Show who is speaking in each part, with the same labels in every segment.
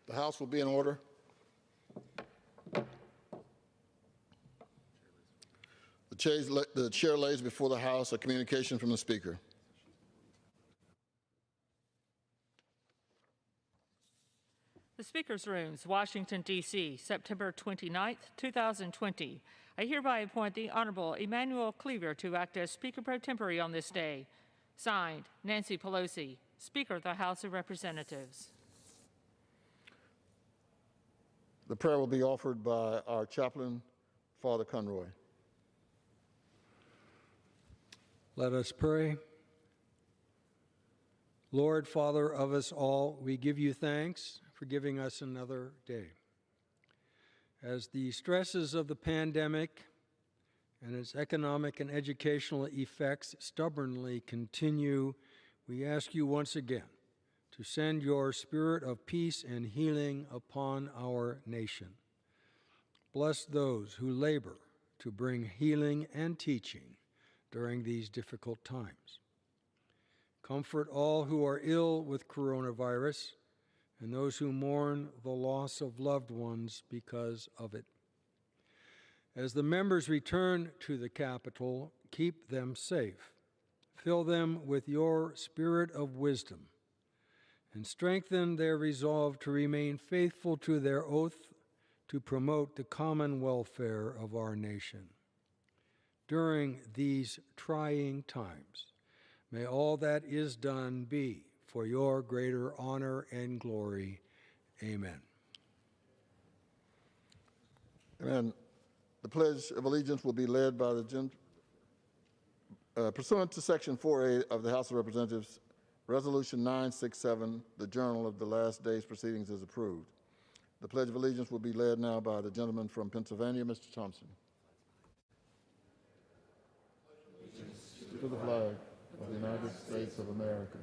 Speaker 1: The House will be in order. The chair lays before the House a communication from the Speaker.
Speaker 2: The Speaker's Rooms, Washington, D.C., September 29, 2020. I hereby appoint the Honorable Emanuel Cleaver to act as Speaker pro tempore on this day. Signed, Nancy Pelosi, Speaker of the House of Representatives.
Speaker 1: The prayer will be offered by our chaplain, Father Conroy.
Speaker 3: Let us pray. Lord, Father of us all, we give you thanks for giving us another day. As the stresses of the pandemic and its economic and educational effects stubbornly continue, we ask you once again to send your spirit of peace and healing upon our nation. Bless those who labor to bring healing and teaching during these difficult times. Comfort all who are ill with coronavirus and those who mourn the loss of loved ones because of it. As the members return to the Capitol, keep them safe. Fill them with your spirit of wisdom and strengthen their resolve to remain faithful to their oath to promote the common welfare of our nation. During these trying times, may all that is done be for your greater honor and glory. Amen.
Speaker 1: Amen. The Pledge of Allegiance will be led by pursuant to Section 4A of the House of Representatives, Resolution 967, the Journal of the Last Day's Proceedings is approved. The Pledge of Allegiance will be led now by the gentleman from Pennsylvania, Mr. Thompson. To the flag of the United States of America,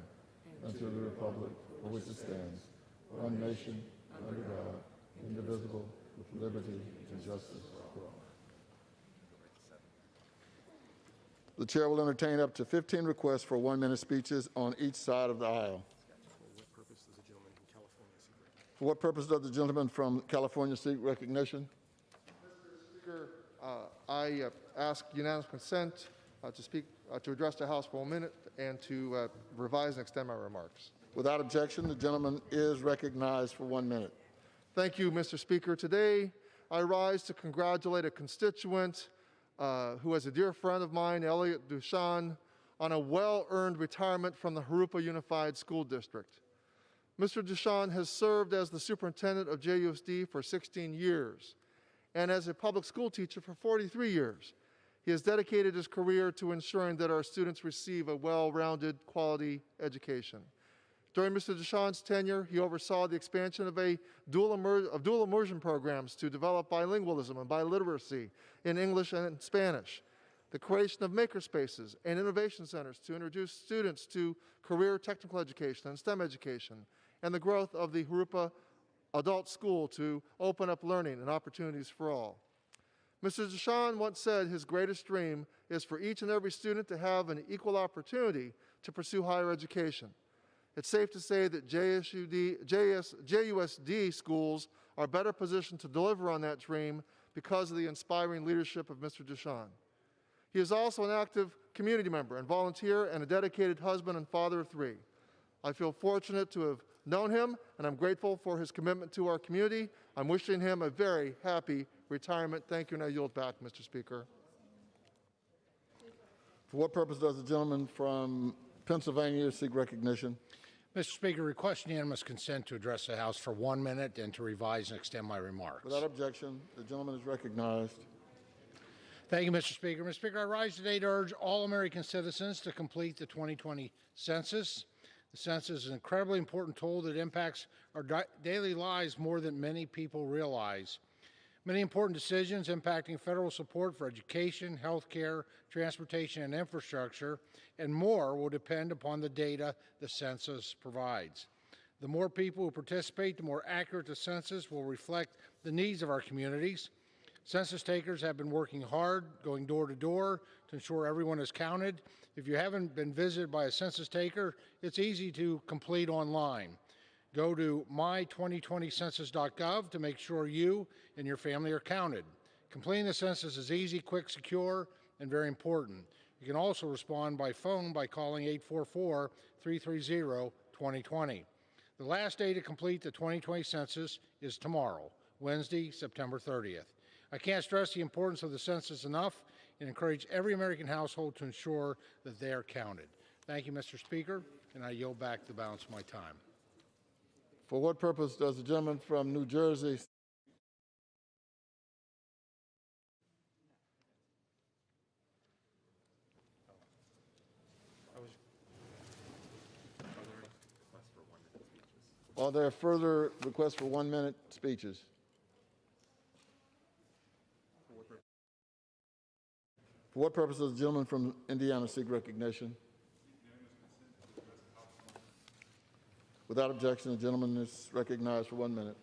Speaker 1: and to the republic for which it stands, one nation, under God, indivisible, with liberty and justice for all. The chair will entertain up to 15 requests for 1-minute speeches on each side of the aisle. For what purpose does the gentleman from California seek recognition?
Speaker 4: Mr. Speaker, I ask unanimous consent to address the House for 1 minute and to revise and extend my remarks.
Speaker 1: Without objection, the gentleman is recognized for 1 minute.
Speaker 4: Thank you, Mr. Speaker. Today, I rise to congratulate a constituent who is a dear friend of mine, Elliot Duchan, on a well-earned retirement from the Harupa Unified School District. Mr. Duchan has served as the superintendent of JUSD for 16 years and as a public school teacher for 43 years. He has dedicated his career to ensuring that our students receive a well-rounded, quality education. During Mr. Duchan's tenure, he oversaw the expansion of dual immersion programs to develop bilingualism and biliteracy in English and Spanish, the creation of makerspaces and innovation centers to introduce students to career technical education and STEM education, and the growth of the Harupa Adult School to open up learning and opportunities for all. Mr. Duchan once said his greatest dream is for each and every student to have an equal opportunity to pursue higher education. It's safe to say that JUSD schools are better positioned to deliver on that dream because of the inspiring leadership of Mr. Duchan. He is also an active community member and volunteer and a dedicated husband and father of 3. I feel fortunate to have known him, and I'm grateful for his commitment to our community. I'm wishing him a very happy retirement. Thank you, and I yield back, Mr. Speaker.
Speaker 1: For what purpose does the gentleman from Pennsylvania seek recognition?
Speaker 5: Mr. Speaker, request unanimous consent to address the House for 1 minute and to revise and extend my remarks.
Speaker 1: Without objection, the gentleman is recognized.
Speaker 5: Thank you, Mr. Speaker. Mr. Speaker, I rise today to urge all American citizens to complete the 2020 census. The census is an incredibly important tool that impacts our daily lives more than many people realize. Many important decisions impacting federal support for education, health care, transportation, and infrastructure, and more will depend upon the data the census provides. The more people who participate, the more accurate the census will reflect the needs of our communities. Census takers have been working hard, going door to door to ensure everyone is counted. If you haven't been visited by a census taker, it's easy to complete online. Go to my2020census.gov to make sure you and your family are counted. Completing the census is easy, quick, secure, and very important. You can also respond by phone by calling 844-330-2020. The last day to complete the 2020 census is tomorrow, Wednesday, September 30th. I can't stress the importance of the census enough and encourage every American household to ensure that they are counted. Thank you, Mr. Speaker, and I yield back the balance of my time.
Speaker 1: For what purpose does the gentleman from New Jersey Are there further requests for 1-minute speeches? For what purpose does the gentleman from Indiana seek recognition? Without objection, the gentleman is recognized for 1 minute.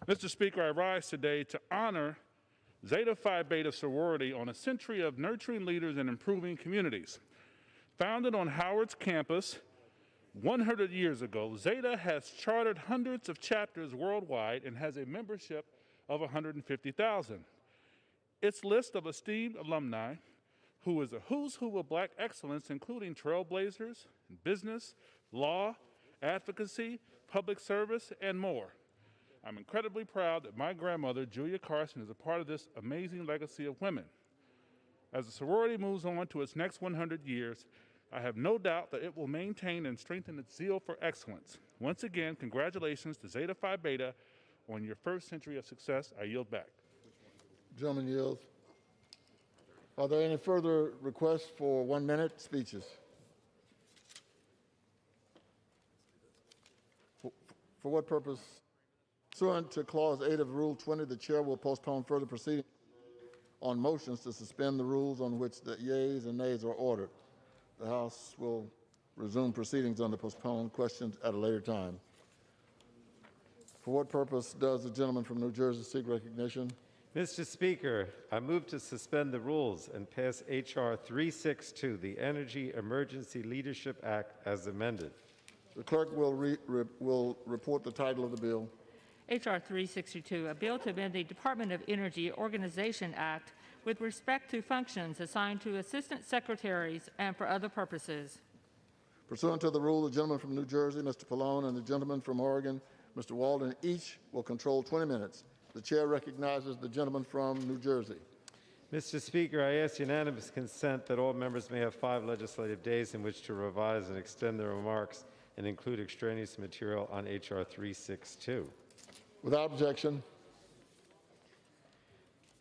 Speaker 6: Mr. Speaker, I rise today to honor Zeta Phi Beta sorority on a century of nurturing leaders and improving communities. Founded on Howard's campus 100 years ago, Zeta has chartered hundreds of chapters worldwide and has a membership of 150,000. Its list of esteemed alumni, who is a who's who of Black excellence, including trailblazers in business, law, advocacy, public service, and more. I'm incredibly proud that my grandmother, Julia Carson, is a part of this amazing legacy of women. As the sorority moves on to its next 100 years, I have no doubt that it will maintain and strengthen its zeal for excellence. Once again, congratulations to Zeta Phi Beta on your first century of success. I yield back.
Speaker 1: Gentleman yields. Are there any further requests for 1-minute speeches? For what purpose? Pursuant to Clause 8 of Rule 20, the chair will postpone further proceedings on motions to suspend the rules on which the yeas and nays are ordered. The House will resume proceedings on the postponed questions at a later time. For what purpose does the gentleman from New Jersey seek recognition?
Speaker 7: Mr. Speaker, I move to suspend the rules and pass H.R. 362, the Energy Emergency Leadership Act, as amended.
Speaker 1: The clerk will report the title of the bill.
Speaker 2: H.R. 362, a bill to amend the Department of Energy Organization Act with respect to functions assigned to assistant secretaries and for other purposes.
Speaker 1: Pursuant to the rule, the gentleman from New Jersey, Mr. Pallone, and the gentleman from Oregon, Mr. Walden, each will control 20 minutes. The chair recognizes the gentleman from New Jersey.
Speaker 7: Mr. Speaker, I ask unanimous consent that all members may have 5 legislative days in which to revise and extend their remarks and include extraneous material on H.R. 362.
Speaker 1: Without objection.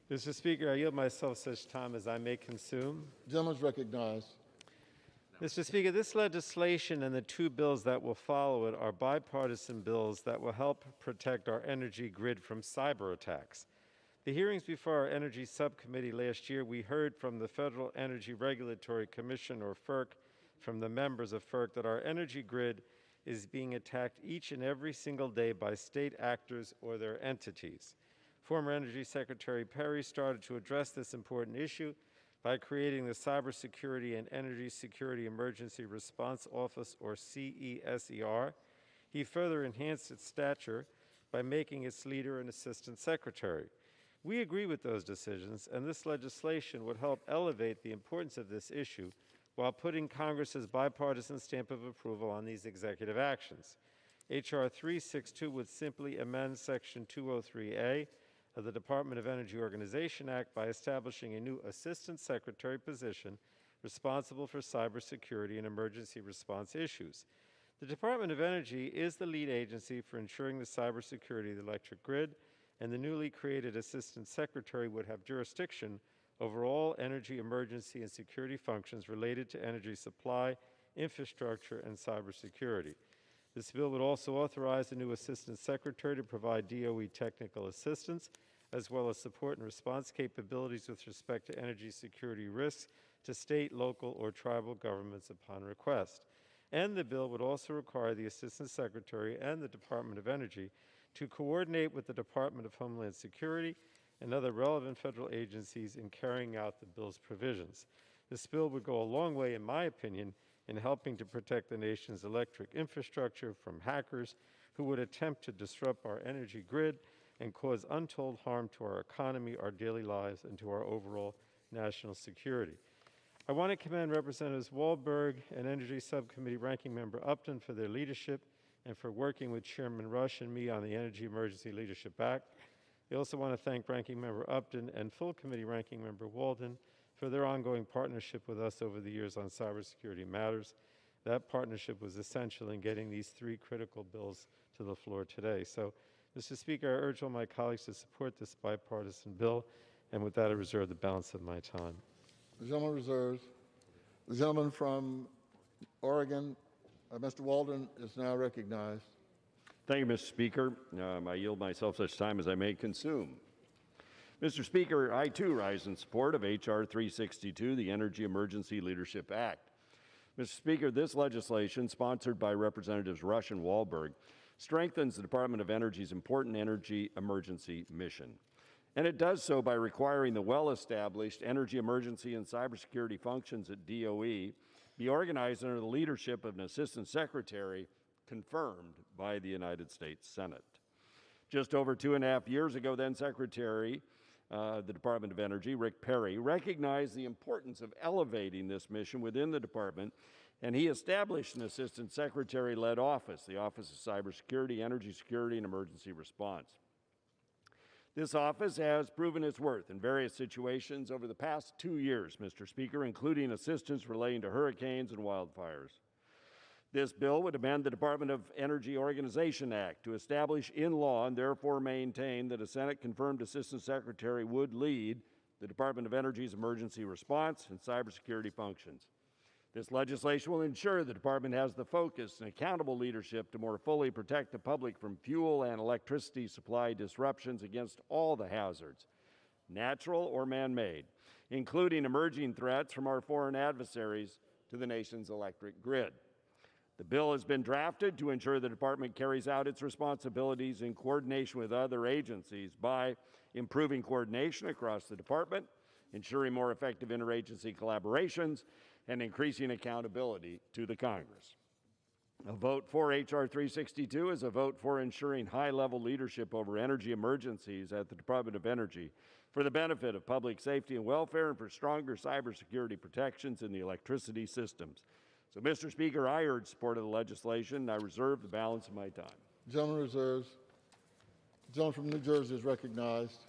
Speaker 7: Mr. Speaker, I yield myself such time as I may consume.
Speaker 1: The gentleman is recognized.
Speaker 7: Mr. Speaker, this legislation and the 2 bills that will follow it are bipartisan bills that will help protect our energy grid from cyber attacks. The hearings before our Energy Subcommittee last year, we heard from the Federal Energy Regulatory Commission, or FERC, from the members of FERC, that our energy grid is being attacked each and every single day by state actors or their entities. Former Energy Secretary Perry started to address this important issue by creating the Cybersecurity and Energy Security Emergency Response Office, or CESER. He further enhanced its stature by making its leader an assistant secretary. We agree with those decisions, and this legislation would help elevate the importance of this issue while putting Congress's bipartisan stamp of approval on these executive actions. H.R. 362 would simply amend Section 203A of the Department of Energy Organization Act by establishing a new Assistant Secretary position responsible for cybersecurity and emergency response issues. The Department of Energy is the lead agency for ensuring the cybersecurity of the electric grid, and the newly created Assistant Secretary would have jurisdiction over all energy emergency and security functions related to energy supply, infrastructure, and cybersecurity. This bill would also authorize the new Assistant Secretary to provide DOE technical assistance, as well as support and response capabilities with respect to energy security risks to state, local, or tribal governments upon request. And the bill would also require the Assistant Secretary and the Department of Energy to coordinate with the Department of Homeland Security and other relevant federal agencies in carrying out the bill's provisions. This bill would go a long way, in my opinion, in helping to protect the nation's electric infrastructure from hackers who would attempt to disrupt our energy grid and cause untold harm to our economy, our daily lives, and to our overall national security. I want to commend Representatives Wahlberg and Energy Subcommittee Ranking Member Upton for their leadership and for working with Chairman Rush and me on the Energy Emergency Leadership Act. I also want to thank Ranking Member Upton and Full Committee Ranking Member Walden for their ongoing partnership with us over the years on cybersecurity matters. That partnership was essential in getting these three critical bills to the floor today. So, Mr. Speaker, I urge all my colleagues to support this bipartisan bill, and with that, I reserve the balance of my time.
Speaker 1: The gentleman reserves. The gentleman from Oregon, Mr. Walden, is now recognized.
Speaker 8: Thank you, Mr. Speaker. I yield myself such time as I may consume. Mr. Speaker, I too rise in support of H.R. 362, the Energy Emergency Leadership Act. Mr. Speaker, this legislation, sponsored by Representatives Rush and Wahlberg, strengthens the Department of Energy's important energy emergency mission. And it does so by requiring the well-established energy emergency and cybersecurity functions at DOE be organized under the leadership of an Assistant Secretary confirmed by the United States Senate. Just over 2.5 years ago, then Secretary the Department of Energy, Rick Perry, recognized the importance of elevating this mission within the department, and he established an Assistant Secretary-led office, the Office of Cybersecurity, Energy Security, and Emergency Response. This office has proven its worth in various situations over the past 2 years, Mr. Speaker, including assistance relating to hurricanes and wildfires. This bill would amend the Department of Energy Organization Act to establish in law and therefore maintain that a Senate-confirmed Assistant Secretary would lead the Department of Energy's emergency response and cybersecurity functions. This legislation will ensure the department has the focus and accountable leadership to more fully protect the public from fuel and electricity supply disruptions against all the hazards, natural or man-made, including emerging threats from our foreign adversaries to the nation's electric grid. The bill has been drafted to ensure the department carries out its responsibilities in coordination with other agencies by improving coordination across the department, ensuring more effective interagency collaborations, and increasing accountability to the Congress. A vote for H.R. 362 is a vote for ensuring high-level leadership over energy emergencies at the Department of Energy for the benefit of public safety and welfare and for stronger cybersecurity protections in the electricity systems. So, Mr. Speaker, I urge support of the legislation, and I reserve the balance of my time.
Speaker 1: The gentleman reserves. The gentleman from New Jersey is recognized.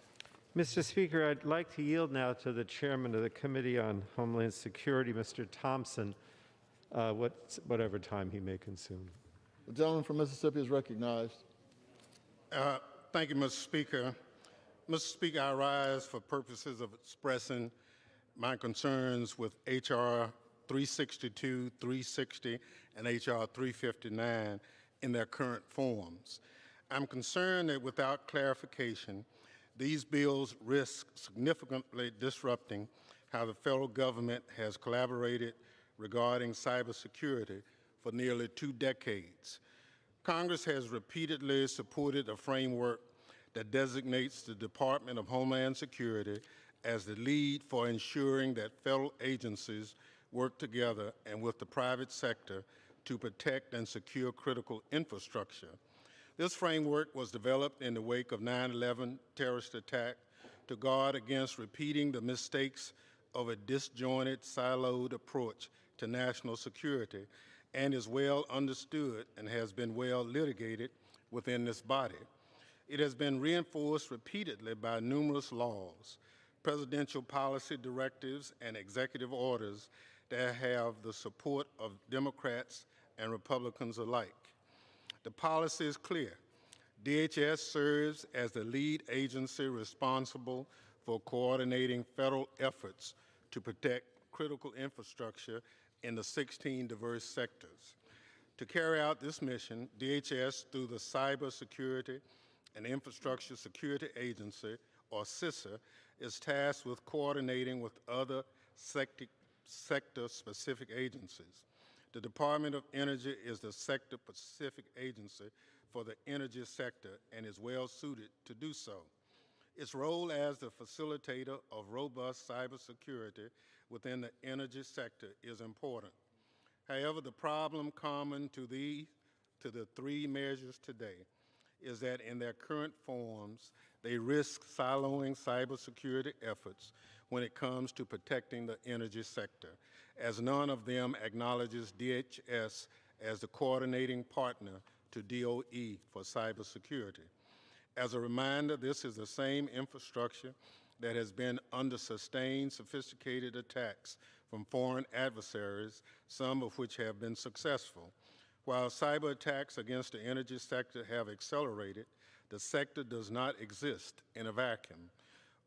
Speaker 7: Mr. Speaker, I'd like to yield now to the chairman of the Committee on Homeland Security, Mr. Thompson, whatever time he may consume.
Speaker 1: The gentleman from Mississippi is recognized.
Speaker 9: Thank you, Mr. Speaker. Mr. Speaker, I rise for purposes of expressing my concerns with H.R. 362, 360, and H.R. 359 in their current forms. I'm concerned that without clarification, these bills risk significantly disrupting how the federal government has collaborated regarding cybersecurity for nearly 2 decades. Congress has repeatedly supported a framework that designates the Department of Homeland Security as the lead for ensuring that federal agencies work together and with the private sector to protect and secure critical infrastructure. This framework was developed in the wake of 9/11 terrorist attack to guard against repeating the mistakes of a disjointed, siloed approach to national security and is well understood and has been well litigated within this body. It has been reinforced repeatedly by numerous laws, presidential policy directives, and executive orders that have the support of Democrats and Republicans alike. The policy is clear. DHS serves as the lead agency responsible for coordinating federal efforts to protect critical infrastructure in the 16 diverse sectors. To carry out this mission, DHS, through the Cybersecurity and Infrastructure Security Agency, or CISA, is tasked with coordinating with other sector-specific agencies. The Department of Energy is the sector-specific agency for the energy sector and is well suited to do so. Its role as the facilitator of robust cybersecurity within the energy sector is important. However, the problem common to the three measures today is that in their current forms, they risk siloing cybersecurity efforts when it comes to protecting the energy sector, as none of them acknowledges DHS as the coordinating partner to DOE for cybersecurity. As a reminder, this is the same infrastructure that has been under sustained, sophisticated attacks from foreign adversaries, some of which have been successful. While cyber attacks against the energy sector have accelerated, the sector does not exist in a vacuum.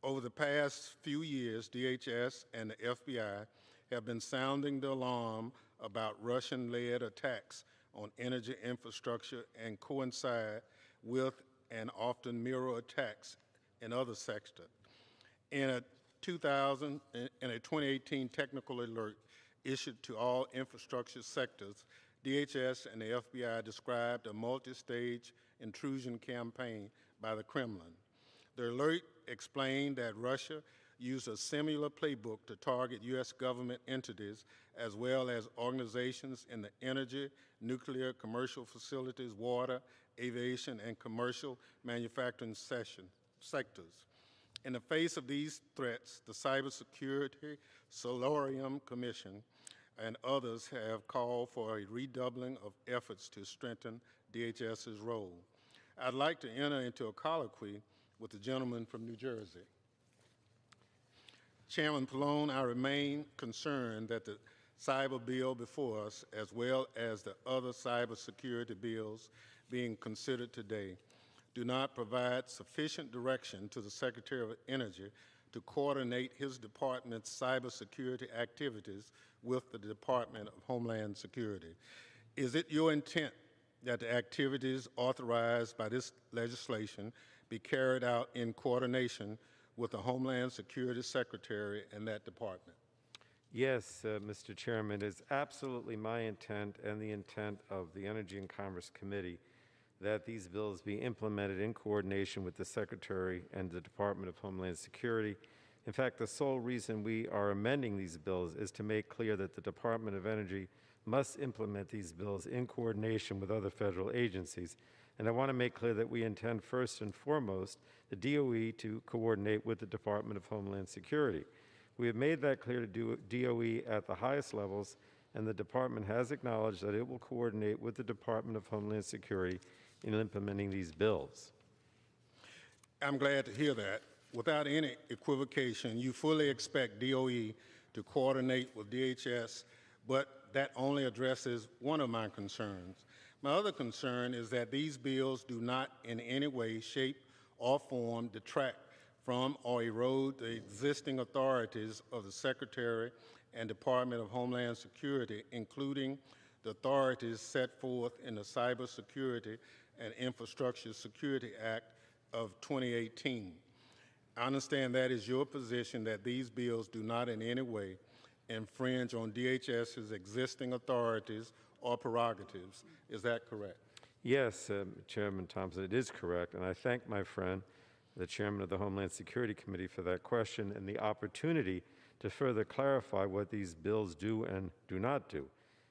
Speaker 9: Over the past few years, DHS and the FBI have been sounding the alarm about Russian-led attacks on energy infrastructure and coincide with and often mirror attacks in other sectors. In a 2018 technical alert issued to all infrastructure sectors, DHS and the FBI described a multi-stage intrusion campaign by the Kremlin. The alert explained that Russia used a similar playbook to target U.S. government entities as well as organizations in the energy, nuclear, commercial facilities, water, aviation, and commercial manufacturing sectors. In the face of these threats, the Cybersecurity Solarium Commission and others have called for a redoubling of efforts to strengthen DHS's role. I'd like to enter into a colloquy with the gentleman from New Jersey. Chairman Pallone, I remain concerned that the cyber bill before us, as well as the other cybersecurity bills being considered today, do not provide sufficient direction to the Secretary of Energy to coordinate his department's cybersecurity activities with the Department of Homeland Security. Is it your intent that the activities authorized by this legislation be carried out in coordination with the Homeland Security Secretary and that department?
Speaker 7: Yes, Mr. Chairman, it is absolutely my intent and the intent of the Energy and Commerce Committee that these bills be implemented in coordination with the Secretary and the Department of Homeland Security. In fact, the sole reason we are amending these bills is to make clear that the Department of Energy must implement these bills in coordination with other federal agencies. And I want to make clear that we intend first and foremost the DOE to coordinate with the Department of Homeland Security. We have made that clear to DOE at the highest levels, and the department has acknowledged that it will coordinate with the Department of Homeland Security in implementing these bills.
Speaker 9: I'm glad to hear that. Without any equivocation, you fully expect DOE to coordinate with DHS, but that only addresses one of my concerns. My other concern is that these bills do not in any way, shape, or form detract from or erode the existing authorities of the Secretary and Department of Homeland Security, including the authorities set forth in the Cybersecurity and Infrastructure Security Act of 2018. I understand that is your position that these bills do not in any way infringe on DHS's existing authorities or prerogatives. Is that correct?
Speaker 7: Yes, Chairman Thompson, it is correct, and I thank my friend, the Chairman of the Homeland Security Committee, for that question and the opportunity to further clarify what these bills do and do not do.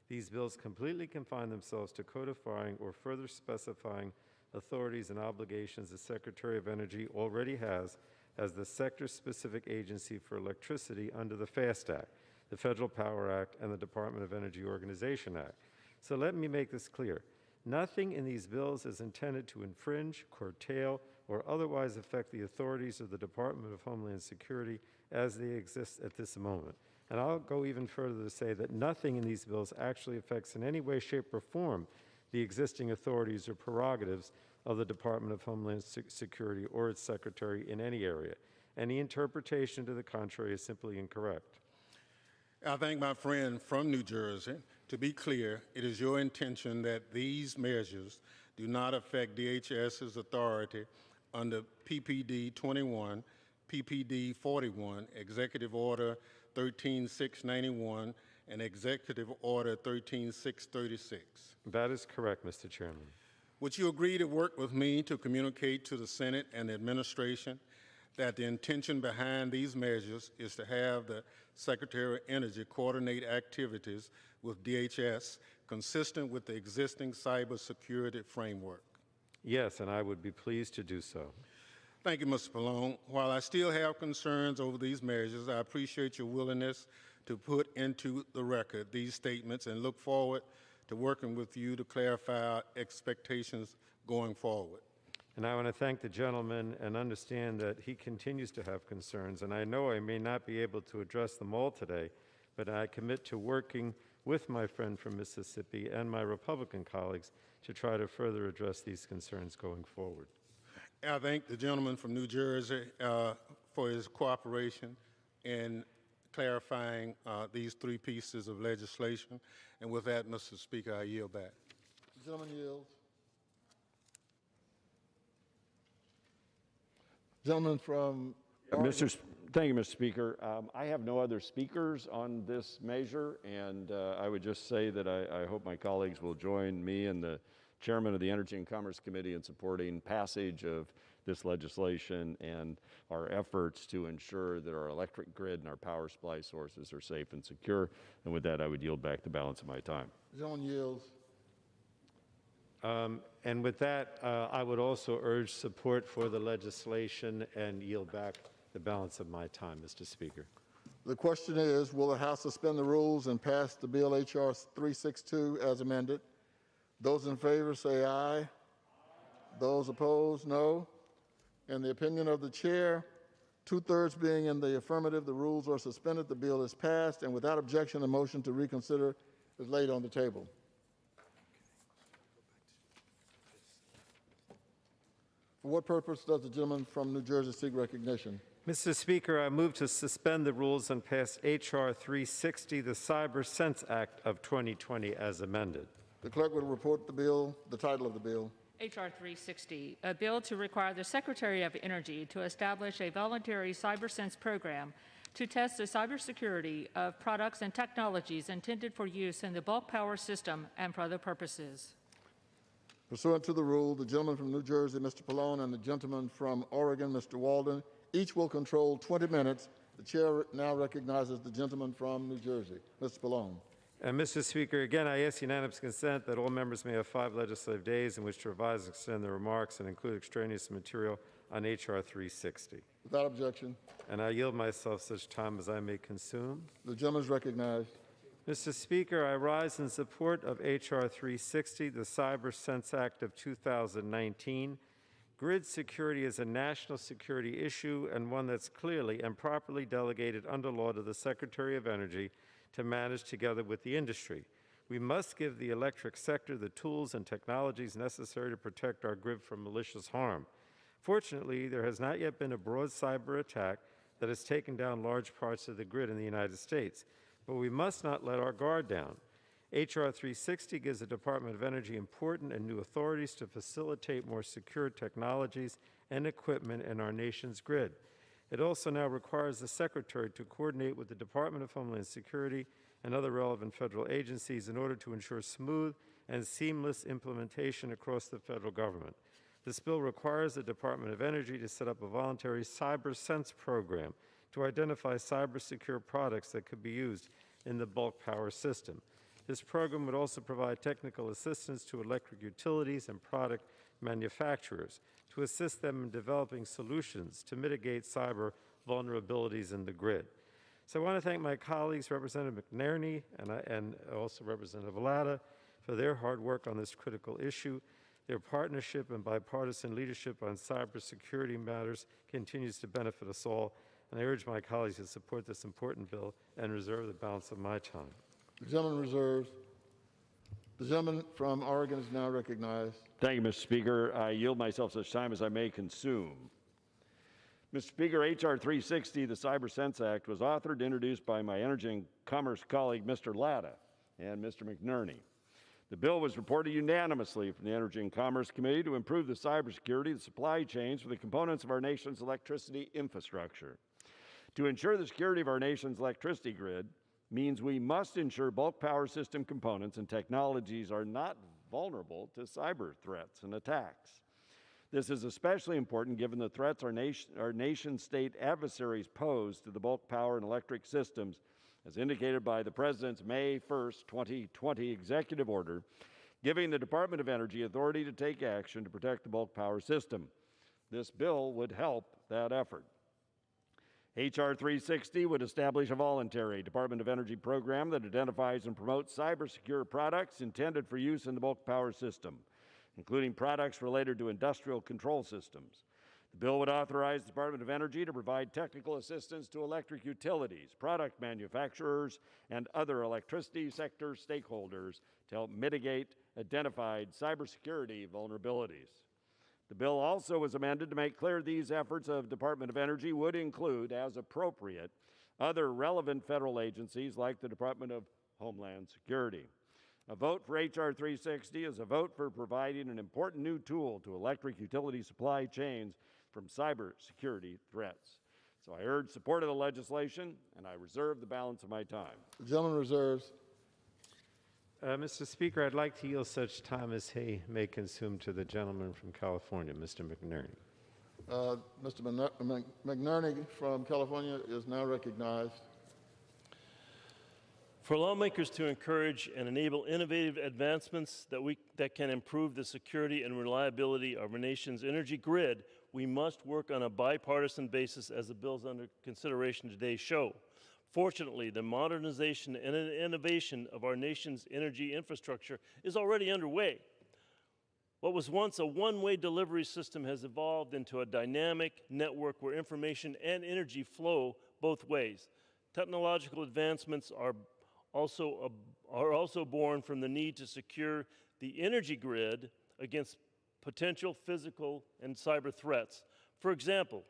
Speaker 7: These bills completely confine themselves to codifying or further specifying authorities and obligations the Secretary of Energy already has as the sector-specific agency for electricity under the FAST Act, the Federal Power Act, and the Department of Energy Organization Act. So let me make this clear. Nothing in these bills is intended to infringe, curtail, or otherwise affect the authorities of the Department of Homeland Security as they exist at this moment. And I'll go even further to say that nothing in these bills actually affects in any way, shape, or form the existing authorities or prerogatives of the Department of Homeland Security or its secretary in any area. Any interpretation to the contrary is simply incorrect.
Speaker 9: I thank my friend from New Jersey To be clear, it is your intention that these measures do not affect DHS's authority under PPD 21, PPD 41, Executive Order 13691, and Executive Order 13636.
Speaker 7: That is correct, Mr. Chairman.
Speaker 9: Would you agree to work with me to communicate to the Senate and the administration that the intention behind these measures is to have the Secretary of Energy coordinate activities with DHS consistent with the existing cybersecurity framework?
Speaker 7: Yes, and I would be pleased to do so.
Speaker 9: Thank you, Mr. Pallone. While I still have concerns over these measures, I appreciate your willingness to put into the record these statements and look forward to working with you to clarify our expectations going forward.
Speaker 7: And I want to thank the gentleman and understand that he continues to have concerns. And I know I may not be able to address them all today, but I commit to working with my friend from Mississippi and my Republican colleagues to try to further address these concerns going forward.
Speaker 9: I thank the gentleman from New Jersey for his cooperation in clarifying these three pieces of legislation. And with that, Mr. Speaker, I yield back.
Speaker 1: The gentleman yields. Gentleman from Oregon.
Speaker 8: Thank you, Mr. Speaker. I have no other speakers on this measure, and I would just say that I hope my colleagues will join me and the Chairman of the Energy and Commerce Committee in supporting passage of this legislation and our efforts to ensure that our electric grid and our power supply sources are safe and secure. And with that, I would yield back the balance of my time.
Speaker 1: The gentleman yields.
Speaker 7: And with that, I would also urge support for the legislation and yield back the balance of my time, Mr. Speaker.
Speaker 1: The question is, will the House suspend the rules and pass the bill H.R. 362 as amended? Those in favor say aye. Those opposed, no. In the opinion of the chair, 2/3 being in the affirmative, the rules are suspended, the bill is passed, and without objection, a motion to reconsider is laid on the table. For what purpose does the gentleman from New Jersey seek recognition?
Speaker 7: Mr. Speaker, I move to suspend the rules and pass H.R. 360, the Cyber Sense Act of 2020, as amended.
Speaker 1: The clerk will report the title of the bill.
Speaker 2: H.R. 360, a bill to require the Secretary of Energy to establish a voluntary CyberSense program to test the cybersecurity of products and technologies intended for use in the bulk power system and for other purposes.
Speaker 1: Pursuant to the rule, the gentleman from New Jersey, Mr. Pallone, and the gentleman from Oregon, Mr. Walden, each will control 20 minutes. The chair now recognizes the gentleman from New Jersey, Mr. Pallone.
Speaker 7: And Mr. Speaker, again, I ask unanimous consent that all members may have 5 legislative days in which to revise and extend their remarks and include extraneous material on H.R. 360.
Speaker 1: Without objection.
Speaker 7: And I yield myself such time as I may consume.
Speaker 1: The gentleman is recognized.
Speaker 7: Mr. Speaker, I rise in support of H.R. 360, the Cyber Sense Act of 2019. Grid security is a national security issue and one that's clearly and properly delegated under law to the Secretary of Energy to manage together with the industry. We must give the electric sector the tools and technologies necessary to protect our grid from malicious harm. Fortunately, there has not yet been a broad cyber attack that has taken down large parts of the grid in the United States, but we must not let our guard down. H.R. 360 gives the Department of Energy important and new authorities to facilitate more secure technologies and equipment in our nation's grid. It also now requires the Secretary to coordinate with the Department of Homeland Security and other relevant federal agencies in order to ensure smooth and seamless implementation across the federal government. This bill requires the Department of Energy to set up a voluntary Cyber Sense program to identify cyber-secure products that could be used in the bulk power system. This program would also provide technical assistance to electric utilities and product manufacturers to assist them in developing solutions to mitigate cyber vulnerabilities in the grid. So I want to thank my colleagues, Representative McNerney and also Representative Latta, for their hard work on this critical issue. Their partnership and bipartisan leadership on cybersecurity matters continues to benefit us all, and I urge my colleagues to support this important bill and reserve the balance of my time.
Speaker 1: The gentleman reserves. The gentleman from Oregon is now recognized.
Speaker 8: Thank you, Mr. Speaker. I yield myself such time as I may consume. Mr. Speaker, H.R. 360, the Cyber Sense Act, was authored and introduced by my Energy and Commerce colleague, Mr. Latta, and Mr. McNerney. The bill was reported unanimously from the Energy and Commerce Committee to improve the cybersecurity of the supply chains for the components of our nation's electricity infrastructure. To ensure the security of our nation's electricity grid means we must ensure bulk power system components and technologies are not vulnerable to cyber threats and attacks. This is especially important given the threats our nation-state adversaries pose to the bulk power and electric systems, as indicated by the President's May 1st, 2020 executive order, giving the Department of Energy authority to take action to protect the bulk power system. This bill would help that effort. H.R. 360 would establish a voluntary Department of Energy program that identifies and promotes cyber-secure products intended for use in the bulk power system, including products related to industrial control systems. The bill would authorize the Department of Energy to provide technical assistance to electric utilities, product manufacturers, and other electricity sector stakeholders to help mitigate identified cybersecurity vulnerabilities. The bill also was amended to make clear these efforts of Department of Energy would include, as appropriate, other relevant federal agencies like the Department of Homeland Security. A vote for H.R. 360 is a vote for providing an important new tool to electric utility supply chains from cybersecurity threats. So I urge support of the legislation, and I reserve the balance of my time.
Speaker 1: The gentleman reserves.
Speaker 7: Mr. Speaker, I'd like to yield such time as he may consume to the gentleman from California, Mr. McNerney.
Speaker 1: Mr. McNerney from California is now recognized.
Speaker 10: For lawmakers to encourage and enable innovative advancements that can improve the security and reliability of our nation's energy grid, we must work on a bipartisan basis, as the bills under consideration today show. Fortunately, the modernization and innovation of our nation's energy infrastructure is already underway. What was once a one-way delivery system has evolved into a dynamic network where information and energy flow both ways. Technological advancements are also born from the need to secure the energy grid against potential physical and cyber threats. For example,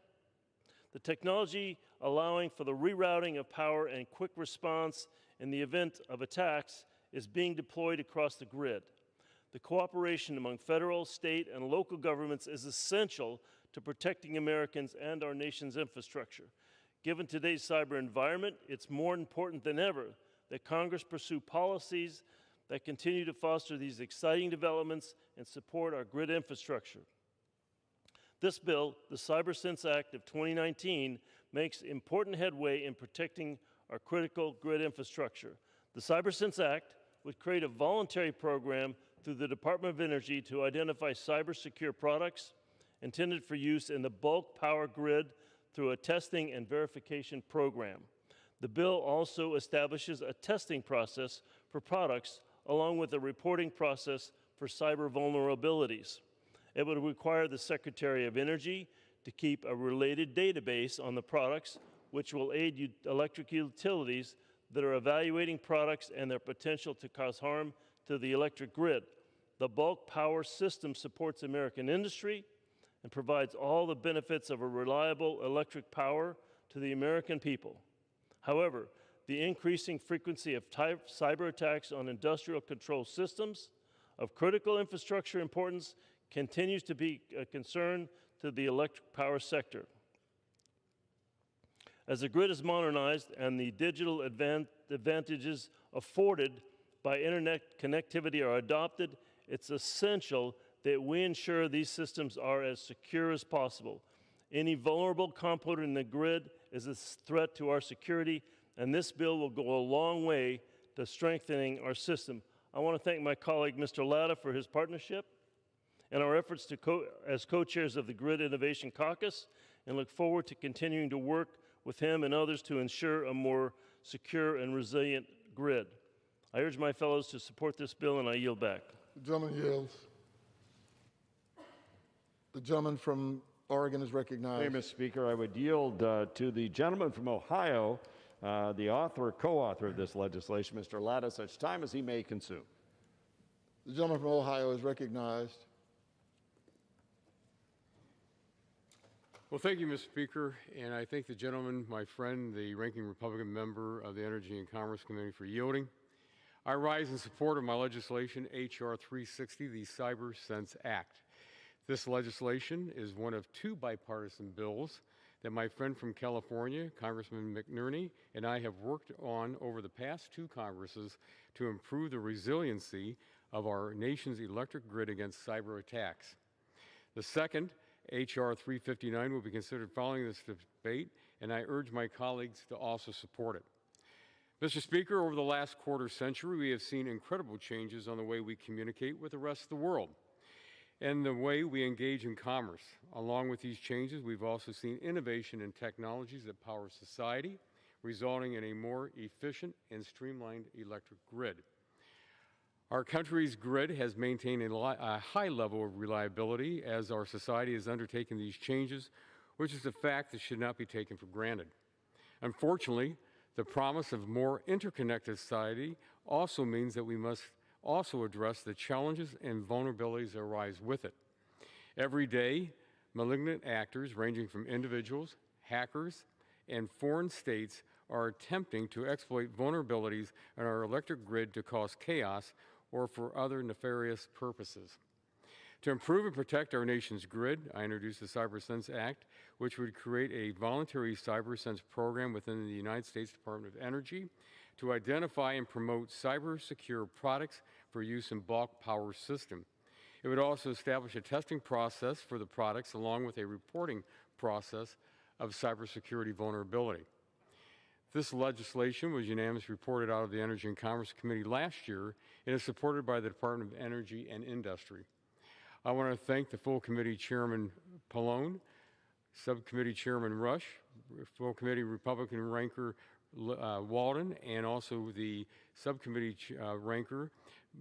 Speaker 10: the technology allowing for the rerouting of power and quick response in the event of attacks is being deployed across the grid. The cooperation among federal, state, and local governments is essential to protecting Americans and our nation's infrastructure. Given today's cyber environment, it's more important than ever that Congress pursue policies that continue to foster these exciting developments and support our grid infrastructure. This bill, the CyberSense Act of 2019, makes important headway in protecting our critical grid infrastructure. The CyberSense Act would create a voluntary program through the Department of Energy to identify cyber-secure products intended for use in the bulk power grid through a testing and verification program. The bill also establishes a testing process for products along with a reporting process for cyber vulnerabilities. It would require the Secretary of Energy to keep a related database on the products, which will aid electric utilities that are evaluating products and their potential to cause harm to the electric grid. The bulk power system supports American industry and provides all the benefits of a reliable electric power to the American people. However, the increasing frequency of cyber attacks on industrial control systems of critical infrastructure importance continues to be a concern to the electric power sector. As the grid is modernized and the digital advantages afforded by internet connectivity are adopted, it's essential that we ensure these systems are as secure as possible. Any vulnerable component in the grid is a threat to our security, and this bill will go a long way to strengthening our system. I want to thank my colleague, Mr. Latta, for his partnership and our efforts as co-chairs of the Grid Innovation Caucus, and look forward to continuing to work with him and others to ensure a more secure and resilient grid. I urge my fellows to support this bill, and I yield back.
Speaker 1: The gentleman yields. The gentleman from Oregon is recognized.
Speaker 8: Hey, Mr. Speaker, I would yield to the gentleman from Ohio, the co-author of this legislation, Mr. Latta, such time as he may consume.
Speaker 1: The gentleman from Ohio is recognized.
Speaker 11: Well, thank you, Mr. Speaker, and I thank the gentleman, my friend, the ranking Republican member of the Energy and Commerce Committee, for yielding. I rise in support of my legislation, H.R. 360, the Cyber Sense Act. This legislation is one of two bipartisan bills that my friend from California, Congressman McNerney, and I have worked on over the past two Congresses to improve the resiliency of our nation's electric grid against cyber attacks. The second, H.R. 359, will be considered following this debate, and I urge my colleagues to also support it. Mr. Speaker, over the last quarter century, we have seen incredible changes on the way we communicate with the rest of the world and the way we engage in commerce. Along with these changes, we've also seen innovation in technologies that power society, resulting in a more efficient and streamlined electric grid. Our country's grid has maintained a high level of reliability as our society has undertaken these changes, which is a fact that should not be taken for granted. Unfortunately, the promise of more interconnected society also means that we must also address the challenges and vulnerabilities that arise with it. Every day, malignant actors ranging from individuals, hackers, and foreign states are attempting to exploit vulnerabilities in our electric grid to cause chaos or for other nefarious purposes. To improve and protect our nation's grid, I introduced the Cyber Sense Act, which would create a voluntary cyber sense program within the United States Department of Energy to identify and promote cyber-secure products for use in bulk power system. It would also establish a testing process for the products along with a reporting process of cybersecurity vulnerability. This legislation was unanimously reported out of the Energy and Commerce Committee last year and is supported by the Department of Energy and Industry. I want to thank the full committee chairman Pallone, subcommittee chairman Rush, full committee Republican ranker Walden, and also the subcommittee ranker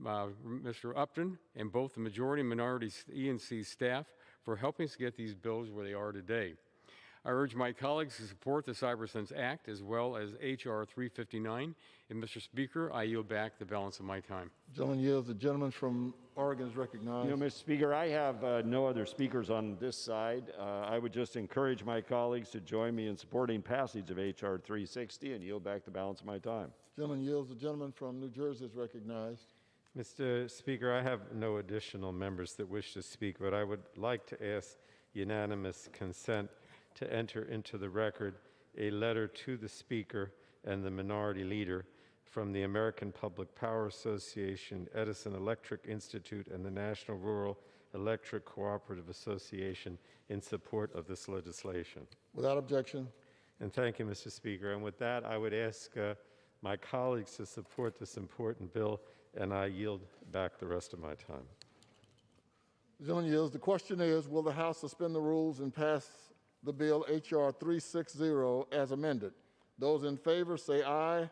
Speaker 11: Mr. Upton, and both the majority and minority E&C staff for helping us get these bills where they are today. I urge my colleagues to support the Cyber Sense Act as well as H.R. 359. And Mr. Speaker, I yield back the balance of my time.
Speaker 1: Gentleman yields. The gentleman from Oregon is recognized.
Speaker 8: Mr. Speaker, I have no other speakers on this side. I would just encourage my colleagues to join me in supporting passage of H.R. 360 and yield back the balance of my time.
Speaker 1: Gentleman yields. The gentleman from New Jersey is recognized.
Speaker 7: Mr. Speaker, I have no additional members that wish to speak, but I would like to ask unanimous consent to enter into the record a letter to the Speaker and the Minority Leader from the American Public Power Association, Edison Electric Institute, and the National Rural Electric Cooperative Association in support of this legislation.
Speaker 1: Without objection.
Speaker 7: And thank you, Mr. Speaker. And with that, I would ask my colleagues to support this important bill, and I yield back the rest of my time.
Speaker 1: The gentleman yields. The question is, will the House suspend the rules and pass the bill H.R. 360 as amended? Those in favor say aye.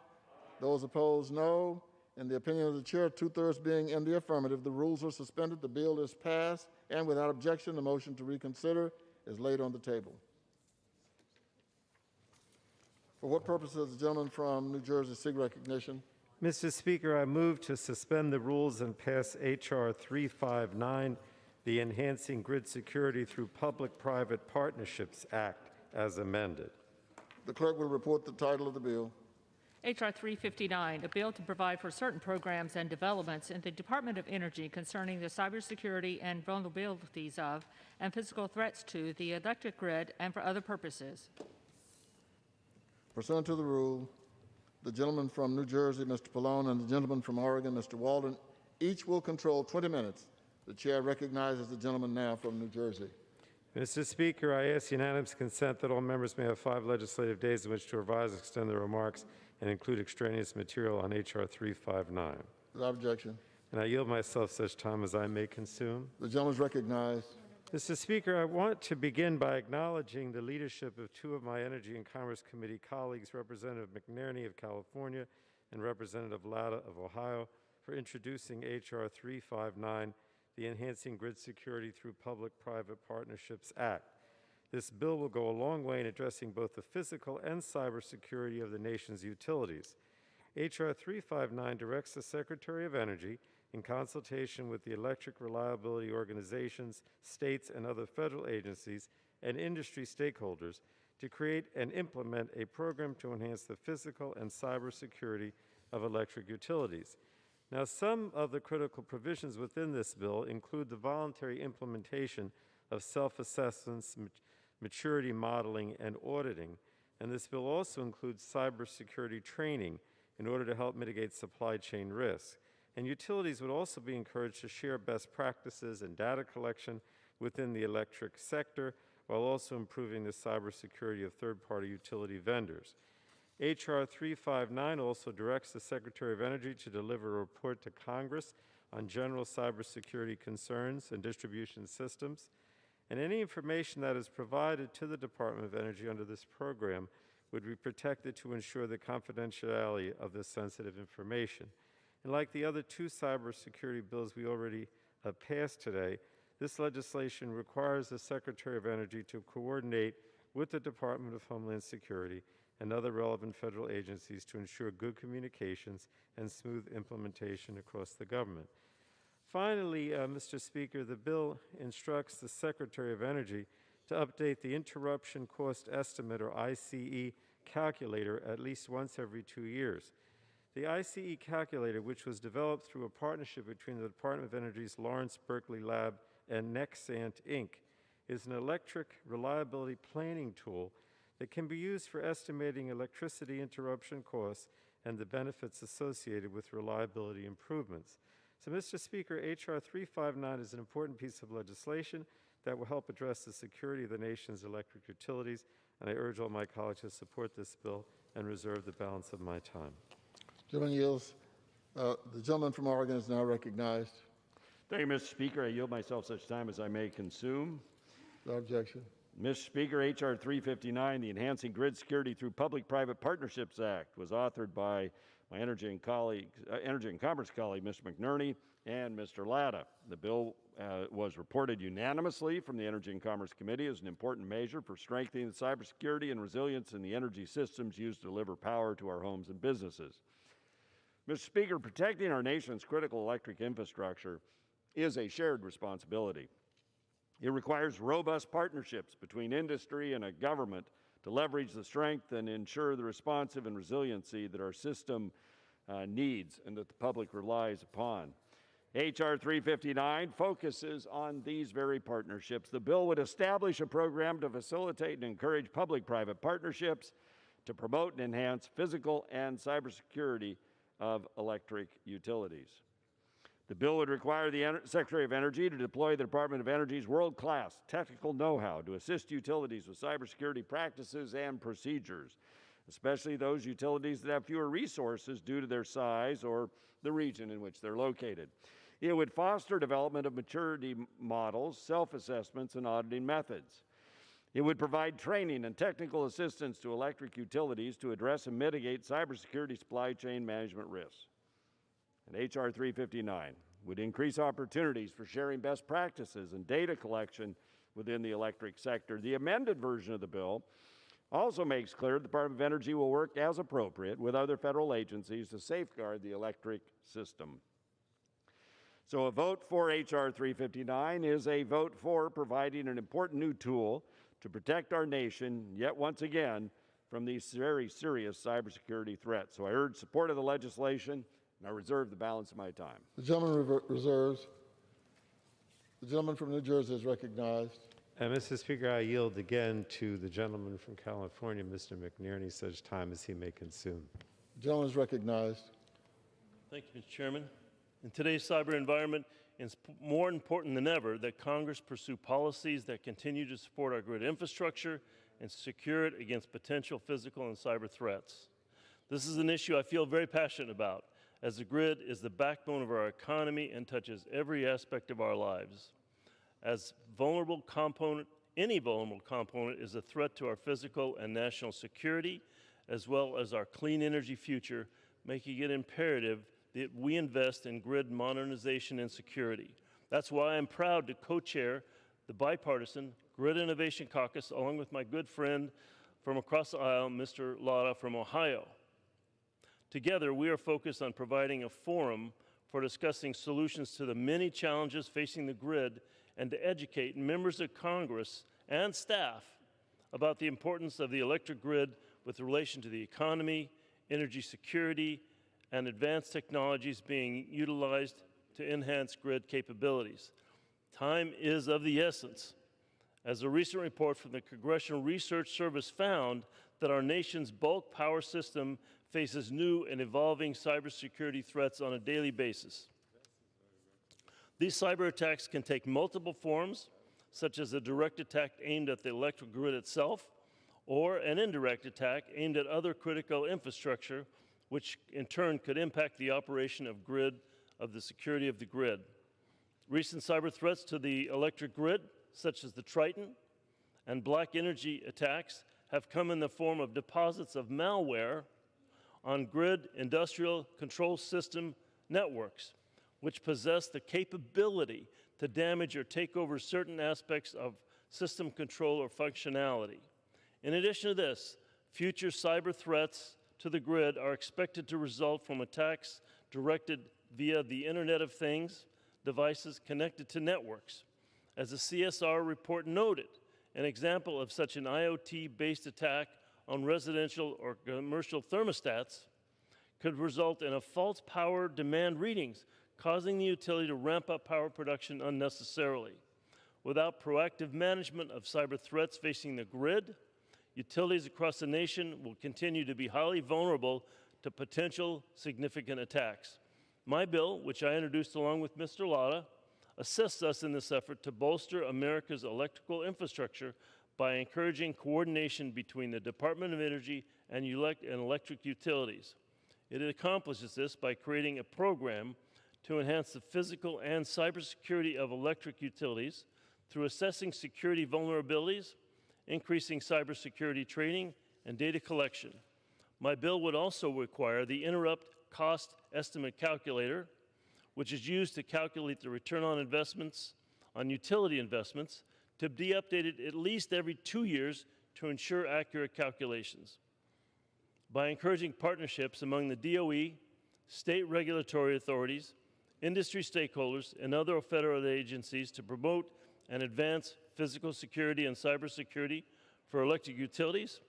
Speaker 1: Those opposed, no. In the opinion of the chair, 2/3 being in the affirmative, the rules are suspended, the bill is passed, and without objection, the motion to reconsider is laid on the table. For what purpose does the gentleman from New Jersey seek recognition?
Speaker 7: Mr. Speaker, I move to suspend the rules and pass H.R. 359, the Enhancing Grid Security Through Public-Private Partnerships Act, as amended.
Speaker 1: The clerk will report the title of the bill.
Speaker 2: H.R. 359, a bill to provide for certain programs and developments in the Department of Energy concerning the cybersecurity and vulnerabilities of and physical threats to the electric grid and for other purposes.
Speaker 1: Pursuant to the rule, the gentleman from New Jersey, Mr. Pallone, and the gentleman from Oregon, Mr. Walden, each will control 20 minutes. The chair recognizes the gentleman now from New Jersey.
Speaker 7: Mr. Speaker, I ask unanimous consent that all members may have 5 legislative days in which to revise and extend their remarks and include extraneous material on H.R. 359.
Speaker 1: Without objection.
Speaker 7: And I yield myself such time as I may consume.
Speaker 1: The gentleman is recognized.
Speaker 7: Mr. Speaker, I want to begin by acknowledging the leadership of 2 of my Energy and Commerce Committee colleagues, Representative McNerney of California and Representative Latta of Ohio, for introducing H.R. 359, the Enhancing Grid Security Through Public-Private Partnerships Act. This bill will go a long way in addressing both the physical and cyber security of the nation's utilities. H.R. 359 directs the Secretary of Energy, in consultation with the electric reliability organizations, states, and other federal agencies and industry stakeholders, to create and implement a program to enhance the physical and cyber security of electric utilities. Now, some of the critical provisions within this bill include the voluntary implementation of self-assessments, maturity modeling, and auditing. And this bill also includes cybersecurity training in order to help mitigate supply chain risks. And utilities would also be encouraged to share best practices and data collection within the electric sector, while also improving the cybersecurity of third-party utility vendors. H.R. 359 also directs the Secretary of Energy to deliver a report to Congress on general cybersecurity concerns and distribution systems, and any information that is provided to the Department of Energy under this program would be protected to ensure the confidentiality of this sensitive information. And like the other two cybersecurity bills we already passed today, this legislation requires the Secretary of Energy to coordinate with the Department of Homeland Security and other relevant federal agencies to ensure good communications and smooth implementation across the government. Finally, Mr. Speaker, the bill instructs the Secretary of Energy to update the Interruption Cost Estimate, or ICE, calculator at least once every 2 years. The ICE calculator, which was developed through a partnership between the Department of Energy's Lawrence Berkeley Lab and Nexant, Inc., is an electric reliability planning tool that can be used for estimating electricity interruption costs and the benefits associated with reliability improvements. So, Mr. Speaker, H.R. 359 is an important piece of legislation that will help address the security of the nation's electric utilities, and I urge all my colleagues to support this bill and reserve the balance of my time.
Speaker 1: Gentleman yields. The gentleman from Oregon is now recognized.
Speaker 8: Thank you, Mr. Speaker. I yield myself such time as I may consume.
Speaker 1: Without objection.
Speaker 8: Mr. Speaker, H.R. 359, the Enhancing Grid Security Through Public-Private Partnerships Act, was authored by my Energy and Commerce colleague, Mr. McNerney, and Mr. Latta. The bill was reported unanimously from the Energy and Commerce Committee as an important measure for strengthening the cybersecurity and resilience in the energy systems used to deliver power to our homes and businesses. Mr. Speaker, protecting our nation's critical electric infrastructure is a shared responsibility. It requires robust partnerships between industry and a government to leverage the strength and ensure the responsive and resiliency that our system needs and that the public relies upon. H.R. 359 focuses on these very partnerships. The bill would establish a program to facilitate and encourage public-private partnerships to promote and enhance physical and cybersecurity of electric utilities. The bill would require the Secretary of Energy to deploy the Department of Energy's world-class technical know-how to assist utilities with cybersecurity practices and procedures, especially those utilities that have fewer resources due to their size or the region in which they're located. It would foster development of maturity models, self-assessments, and auditing methods. It would provide training and technical assistance to electric utilities to address and mitigate cybersecurity supply chain management risks. And H.R. 359 would increase opportunities for sharing best practices and data collection within the electric sector. The amended version of the bill also makes clear the Department of Energy will work as appropriate with other federal agencies to safeguard the electric system. So a vote for H.R. 359 is a vote for providing an important new tool to protect our nation, yet once again, from these very serious cybersecurity threats. So I urge support of the legislation, and I reserve the balance of my time.
Speaker 1: The gentleman reserves. The gentleman from New Jersey is recognized.
Speaker 7: Mr. Speaker, I yield again to the gentleman from California, Mr. McNerney, such time as he may consume.
Speaker 1: The gentleman is recognized.
Speaker 10: Thank you, Mr. Chairman. In today's cyber environment, it's more important than ever that Congress pursue policies that continue to support our grid infrastructure and secure it against potential physical and cyber threats. This is an issue I feel very passionate about, as the grid is the backbone of our economy and touches every aspect of our lives. As any vulnerable component is a threat to our physical and national security, as well as our clean energy future, making it imperative that we invest in grid modernization and security. That's why I'm proud to co-chair the bipartisan Grid Innovation Caucus, along with my good friend from across the aisle, Mr. Latta from Ohio. Together, we are focused on providing a forum for discussing solutions to the many challenges facing the grid and to educate members of Congress and staff about the importance of the electric grid with relation to the economy, energy security, and advanced technologies being utilized to enhance grid capabilities. Time is of the essence, as a recent report from the Congressional Research Service found that our nation's bulk power system faces new and evolving cybersecurity threats on a daily basis. These cyber attacks can take multiple forms, such as a direct attack aimed at the electrical grid itself, or an indirect attack aimed at other critical infrastructure, which in turn could impact the operation of the security of the grid. Recent cyber threats to the electric grid, such as the Triton and Black Energy attacks, have come in the form of deposits of malware on grid industrial control system networks, which possess the capability to damage or take over certain aspects of system control or functionality. In addition to this, future cyber threats to the grid are expected to result from attacks directed via the Internet of Things, devices connected to networks. As the CSR report noted, an example of such an IoT-based attack on residential or commercial thermostats could result in a false power demand readings, causing the utility to ramp up power production unnecessarily. Without proactive management of cyber threats facing the grid, utilities across the nation will continue to be highly vulnerable to potential significant attacks. My bill, which I introduced along with Mr. Latta, assists us in this effort to bolster America's electrical infrastructure by encouraging coordination between the Department of Energy and electric utilities. It accomplishes this by creating a program to enhance the physical and cybersecurity of electric utilities through assessing security vulnerabilities, increasing cybersecurity training, and data collection. My bill would also require the Interrupt Cost Estimate Calculator, which is used to calculate the return on investments, on utility investments, to be updated at least every 2 years to ensure accurate calculations. By encouraging partnerships among the DOE, state regulatory authorities, industry stakeholders, and other federal agencies to promote and advance physical security and cybersecurity for electric utilities,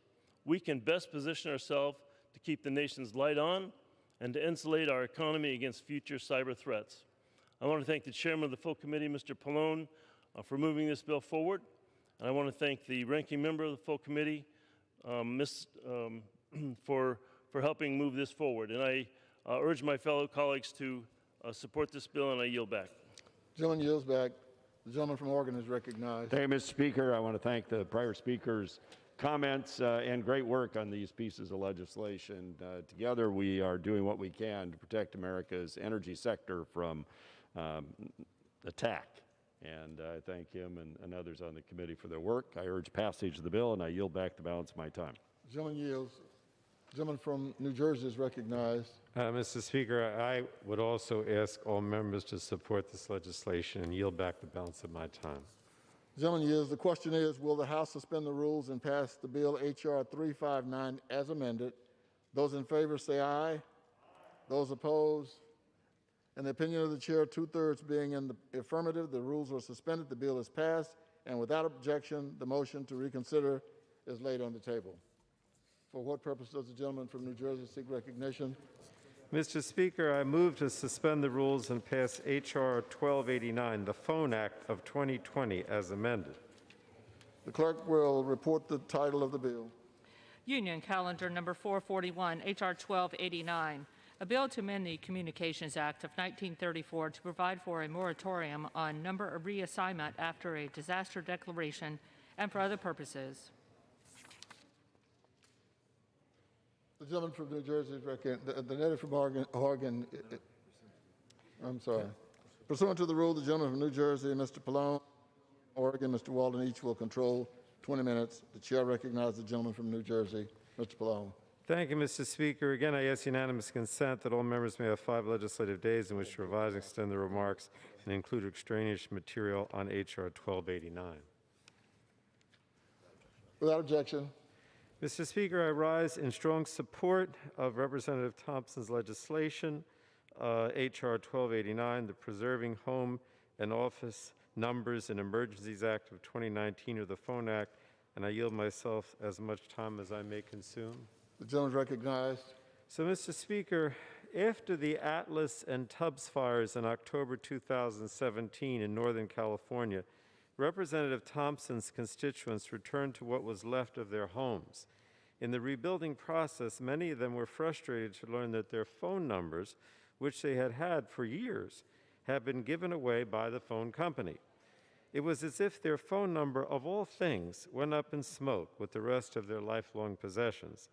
Speaker 10: we can best position ourselves to keep the nation's light on and to insulate our economy against future cyber threats. I want to thank the chairman of the full committee, Mr. Pallone, for moving this bill forward. And I want to thank the ranking member of the full committee, for helping move this forward. And I urge my fellow colleagues to support this bill, and I yield back.
Speaker 1: Gentleman yields back. The gentleman from Oregon is recognized.
Speaker 8: Thank you, Mr. Speaker. I want to thank the prior speakers' comments and great work on these pieces of legislation. Together, we are doing what we can to protect America's energy sector from attack. And I thank him and others on the committee for their work. I urge passage of the bill, and I yield back the balance of my time.
Speaker 1: The gentleman yields. The gentleman from New Jersey is recognized.
Speaker 7: Mr. Speaker, I would also ask all members to support this legislation and yield back the balance of my time.
Speaker 1: The gentleman yields. The question is, will the House suspend the rules and pass the bill H.R. 359 as amended? Those in favor say aye. Those opposed? In the opinion of the chair, 2/3 being in the affirmative, the rules are suspended, the bill is passed, and without objection, the motion to reconsider is laid on the table. For what purpose does the gentleman from New Jersey seek recognition?
Speaker 7: Mr. Speaker, I move to suspend the rules and pass H.R. 1289, the Phone Act of 2020, as amended.
Speaker 1: The clerk will report the title of the bill.
Speaker 2: Union Calendar Number 441, H.R. 1289, a bill to amend the Communications Act of 1934 to provide for a moratorium on number reassignment after a disaster declaration and for other purposes.
Speaker 1: The gentleman from New Jersey is recognized. The native from Oregon, I'm sorry. Pursuant to the rule, the gentleman from New Jersey, Mr. Pallone, Oregon, Mr. Walden, each will control 20 minutes. The chair recognizes the gentleman from New Jersey, Mr. Pallone.
Speaker 7: Thank you, Mr. Speaker. Again, I ask unanimous consent that all members may have 5 legislative days in which to revise and extend their remarks and include extraneous material on H.R. 1289.
Speaker 1: Without objection.
Speaker 7: Mr. Speaker, I rise in strong support of Representative Thompson's legislation, H.R. 1289, the Preserving Home and Office Numbers and Emergencies Act of 2019, or the Phone Act, and I yield myself as much time as I may consume.
Speaker 1: The gentleman is recognized.
Speaker 7: So, Mr. Speaker, after the Atlas and Tubbs fires in October 2017 in Northern California, Representative Thompson's constituents returned to what was left of their homes. In the rebuilding process, many of them were frustrated to learn that their phone numbers, which they had had for years, had been given away by the phone company. It was as if their phone number, of all things, went up in smoke with the rest of their lifelong possessions.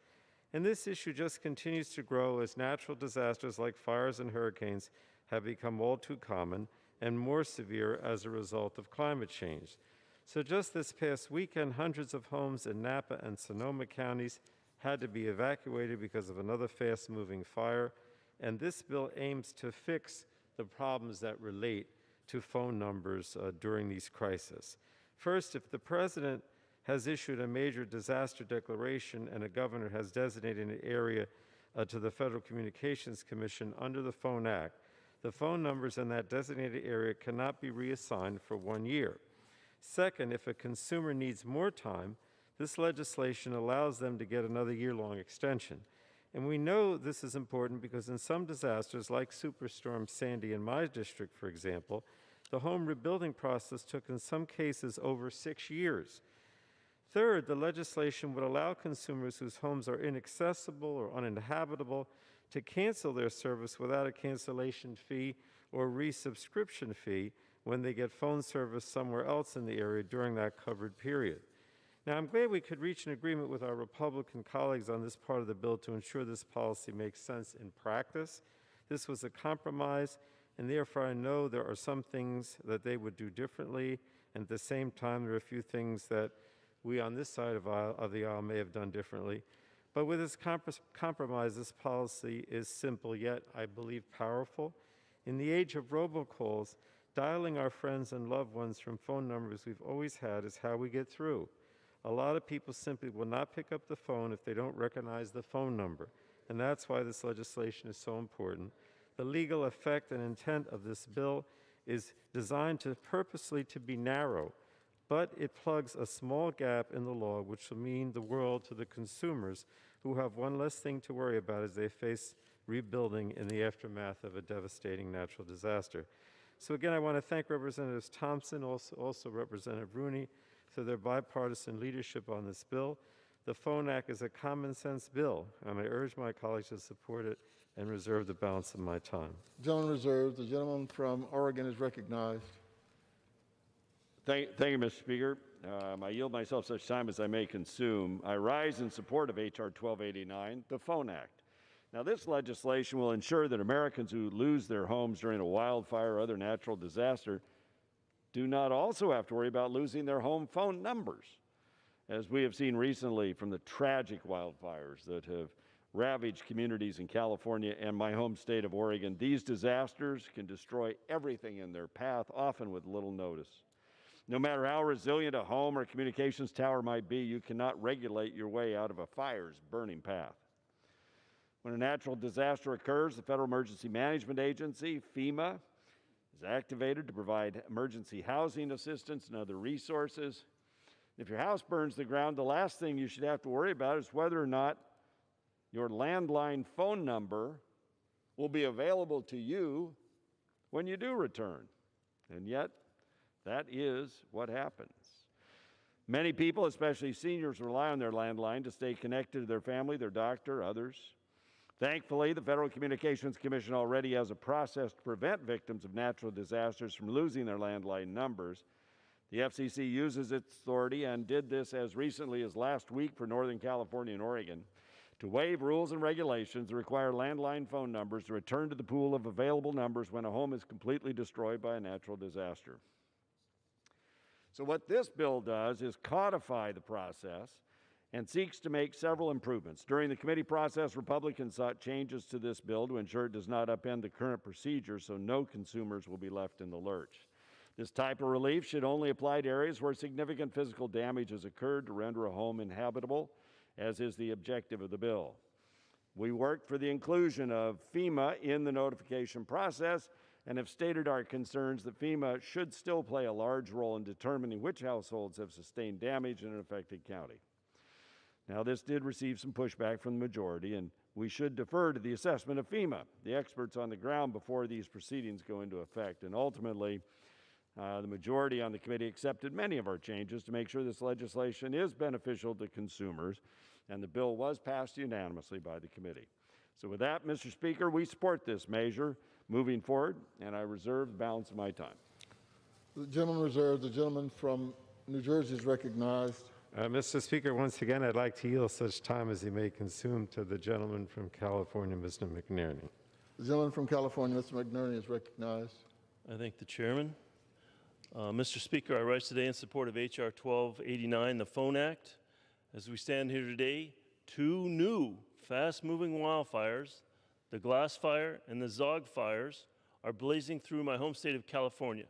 Speaker 7: And this issue just continues to grow as natural disasters like fires and hurricanes have become all too common and more severe as a result of climate change. So just this past weekend, hundreds of homes in Napa and Sonoma counties had to be evacuated because of another fast-moving fire, and this bill aims to fix the problems that relate to phone numbers during these crises. First, if the president has issued a major disaster declaration and a governor has designated an area to the Federal Communications Commission under the Phone Act, the phone numbers in that designated area cannot be reassigned for 1 year. Second, if a consumer needs more time, this legislation allows them to get another year-long extension. And we know this is important because in some disasters, like Superstorm Sandy in my district, for example, the home rebuilding process took in some cases over 6 years. Third, the legislation would allow consumers whose homes are inaccessible or uninhabitable to cancel their service without a cancellation fee or resubscription fee when they get phone service somewhere else in the area during that covered period. Now, I'm glad we could reach an agreement with our Republican colleagues on this part of the bill to ensure this policy makes sense in practice. This was a compromise, and therefore I know there are some things that they would do differently, and at the same time there are a few things that we on this side of the aisle may have done differently. But with this compromise, this policy is simple yet, I believe, powerful. In the age of robocalls, dialing our friends and loved ones from phone numbers we've always had is how we get through. A lot of people simply will not pick up the phone if they don't recognize the phone number, and that's why this legislation is so important. The legal effect and intent of this bill is designed to purposely to be narrow, but it plugs a small gap in the law which will mean the world to the consumers who have one less thing to worry about as they face rebuilding in the aftermath of a devastating natural disaster. So again, I want to thank Representatives Thompson, also Representative Rooney, for their bipartisan leadership on this bill. The Phone Act is a common sense bill, and I urge my colleagues to support it and reserve the balance of my time.
Speaker 1: Gentleman reserved. The gentleman from Oregon is recognized.
Speaker 8: Thank you, Mr. Speaker. I yield myself such time as I may consume. I rise in support of H.R. 1289, the Phone Act. Now, this legislation will ensure that Americans who lose their homes during a wildfire or other natural disaster do not also have to worry about losing their home phone numbers, as we have seen recently from the tragic wildfires that have ravaged communities in California and my home state of Oregon. These disasters can destroy everything in their path, often with little notice. No matter how resilient a home or communications tower might be, you cannot regulate your way out of a fire's burning path. When a natural disaster occurs, the Federal Emergency Management Agency, FEMA, is activated to provide emergency housing assistance and other resources. If your house burns to the ground, the last thing you should have to worry about is whether or not your landline phone number will be available to you when you do return. And yet, that is what happens. Many people, especially seniors, rely on their landline to stay connected to their family, their doctor, others. Thankfully, the Federal Communications Commission already has a process to prevent victims of natural disasters from losing their landline numbers. The FCC uses its authority and did this as recently as last week for Northern California and Oregon to waive rules and regulations that require landline phone numbers to return to the pool of available numbers when a home is completely destroyed by a natural disaster. So what this bill does is codify the process and seeks to make several improvements. During the committee process, Republicans sought changes to this bill to ensure it does not upend the current procedure so no consumers will be left in the lurch. This type of relief should only apply to areas where significant physical damage has occurred to render a home inhabitable, as is the objective of the bill. We worked for the inclusion of FEMA in the notification process and have stated our concerns that FEMA should still play a large role in determining which households have sustained damage in an affected county. Now, this did receive some pushback from the majority, and we should defer to the assessment of FEMA, the experts on the ground, before these proceedings go into effect. And ultimately, the majority on the committee accepted many of our changes to make sure this legislation is beneficial to consumers, and the bill was passed unanimously by the committee. So with that, Mr. Speaker, we support this measure moving forward, and I reserve the balance of my time.
Speaker 1: The gentleman reserved. The gentleman from New Jersey is recognized.
Speaker 7: Mr. Speaker, once again, I'd like to yield such time as he may consume to the gentleman from California, Mr. McNerney.
Speaker 1: The gentleman from California, Mr. McNerney, is recognized.
Speaker 10: I thank the chairman. Mr. Speaker, I rise today in support of H.R. 1289, the Phone Act. As we stand here today, two new fast-moving wildfires, the Glass Fire and the Zog fires, are blazing through my home state of California.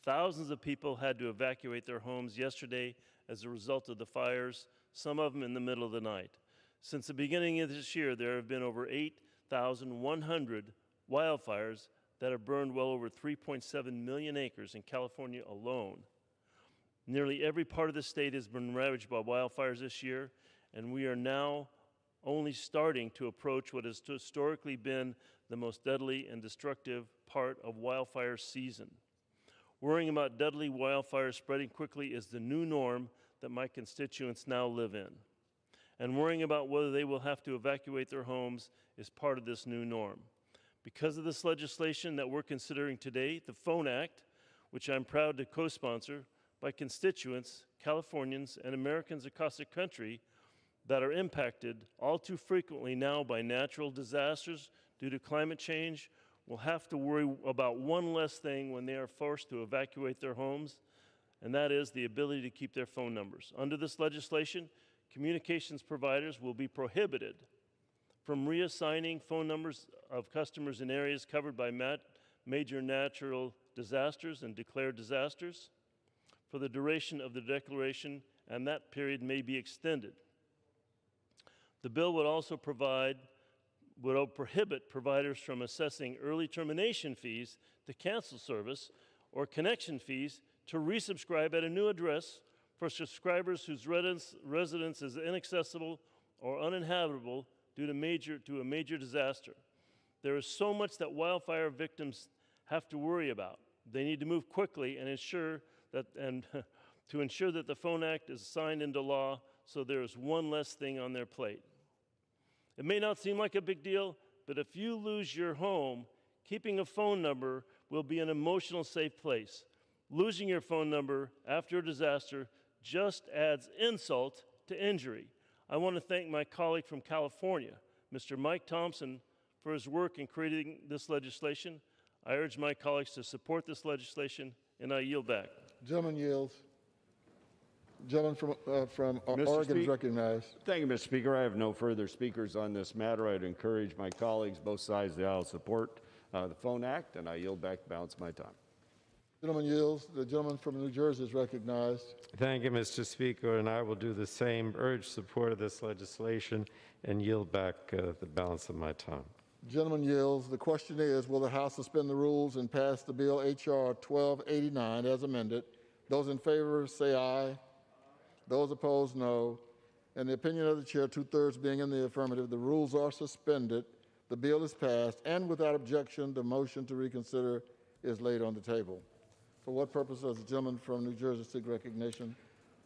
Speaker 10: Thousands of people had to evacuate their homes yesterday as a result of the fires, some of them in the middle of the night. Since the beginning of this year, there have been over 8,100 wildfires that have burned well over 3.7 million acres in California alone. Nearly every part of the state has been ravaged by wildfires this year, and we are now only starting to approach what has historically been the most deadly and destructive part of wildfire season. Worrying about deadly wildfires spreading quickly is the new norm that my constituents now live in. And worrying about whether they will have to evacuate their homes is part of this new norm. Because of this legislation that we're considering today, the Phone Act, which I'm proud to co-sponsor, by constituents, Californians, and Americans across the country that are impacted all too frequently now by natural disasters due to climate change, will have to worry about one less thing when they are forced to evacuate their homes, and that is the ability to keep their phone numbers. Under this legislation, communications providers will be prohibited from reassigning phone numbers of customers in areas covered by major natural disasters and declared disasters for the duration of the declaration, and that period may be extended. The bill would also prohibit providers from assessing early termination fees to cancel service or connection fees to resubscribe at a new address for subscribers whose residence is inaccessible or uninhabitable due to a major disaster. There is so much that wildfire victims have to worry about. They need to move quickly and to ensure that the Phone Act is signed into law, so there is one less thing on their plate. It may not seem like a big deal, but if you lose your home, keeping a phone number will be an emotional safe place. Losing your phone number after a disaster just adds insult to injury. I want to thank my colleague from California, Mr. Mike Thompson, for his work in creating this legislation. I urge my colleagues to support this legislation, and I yield back.
Speaker 1: Gentleman yields. Gentleman from Oregon is recognized.
Speaker 8: Thank you, Mr. Speaker. I have no further speakers on this matter. I'd encourage my colleagues, both sides of the aisle, to support the Phone Act, and I yield back the balance of my time.
Speaker 1: Gentleman yields. The gentleman from New Jersey is recognized.
Speaker 7: Thank you, Mr. Speaker, and I will do the same, urge support of this legislation, and yield back the balance of my time.
Speaker 1: Gentleman yields. The question is, will the House suspend the rules and pass the bill H.R. 1289 as amended? Those in favor say aye. Those opposed, no. In the opinion of the chair, 2/3 being in the affirmative, the rules are suspended, the bill is passed, and without objection, the motion to reconsider is laid on the table. For what purpose does the gentleman from New Jersey seek recognition?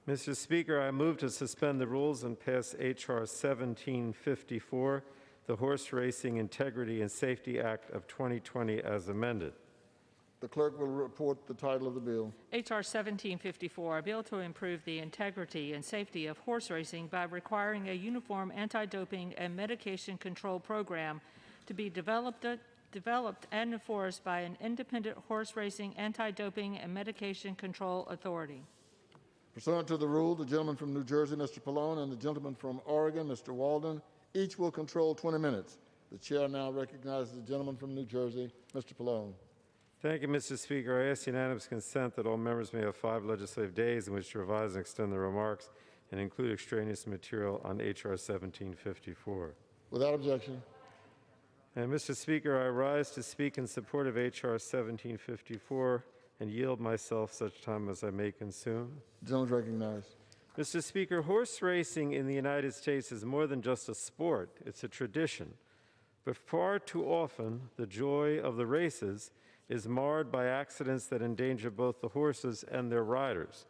Speaker 7: Mr. Speaker, I move to suspend the rules and pass H.R. 1754, the Horse Racing Integrity and Safety Act of 2020 as amended.
Speaker 1: The clerk will report the title of the bill.
Speaker 2: H.R. 1754, a bill to improve the integrity and safety of horse racing by requiring a uniform anti-doping and medication control program to be developed and enforced by an independent horse racing anti-doping and medication control authority.
Speaker 1: Pursuant to the rule, the gentleman from New Jersey, Mr. Pallone, and the gentleman from Oregon, Mr. Walden, each will control 20 minutes. The chair now recognizes the gentleman from New Jersey, Mr. Pallone.
Speaker 7: Thank you, Mr. Speaker. I ask unanimous consent that all members may have 5 legislative days in which to revise and extend their remarks and include extraneous material on H.R. 1754.
Speaker 1: Without objection.
Speaker 7: And Mr. Speaker, I rise to speak in support of H.R. 1754 and yield myself such time as I may consume.
Speaker 1: The gentleman is recognized.
Speaker 7: Mr. Speaker, horse racing in the United States is more than just a sport, it's a tradition. But far too often, the joy of the races is marred by accidents that endanger both the horses and their riders.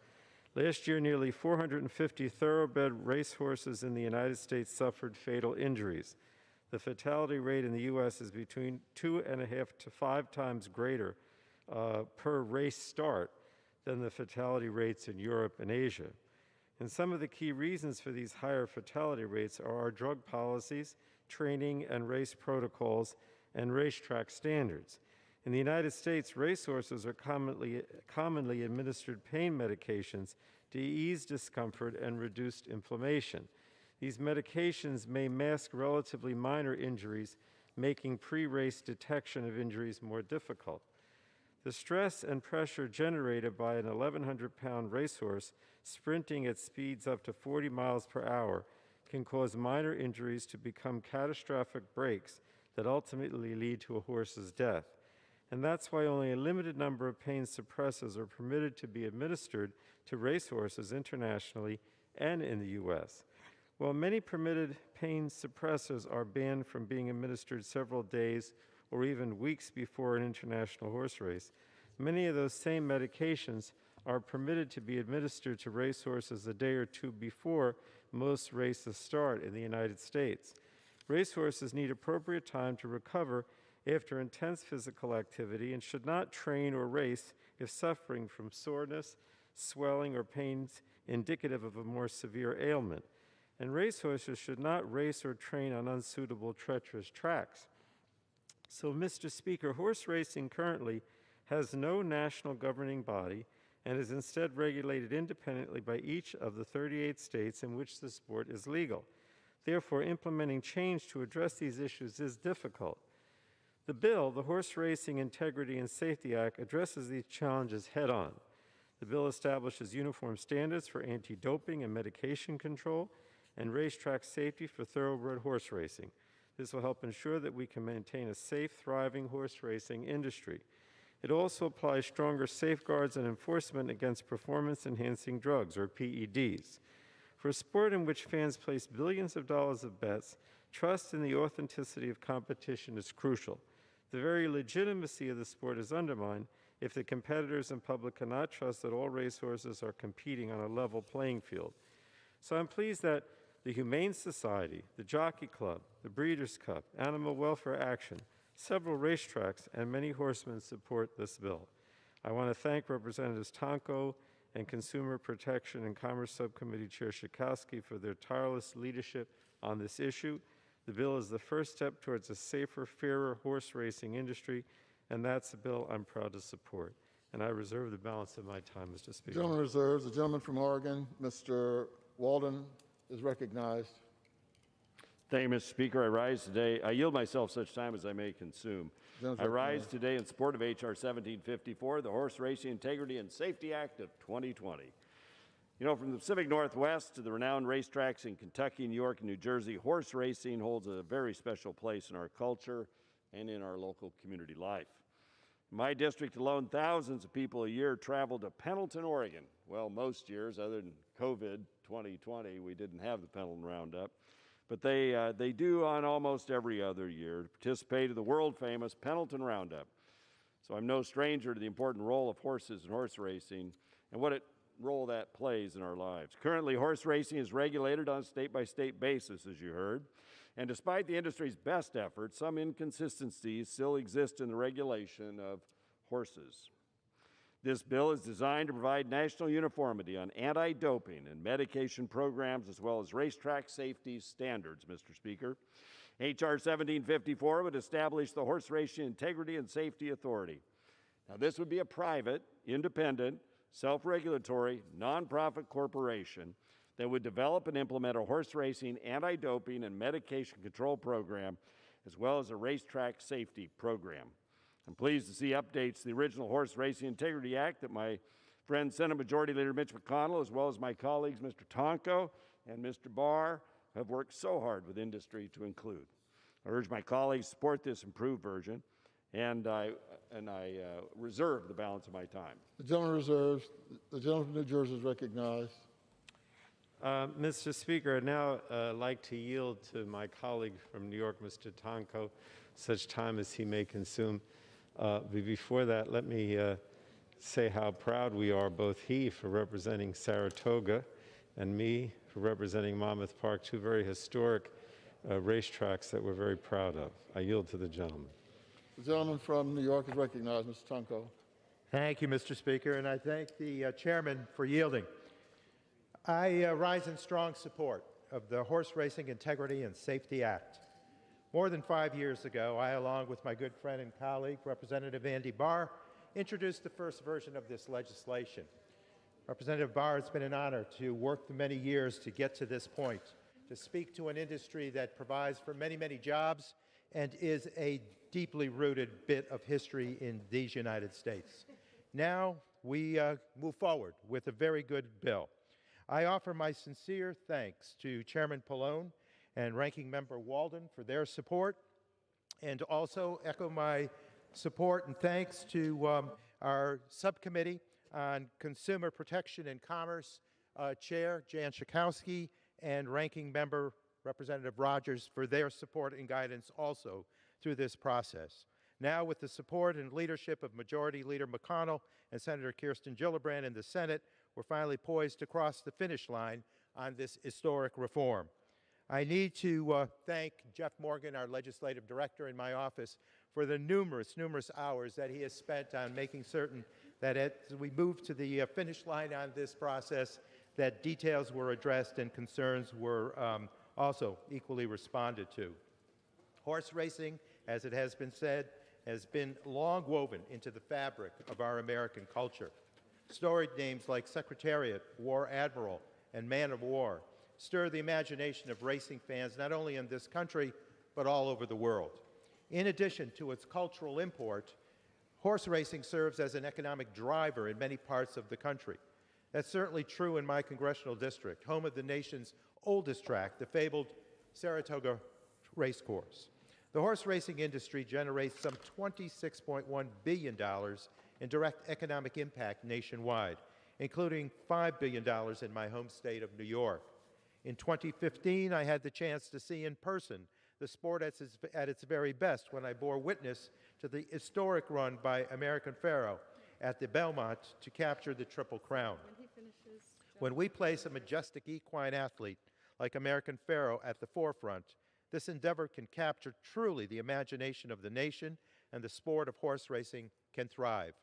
Speaker 7: Last year, nearly 450 thoroughbred racehorses in the United States suffered fatal injuries. The fatality rate in the U.S. is between 2.5 to 5 times greater per race start than the fatality rates in Europe and Asia. And some of the key reasons for these higher fatality rates are our drug policies, training and race protocols, and racetrack standards. In the United States, racehorses are commonly administered pain medications to ease discomfort and reduce inflammation. These medications may mask relatively minor injuries, making pre-race detection of injuries more difficult. The stress and pressure generated by an 1,100-pound racehorse sprinting at speeds up to 40 miles per hour can cause minor injuries to become catastrophic breaks that ultimately lead to a horse's death. And that's why only a limited number of pain suppressors are permitted to be administered to racehorses internationally and in the U.S. While many permitted pain suppressors are banned from being administered several days or even weeks before an international horse race, many of those same medications are permitted to be administered to racehorses a day or two before most races start in the United States. Racehorses need appropriate time to recover after intense physical activity and should not train or race if suffering from soreness, swelling, or pains indicative of a more severe ailment. And racehorses should not race or train on unsuitable, treacherous tracks. So, Mr. Speaker, horse racing currently has no national governing body and is instead regulated independently by each of the 38 states in which the sport is legal. Therefore, implementing change to address these issues is difficult. The bill, the Horse Racing Integrity and Safety Act, addresses these challenges head-on. The bill establishes uniform standards for anti-doping and medication control and racetrack safety for thoroughbred horse racing. This will help ensure that we can maintain a safe, thriving horse racing industry. It also applies stronger safeguards and enforcement against performance-enhancing drugs, or PEDs. For a sport in which fans place billions of dollars of bets, trust in the authenticity of competition is crucial. The very legitimacy of the sport is undermined if the competitors and public cannot trust that all racehorses are competing on a level playing field. So I'm pleased that the Humane Society, the Jockey Club, the Breeders' Cup, Animal Welfare Action, several racetracks, and many horsemen support this bill. I want to thank Representatives Tonko and Consumer Protection and Commerce Subcommittee Chair Schakowsky for their tireless leadership on this issue. The bill is the first step towards a safer, fairer horse racing industry, and that's a bill I'm proud to support. And I reserve the balance of my time, Mr. Speaker.
Speaker 1: The gentleman reserves. The gentleman from Oregon, Mr. Walden, is recognized.
Speaker 8: Thank you, Mr. Speaker. I rise today. I yield myself such time as I may consume. I rise today in support of H.R. 1754, the Horse Racing Integrity and Safety Act of 2020. You know, from the Pacific Northwest to the renowned racetracks in Kentucky, New York, and New Jersey, horse racing holds a very special place in our culture and in our local community life. In my district alone, thousands of people a year travel to Pendleton, Oregon. Well, most years, other than COVID 2020, we didn't have the Pendleton Roundup. But they do on almost every other year to participate in the world-famous Pendleton Roundup. So I'm no stranger to the important role of horses in horse racing and what role that plays in our lives. Currently, horse racing is regulated on a state-by-state basis, as you heard. And despite the industry's best efforts, some inconsistencies still exist in the regulation of horses. This bill is designed to provide national uniformity on anti-doping and medication programs as well as racetrack safety standards, Mr. Speaker. H.R. 1754 would establish the Horse Racing Integrity and Safety Authority. Now, this would be a private, independent, self-regulatory, nonprofit corporation that would develop and implement a horse racing anti-doping and medication control program as well as a racetrack safety program. I'm pleased to see updates to the original Horse Racing Integrity Act that my friend Senate Majority Leader Mitch McConnell, as well as my colleagues Mr. Tonko and Mr. Barr, have worked so hard with industry to include. I urge my colleagues to support this improved version, and I reserve the balance of my time.
Speaker 1: The gentleman reserves. The gentleman from New Jersey is recognized.
Speaker 7: Mr. Speaker, I'd now like to yield to my colleague from New York, Mr. Tonko, such time as he may consume. But before that, let me say how proud we are, both he for representing Saratoga and me for representing Monmouth Park, two very historic racetracks that we're very proud of. I yield to the gentleman.
Speaker 1: The gentleman from New York is recognized, Mr. Tunko.
Speaker 12: Thank you, Mr. Speaker, and I thank the chairman for yielding. I rise in strong support of the Horse Racing Integrity and Safety Act. More than 5 years ago, I, along with my good friend and colleague, Representative Andy Barr, introduced the first version of this legislation. Representative Barr, it's been an honor to work for many years to get to this point, to speak to an industry that provides for many, many jobs and is a deeply rooted bit of history in these United States. Now we move forward with a very good bill. I offer my sincere thanks to Chairman Pallone and Ranking Member Walden for their support, and also echo my support and thanks to our subcommittee on Consumer Protection and Commerce Chair Jan Schakowsky and Ranking Member Representative Rogers for their support and guidance also through this process. Now, with the support and leadership of Majority Leader McConnell and Senator Kirsten Gillibrand in the Senate, we're finally poised to cross the finish line on this historic reform. I need to thank Jeff Morgan, our legislative director in my office, for the numerous hours that he has spent on making certain that as we move to the finish line on this process, that details were addressed and concerns were also equally responded to. Horse racing, as it has been said, has been long woven into the fabric of our American culture. Storied names like Secretariat, War Admiral, and Man of War stir the imagination of racing fans not only in this country, but all over the world. In addition to its cultural import, horse racing serves as an economic driver in many parts of the country. That's certainly true in my congressional district, home of the nation's oldest track, the fabled Saratoga Racecourse. The horse racing industry generates some $26.1 billion in direct economic impact nationwide, including $5 billion in my home state of New York. In 2015, I had the chance to see in person the sport at its very best when I bore witness to the historic run by American Pharoah at the Belmont to capture the Triple Crown. When we place a majestic equine athlete like American Pharoah at the forefront, this endeavor can capture truly the imagination of the nation, and the sport of horse racing can thrive.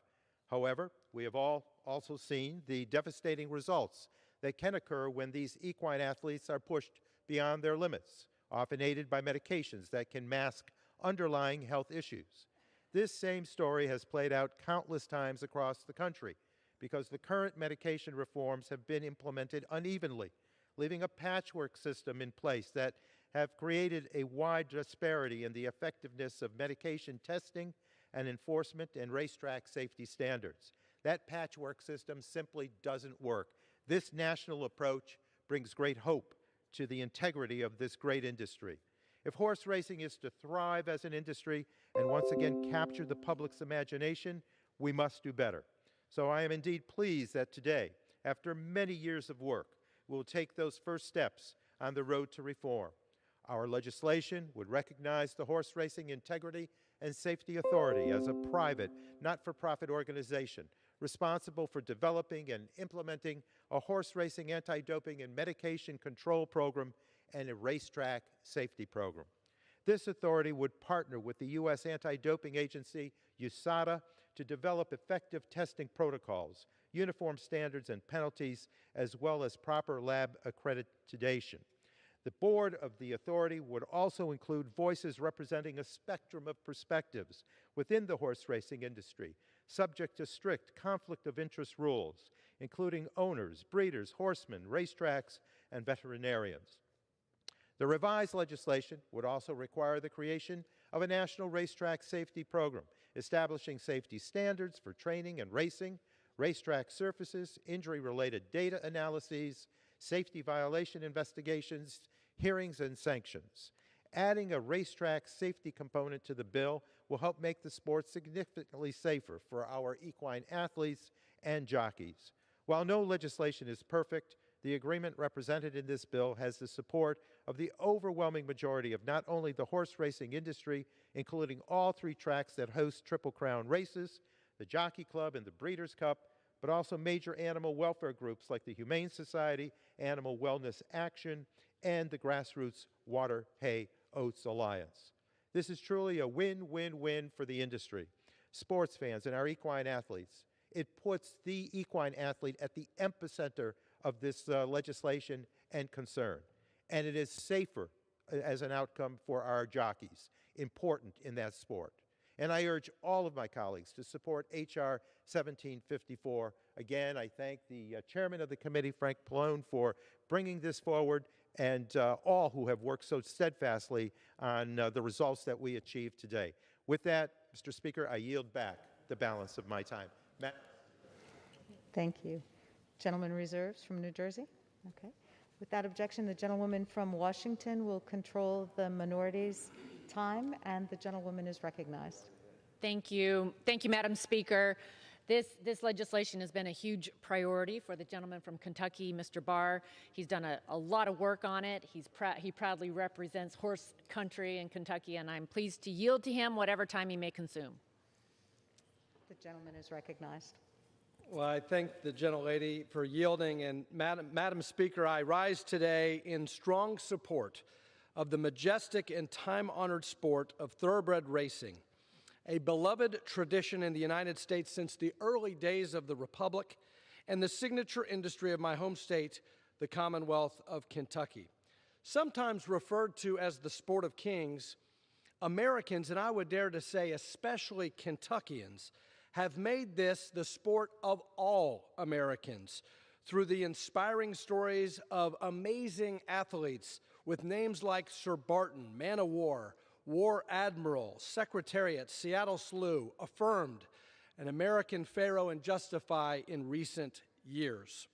Speaker 12: However, we have all also seen the devastating results that can occur when these equine athletes are pushed beyond their limits, often aided by medications that can mask underlying health issues. This same story has played out countless times across the country because the current medication reforms have been implemented unevenly, leaving a patchwork system in place that have created a wide disparity in the effectiveness of medication testing and enforcement and racetrack safety standards. That patchwork system simply doesn't work. This national approach brings great hope to the integrity of this great industry. If horse racing is to thrive as an industry and once again capture the public's imagination, we must do better. So I am indeed pleased that today, after many years of work, we'll take those first steps on the road to reform. Our legislation would recognize the Horse Racing Integrity and Safety Authority as a private, not-for-profit organization responsible for developing and implementing a horse racing anti-doping and medication control program and a racetrack safety program. This authority would partner with the U.S. anti-doping agency, USADA, to develop effective testing protocols, uniform standards and penalties, as well as proper lab accreditation. The board of the authority would also include voices representing a spectrum of perspectives within the horse racing industry, subject to strict conflict of interest rules, including owners, breeders, horsemen, racetracks, and veterinarians. The revised legislation would also require the creation of a national racetrack safety program, establishing safety standards for training and racing, racetrack surfaces, injury-related data analyses, safety violation investigations, hearings, and sanctions. Adding a racetrack safety component to the bill will help make the sport significantly safer for our equine athletes and jockeys. While no legislation is perfect, the agreement represented in this bill has the support of the overwhelming majority of not only the horse racing industry, including all 3 tracks that host Triple Crown races, the Jockey Club and the Breeders' Cup, but also major animal welfare groups like the Humane Society, Animal Wellness Action, and the grassroots Water, Hay, Oats Alliance. This is truly a win-win-win for the industry, sports fans, and our equine athletes. It puts the equine athlete at the epicenter of this legislation and concern, and it is safer as an outcome for our jockeys, important in that sport. And I urge all of my colleagues to support H.R. 1754. Again, I thank the chairman of the committee, Frank Pallone, for bringing this forward, and all who have worked so steadfastly on the results that we achieved today. With that, Mr. Speaker, I yield back the balance of my time. Matt?
Speaker 13: Thank you. Gentleman reserves from New Jersey? Okay. Without objection, the gentlewoman from Washington will control the minority's time, and the gentlewoman is recognized.
Speaker 14: Thank you. Thank you, Madam Speaker. This legislation has been a huge priority for the gentleman from Kentucky, Mr. Barr. He's done a lot of work on it. He proudly represents horse country in Kentucky, and I'm pleased to yield to him whatever time he may consume.
Speaker 13: The gentleman is recognized.
Speaker 3: Well, I thank the gentlelady for yielding, and Madam Speaker, I rise today in strong support of the majestic and time-honored sport of thoroughbred racing, a beloved tradition in the United States since the early days of the Republic, and the signature industry of my home state, the Commonwealth of Kentucky. Sometimes referred to as the sport of kings, Americans, and I would dare to say especially Kentuckians, have made this the sport of all Americans through the inspiring stories of amazing athletes with names like Sir Barton, Man o' War, War Admiral, Secretariat, Seattle Slew, Affirmed, and American Pharaoh and Justify in recent years.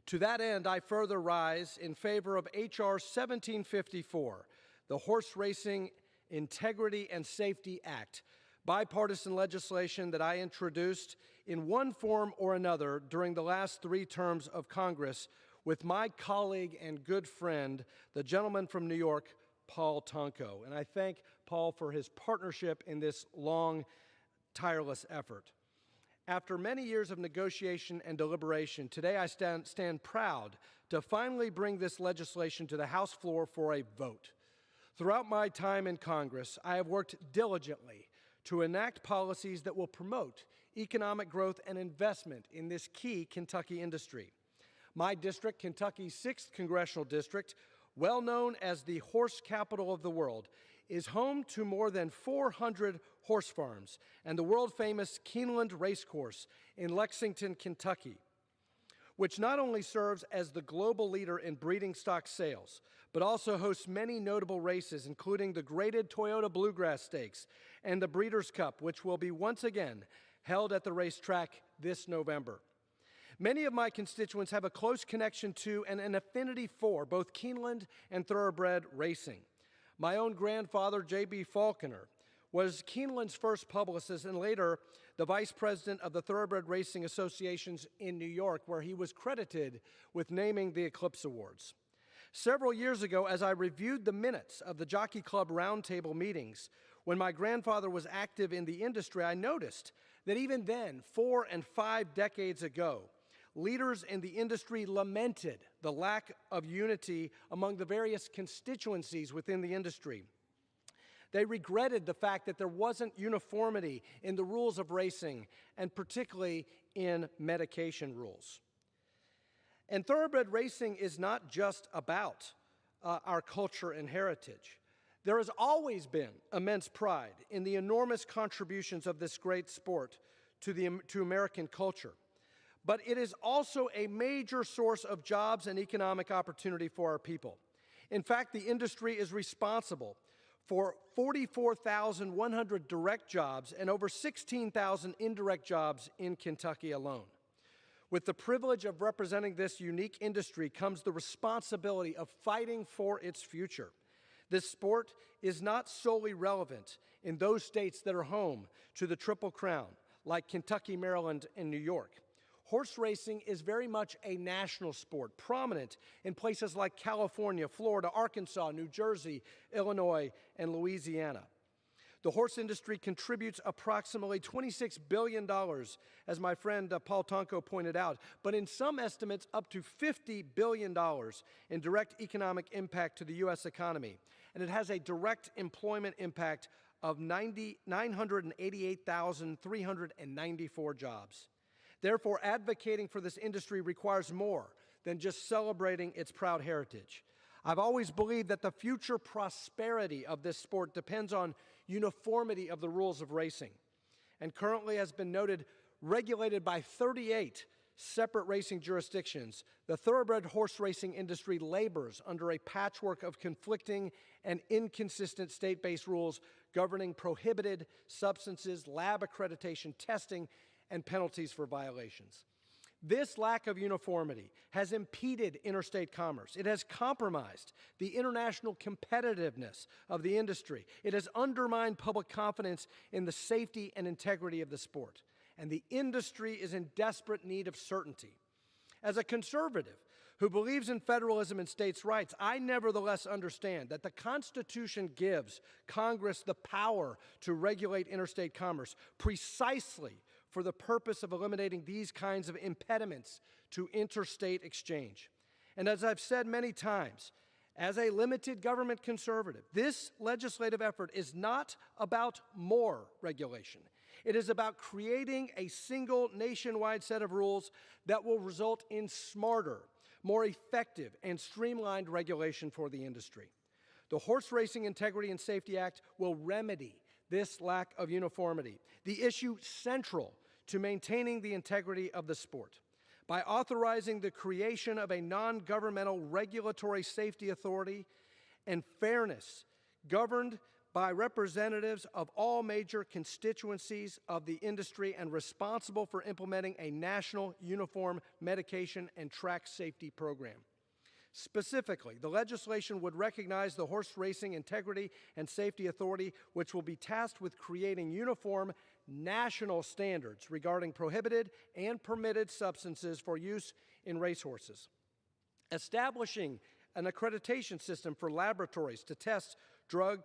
Speaker 3: To that end, I further rise in favor of H.R. 1754, the Horse Racing Integrity and Safety Act, bipartisan legislation that I introduced in one form or another during the last 3 terms of Congress with my colleague and good friend, the gentleman from New York, Paul Tonko. And I thank Paul for his partnership in this long, tireless effort. After many years of negotiation and deliberation, today I stand proud to finally bring this legislation to the House floor for a vote. Throughout my time in Congress, I have worked diligently to enact policies that will promote economic growth and investment in this key Kentucky industry. My district, Kentucky's 6th Congressional District, well known as the horse capital of the world, is home to more than 400 horse farms and the world-famous Keeneland Racecourse in Lexington, Kentucky, which not only serves as the global leader in breeding stock sales, but also hosts many notable races, including the graded Toyota Bluegrass Stakes and the Breeders' Cup, which will be once again held at the racetrack this November. Many of my constituents have a close connection to and an affinity for both Keeneland and thoroughbred racing. My own grandfather, J.B. Falconer, was Keeneland's first publicist and later the vice president of the Thoroughbred Racing Associations in New York, where he was credited with naming the Eclipse Awards. Several years ago, as I reviewed the minutes of the Jockey Club roundtable meetings, when my grandfather was active in the industry, I noticed that even then, 4 and 5 decades ago, leaders in the industry lamented the lack of unity among the various constituencies within the industry. They regretted the fact that there wasn't uniformity in the rules of racing, and particularly in medication rules. And thoroughbred racing is not just about our culture and heritage. There has always been immense pride in the enormous contributions of this great sport to American culture. But it is also a major source of jobs and economic opportunity for our people. In fact, the industry is responsible for 44,100 direct jobs and over 16,000 indirect jobs in Kentucky alone. With the privilege of representing this unique industry comes the responsibility of fighting for its future. This sport is not solely relevant in those states that are home to the Triple Crown, like Kentucky, Maryland, and New York.
Speaker 15: horse racing is very much a national sport, prominent in places like California, Florida, Arkansas, New Jersey, Illinois, and Louisiana. The horse industry contributes approximately $26 billion, as my friend Paul Tonko pointed out, but in some estimates up to $50 billion in direct economic impact to the U.S. economy. And it has a direct employment impact of 988,394 jobs. Therefore, advocating for this industry requires more than just celebrating its proud heritage. I've always believed that the future prosperity of this sport depends on uniformity of the rules of racing, and currently has been noted regulated by 38 separate racing jurisdictions. The thoroughbred horse racing industry labors under a patchwork of conflicting and inconsistent state-based rules governing prohibited substances, lab accreditation, testing, and penalties for violations. This lack of uniformity has impeded interstate commerce. It has compromised the international competitiveness of the industry. It has undermined public confidence in the safety and integrity of the sport. And the industry is in desperate need of certainty. As a conservative who believes in federalism and states' rights, I nevertheless understand that the Constitution gives Congress the power to regulate interstate commerce precisely for the purpose of eliminating these kinds of impediments to interstate exchange. And as I've said many times, as a limited government conservative, this legislative effort is not about more regulation. It is about creating a single nationwide set of rules that will result in smarter, more effective, and streamlined regulation for the industry. The Horse Racing Integrity and Safety Act will remedy this lack of uniformity, the issue central to maintaining the integrity of the sport, by authorizing the creation of a non-governmental regulatory safety authority and fairness governed by representatives of all major constituencies of the industry and responsible for implementing a national uniform medication and track safety program. Specifically, the legislation would recognize the Horse Racing Integrity and Safety Authority, which will be tasked with creating uniform national standards regarding prohibited and permitted substances for use in racehorses, establishing an accreditation system for laboratories to test drug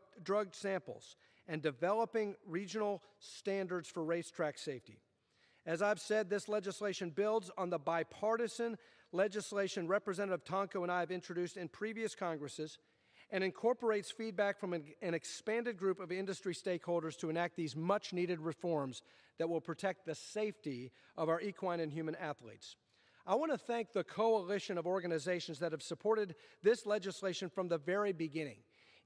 Speaker 15: samples, and developing regional standards for racetrack safety. As I've said, this legislation builds on the bipartisan legislation Representative Tonko and I have introduced in previous Congresses and incorporates feedback from an expanded group of industry stakeholders to enact these much-needed reforms that will protect the safety of our equine and human athletes. I want to thank the coalition of organizations that have supported this legislation from the very beginning,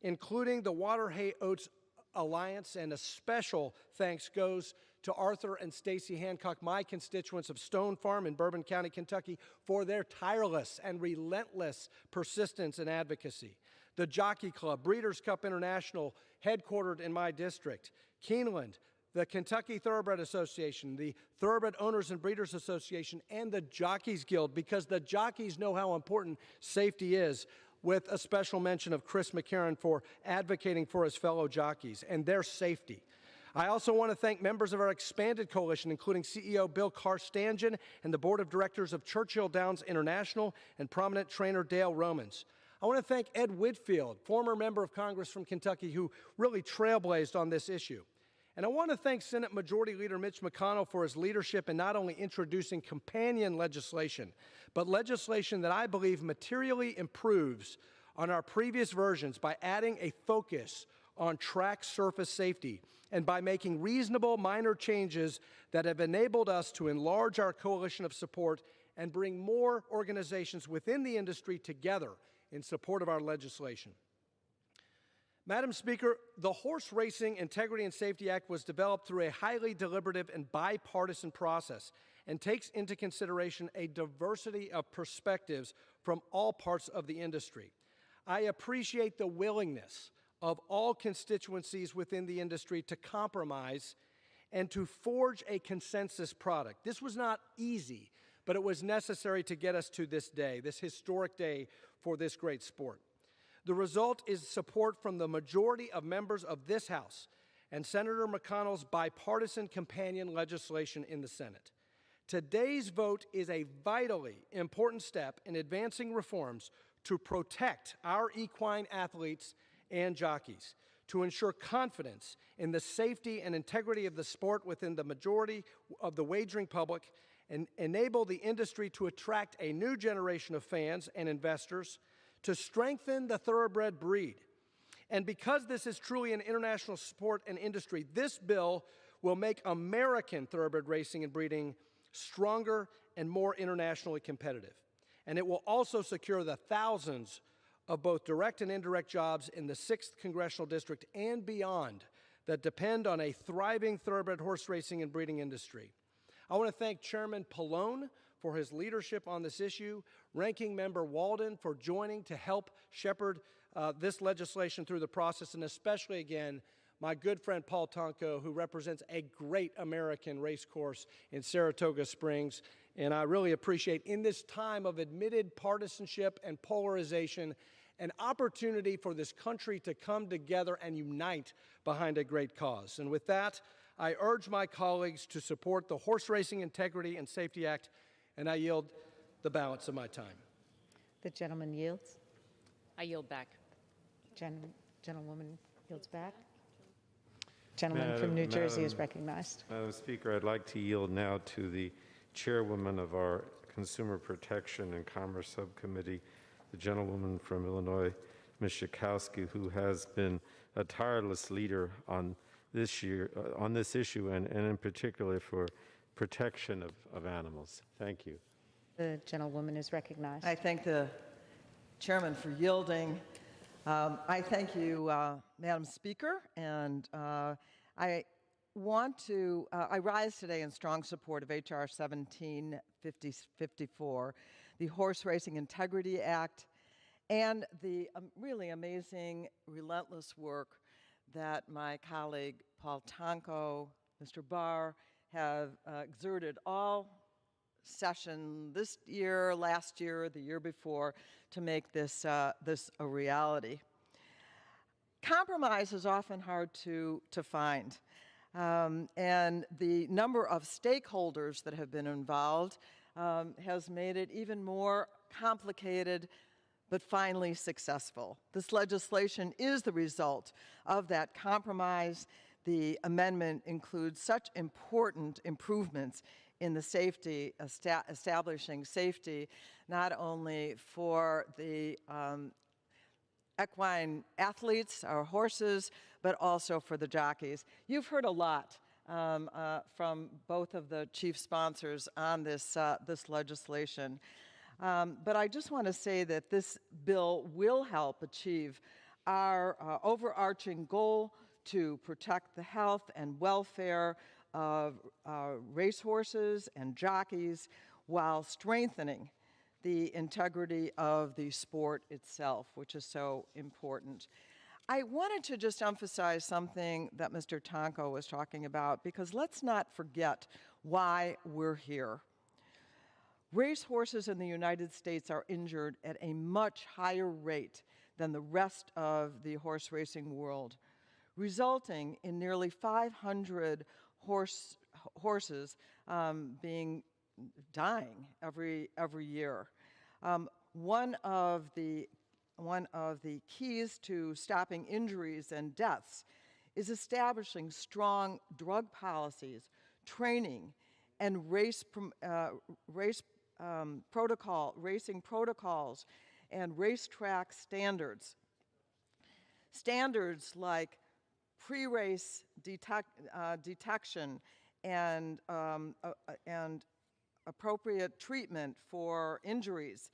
Speaker 15: including the Water-Hay Oats Alliance, and a special thanks goes to Arthur and Stacy Hancock, my constituents of Stone Farm in Bourbon County, Kentucky, for their tireless and relentless persistence and advocacy. The Jockey Club, Breeders' Cup International, headquartered in my district, Keeneland, the Kentucky Thoroughbred Association, the Thoroughbred Owners and Breeders Association, and the Jockeys Guild, because the jockeys know how important safety is, with a special mention of Chris McCarron for advocating for his fellow jockeys and their safety. I also want to thank members of our expanded coalition, including CEO Bill Carstangen and the Board of Directors of Churchill Downs International and prominent trainer Dale Romans. I want to thank Ed Whitfield, former member of Congress from Kentucky, who really trailblazed on this issue. And I want to thank Senate Majority Leader Mitch McConnell for his leadership in not only introducing companion legislation, but legislation that I believe materially improves on our previous versions by adding a focus on track surface safety and by making reasonable minor changes that have enabled us to enlarge our coalition of support and bring more organizations within the industry together in support of our legislation. Madam Speaker, the Horse Racing Integrity and Safety Act was developed through a highly deliberative and bipartisan process and takes into consideration a diversity of perspectives from all parts of the industry. I appreciate the willingness of all constituencies within the industry to compromise and to forge a consensus product. This was not easy, but it was necessary to get us to this day, this historic day for this great sport. The result is support from the majority of members of this House and Senator McConnell's bipartisan companion legislation in the Senate. Today's vote is a vitally important step in advancing reforms to protect our equine athletes and jockeys, to ensure confidence in the safety and integrity of the sport within the majority of the wagering public, and enable the industry to attract a new generation of fans and investors, to strengthen the thoroughbred breed. And because this is truly an international sport and industry, this bill will make American thoroughbred racing and breeding stronger and more internationally competitive. And it will also secure the thousands of both direct and indirect jobs in the 6th Congressional District and beyond that depend on a thriving thoroughbred horse racing and breeding industry. I want to thank Chairman Pallone for his leadership on this issue, Ranking Member Walden for joining to help shepherd this legislation through the process, and especially, again, my good friend Paul Tonko, who represents a great American race course in Saratoga Springs. And I really appreciate, in this time of admitted partisanship and polarization, an opportunity for this country to come together and unite behind a great cause. And with that, I urge my colleagues to support the Horse Racing Integrity and Safety Act, and I yield the balance of my time.
Speaker 13: The gentleman yields.
Speaker 14: I yield back.
Speaker 13: Gentlewoman yields back. Gentleman from New Jersey is recognized.
Speaker 7: Madam Speaker, I'd like to yield now to the chairwoman of our Consumer Protection and Commerce Subcommittee, the gentlewoman from Illinois, Ms. Schakowsky, who has been a tireless leader on this issue, and in particular for protection of animals. Thank you.
Speaker 13: The gentlewoman is recognized.
Speaker 16: I thank the chairman for yielding. I thank you, Madam Speaker, and I rise today in strong support of H.R. 1754, the Horse Racing Integrity Act, and the really amazing, relentless work that my colleague Paul Tonko, Mr. Barr, have exerted all session this year, last year, the year before, to make this a reality. Compromise is often hard to find, and the number of stakeholders that have been involved has made it even more complicated, but finally successful. This legislation is the result of that compromise. The amendment includes such important improvements in the safety, establishing safety not only for the equine athletes, our horses, but also for the jockeys. You've heard a lot from both of the chief sponsors on this legislation. But I just want to say that this bill will help achieve our overarching goal to protect the health and welfare of racehorses and jockeys while strengthening the integrity of the sport itself, which is so important. I wanted to just emphasize something that Mr. Tonko was talking about, because let's not forget why we're here. Racehorses in the United States are injured at a much higher rate than the rest of the horse racing world, resulting in nearly 500 horses dying every year. One of the keys to stopping injuries and deaths is establishing strong drug policies, training, and racing protocols, and racetrack standards. Standards like pre-race detection and appropriate treatment for injuries,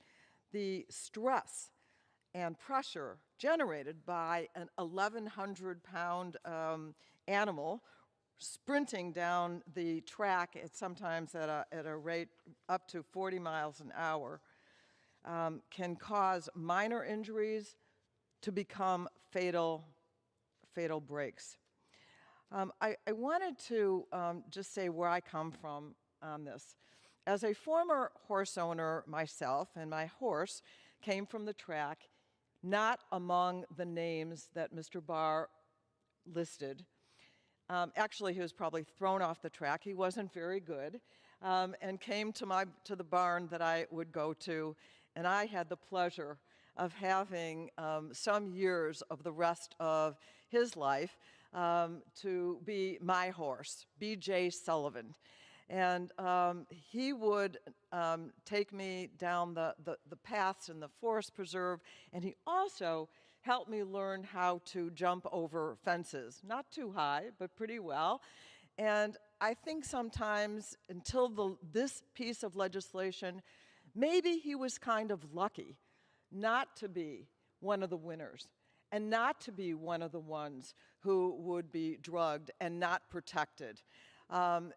Speaker 16: the stress and pressure generated by an 1,100-pound animal sprinting down the track sometimes at a rate up to 40 miles an hour can cause minor injuries to become fatal breaks. I wanted to just say where I come from on this. As a former horse owner myself, and my horse came from the track, not among the names that Mr. Barr listed. Actually, he was probably thrown off the track. He wasn't very good. and came to the barn that I would go to, and I had the pleasure of having some years of the rest of his life to be my horse, B.J. Sullivan. And he would take me down the paths in the forest preserve, and he also helped me learn how to jump over fences. Not too high, but pretty well. And I think sometimes until this piece of legislation, maybe he was kind of lucky not to be one of the winners and not to be one of the ones who would be drugged and not protected. As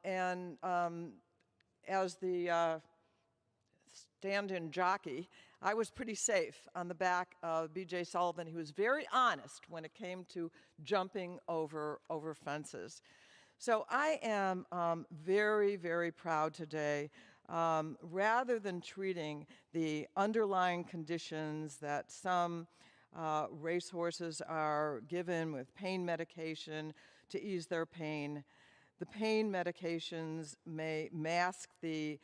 Speaker 16: the stand-in jockey, I was pretty safe on the back of B.J. Sullivan. He was very honest when it came to jumping over fences. So I am very, very proud today. Rather than treating the underlying conditions that some racehorses are given with pain medication to ease their pain, the pain medications may mask the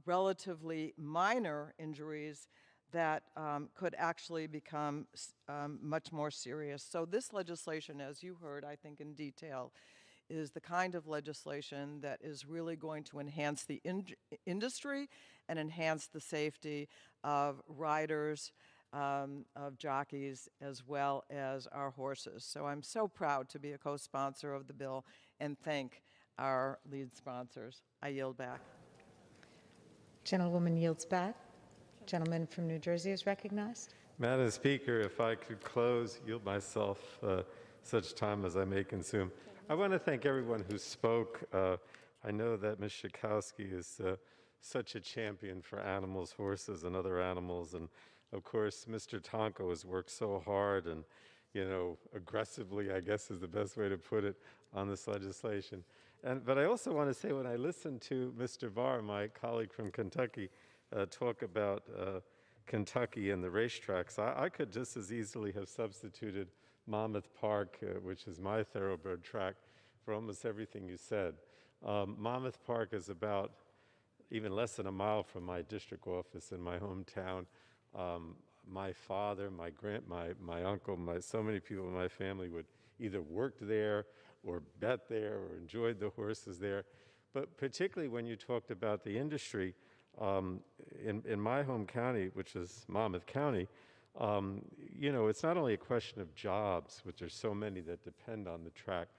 Speaker 16: relatively minor injuries that could actually become much more serious. So this legislation, as you heard, I think in detail, is the kind of legislation that is really going to enhance the industry and enhance the safety of riders, of jockeys, as well as our horses. So I'm so proud to be a co-sponsor of the bill and thank our lead sponsors. I yield back.
Speaker 13: Gentlewoman yields back. Gentleman from New Jersey is recognized.
Speaker 7: Madam Speaker, if I could yield myself such time as I may consume. I want to thank everyone who spoke. I know that Ms. Schakowsky is such a champion for animals, horses, and other animals. And of course, Mr. Tonko has worked so hard and, aggressively, I guess is the best way to put it, on this legislation. But I also want to say, when I listened to Mr. Barr, my colleague from Kentucky, talk about Kentucky and the racetracks, I could just as easily have substituted Monmouth Park, which is my thoroughbred track, for almost everything you said. Monmouth Park is about even less than a mile from my district office in my hometown. My father, my uncle, so many people in my family would either worked there or bet there or enjoyed the horses there. But particularly when you talked about the industry, in my home county, which is Monmouth County, it's not only a question of jobs, which there's so many that depend on the track,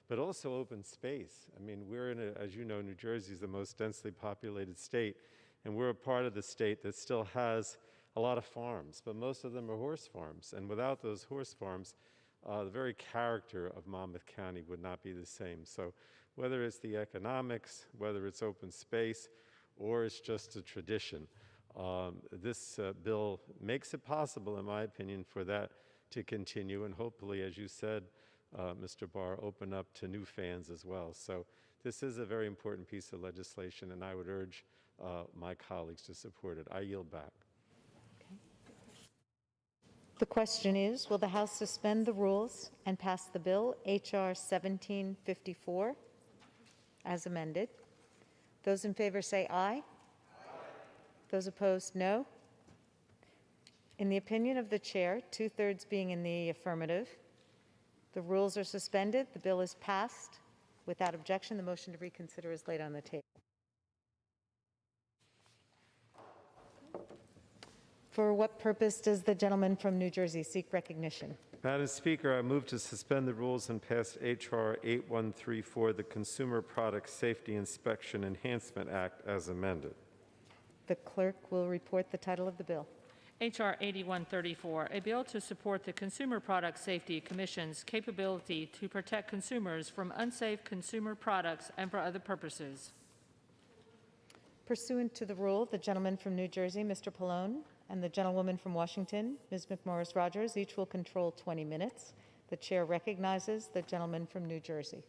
Speaker 7: but also open space. I mean, we're as you know, New Jersey is the most densely populated state, and we're a part of the state that still has a lot of farms, but most of them are horse farms. And without those horse farms, the very character of Monmouth County would not be the same. So whether it's the economics, whether it's open space, or it's just a tradition, this bill makes it possible, in my opinion, for that to continue, and hopefully, as you said, Mr. Barr, open up to new fans as well. So this is a very important piece of legislation, and I would urge my colleagues to support it. I yield back.
Speaker 13: Okay. The question is, will the House suspend the rules and pass the bill, H.R. 1754, as amended? Those in favor say aye. Those opposed, no. In the opinion of the chair, 2/3 being in the affirmative, the rules are suspended. The bill is passed. Without objection, the motion to reconsider is laid on the table. For what purpose does the gentleman from New Jersey seek recognition?
Speaker 7: Madam Speaker, I move to suspend the rules and pass H.R. 8134, the Consumer Product Safety Inspection Enhancement Act, as amended.
Speaker 13: The clerk will report the title of the bill.
Speaker 2: H.R. 8134, a bill to support the Consumer Product Safety Commission's capability to protect consumers from unsafe consumer products and for other purposes.
Speaker 13: Pursuant to the rule, the gentleman from New Jersey, Mr. Pallone, and the gentlewoman from Washington, Ms. McMorris-Rogers, each will control 20 minutes. The chair recognizes the gentleman from New Jersey.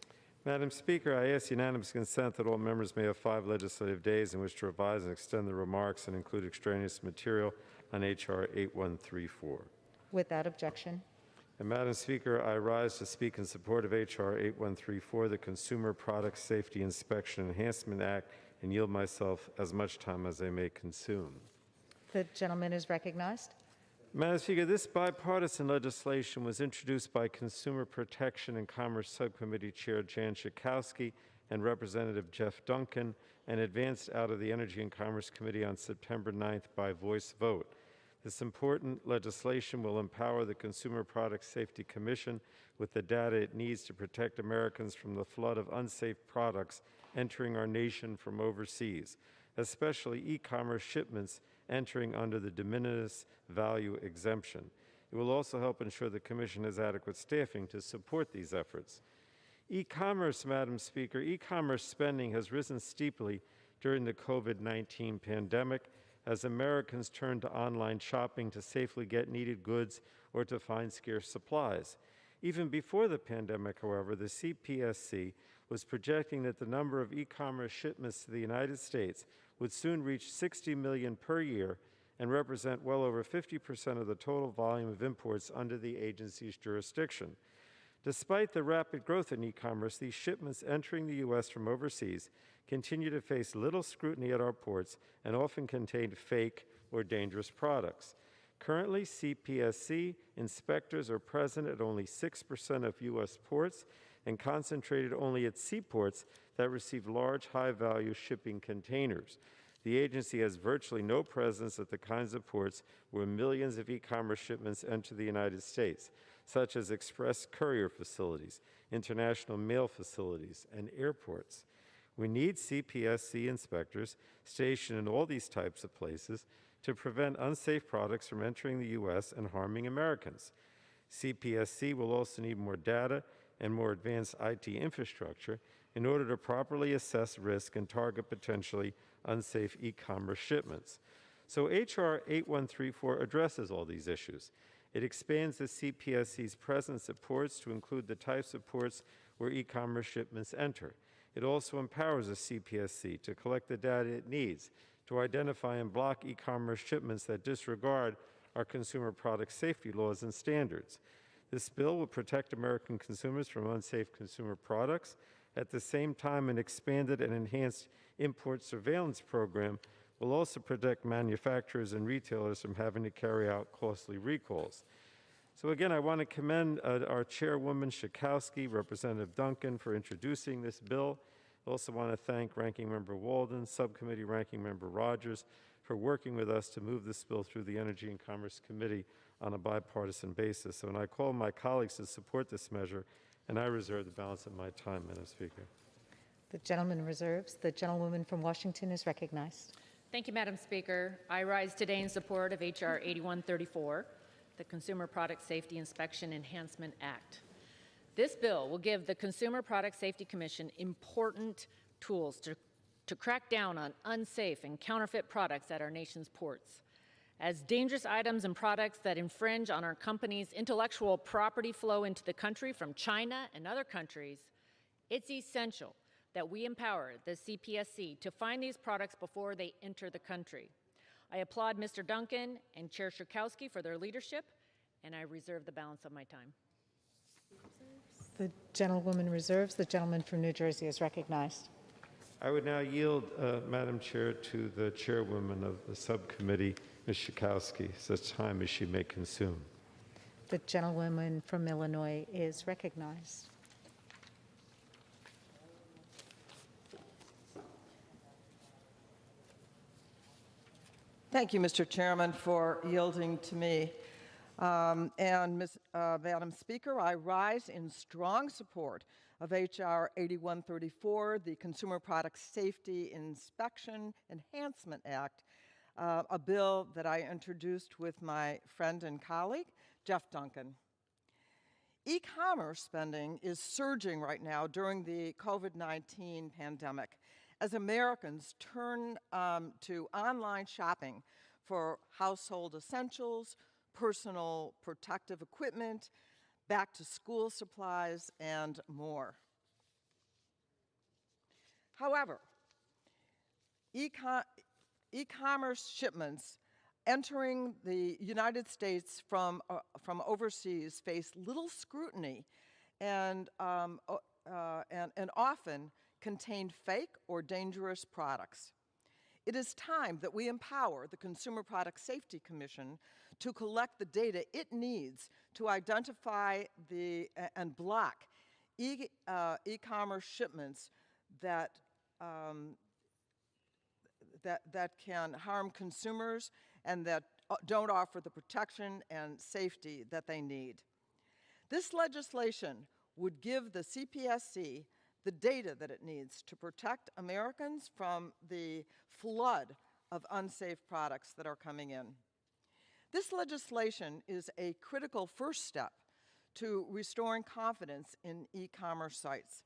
Speaker 7: Madam Speaker, I ask unanimous consent that all members may have 5 legislative days in which to revise and extend their remarks and include extraneous material on H.R. 8134.
Speaker 13: Without objection.
Speaker 7: And Madam Speaker, I rise to speak in support of H.R. 8134, the Consumer Product Safety Inspection Enhancement Act, and yield myself as much time as I may consume.
Speaker 13: The gentleman is recognized.
Speaker 7: Madam Speaker, this bipartisan legislation was introduced by Consumer Protection and Commerce Subcommittee Chair Jan Schakowsky and Representative Jeff Duncan and advanced out of the Energy and Commerce Committee on September 9th by voice vote. This important legislation will empower the Consumer Product Safety Commission with the data it needs to protect Americans from the flood of unsafe products entering our nation from overseas, especially e-commerce shipments entering under the de minimis value exemption. It will also help ensure the Commission has adequate staffing to support these efforts. E-commerce, Madam Speaker, e-commerce spending has risen steeply during the COVID-19 pandemic as Americans turn to online shopping to safely get needed goods or to find scarce supplies. Even before the pandemic, however, the CPSC was projecting that the number of e-commerce shipments to the United States would soon reach 60 million per year and represent well over 50% of the total volume of imports under the agency's jurisdiction. Despite the rapid growth in e-commerce, these shipments entering the U.S. from overseas continue to face little scrutiny at our ports and often contain fake or dangerous products. Currently, CPSC inspectors are present at only 6% of U.S. ports and concentrated only at seaports that receive large, high-value shipping containers. The agency has virtually no presence at the kinds of ports where millions of e-commerce shipments enter the United States, such as express courier facilities, international mail facilities, and airports. We need CPSC inspectors stationed in all these types of places to prevent unsafe products from entering the U.S. and harming Americans. CPSC will also need more data and more advanced IT infrastructure in order to properly assess risk and target potentially unsafe e-commerce shipments. So H.R. 8134 addresses all these issues. It expands the CPSC's presence at ports to include the types of ports where e-commerce shipments enter. It also empowers the CPSC to collect the data it needs to identify and block e-commerce shipments that disregard our consumer product safety laws and standards. This bill will protect American consumers from unsafe consumer products. At the same time, an expanded and enhanced import surveillance program will also protect manufacturers and retailers from having to carry out costly recalls. So again, I want to commend our chairwoman, Schakowsky, Representative Duncan, for introducing this bill. I also want to thank Ranking Member Walden, Subcommittee Ranking Member Rogers, for working with us to move this bill through the Energy and Commerce Committee on a bipartisan basis. So, and I call my colleagues to support this measure, and I reserve the balance of my time, Madam Speaker.
Speaker 13: The gentleman reserves. The gentlewoman from Washington is recognized.
Speaker 14: Thank you, Madam Speaker. I rise today in support of H.R. 8134, the Consumer Product Safety Inspection Enhancement Act. This bill will give the Consumer Product Safety Commission important tools to crack down on unsafe and counterfeit products at our nation's ports. As dangerous items and products that infringe on our company's intellectual property flow into the country from China and other countries, it's essential that we empower the CPSC to find these products before they enter the country. I applaud Mr. Duncan and Chair Schakowsky for their leadership, and I reserve the balance of my time.
Speaker 13: The gentlewoman reserves. The gentleman from New Jersey is recognized.
Speaker 7: I would now yield, Madam Chair, to the chairwoman of the subcommittee, Ms. Schakowsky, such time as she may consume.
Speaker 13: The gentlewoman from Illinois is recognized.
Speaker 16: Thank you, Mr. Chairman, for yielding to me. Madam Speaker, I rise in strong support of H.R. 8134, the Consumer Product Safety Inspection Enhancement Act, a bill that I introduced with my friend and colleague, Jeff Duncan. E-commerce spending is surging right now during the COVID-19 pandemic as Americans turn to online shopping for household essentials, personal protective equipment, back-to-school supplies, and more. However, e-commerce shipments entering the United States from overseas face little scrutiny and often contain fake or dangerous products. It is time that we empower the Consumer Product Safety Commission to collect the data it needs to identify and block e-commerce shipments that can harm consumers and that don't offer the protection and safety that they need. This legislation would give the CPSC the data that it needs to protect Americans from the flood of unsafe products that are coming in. This legislation is a critical first step to restoring confidence in e-commerce sites.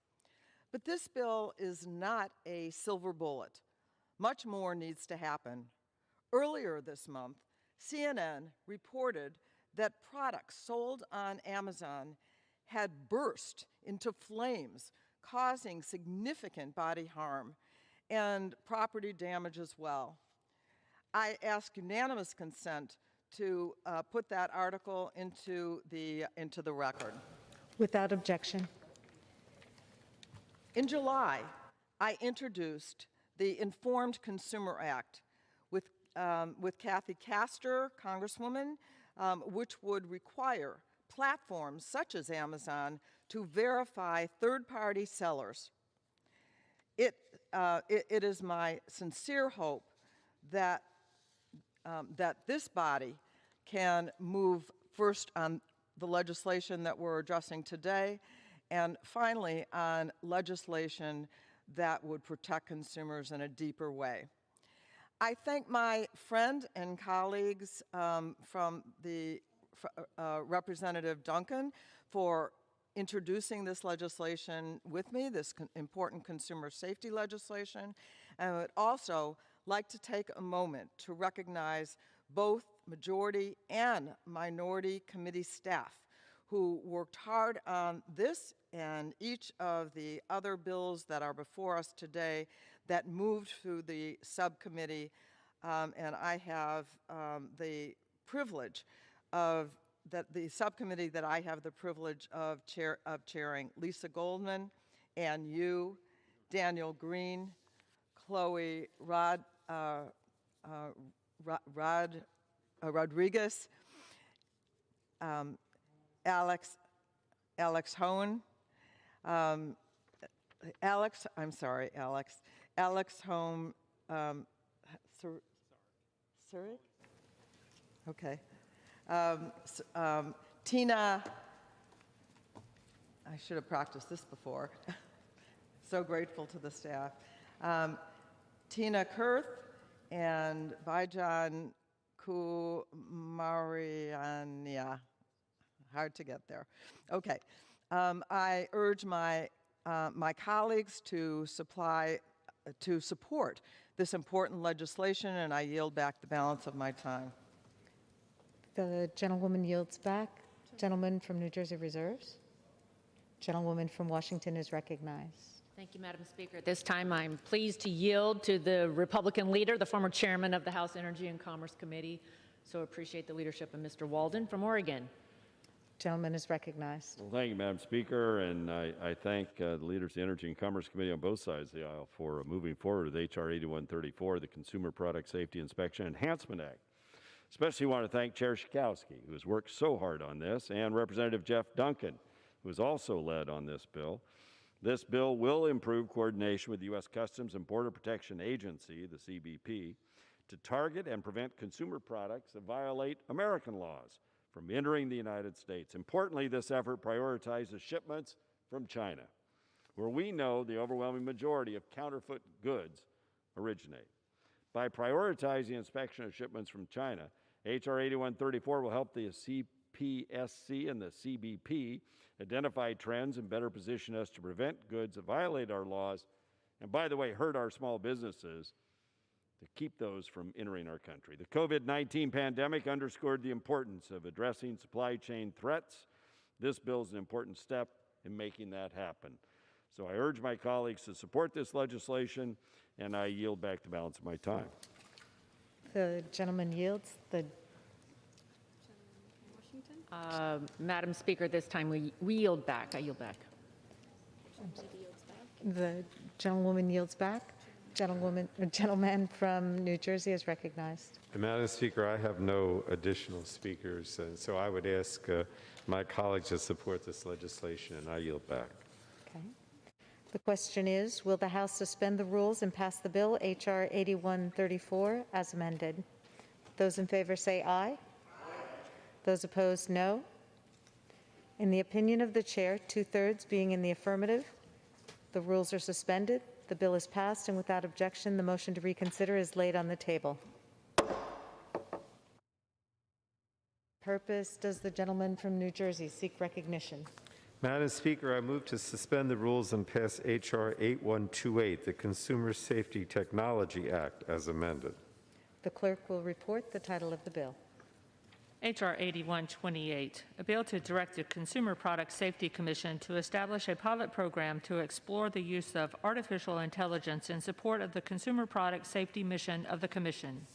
Speaker 16: But this bill is not a silver bullet. Much more needs to happen. Earlier this month, CNN reported that products sold on Amazon had burst into flames, causing significant body harm and property damage as well. I ask unanimous consent to put that article into the record.
Speaker 13: Without objection.
Speaker 16: In July, I introduced the Informed Consumer Act with Kathy Castor, Congresswoman, which would require platforms such as Amazon to verify third-party sellers. It is my sincere hope that this body can move first on the legislation that we're addressing today, and finally on legislation that would protect consumers in a deeper way. I thank my friend and colleagues from the Representative Duncan for introducing this legislation with me, this important consumer safety legislation. And I would also like to take a moment to recognize both majority and minority committee staff who worked hard on this and each of the other bills that are before us today that moved through the subcommittee. And I have the privilege of the subcommittee that I have the privilege of chairing: Lisa Goldman, Ann Yu, Daniel Green, Chloe Rodriguez, Alex Hone, Alex Home, Surik? Okay. Tina, I should have practiced this before. So grateful to the staff. Tina Kurth and Vajan Kumariania. Hard to get there. Okay. I urge my colleagues to support this important legislation, and I yield back the balance of my time.
Speaker 13: The gentlewoman yields back. Gentleman from New Jersey reserves. Gentlewoman from Washington is recognized.
Speaker 14: Thank you, Madam Speaker. At this time, I'm pleased to yield to the Republican leader, the former chairman of the House Energy and Commerce Committee. So appreciate the leadership of Mr. Walden from Oregon.
Speaker 13: Gentleman is recognized.
Speaker 8: Well, thank you, Madam Speaker, and I thank the leaders of the Energy and Commerce Committee on both sides of the aisle for moving forward with H.R. 8134, the Consumer Product Safety Inspection Enhancement Act. Especially want to thank Chair Schakowsky, who has worked so hard on this, and Representative Jeff Duncan, who has also led on this bill. This bill will improve coordination with the U.S. Customs and Border Protection Agency, the CBP, to target and prevent consumer products that violate American laws from entering the United States. Importantly, this effort prioritizes shipments from China, where we know the overwhelming majority of counterfeit goods originate. By prioritizing inspection of shipments from China, H.R. 8134 will help the CPSC and the CBP identify trends and better position us to prevent goods that violate our laws, and by the way, hurt our small businesses, to keep those from entering our country. The COVID-19 pandemic underscored the importance of addressing supply chain threats. This bill is an important step in making that happen. So I urge my colleagues to support this legislation, and I yield back the balance of my time.
Speaker 13: The gentleman yields.
Speaker 14: Madam Speaker, this time we yield back. I yield back.
Speaker 13: The Gentlewoman yields back. Gentleman from New Jersey is recognized.
Speaker 7: Madam Speaker, I have no additional speakers, and so I would ask my colleagues to support this legislation, and I yield back.
Speaker 13: Okay. The question is, will the House suspend the rules and pass the bill, H.R. 8134, as amended? Those in favor say aye. Aye. Those opposed, no. In the opinion of the chair, 2/3 being in the affirmative, the rules are suspended. The bill is passed, and without objection, the motion to reconsider is laid on the table. Purpose does the gentleman from New Jersey seek recognition?
Speaker 7: Madam Speaker, I move to suspend the rules and pass H.R. 8128, the Consumer Safety Technology Act, as amended.
Speaker 13: The clerk will report the title of the bill.
Speaker 2: H.R. 8128, a bill to direct the Consumer Product Safety Commission to establish a pilot program to explore the use of artificial intelligence in support of the consumer product safety mission of the Commission.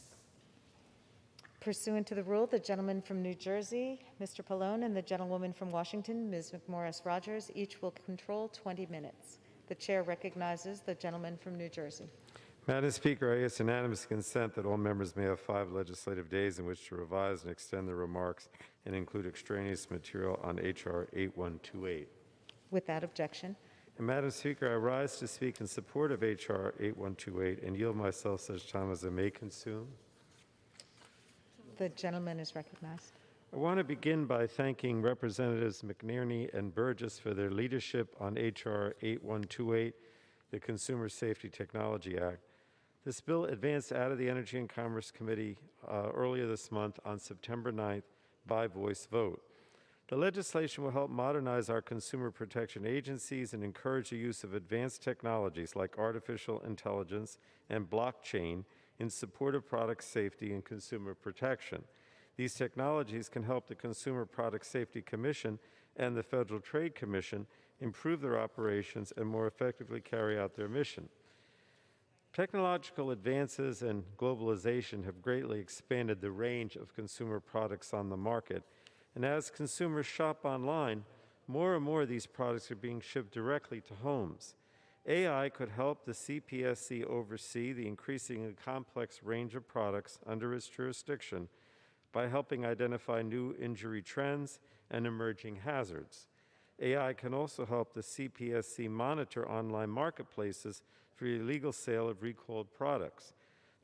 Speaker 13: Pursuant to the rule, the gentleman from New Jersey, Mr. Pallone, and the gentlewoman from Washington, Ms. McMorris-Rogers, each will control 20 minutes. The chair recognizes the gentleman from New Jersey.
Speaker 7: Madam Speaker, I ask unanimous consent that all members may have 5 legislative days in which to revise and extend their remarks and include extraneous material on H.R. 8128.
Speaker 13: Without objection.
Speaker 7: And Madam Speaker, I rise to speak in support of H.R. 8128 and yield myself such time as I may consume.
Speaker 13: The gentleman is recognized.
Speaker 7: I want to begin by thanking Representatives McNerney and Burgess for their leadership on H.R. 8128, the Consumer Safety Technology Act. This bill advanced out of the Energy and Commerce Committee earlier this month on September 9th by voice vote. The legislation will help modernize our consumer protection agencies and encourage the use of advanced technologies like artificial intelligence and blockchain in support of product safety and consumer protection. These technologies can help the Consumer Product Safety Commission and the Federal Trade Commission improve their operations and more effectively carry out their mission. Technological advances and globalization have greatly expanded the range of consumer products on the market, and as consumers shop online, more and more of these products are being shipped directly to homes. AI could help the CPSC oversee the increasingly complex range of products under its jurisdiction by helping identify new injury trends and emerging hazards. AI can also help the CPSC monitor online marketplaces for illegal sale of recalled products.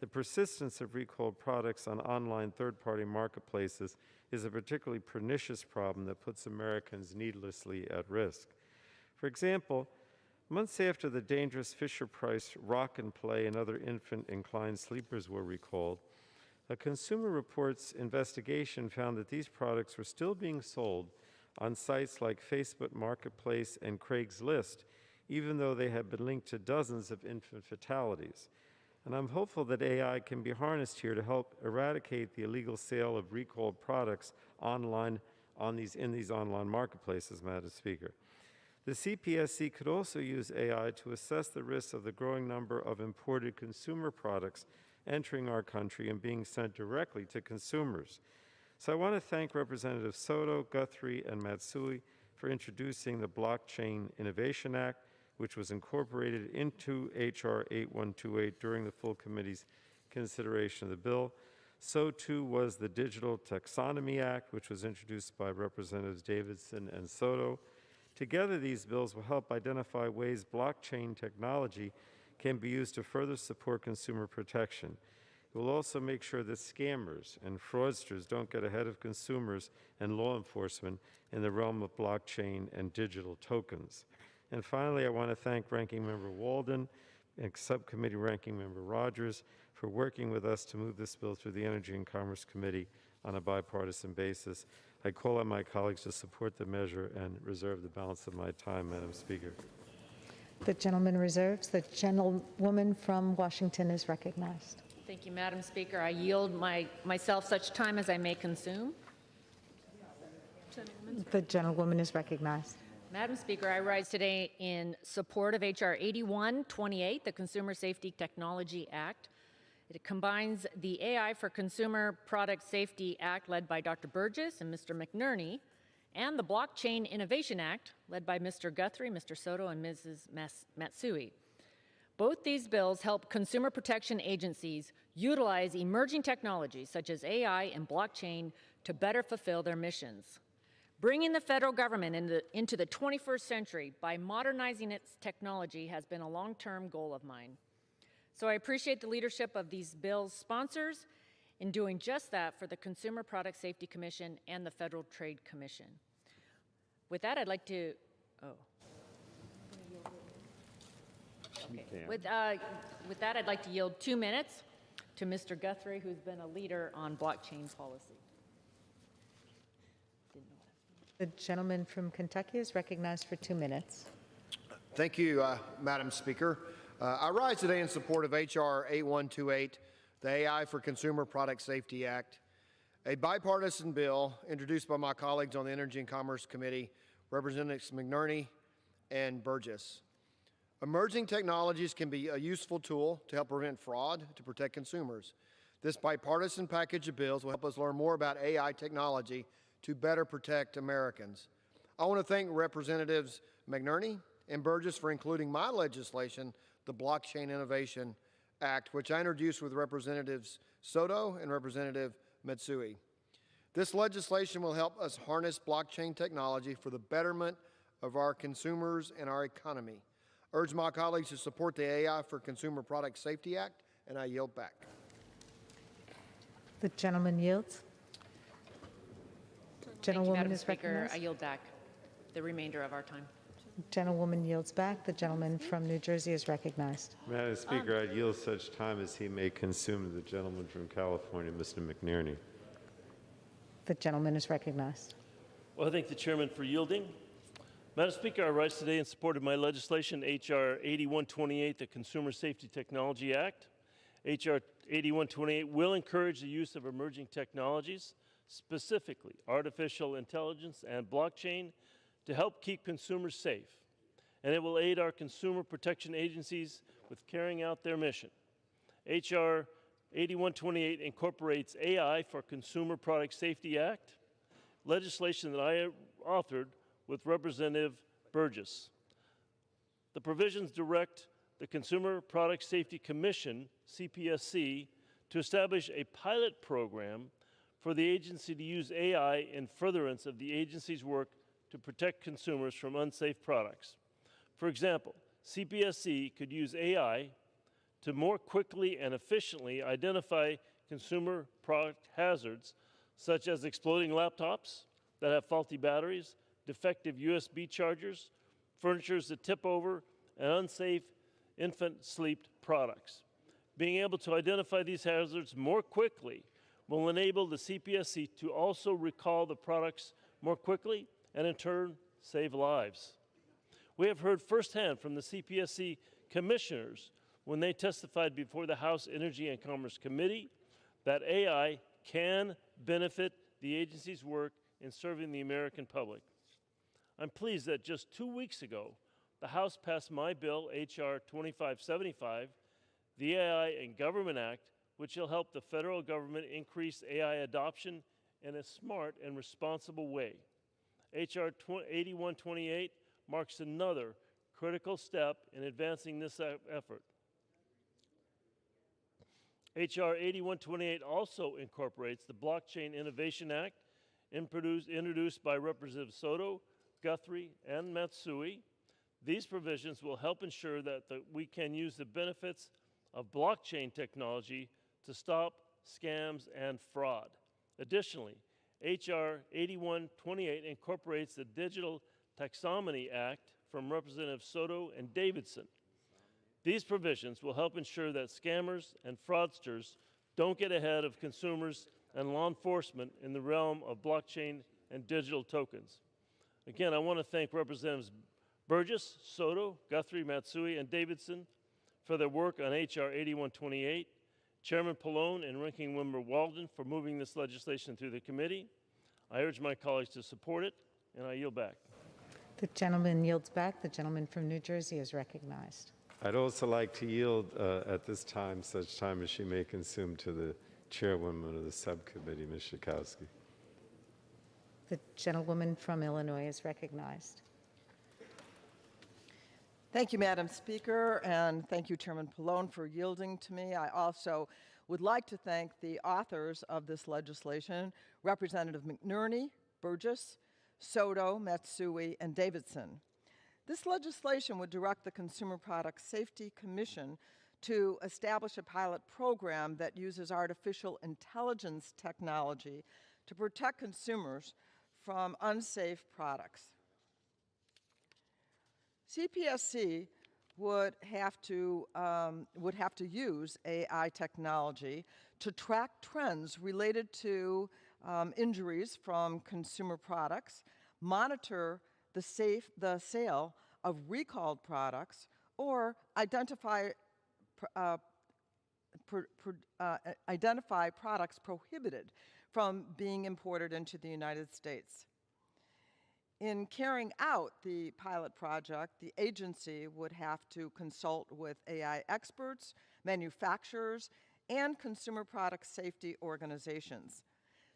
Speaker 7: The persistence of recalled products on online third-party marketplaces is a particularly pernicious problem that puts Americans needlessly at risk. For example, months after the dangerous Fisher-Price Rock and Play and other infant-inclined sleepers were recalled, a Consumer Reports investigation found that these products were still being sold on sites like Facebook Marketplace and Craigslist, even though they have been linked to dozens of infant fatalities. And I'm hopeful that AI can be harnessed here to help eradicate the illegal sale of recalled products online in these online marketplaces, Madam Speaker. The CPSC could also use AI to assess the risks of the growing number of imported consumer products entering our country and being sent directly to consumers. So I want to thank Representatives Soto, Guthrie, and Matsui for introducing the Blockchain Innovation Act, which was incorporated into H.R. 8128 during the full committee's consideration of the bill. So too was the Digital Taxonomy Act, which was introduced by Representatives Davidson and Soto. Together, these bills will help identify ways blockchain technology can be used to further support consumer protection. It will also make sure that scammers and fraudsters don't get ahead of consumers and law enforcement in the realm of blockchain and digital tokens. And finally, I want to thank Ranking Member Walden and Subcommittee Ranking Member Rogers for working with us to move this bill through the Energy and Commerce Committee on a bipartisan basis. I call on my colleagues to support the measure and reserve the balance of my time, Madam Speaker.
Speaker 13: The gentleman reserves. The gentlewoman from Washington is recognized.
Speaker 14: Thank you, Madam Speaker. I yield myself such time as I may consume.
Speaker 13: The gentlewoman is recognized.
Speaker 14: Madam Speaker, I rise today in support of H.R. 8128, the Consumer Safety Technology Act. It combines the AI for Consumer Product Safety Act, led by Dr. Burgess and Mr. McNerney, and the Blockchain Innovation Act, led by Mr. Guthrie, Mr. Soto, and Mrs. Matsui. Both these bills help consumer protection agencies utilize emerging technologies such as AI and blockchain to better fulfill their missions. Bringing the federal government into the 21st century by modernizing its technology has been a long-term goal of mine. So I appreciate the leadership of these bills' sponsors in doing just that for the Consumer Product Safety Commission and the Federal Trade Commission. With that, I'd like to, Okay. With that, I'd like to yield 2 minutes to Mr. Guthrie, who's been a leader on blockchain policy.
Speaker 13: The gentleman from Kentucky is recognized for 2 minutes.
Speaker 17: Thank you, Madam Speaker. I rise today in support of H.R. 8128, the AI for Consumer Product Safety Act, a bipartisan bill introduced by my colleagues on the Energy and Commerce Committee, Representatives McNerney and Burgess. Emerging technologies can be a useful tool to help prevent fraud, to protect consumers. This bipartisan package of bills will help us learn more about AI technology to better protect Americans. I want to thank Representatives McNerney and Burgess for including my legislation, the Blockchain Innovation Act, which I introduced with Representatives Soto and Representative Matsui. This legislation will help us harness blockchain technology for the betterment of our consumers and our economy. I urge my colleagues to support the AI for Consumer Product Safety Act, and I yield back.
Speaker 13: The gentleman yields.
Speaker 14: Thank you,
Speaker 13: Gentlewoman
Speaker 14: Madam
Speaker 13: is
Speaker 14: Speaker.
Speaker 13: recognized.
Speaker 14: I yield back the remainder of our time.
Speaker 13: Gentlewoman yields back. The gentleman from New Jersey is recognized.
Speaker 7: Madam Speaker, I yield such time as he may consume to the gentleman from California, Mr. McNerney.
Speaker 13: The gentleman is recognized.
Speaker 10: Well, I thank the chairman for yielding. Madam Speaker, I rise today in support of my legislation, H.R. 8128, the Consumer Safety Technology Act. H.R. 8128 will encourage the use of emerging technologies, specifically artificial intelligence and blockchain, to help keep consumers safe. And it will aid our consumer protection agencies with carrying out their mission. H.R. 8128 incorporates AI for Consumer Product Safety Act, legislation that I authored with Representative Burgess. The provisions direct the Consumer Product Safety Commission, CPSC, to establish a pilot program for the agency to use AI in furtherance of the agency's work to protect consumers from unsafe products. For example, CPSC could use AI to more quickly and efficiently identify consumer product hazards, such as exploding laptops that have faulty batteries, defective USB chargers, furnitures that tip over, and unsafe infant sleep products. Being able to identify these hazards more quickly will enable the CPSC to also recall the products more quickly and in turn save lives. We have heard firsthand from the CPSC commissioners when they testified before the House Energy and Commerce Committee that AI can benefit the agency's work in serving the American public. I'm pleased that just 2 weeks ago, the House passed my bill, H.R. 2575, the AI and Government Act, which will help the federal government increase AI adoption in a smart and responsible way. H.R. 8128 marks another critical step in advancing this effort. H.R. 8128 also incorporates the Blockchain Innovation Act, introduced by Representatives Soto, Guthrie, and Matsui. These provisions will help ensure that we can use the benefits of blockchain technology to stop scams and fraud. Additionally, H.R. 8128 incorporates the Digital Taxonomy Act from Representatives Soto and Davidson. These provisions will help ensure that scammers and fraudsters don't get ahead of consumers and law enforcement in the realm of blockchain and digital tokens. Again, I want to thank Representatives Burgess, Soto, Guthrie, Matsui, and Davidson for their work on H.R. 8128, Chairman Pallone and Ranking Member Walden for moving this legislation through the committee. I urge my colleagues to support it, and I yield back.
Speaker 13: The gentleman yields back. The gentleman from New Jersey is recognized.
Speaker 7: I'd also like to yield at this time, such time as she may consume, to the chairwoman of the subcommittee, Ms. Schakowsky.
Speaker 13: The gentlewoman from Illinois is recognized.
Speaker 16: Thank you, Madam Speaker, and thank you, Chairman Pallone, for yielding to me. I also would like to thank the authors of this legislation, Representative McNerney, Burgess, Soto, Matsui, and Davidson. This legislation would direct the Consumer Product Safety Commission to establish a pilot program that uses artificial intelligence technology to protect consumers from unsafe products. CPSC would have to use AI technology to track trends related to injuries from consumer products, monitor the sale of recalled products, or identify products prohibited from being imported into the United States. In carrying out the pilot project, the agency would have to consult with AI experts, manufacturers, and consumer product safety organizations.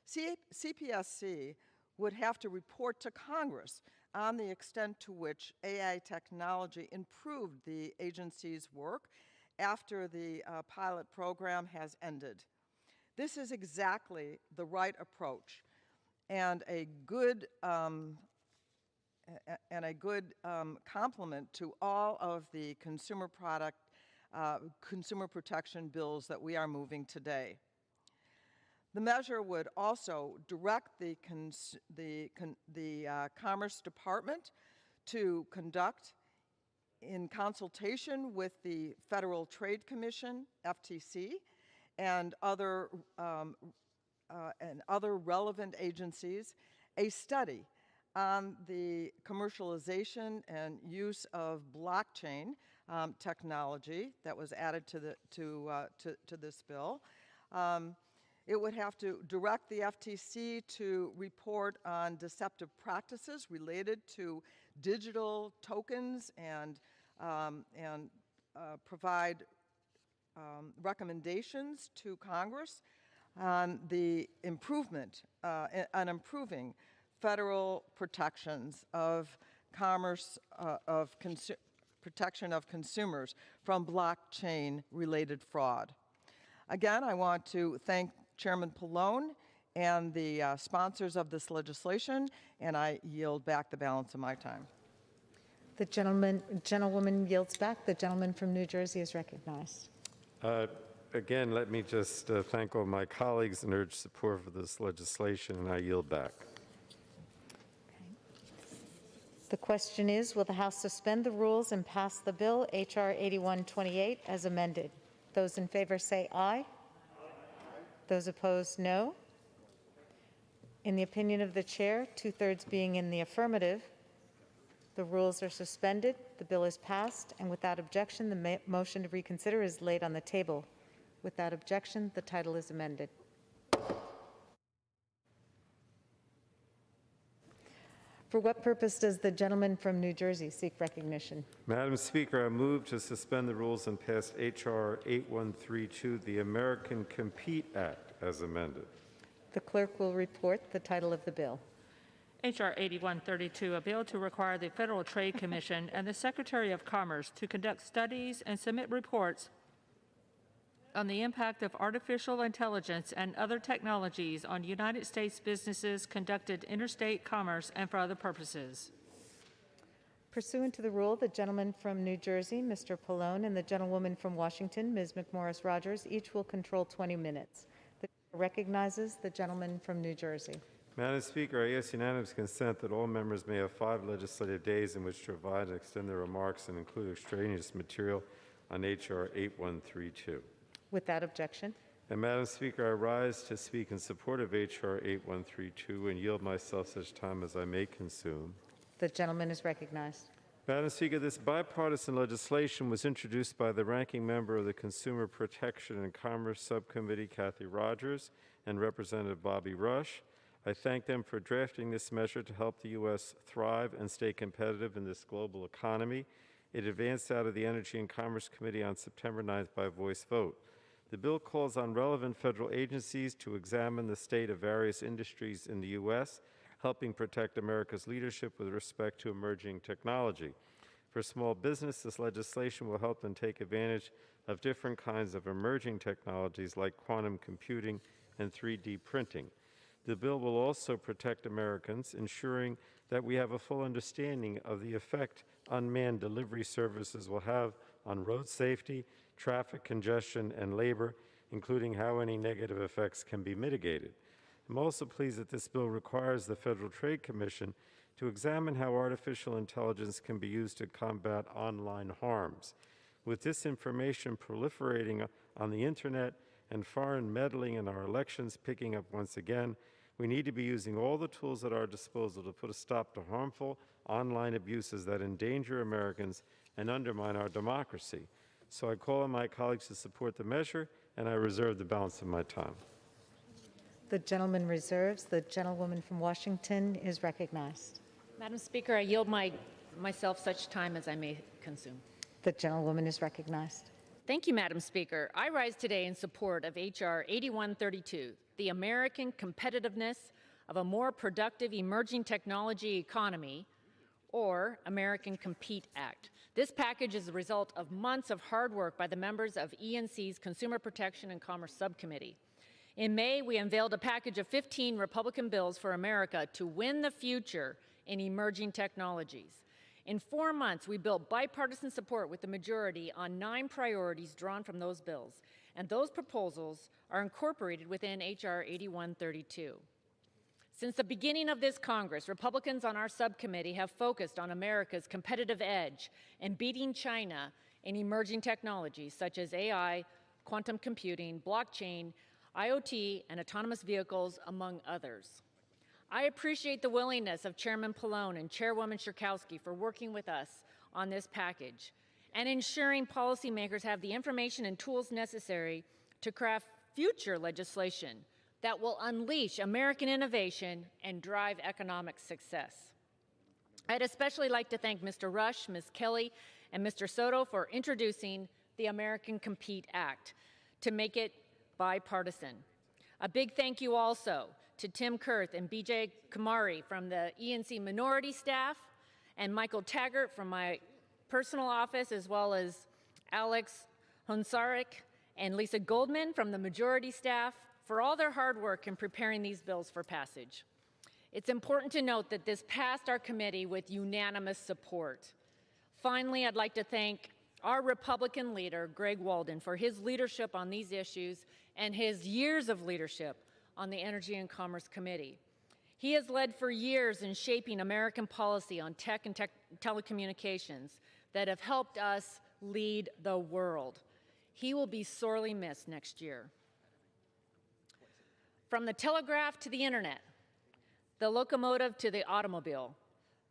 Speaker 16: CPSC would have to report to Congress on the extent to which AI technology improved the agency's work after the pilot program has ended. This is exactly the right approach and a good complement to all of the consumer protection bills that we are moving today. The measure would also direct the Commerce Department to conduct, in consultation with the Federal Trade Commission, FTC, and other relevant agencies, a study on the commercialization and use of blockchain technology that was added to this bill. It would have to direct the FTC to report on deceptive practices related to digital tokens and provide recommendations to Congress on the improving federal protections of protection of consumers from blockchain-related fraud. Again, I want to thank Chairman Pallone and the sponsors of this legislation, and I yield back the balance of my time.
Speaker 13: The gentlewoman yields back. The gentleman from New Jersey is recognized.
Speaker 7: Again, let me just thank all my colleagues and urge support for this legislation, and I yield back.
Speaker 13: The question is, will the House suspend the rules and pass the bill, H.R. 8128, as amended? Those in favor say aye. Those opposed, no. In the opinion of the chair, 2/3 being in the affirmative, the rules are suspended, the bill is passed, and without objection, the motion to reconsider is laid on the table. Without objection, the title is amended. For what purpose does the gentleman from New Jersey seek recognition?
Speaker 7: Madam Speaker, I move to suspend the rules and pass H.R. 8132, the American Compete Act, as amended.
Speaker 13: The clerk will report the title of the bill.
Speaker 2: H.R. 8132, a bill to require the Federal Trade Commission and the Secretary of Commerce to conduct studies and submit reports on the impact of artificial intelligence and other technologies on United States businesses conducted interstate commerce and for other purposes.
Speaker 13: Pursuant to the rule, the gentleman from New Jersey, Mr. Pallone, and the gentlewoman from Washington, Ms. McMorris-Rogers, each will control 20 minutes. The chair recognizes the gentleman from New Jersey.
Speaker 7: Madam Speaker, I ask unanimous consent that all members may have 5 legislative days in which to provide and extend their remarks and include extraneous material on H.R. 8132.
Speaker 13: Without objection.
Speaker 7: And Madam Speaker, I rise to speak in support of H.R. 8132 and yield myself such time as I may consume.
Speaker 13: The gentleman is recognized.
Speaker 7: Madam Speaker, this bipartisan legislation was introduced by the ranking member of the Consumer Protection and Commerce Subcommittee, Kathy Rogers, and Representative Bobby Rush. I thank them for drafting this measure to help the U.S. thrive and stay competitive in this global economy. It advanced out of the Energy and Commerce Committee on September 9th by voice vote. The bill calls on relevant federal agencies to examine the state of various industries in the U.S., helping protect America's leadership with respect to emerging technology. For small business, this legislation will help them take advantage of different kinds of emerging technologies like quantum computing and 3D printing. The bill will also protect Americans, ensuring that we have a full understanding of the effect unmanned delivery services will have on road safety, traffic congestion, and labor, including how any negative effects can be mitigated. I'm also pleased that this bill requires the Federal Trade Commission to examine how artificial intelligence can be used to combat online harms. With disinformation proliferating on the internet and foreign meddling in our elections picking up once again, we need to be using all the tools at our disposal to put a stop to harmful online abuses that endanger Americans and undermine our democracy. So I call on my colleagues to support the measure, and I reserve the balance of my time.
Speaker 13: The gentleman reserves. The gentlewoman from Washington is recognized.
Speaker 14: Madam Speaker, I yield myself such time as I may consume.
Speaker 13: The gentlewoman is recognized.
Speaker 14: Thank you, Madam Speaker. I rise today in support of H.R. 8132, the American Competitiveness of a More Productive Emerging Technology Economy, or American Compete Act. This package is the result of months of hard work by the members of ENC's Consumer Protection and Commerce Subcommittee. In May, we unveiled a package of 15 Republican bills for America to win the future in emerging technologies. In 4 months, we built bipartisan support with the majority on 9 priorities drawn from those bills, and those proposals are incorporated within H.R. 8132. Since the beginning of this Congress, Republicans on our subcommittee have focused on America's competitive edge and beating China in emerging technologies such as AI, quantum computing, blockchain, IoT, and autonomous vehicles, among others. I appreciate the willingness of Chairman Pallone and Chairwoman Schierkowski for working with us on this package and ensuring policymakers have the information and tools necessary to craft future legislation that will unleash American innovation and drive economic success. I'd especially like to thank Mr. Rush, Ms. Kelly, and Mr. Soto for introducing the American Compete Act to make it bipartisan. A big thank you also to Tim Kurth and BJ Kumari from the ENC minority staff, and Michael Taggart from my personal office, as well as Alex Honsarik and Lisa Goldman from the majority staff for all their hard work in preparing these bills for passage. It's important to note that this passed our committee with unanimous support. Finally, I'd like to thank our Republican leader, Greg Walden, for his leadership on these issues and his years of leadership on the Energy and Commerce Committee. He has led for years in shaping American policy on tech and telecommunications that have helped us lead the world. He will be sorely missed next year. From the telegraph to the internet, the locomotive to the automobile,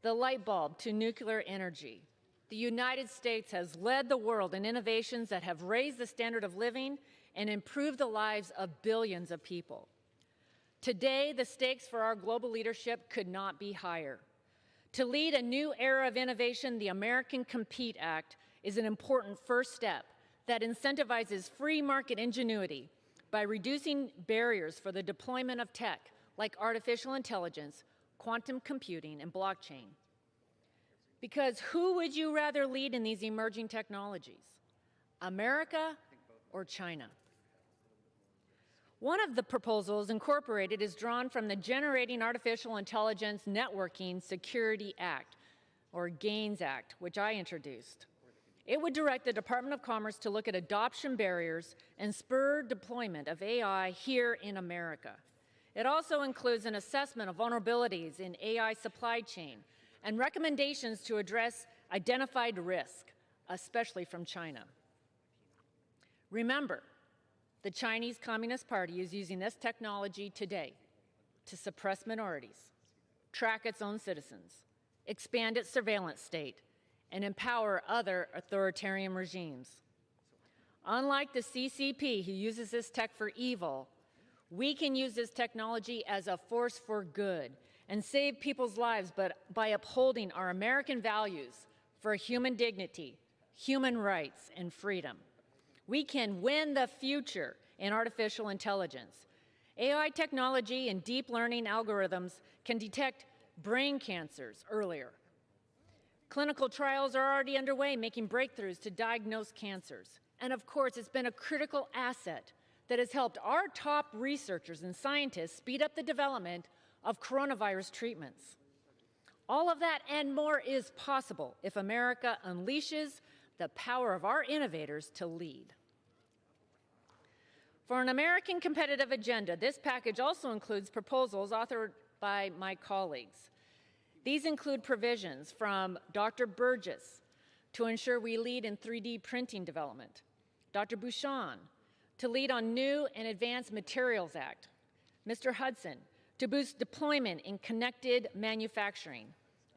Speaker 14: the light bulb to nuclear energy, the United States has led the world in innovations that have raised the standard of living and improved the lives of billions of people. Today, the stakes for our global leadership could not be higher. To lead a new era of innovation, the American Compete Act is an important first step that incentivizes free market ingenuity by reducing barriers for the deployment of tech like artificial intelligence, quantum computing, and blockchain. Because who would you rather lead in these emerging technologies, America or China? One of the proposals incorporated is drawn from the Generating Artificial Intelligence Networking Security Act, or GAINS Act, which I introduced. It would direct the Department of Commerce to look at adoption barriers and spur deployment of AI here in America. It also includes an assessment of vulnerabilities in AI supply chain and recommendations to address identified risk, especially from China. Remember, the Chinese Communist Party is using this technology today to suppress minorities, track its own citizens, expand its surveillance state, and empower other authoritarian regimes. Unlike the CCP, who uses this tech for evil, we can use this technology as a force for good and save people's lives by upholding our American values for human dignity, human rights, and freedom. We can win the future in artificial intelligence. AI technology and deep learning algorithms can detect brain cancers earlier, Clinical trials are already underway, making breakthroughs to diagnose cancers. And of course, it's been a critical asset that has helped our top researchers and scientists speed up the development of coronavirus treatments. All of that and more is possible if America unleashes the power of our innovators to lead. For an American competitive agenda, this package also includes proposals authored by my colleagues. These include provisions from Dr. Burgess to ensure we lead in 3D printing development, Dr. Bouchon to lead on New and Advanced Materials Act, Mr. Hudson to boost deployment in connected manufacturing,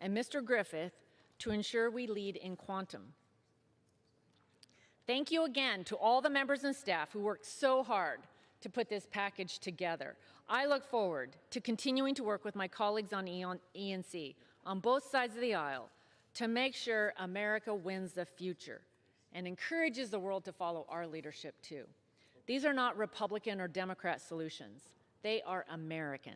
Speaker 14: and Mr. Griffith to ensure we lead in quantum. Thank you again to all the members and staff who worked so hard to put this package together. I look forward to continuing to work with my colleagues on ENC on both sides of the aisle to make sure America wins the future and encourages the world to follow our leadership too. These are not Republican or Democrat solutions. They are American.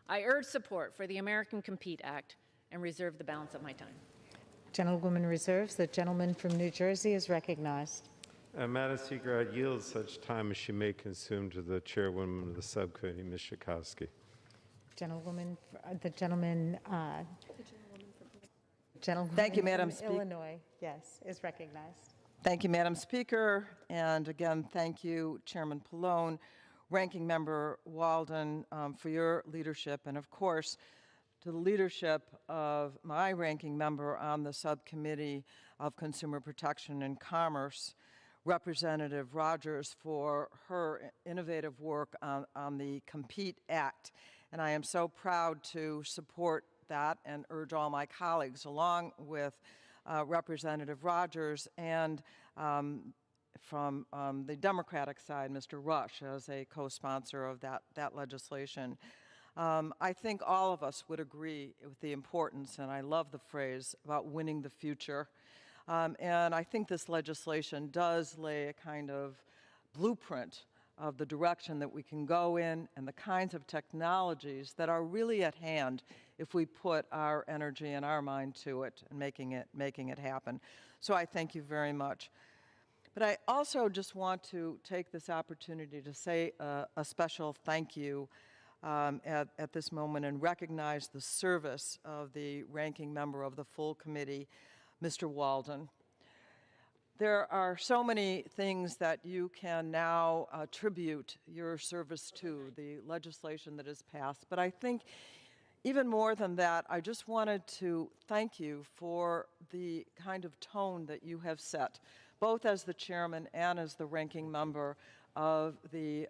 Speaker 14: I urge support for the American Compete Act and reserve the balance of my time.
Speaker 13: Gentlewoman reserves. The gentleman from New Jersey is recognized.
Speaker 7: Madam Speaker, I yield such time as she may consume to the chairwoman of the subcommittee, Ms. Schakowsky.
Speaker 13: Gentlewoman, the gentleman, gentlewoman
Speaker 16: Thank you, Madam
Speaker 13: from
Speaker 16: Speaker.
Speaker 13: Illinois, yes, is recognized.
Speaker 16: Thank you, Madam Speaker. And again, thank you, Chairman Pallone, Ranking Member Walden, for your leadership, and of course, to the leadership of my ranking member on the Subcommittee of Consumer Protection and Commerce, Representative Rogers, for her innovative work on the Compete Act. And I am so proud to support that and urge all my colleagues, along with Representative Rogers and from the Democratic side, Mr. Rush, as a co-sponsor of that legislation. I think all of us would agree with the importance, and I love the phrase, about winning the future. And I think this legislation does lay a kind of blueprint of the direction that we can go in and the kinds of technologies that are really at hand if we put our energy and our mind to it and making it happen. So I thank you very much. But I also just want to take this opportunity to say a special thank you at this moment and recognize the service of the ranking member of the full committee, Mr. Walden. There are so many things that you can now attribute your service to, the legislation that is passed, but I think even more than that, I just wanted to thank you for the kind of tone that you have set, both as the chairman and as the ranking member of the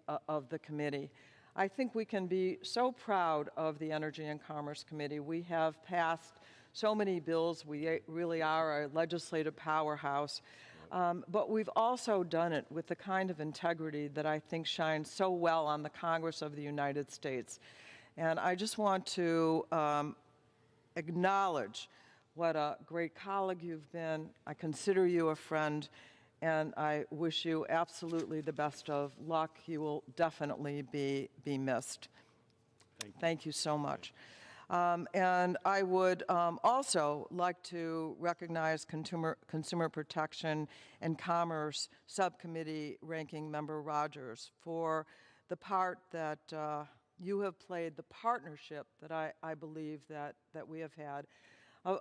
Speaker 16: committee. I think we can be so proud of the Energy and Commerce Committee. We have passed so many bills. We really are a legislative powerhouse. But we've also done it with the kind of integrity that I think shines so well on the Congress of the United States. And I just want to acknowledge what a great colleague you've been. I consider you a friend, and I wish you absolutely the best of luck. You will definitely be missed. Thank you so much. And I would also like to recognize Consumer Protection and Commerce Subcommittee Ranking Member Rogers for the part that you have played, the partnership that I believe that we have had.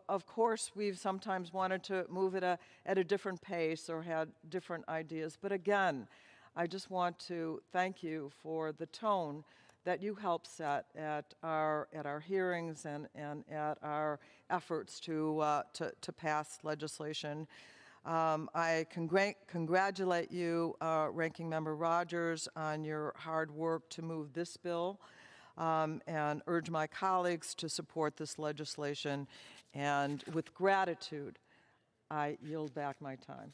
Speaker 16: Of course, we've sometimes wanted to move it at a different pace or had different ideas, but again, I just want to thank you for the tone that you helped set at our hearings and at our efforts to pass legislation. I congratulate you, Ranking Member Rogers, on your hard work to move this bill, and urge my colleagues to support this legislation. And with gratitude, I yield back my time.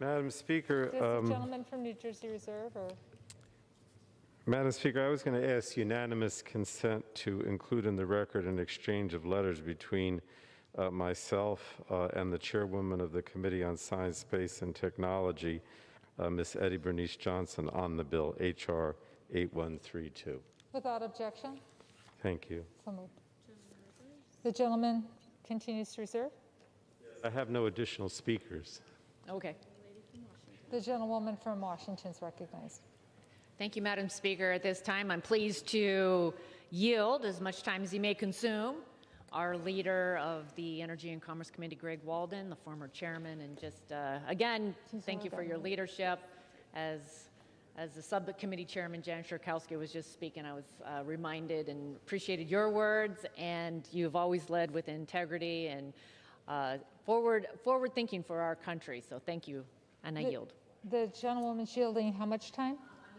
Speaker 7: Madam Speaker.
Speaker 2: Does the gentleman from New Jersey reserve, or?
Speaker 7: Madam Speaker, I was going to ask unanimous consent to include in the record an exchange of letters between myself and the chairwoman of the Committee on Science, Space, and Technology, Ms. Eddie Bernice Johnson, on the bill, H.R. 8132.
Speaker 2: Without objection.
Speaker 7: Thank you.
Speaker 2: So moved. The gentleman continues to reserve.
Speaker 7: I have no additional speakers.
Speaker 14: Okay.
Speaker 2: The gentlewoman from Washington is recognized.
Speaker 14: Thank you, Madam Speaker. At this time, I'm pleased to yield as much time as he may consume. Our leader of the Energy and Commerce Committee, Greg Walden, the former chairman, and just, again, thank you for your leadership. As the subcommittee chairman, Jan Schurkowski, was just speaking, I was reminded and appreciated your words, and you've always led with integrity and forward thinking for our country. So thank you, and I yield.
Speaker 2: The gentlewoman's yielding how much time?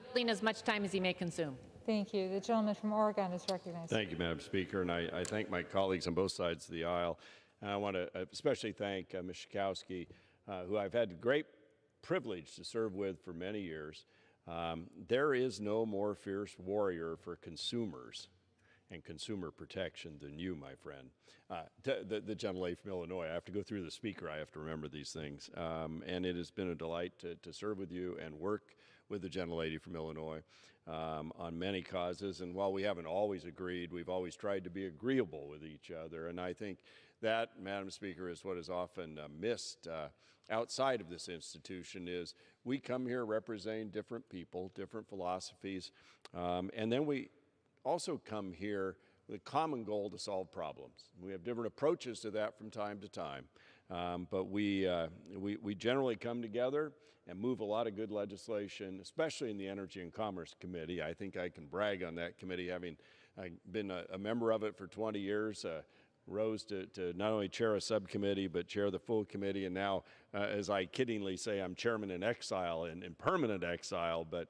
Speaker 14: Yielding as much time as he may consume.
Speaker 2: Thank you. The gentleman from Oregon is recognized.
Speaker 8: Thank you, Madam Speaker, and I thank my colleagues on both sides of the aisle. And I want to especially thank Ms. Schurkowski, who I've had the great privilege to serve with for many years. There is no more fierce warrior for consumers and consumer protection than you, my friend. The gentlelady from Illinois, I have to go through the speaker, I have to remember these things. And it has been a delight to serve with you and work with the gentlelady from Illinois on many causes. And while we haven't always agreed, we've always tried to be agreeable with each other. And I think that, Madam Speaker, is what is often missed outside of this institution is we come here representing different people, different philosophies, and then we also come here with a common goal to solve problems. We have different approaches to that from time to time, but we generally come together and move a lot of good legislation, especially in the Energy and Commerce Committee. I think I can brag on that committee, having been a member of it for 20 years, rose to not only chair a subcommittee, but chair the full committee, and now, as I kiddingly say, I'm chairman in exile, in permanent exile, but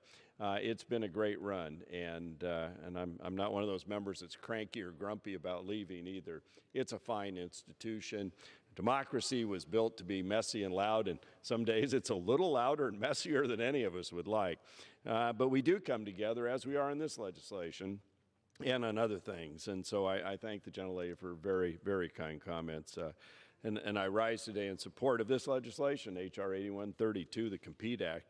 Speaker 8: it's been a great run, and I'm not one of those members that's cranky or grumpy about leaving either. It's a fine institution. Democracy was built to be messy and loud, and some days it's a little louder and messier than any of us would like. But we do come together, as we are in this legislation, and on other things. And so I thank the gentlelady for very, very kind comments. And I rise today in support of this legislation, H.R. 8132, the COMPETE Act.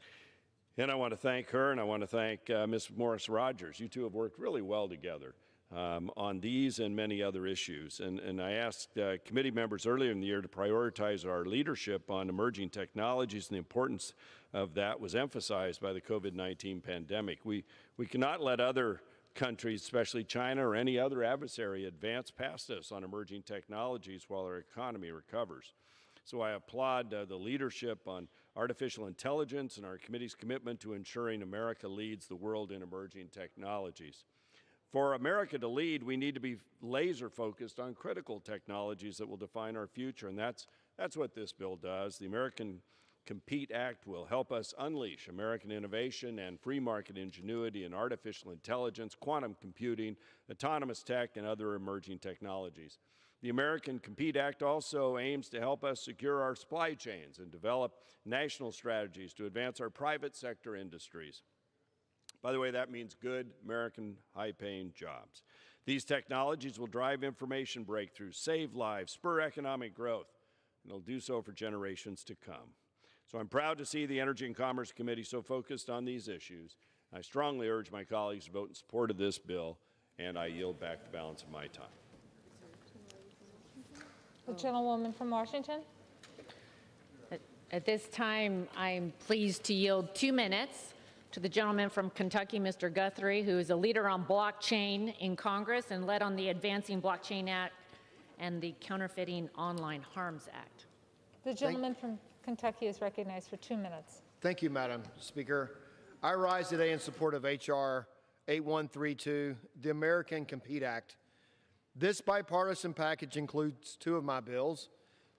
Speaker 8: And I want to thank her, and I want to thank Ms. Morris-Rogers. You two have worked really well together on these and many other issues. And I asked committee members earlier in the year to prioritize our leadership on emerging technologies, and the importance of that was emphasized by the COVID-19 pandemic. We cannot let other countries, especially China or any other adversary, advance past us on emerging technologies while our economy recovers. So I applaud the leadership on artificial intelligence and our committee's commitment to ensuring America leads the world in emerging technologies. For America to lead, we need to be laser focused on critical technologies that will define our future, and that's what this bill does. The American COMPETE Act will help us unleash American innovation and free market ingenuity in artificial intelligence, quantum computing, autonomous tech, and other emerging technologies. The American COMPETE Act also aims to help us secure our supply chains and develop national strategies to advance our private sector industries. By the way, that means good American high-paying jobs. These technologies will drive information breakthroughs, save lives, spur economic growth, and they'll do so for generations to come. So I'm proud to see the Energy and Commerce Committee so focused on these issues. I strongly urge my colleagues to vote in support of this bill, and I yield back the balance of my time.
Speaker 2: The gentlewoman from Washington.
Speaker 14: At this time, I'm pleased to yield 2 minutes to the gentleman from Kentucky, Mr. Guthrie, who is a leader on blockchain in Congress and led on the Advancing Blockchain Act and the Counterfeiting Online Harms Act.
Speaker 2: The gentleman from Kentucky is recognized for 2 minutes.
Speaker 17: Thank you, Madam Speaker. I rise today in support of H.R. 8132, the American COMPETE Act. This bipartisan package includes 2 of my bills,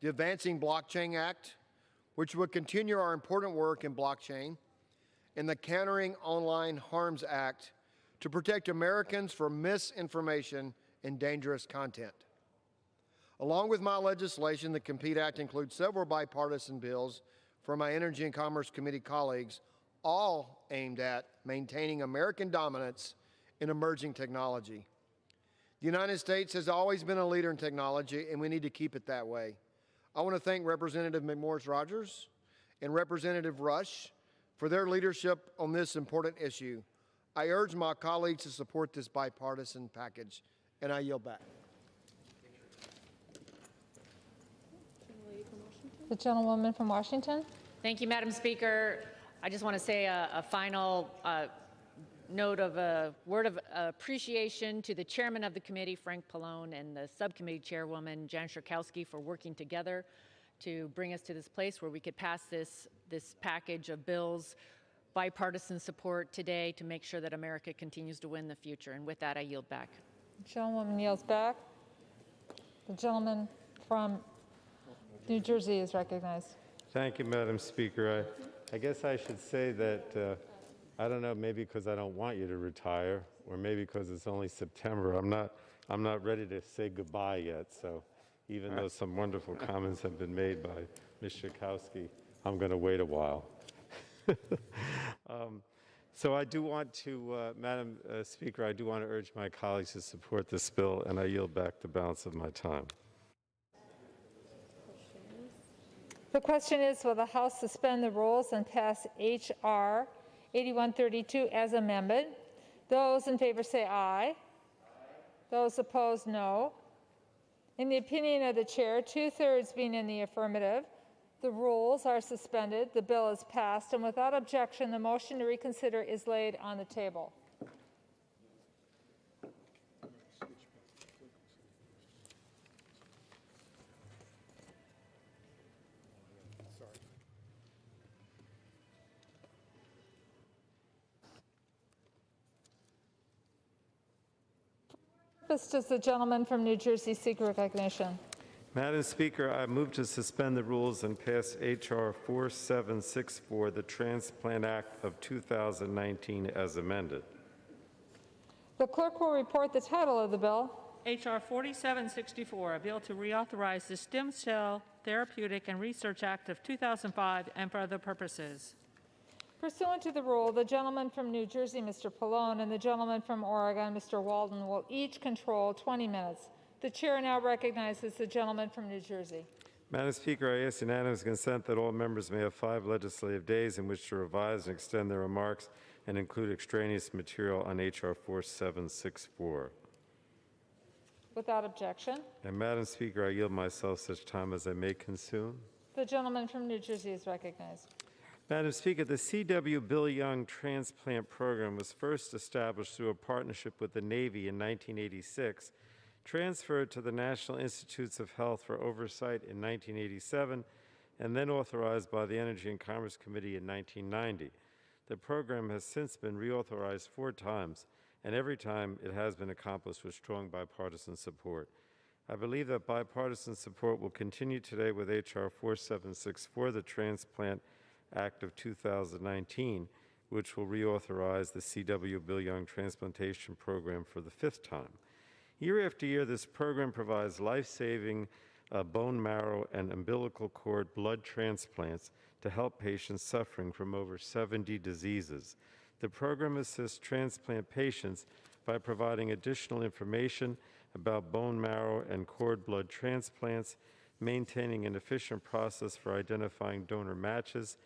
Speaker 17: the Advancing Blockchain Act, which would continue our important work in blockchain, and the Countering Online Harms Act to protect Americans from misinformation and dangerous content. Along with my legislation, the COMPETE Act includes several bipartisan bills from my Energy and Commerce Committee colleagues, all aimed at maintaining American dominance in emerging technology. The United States has always been a leader in technology, and we need to keep it that way. I want to thank Representative McMorris-Rogers and Representative Rush for their leadership on this important issue. I urge my colleagues to support this bipartisan package and I yield back.
Speaker 13: The gentlewoman from Washington.
Speaker 14: Thank you, Madam Speaker. I just want to say a final note of a word of appreciation to the chairman of the committee, Frank Pallone, and the subcommittee chairwoman, Jan Schakowsky, for working together to bring us to this place where we could pass this package of bills, bipartisan support today to make sure that America continues to win the future. And with that, I yield back.
Speaker 13: The gentlewoman yields back. The gentleman from New Jersey is recognized.
Speaker 7: Thank you, Madam Speaker. I guess I should say that, I don't know, maybe because I don't want you to retire, or maybe because it's only September, I'm not ready to say goodbye yet. So even though some wonderful comments have been made by Ms. Schakowsky, I'm going to wait a while. So I do want to, Madam Speaker, I do want to urge my colleagues to support this bill, and I yield back the balance of my time.
Speaker 13: The question is, will the House suspend the rules and pass H.R. 8132 as amended? Those in favor say aye. Those opposed, no. In the opinion of the chair, 2/3 being in the affirmative, the rules are suspended, the bill is passed, and without objection, the motion to reconsider is laid on the table. Does the gentleman from New Jersey seek recognition?
Speaker 7: Madam Speaker, I move to suspend the rules and pass H.R. 4764, the Transplant Act of 2019, as amended.
Speaker 13: The clerk will report the title of the bill.
Speaker 2: H.R. 4764, a bill to reauthorize the Stem Cell Therapeutic and Research Act of 2005 and for other purposes.
Speaker 13: Pursuant to the rule, the gentleman from New Jersey, Mr. Pallone, and the gentleman from Oregon, Mr. Walden, will each control 20 minutes. The chair now recognizes the gentleman from New Jersey.
Speaker 7: Madam Speaker, I ask unanimous consent that all members may have 5 legislative days in which to revise and extend their remarks and include extraneous material on H.R. 4764.
Speaker 13: Without objection.
Speaker 7: And Madam Speaker, I yield myself such time as I may consume.
Speaker 13: The gentleman from New Jersey is recognized.
Speaker 7: Madam Speaker, the C.W. Bill Young Transplant Program was first established through a partnership with the Navy in 1986, transferred to the National Institutes of Health for oversight in 1987, and then authorized by the Energy and Commerce Committee in 1990. The program has since been reauthorized 4 times, and every time it has been accomplished with strong bipartisan support. I believe that bipartisan support will continue today with H.R. 4764, the Transplant Act of 2019, which will reauthorize the C.W. Bill Young Transplantation Program for the 5th time. Year after year, this program provides life-saving bone marrow and umbilical cord blood transplants to help patients suffering from over 70 diseases. The program assists transplant patients by providing additional information about bone marrow and cord blood transplants, maintaining an efficient process for identifying donor matches,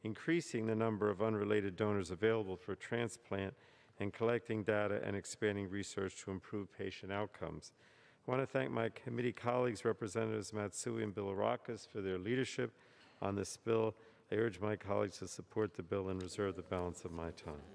Speaker 7: increasing the number of unrelated donors available for transplant, and collecting data and expanding research to improve patient outcomes. I want to thank my committee colleagues, Representatives Matsui and Bilirakis, for their leadership on this bill. I urge my colleagues to support the bill and reserve the balance of my time.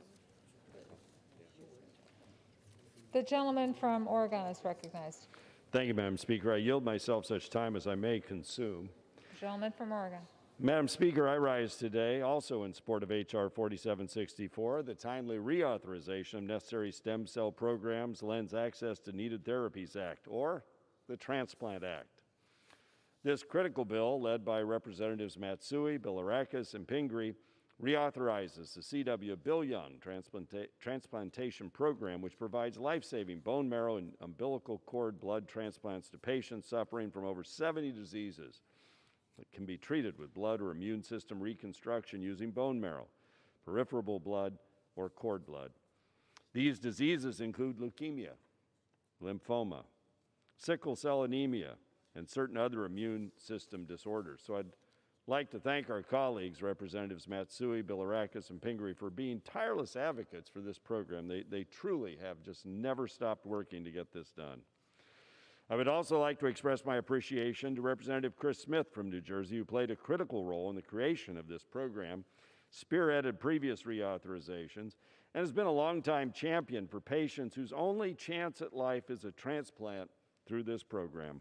Speaker 13: The gentleman from Oregon is recognized.
Speaker 8: Thank you, Madam Speaker. I yield myself such time as I may consume.
Speaker 13: The gentleman from Oregon.
Speaker 8: Madam Speaker, I rise today also in support of H.R. 4764, the timely reauthorization of necessary stem cell programs, Lends Access to Needed Therapies Act, or the Transplant Act. This critical bill, led by Representatives Matsui, Bilirakis, and Pingree, reauthorizes the C.W. Bill Young Transplantation Program, which provides life-saving bone marrow and umbilical cord blood transplants to patients suffering from over 70 diseases that can be treated with blood or immune system reconstruction using bone marrow, peripheral blood, or cord blood. These diseases include leukemia, lymphoma, sickle cell anemia, and certain other immune system disorders. So I'd like to thank our colleagues, Representatives Matsui, Bilirakis, and Pingree, for being tireless advocates for this program. They truly have just never stopped working to get this done. I would also like to express my appreciation to Representative Chris Smith from New Jersey, who played a critical role in the creation of this program, spearheaded previous reauthorizations, and has been a longtime champion for patients whose only chance at life is a transplant through this program.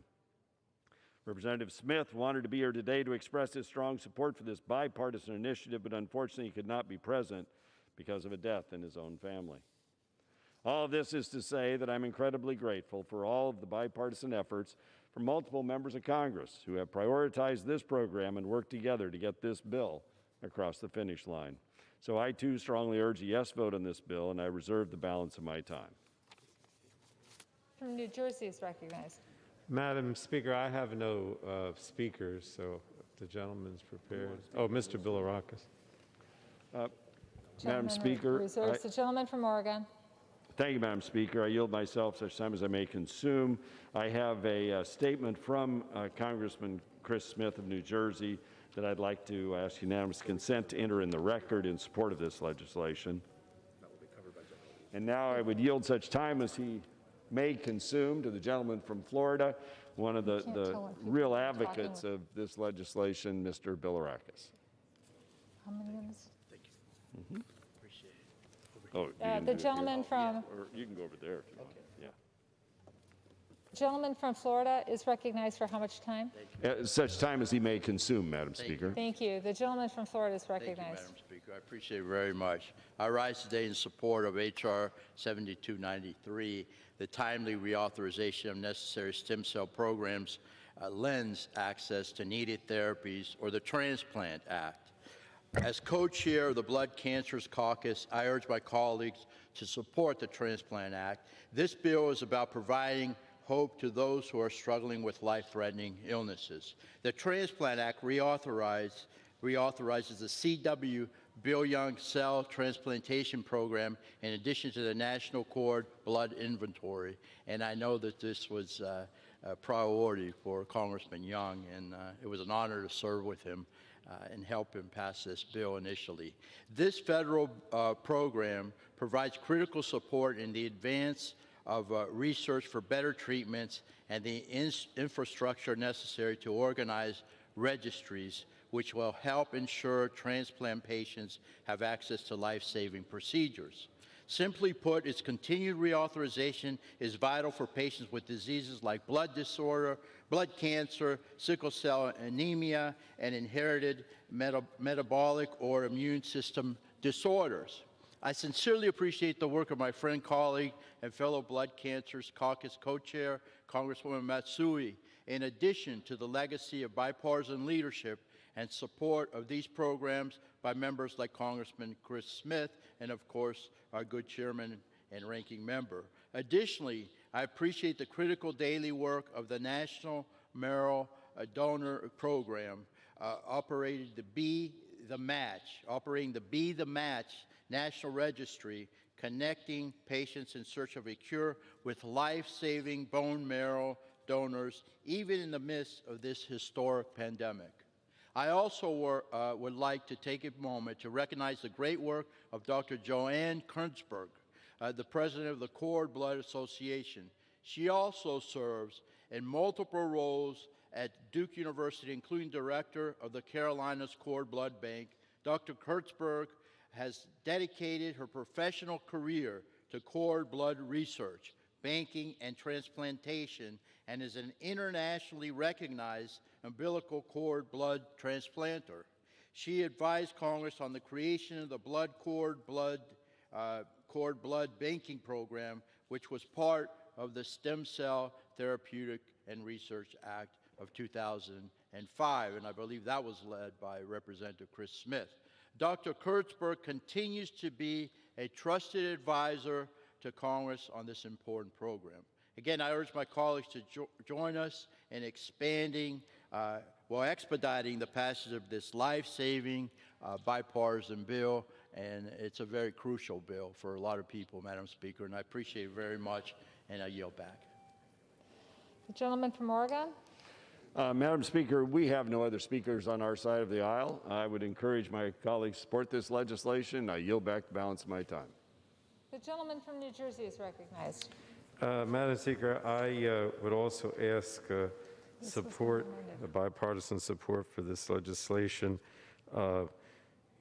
Speaker 8: Representative Smith wanted to be here today to express his strong support for this bipartisan initiative, but unfortunately he could not be present because of a death in his own family. All of this is to say that I'm incredibly grateful for all of the bipartisan efforts from multiple members of Congress who have prioritized this program and worked together to get this bill across the finish line. So I too strongly urge a yes vote on this bill, and I reserve the balance of my time.
Speaker 2: From New Jersey is recognized.
Speaker 7: Madam Speaker, I have no speakers, so if the gentleman's prepared. Oh, Mr. Bilirakis.
Speaker 8: Madam Speaker,
Speaker 2: Reserves the gentleman from Oregon.
Speaker 8: Thank you, Madam Speaker. I yield myself such time as I may consume. I have a statement from Congressman Chris Smith of New Jersey that I'd like to ask unanimous consent to enter in the record in support of this legislation. And now I would yield such time as he may consume to the gentleman from Florida, one of the real advocates of this legislation, Mr. Bilirakis.
Speaker 2: How many minutes?
Speaker 8: Thank you. Appreciate it. Oh,
Speaker 2: the gentleman from
Speaker 8: or you can go over there if you want. Yeah.
Speaker 2: Gentleman from Florida is recognized for how much time?
Speaker 8: Such time as he may consume, Madam Speaker.
Speaker 2: Thank you. The gentleman from Florida is recognized.
Speaker 18: Thank you, Madam Speaker. I appreciate it very much. I rise today in support of H.R. 7293, the timely reauthorization of necessary stem cell programs, lends access to needed therapies, or the Transplant Act. As co-chair of the Blood Cancers Caucus, I urge my colleagues to support the Transplant Act. This bill is about providing hope to those who are struggling with life-threatening illnesses. The Transplant Act reauthorizes the CW billion cell transplantation program in addition to the National Cord Blood Inventory. And I know that this was a priority for Congressman Young, and it was an honor to serve with him and help him pass this bill initially. This federal program provides critical support in the advance of research for better treatments and the infrastructure necessary to organize registries which will help ensure transplant patients have access to life-saving procedures. Simply put, its continued reauthorization is vital for patients with diseases like blood disorder, blood cancer, sickle cell anemia, and inherited metabolic or immune system disorders. I sincerely appreciate the work of my friend, colleague, and fellow Blood Cancers Caucus co-chair, Congresswoman Matsui, in addition to the legacy of bipartisan leadership and support of these programs by members like Congressman Chris Smith and, of course, our good chairman and ranking member. Additionally, I appreciate the critical daily work of the National Marrow Donor Program, operating the Be the Match National Registry, connecting patients in search of a cure with life-saving bone marrow donors, even in the midst of this historic pandemic. I also would like to take a moment to recognize the great work of Dr. Joanne Kurtzberg, the president of the Cord Blood Association. She also serves in multiple roles at Duke University, including director of the Carolinas Cord Blood Bank. Dr. Kurtzberg has dedicated her professional career to cord blood research, banking, and transplantation, and is an internationally recognized umbilical cord blood transplanter. She advised Congress on the creation of the cord blood banking program, which was part of the Stem Cell Therapeutic and Research Act of 2005, and I believe that was led by Representative Chris Smith. Dr. Kurtzberg continues to be a trusted advisor to Congress on this important program. Again, I urge my colleagues to join us in expediting the passage of this life-saving bipartisan bill, and it's a very crucial bill for a lot of people, Madam Speaker, and I appreciate it very much, and I yield back.
Speaker 2: The gentleman from Oregon.
Speaker 8: Madam Speaker, we have no other speakers on our side of the aisle. I would encourage my colleagues to support this legislation. I yield back the balance of my time.
Speaker 2: The gentleman from New Jersey is recognized.
Speaker 7: Madam Speaker, I would also ask support, bipartisan support for this legislation.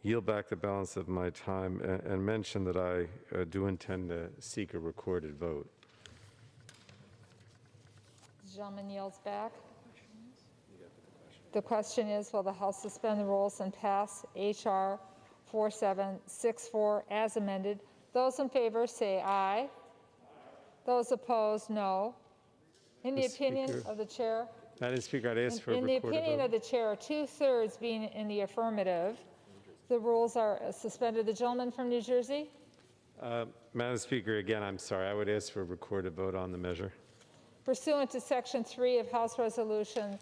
Speaker 7: Yield back the balance of my time and mention that I do intend to seek a recorded vote.
Speaker 2: The gentleman yields back. The question is, will the House suspend the rules and pass H.R. 4764 as amended? Those in favor say aye. Those opposed, no. In the opinion of the chair,
Speaker 7: Madam Speaker, I'd ask for a
Speaker 2: in the
Speaker 7: recorded
Speaker 2: opinion
Speaker 7: vote.
Speaker 2: of the chair, 2/3 being in the affirmative, the rules are suspended. The gentleman from New Jersey?
Speaker 7: Madam Speaker, again, I'm sorry. I would ask for a recorded vote on the measure.
Speaker 2: Pursuant to Section 3 of House Resolution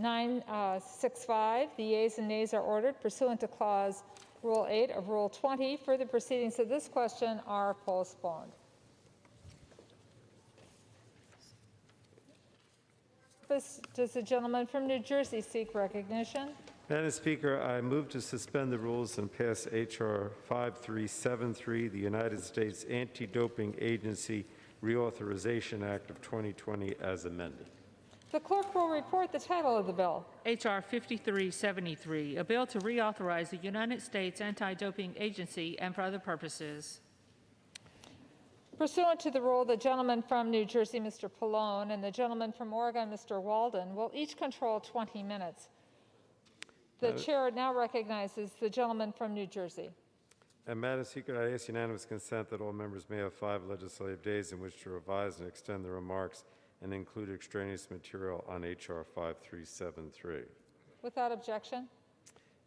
Speaker 2: 965, the yeas and nays are ordered. Pursuant to Clause Rule 8 of Rule 20, further proceedings of this question are postponed. Does the gentleman from New Jersey seek recognition?
Speaker 7: Madam Speaker, I move to suspend the rules and pass H.R. 5373, the United States Anti-Doping Agency Reauthorization Act of 2020, as amended.
Speaker 2: The clerk will report the title of the bill. H.R. 5373, a bill to reauthorize the United States Anti-Doping Agency and for other purposes. Pursuant to the rule, the gentleman from New Jersey, Mr. Pallone, and the gentleman from Oregon, Mr. Walden, will each control 20 minutes. The chair now recognizes the gentleman from New Jersey.
Speaker 7: And Madam Speaker, I ask unanimous consent that all members may have 5 legislative days in which to revise and extend their remarks and include extraneous material on H.R. 5373.
Speaker 2: Without objection,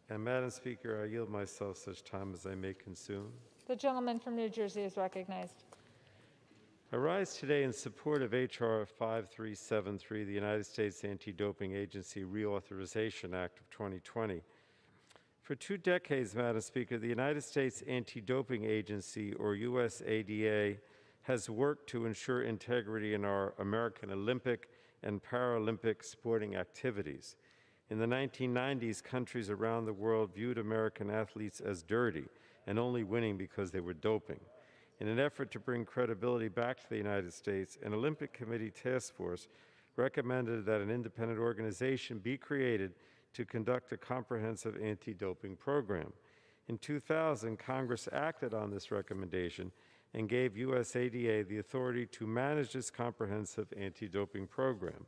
Speaker 7: And Madam Speaker, I yield myself such time as I may consume.
Speaker 2: the gentleman from New Jersey is recognized.
Speaker 7: I rise today in support of H.R. 5373, the United States Anti-Doping Agency Reauthorization Act of 2020. For 2 decades, Madam Speaker, the United States Anti-Doping Agency, or USADA, has worked to ensure integrity in our American Olympic and Paralympic sporting activities. In the 1990s, countries around the world viewed American athletes as dirty and only winning because they were doping. In an effort to bring credibility back to the United States, an Olympic Committee task force recommended that an independent organization be created to conduct a comprehensive anti-doping program. In 2000, Congress acted on this recommendation and gave USADA the authority to manage this comprehensive anti-doping program.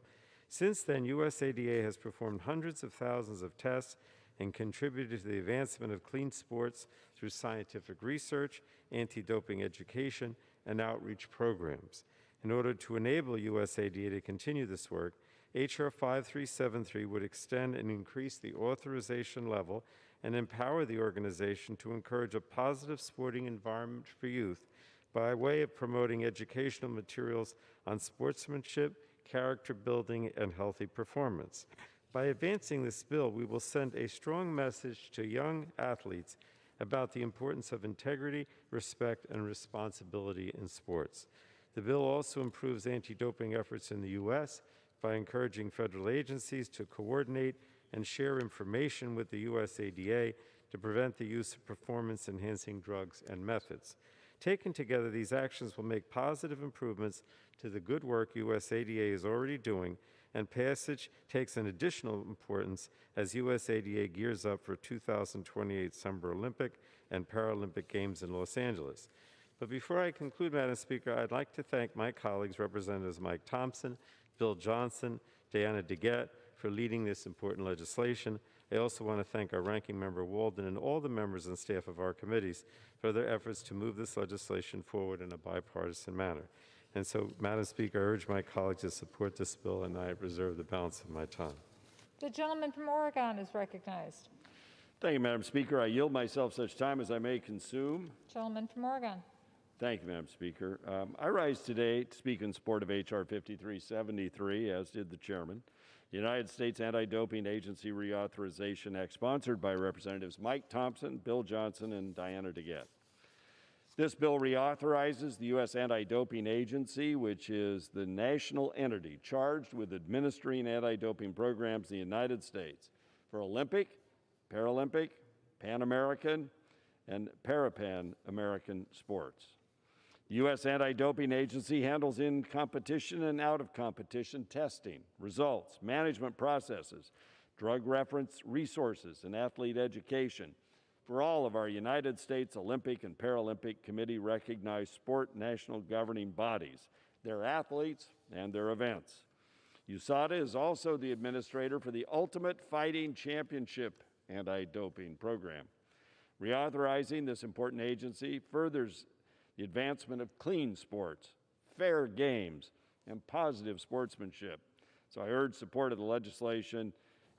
Speaker 7: Since then, USADA has performed hundreds of thousands of tests and contributed to the advancement of clean sports through scientific research, anti-doping education, and outreach programs. In order to enable USADA to continue this work, H.R. 5373 would extend and increase the authorization level and empower the organization to encourage a positive sporting environment for youth by way of promoting educational materials on sportsmanship, character building, and healthy performance. By advancing this bill, we will send a strong message to young athletes about the importance of integrity, respect, and responsibility in sports. The bill also improves anti-doping efforts in the U.S. by encouraging federal agencies to coordinate and share information with the USADA to prevent the use of performance-enhancing drugs and methods. Taken together, these actions will make positive improvements to the good work USADA is already doing, and passage takes an additional importance as USADA gears up for 2028 Summer Olympic and Paralympic Games in Los Angeles. But before I conclude, Madam Speaker, I'd like to thank my colleagues, Representatives Mike Thompson, Bill Johnson, Diana DeGette, for leading this important legislation. I also want to thank our ranking member Walden and all the members and staff of our committees for their efforts to move this legislation forward in a bipartisan manner. And so, Madam Speaker, I urge my colleagues to support this bill, and I reserve the balance of my time.
Speaker 2: The gentleman from Oregon is recognized.
Speaker 8: Thank you, Madam Speaker. I yield myself such time as I may consume.
Speaker 2: Gentleman from Oregon.
Speaker 8: Thank you, Madam Speaker. I rise today to speak in support of H.R. 5373, as did the chairman, the United States Anti-Doping Agency Reauthorization Act, sponsored by Representatives Mike Thompson, Bill Johnson, and Diana DeGette. This bill reauthorizes the U.S. Anti-Doping Agency, which is the national entity charged with administering anti-doping programs in the United States for Olympic, Paralympic, Pan American, and Parapan American sports. The U.S. Anti-Doping Agency handles in-competition and out-of-competition testing, results, management processes, drug reference resources, and athlete education for all of our United States Olympic and Paralympic Committee-recognized sport national governing bodies, their athletes, and their events. USADA is also the administrator for the Ultimate Fighting Championship anti-doping program. Reauthorizing this important agency furthers the advancement of clean sports, fair games, and positive sportsmanship. So I urge support of the legislation,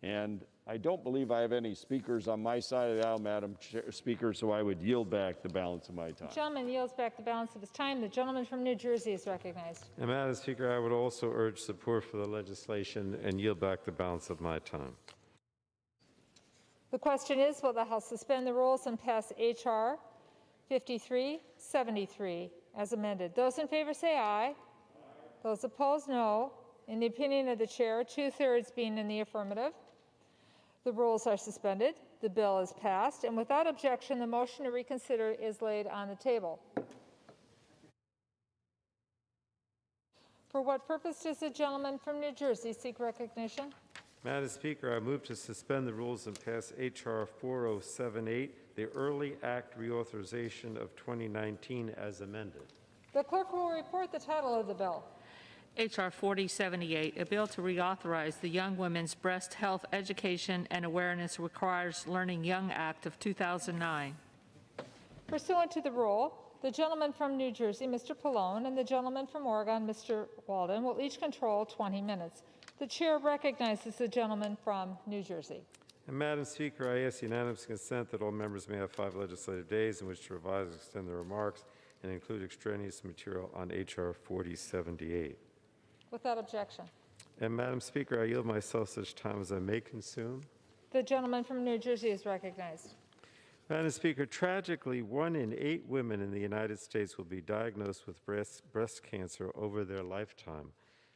Speaker 8: and I don't believe I have any speakers on my side of the aisle, Madam Speaker, so I would yield back the balance of my time.
Speaker 2: The gentleman yields back the balance of his time. The gentleman from New Jersey is recognized.
Speaker 7: And Madam Speaker, I would also urge support for the legislation and yield back the balance of my time.
Speaker 2: The question is, will the House suspend the rules and pass H.R. 5373 as amended? Those in favor say aye. Those opposed, no. In the opinion of the chair, 2/3 being in the affirmative, the rules are suspended. The bill is passed, and without objection, the motion to reconsider is laid on the table. For what purpose does the gentleman from New Jersey seek recognition?
Speaker 7: Madam Speaker, I move to suspend the rules and pass H.R. 4078, the Early Act Reauthorization of 2019 as amended.
Speaker 2: The clerk will report the title of the bill. H.R. 4078, a bill to reauthorize the Young Women's Breast Health Education and Awareness Requires Learning Young Act of 2009. Pursuant to the rule, the gentleman from New Jersey, Mr. Pallone, and the gentleman from Oregon, Mr. Walden, will each control 20 minutes. The chair recognizes the gentleman from New Jersey.
Speaker 7: And Madam Speaker, I ask unanimous consent that all members may have 5 legislative days in which to revise and extend their remarks and include extraneous material on H.R. 4078.
Speaker 2: Without objection.
Speaker 7: And Madam Speaker, I yield myself such time as I may consume.
Speaker 2: The gentleman from New Jersey is recognized.
Speaker 7: Madam Speaker, tragically, 1 in 8 women in the United States will be diagnosed with breast cancer over their lifetime.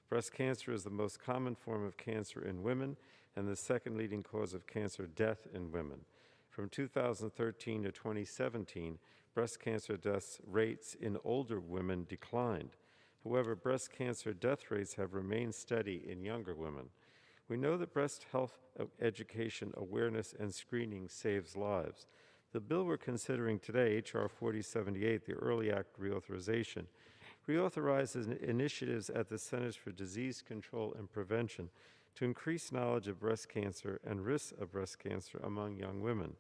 Speaker 7: Breast cancer is the most common form of cancer in women and the second leading cause of cancer death in women. From 2013 to 2017, breast cancer death rates in older women declined. However, breast cancer death rates have remained steady in younger women. We know that breast health education, awareness, and screening saves lives. The bill we're considering today, H.R. 4078, the Early Act Reauthorization, reauthorizes initiatives at the Centers for Disease Control and Prevention to increase knowledge of breast cancer and risks of breast cancer among young women.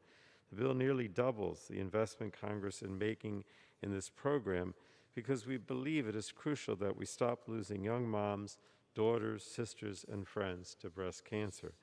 Speaker 7: The bill nearly doubles the investment Congress is making in this program because we believe it is crucial that we stop losing young moms, daughters, sisters, and friends to breast cancer.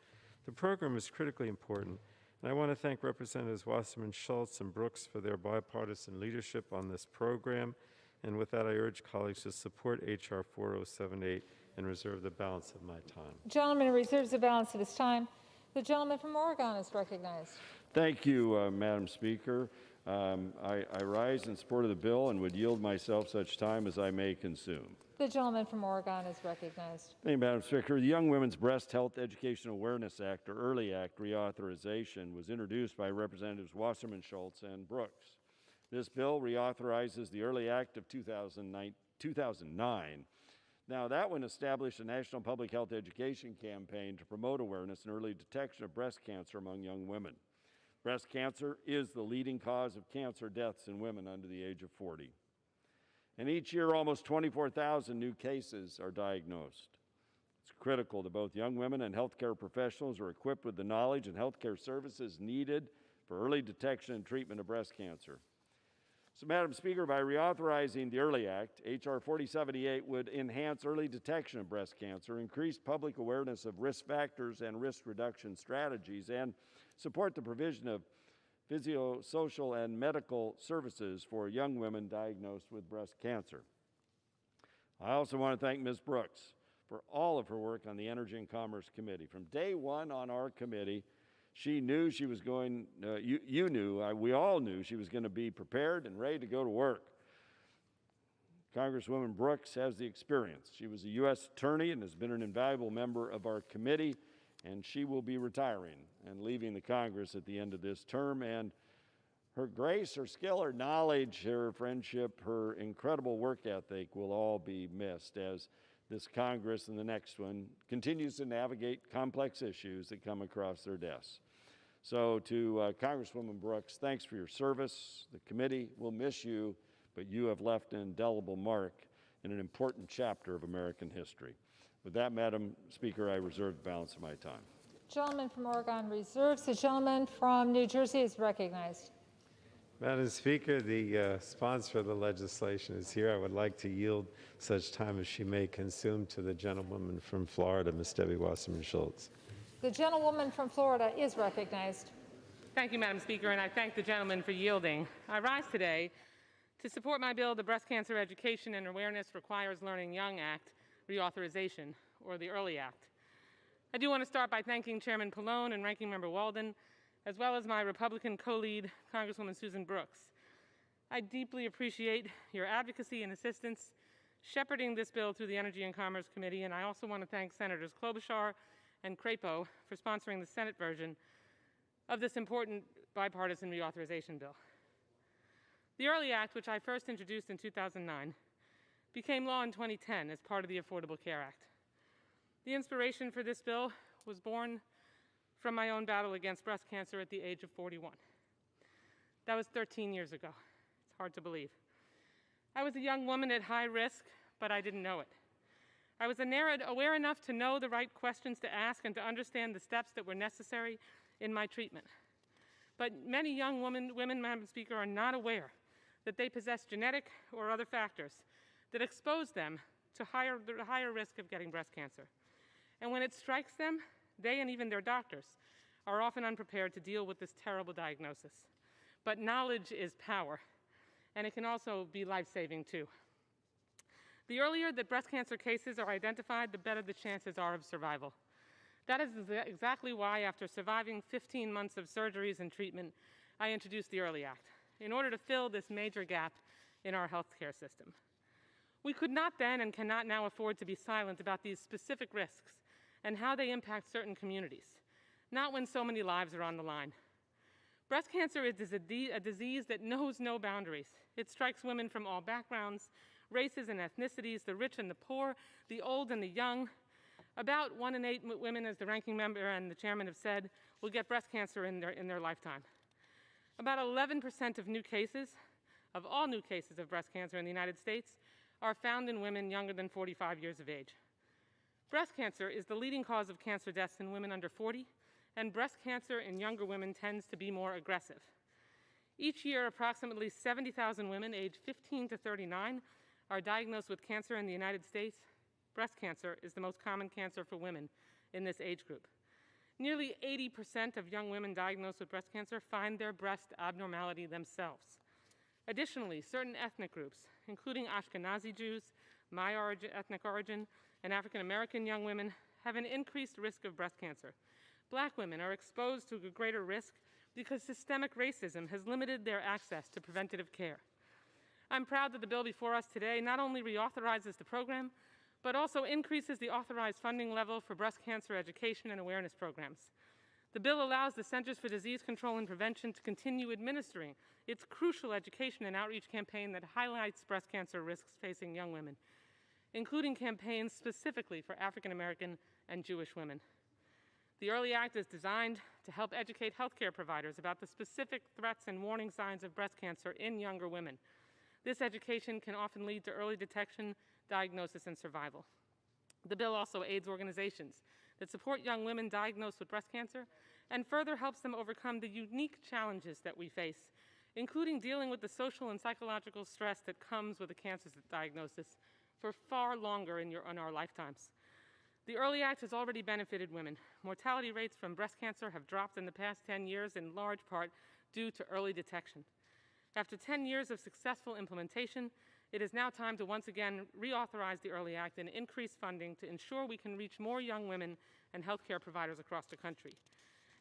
Speaker 7: The program is critically important, and I want to thank Representatives Wasserman Schultz and Brooks for their bipartisan leadership on this program. And with that, I urge colleagues to support H.R. 4078 and reserve the balance of my time.
Speaker 2: The gentleman reserves the balance of his time. The gentleman from Oregon is recognized.
Speaker 8: Thank you, Madam Speaker. I rise in support of the bill and would yield myself such time as I may consume.
Speaker 2: The gentleman from Oregon is recognized.
Speaker 8: Thank you, Madam Speaker. The Young Women's Breast Health Education Awareness Act, or Early Act reauthorization, was introduced by Representatives Wasserman Schultz and Brooks. This bill reauthorizes the Early Act of 2009. Now, that one established a national public health education campaign to promote awareness and early detection of breast cancer among young women. Breast cancer is the leading cause of cancer deaths in women under the age of 40. And each year, almost 24,000 new cases are diagnosed. It's critical that both young women and healthcare professionals are equipped with the knowledge and healthcare services needed for early detection and treatment of breast cancer. So, Madam Speaker, by reauthorizing the Early Act, H.R. 4078 would enhance early detection of breast cancer, increase public awareness of risk factors and risk reduction strategies, and support the provision of physiosocial and medical services for young women diagnosed with breast cancer. I also want to thank Ms. Brooks for all of her work on the Energy and Commerce Committee. From day one on our committee, she knew she was going, we all knew she was going to be prepared and ready to go to work. Congresswoman Brooks has the experience. She was a U.S. attorney and has been an invaluable member of our committee, and she will be retiring and leaving the Congress at the end of this term. And her grace, her skill, her knowledge, her friendship, her incredible work ethic will all be missed as this Congress and the next one continues to navigate complex issues that come across their desks. So to Congresswoman Brooks, thanks for your service. The committee will miss you, but you have left an indelible mark in an important chapter of American history. With that, Madam Speaker, I reserve the balance of my time.
Speaker 2: Gentleman from Oregon reserves. The gentleman from New Jersey is recognized.
Speaker 7: Madam Speaker, the sponsor of the legislation is here. I would like to yield such time as she may consume to the gentlewoman from Florida, Ms. Debbie Wasserman Schultz.
Speaker 2: The gentlewoman from Florida is recognized.
Speaker 19: Thank you, Madam Speaker, and I thank the gentleman for yielding. I rise today to support my bill, the Breast Cancer Education and Awareness Requires Learning Young Act reauthorization, or the EARLY Act. I do want to start by thanking Chairman Pallone and Ranking Member Walden, as well as my Republican co-lead, Congresswoman Susan Brooks. I deeply appreciate your advocacy and assistance shepherding this bill through the Energy and Commerce Committee, and I also want to thank Senators Klobuchar and Crapo for sponsoring the Senate version of this important bipartisan reauthorization bill. The EARLY Act, which I first introduced in 2009, became law in 2010 as part of the Affordable Care Act. The inspiration for this bill was born from my own battle against breast cancer at the age of 41. That was 13 years ago. It's hard to believe. I was a young woman at high risk, but I didn't know it. I was aware enough to know the right questions to ask and to understand the steps that were necessary in my treatment. But many young women, Madam Speaker, are not aware that they possess genetic or other factors that expose them to higher risk of getting breast cancer. And when it strikes them, they and even their doctors are often unprepared to deal with this terrible diagnosis. But knowledge is power, and it can also be life-saving too. The earlier that breast cancer cases are identified, the better the chances are of survival. That is exactly why, after surviving 15 months of surgeries and treatment, I introduced the EARLY Act, in order to fill this major gap in our healthcare system. We could not then and cannot now afford to be silent about these specific risks and how they impact certain communities, not when so many lives are on the line. Breast cancer is a disease that knows no boundaries. It strikes women from all backgrounds, races and ethnicities, the rich and the poor, the old and the young. About 1 in 8 women, as the ranking member and the chairman have said, will get breast cancer in their lifetime. About 11% of all new cases of breast cancer in the United States are found in women younger than 45 years of age. Breast cancer is the leading cause of cancer deaths in women under 40, and breast cancer in younger women tends to be more aggressive. Each year, approximately 70,000 women aged 15 to 39 are diagnosed with cancer in the United States. Breast cancer is the most common cancer for women in this age group. Nearly 80% of young women diagnosed with breast cancer find their breast abnormality themselves. Additionally, certain ethnic groups, including Ashkenazi Jews, my ethnic origin, and African American young women, have an increased risk of breast cancer. Black women are exposed to a greater risk because systemic racism has limited their access to preventative care. I'm proud that the bill before us today not only reauthorizes the program, but also increases the authorized funding level for breast cancer education and awareness programs. The bill allows the Centers for Disease Control and Prevention to continue administering its crucial education and outreach campaign that highlights breast cancer risks facing young women, including campaigns specifically for African American and Jewish women. The EARLY Act is designed to help educate healthcare providers about the specific threats and warning signs of breast cancer in younger women. This education can often lead to early detection, diagnosis, and survival. The bill also aids organizations that support young women diagnosed with breast cancer and further helps them overcome the unique challenges that we face, including dealing with the social and psychological stress that comes with a cancer diagnosis for far longer in our lifetimes. The EARLY Act has already benefited women. Mortality rates from breast cancer have dropped in the past 10 years, in large part due to early detection. After 10 years of successful implementation, it is now time to once again reauthorize the EARLY Act and increase funding to ensure we can reach more young women and healthcare providers across the country.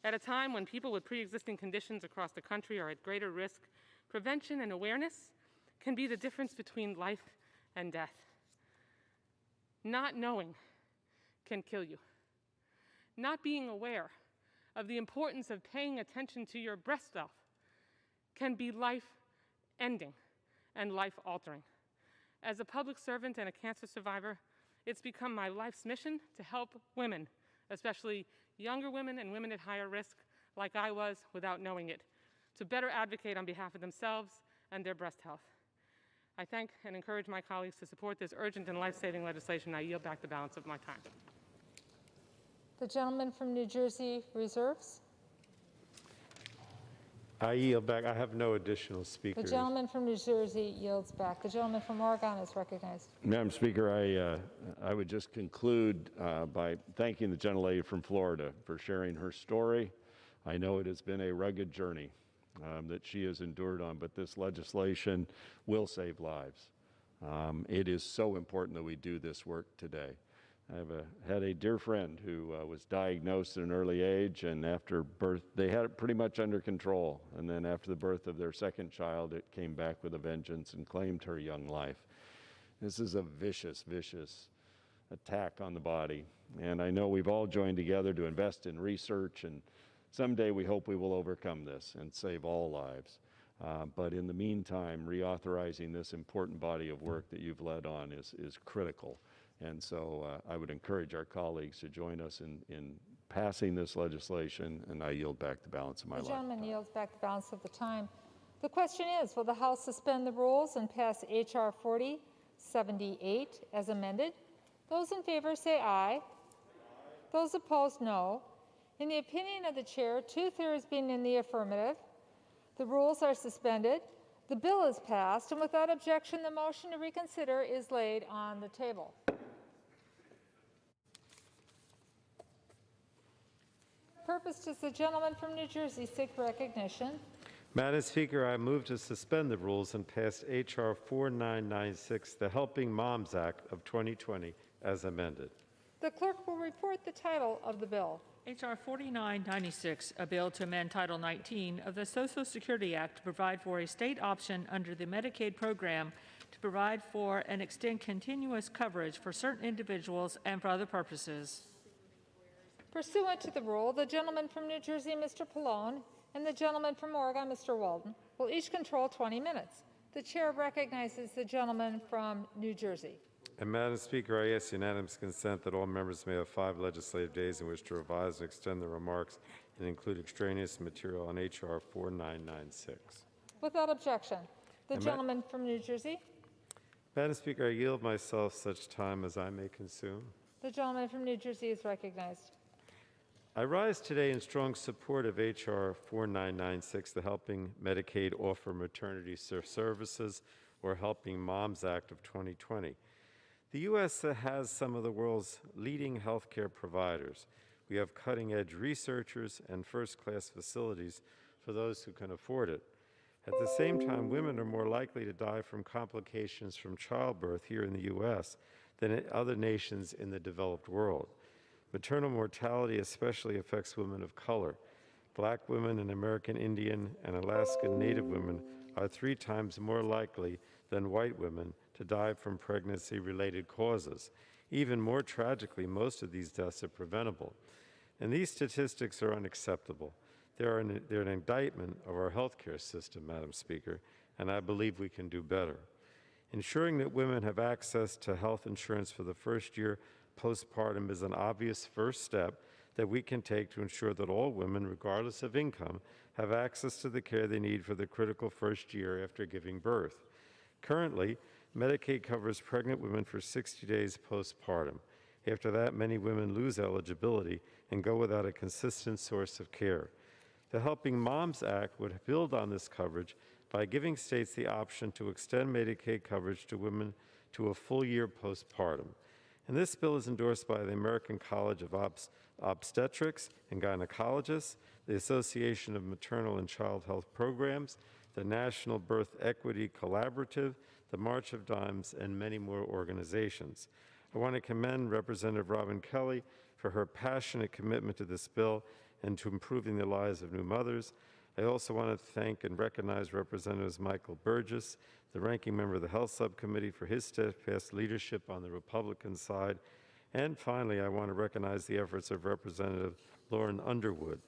Speaker 19: At a time when people with pre-existing conditions across the country are at greater risk, prevention and awareness can be the difference between life and death. Not knowing can kill you. Not being aware of the importance of paying attention to your breast health can be life-ending and life-altering. As a public servant and a cancer survivor, it's become my life's mission to help women, especially younger women and women at higher risk, like I was without knowing it, to better advocate on behalf of themselves and their breast health. I thank and encourage my colleagues to support this urgent and life-saving legislation. I yield back the balance of my time.
Speaker 2: The gentleman from New Jersey reserves.
Speaker 7: I yield back. I have no additional
Speaker 2: The
Speaker 7: speakers.
Speaker 2: gentleman from New Jersey yields back. The gentleman from Oregon is recognized.
Speaker 8: Madam Speaker, I would just conclude by thanking the gentlelady from Florida for sharing her story. I know it has been a rugged journey that she has endured on, but this legislation will save lives. It is so important that we do this work today. I had a dear friend who was diagnosed at an early age, and after birth, they had it pretty much under control. And then after the birth of their second child, it came back with a vengeance and claimed her young life. This is a vicious, vicious attack on the body. And I know we've all joined together to invest in research, and someday we hope we will overcome this and save all lives. But in the meantime, reauthorizing this important body of work that you've led on is critical. And so I would encourage our colleagues to join us in passing this legislation, and I yield back the balance of my life.
Speaker 2: The gentleman yields back the balance of the time. The question is, will the House suspend the rules and pass H.R. 4078 as amended? Those in favor say aye. Those opposed, no. In the opinion of the chair, 2/3 being in the affirmative, the rules are suspended. The bill is passed, and without objection, the motion to reconsider is laid on the table. Purpose does the gentleman from New Jersey seek recognition?
Speaker 7: Madam Speaker, I move to suspend the rules and pass H.R. 4996, the Helping Moms Act of 2020, as amended.
Speaker 2: The clerk will report the title of the bill. H.R. 4996, a bill to amend Title 19 of the Social Security Act to provide for a state option under the Medicaid program to provide for and extend continuous coverage for certain individuals and for other purposes. Pursuant to the rule, the gentleman from New Jersey, Mr. Pallone, and the gentleman from Oregon, Mr. Walden, will each control 20 minutes. The chair recognizes the gentleman from New Jersey.
Speaker 7: And Madam Speaker, I ask unanimous consent that all members may have 5 legislative days in which to revise and extend their remarks and include extraneous material on H.R. 4996.
Speaker 2: Without objection, the gentleman from New Jersey.
Speaker 7: Madam Speaker, I yield myself such time as I may consume.
Speaker 2: The gentleman from New Jersey is recognized.
Speaker 7: I rise today in strong support of H.R. 4996, the Helping Medicaid Offer Maternity Services, or Helping Moms Act of 2020. The U.S. has some of the world's leading healthcare providers. We have cutting-edge researchers and first-class facilities for those who can afford it. At the same time, women are more likely to die from complications from childbirth here in the U.S. than in other nations in the developed world. Maternal mortality especially affects women of color. Black women and American Indian and Alaskan Native women are 3 times more likely than white women to die from pregnancy-related causes. Even more tragically, most of these deaths are preventable. And these statistics are unacceptable. They're an indictment of our healthcare system, Madam Speaker, and I believe we can do better. Ensuring that women have access to health insurance for the first year postpartum is an obvious first step that we can take to ensure that all women, regardless of income, have access to the care they need for the critical first year after giving birth. Currently, Medicaid covers pregnant women for 60 days postpartum. After that, many women lose eligibility and go without a consistent source of care. The Helping Moms Act would build on this coverage by giving states the option to extend Medicaid coverage to women to a full year postpartum. And this bill is endorsed by the American College of Obstetrics and Gynecologists, the Association of Maternal and Child Health Programs, the National Birth Equity Collaborative, the March of Dimes, and many more organizations. I want to commend Representative Robin Kelly for her passionate commitment to this bill and to improving the lives of new mothers. I also want to thank and recognize Representatives Michael Burgess, the ranking member of the Health Subcommittee for his steadfast leadership on the Republican side. And finally, I want to recognize the efforts of Representative Lauren Underwood,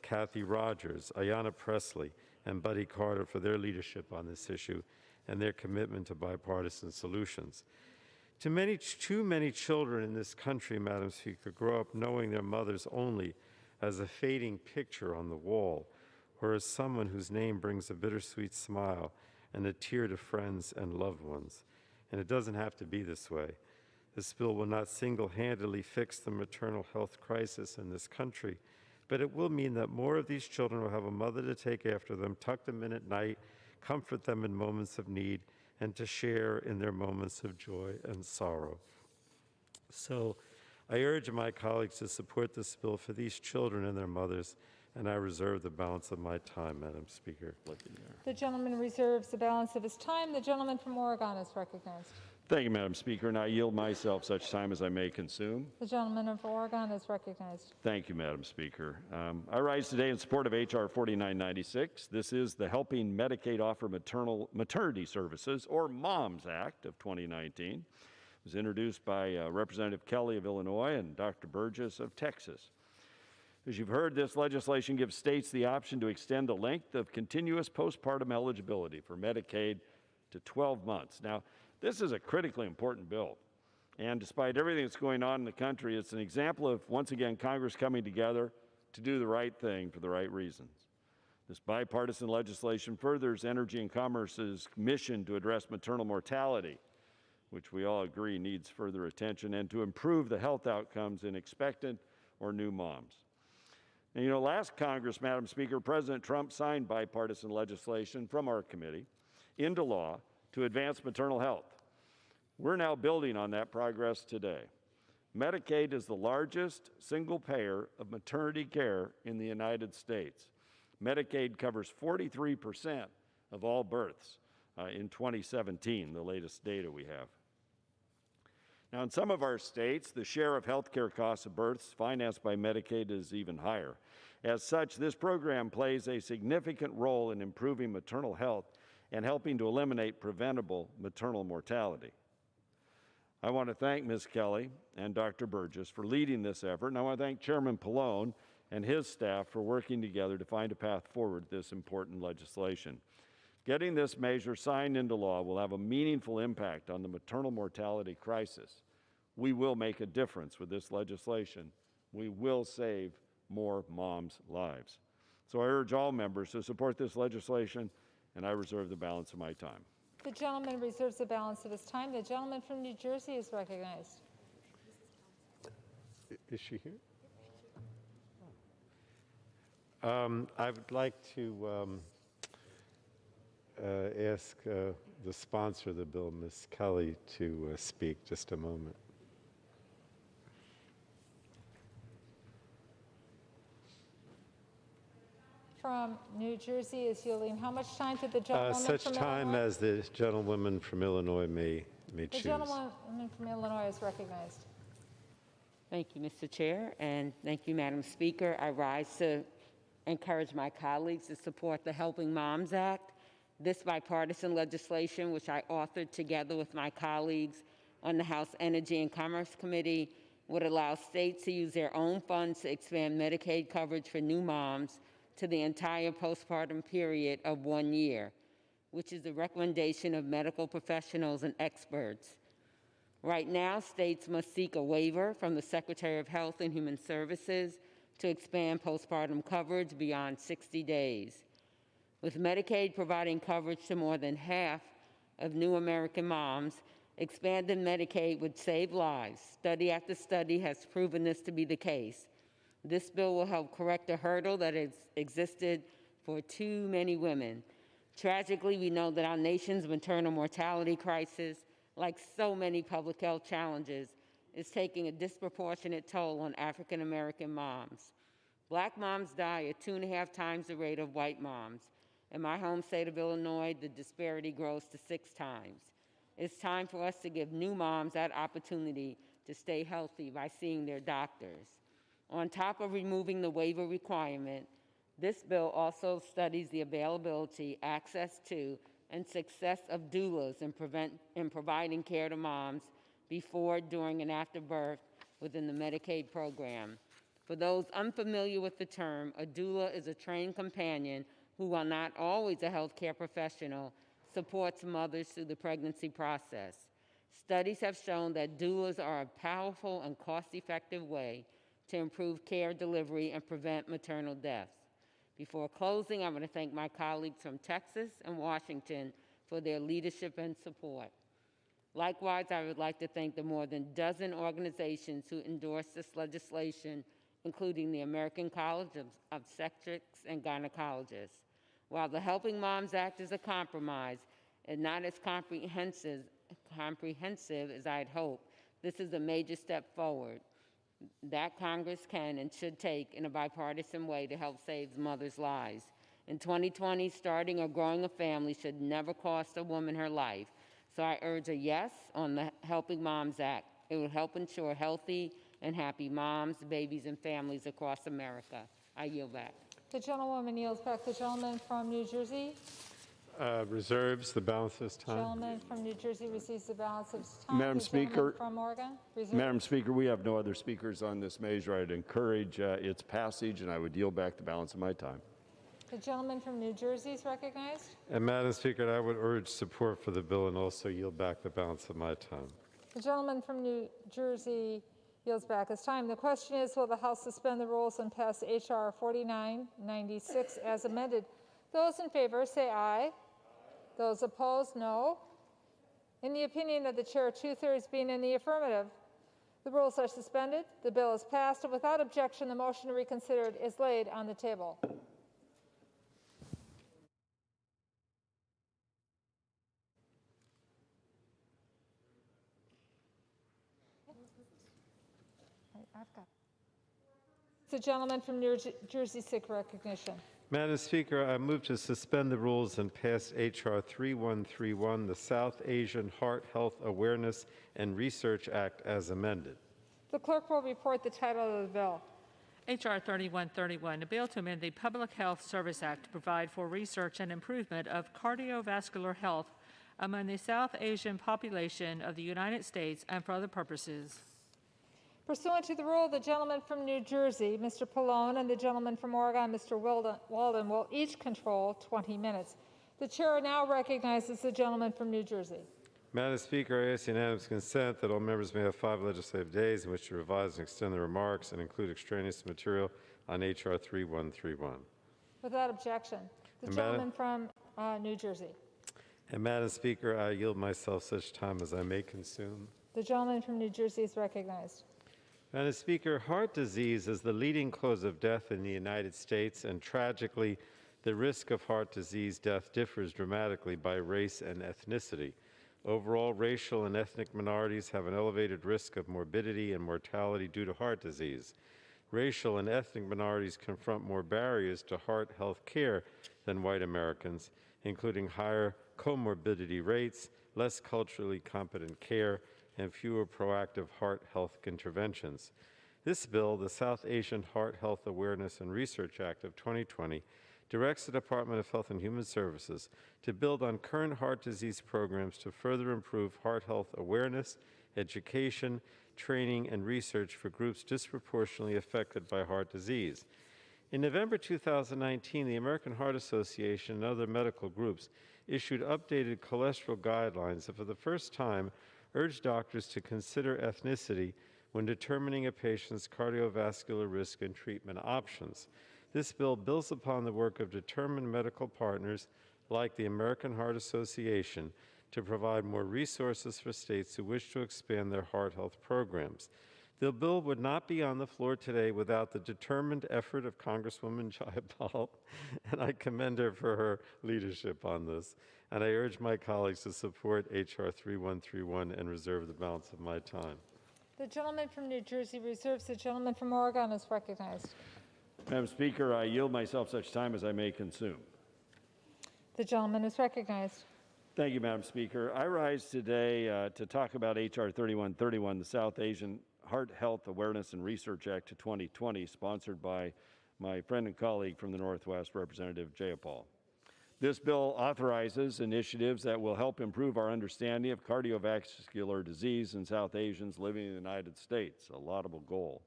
Speaker 7: Kathy Rogers, Ayanna Pressley, and Buddy Carter for their leadership on this issue and their commitment to bipartisan solutions. Too many children in this country, Madam Speaker, grow up knowing their mothers only as a fading picture on the wall, or as someone whose name brings a bittersweet smile and a tear to friends and loved ones. And it doesn't have to be this way. This bill will not single-handedly fix the maternal health crisis in this country, but it will mean that more of these children will have a mother to take after them, tuck them in at night, comfort them in moments of need, and to share in their moments of joy and sorrow. So I urge my colleagues to support this bill for these children and their mothers, and I reserve the balance of my time, Madam Speaker.
Speaker 2: The gentleman reserves the balance of his time. The gentleman from Oregon is recognized.
Speaker 8: Thank you, Madam Speaker, and I yield myself such time as I may consume.
Speaker 2: The gentleman of Oregon is recognized.
Speaker 8: Thank you, Madam Speaker. I rise today in support of H.R. 4996. This is the Helping Medicaid Offer Maternity Services, or MOMS Act of 2019. It was introduced by Representative Kelly of Illinois and Dr. Burgess of Texas. As you've heard, this legislation gives states the option to extend the length of continuous postpartum eligibility for Medicaid to 12 months. Now, this is a critically important bill, and despite everything that's going on in the country, it's an example of, once again, Congress coming together to do the right thing for the right reasons. This bipartisan legislation furthers Energy and Commerce's mission to address maternal mortality, which we all agree needs further attention, and to improve the health outcomes in expectant or new moms. And you know, last Congress, Madam Speaker, President Trump signed bipartisan legislation from our committee into law to advance maternal health. We're now building on that progress today. Medicaid is the largest single payer of maternity care in the United States. Medicaid covers 43% of all births in 2017, the latest data we have. Now, in some of our states, the share of health care costs of births financed by Medicaid is even higher. As such, this program plays a significant role in improving maternal health and helping to eliminate preventable maternal mortality. I want to thank Ms. Kelly and Dr. Burgess for leading this effort, and I want to thank Chairman Pallone and his staff for working together to find a path forward with this important legislation. Getting this measure signed into law will have a meaningful impact on the maternal mortality crisis. We will make a difference with this legislation. We will save more moms' lives. So I urge all members to support this legislation, and I reserve the balance of my time.
Speaker 2: The gentleman reserves the balance of his time. The gentleman from New Jersey is recognized.
Speaker 7: Is she here? I would like to ask the sponsor of the bill, Ms. Kelly, to speak just a moment.
Speaker 2: From New Jersey is yielding how much time to the gentlewoman
Speaker 7: Such
Speaker 2: from
Speaker 7: time
Speaker 2: Illinois?
Speaker 7: as the gentlewoman from Illinois may
Speaker 2: The
Speaker 7: choose.
Speaker 2: gentlewoman from Illinois is recognized.
Speaker 20: Thank you, Mr. Chair, and thank you, Madam Speaker. I rise to encourage my colleagues to support the Helping Moms Act. This bipartisan legislation, which I authored together with my colleagues on the House Energy and Commerce Committee, would allow states to use their own funds to expand Medicaid coverage for new moms to the entire postpartum period of 1 year, which is the recommendation of medical professionals and experts. Right now, states must seek a waiver from the Secretary of Health and Human Services to expand postpartum coverage beyond 60 days. With Medicaid providing coverage to more than half of new American moms, expanded Medicaid would save lives. Study after study has proven this to be the case. This bill will help correct a hurdle that has existed for too many women. Tragically, we know that our nation's maternal mortality crisis, like so many public health challenges, is taking a disproportionate toll on African American moms. Black moms die at 2.5 times the rate of white moms. In my home state of Illinois, the disparity grows to 6 times. It's time for us to give new moms that opportunity to stay healthy by seeing their doctors. On top of removing the waiver requirement, this bill also studies the availability, access to, and success of doulas in providing care to moms before, during, and after birth within the Medicaid program. For those unfamiliar with the term, a doula is a trained companion who, while not always a healthcare professional, supports mothers through the pregnancy process. Studies have shown that doulas are a powerful and cost-effective way to improve care delivery and prevent maternal deaths. Before closing, I want to thank my colleagues from Texas and Washington for their leadership and support. Likewise, I would like to thank the more than a dozen organizations who endorsed this legislation, including the American College of Obstetrics and Gynecologists. While the Helping Moms Act is a compromise and not as comprehensive as I'd hoped, this is a major step forward that Congress can and should take in a bipartisan way to help save mothers' lives. In 2020, starting or growing a family should never cost a woman her life. So I urge a yes on the Helping Moms Act. It will help ensure healthy and happy moms, babies, and families across America. I yield back.
Speaker 2: The gentlewoman yields back. The gentleman from New Jersey.
Speaker 7: Reserves the balance of his time.
Speaker 2: Gentleman from New Jersey receives the balance of his time.
Speaker 8: Madam
Speaker 2: The
Speaker 8: Speaker.
Speaker 2: gentleman from Oregon. Reserves.
Speaker 8: Madam Speaker, we have no other speakers on this measure. I'd encourage its passage, and I would yield back the balance of my time.
Speaker 2: The gentleman from New Jersey is recognized.
Speaker 7: And Madam Speaker, I would urge support for the bill and also yield back the balance of my time.
Speaker 2: The gentleman from New Jersey yields back his time. The question is, will the House suspend the rules and pass H.R. 4996 as amended? Those in favor say aye. Those opposed, no. In the opinion of the chair, 2/3 being in the affirmative, the rules are suspended. The bill is passed, and without objection, the motion to reconsider is laid on the table. The gentleman from New Jersey seek recognition.
Speaker 7: Madam Speaker, I move to suspend the rules and pass H.R. 3131, the South Asian Heart Health Awareness and Research Act, as amended.
Speaker 2: The clerk will report the title of the bill.
Speaker 21: H.R. 3131, a bill to amend the Public Health Service Act to provide for research and improvement of cardiovascular health among the South Asian population of the United States and for other purposes.
Speaker 2: Pursuant to the rule, the gentleman from New Jersey, Mr. Pallone, and the gentleman from Oregon, Mr. Walden, will each control 20 minutes. The chair now recognizes the gentleman from New Jersey.
Speaker 7: Madam Speaker, I ask unanimous consent that all members may have 5 legislative days in which to revise and extend their remarks and include extraneous material on H.R. 3131.
Speaker 2: Without objection. The gentleman from New Jersey.
Speaker 7: And Madam Speaker, I yield myself such time as I may consume.
Speaker 2: The gentleman from New Jersey is recognized.
Speaker 7: Madam Speaker, heart disease is the leading cause of death in the United States, and tragically, the risk of heart disease death differs dramatically by race and ethnicity. Overall, racial and ethnic minorities have an elevated risk of morbidity and mortality due to heart disease. Racial and ethnic minorities confront more barriers to heart health care than white Americans, including higher comorbidity rates, less culturally competent care, and fewer proactive heart health interventions. This bill, the South Asian Heart Health Awareness and Research Act of 2020, directs the Department of Health and Human Services to build on current heart disease programs to further improve heart health awareness, education, training, and research for groups disproportionately affected by heart disease. In November 2019, the American Heart Association and other medical groups issued updated cholesterol guidelines that for the first time urged doctors to consider ethnicity when determining a patient's cardiovascular risk and treatment options. This bill builds upon the work of determined medical partners like the American Heart Association to provide more resources for states who wish to expand their heart health programs. The bill would not be on the floor today without the determined effort of Congresswoman Jayapal, and I commend her for her leadership on this. And I urge my colleagues to support H.R. 3131 and reserve the balance of my time.
Speaker 2: The gentleman from New Jersey reserves. The gentleman from Oregon is recognized.
Speaker 8: Madam Speaker, I yield myself such time as I may consume.
Speaker 2: The gentleman is recognized.
Speaker 8: Thank you, Madam Speaker. I rise today to talk about H.R. 3131, the South Asian Heart Health Awareness and Research Act of 2020, sponsored by my friend and colleague from the Northwest, Representative Jayapal. This bill authorizes initiatives that will help improve our understanding of cardiovascular disease in South Asians living in the United States, a laudable goal.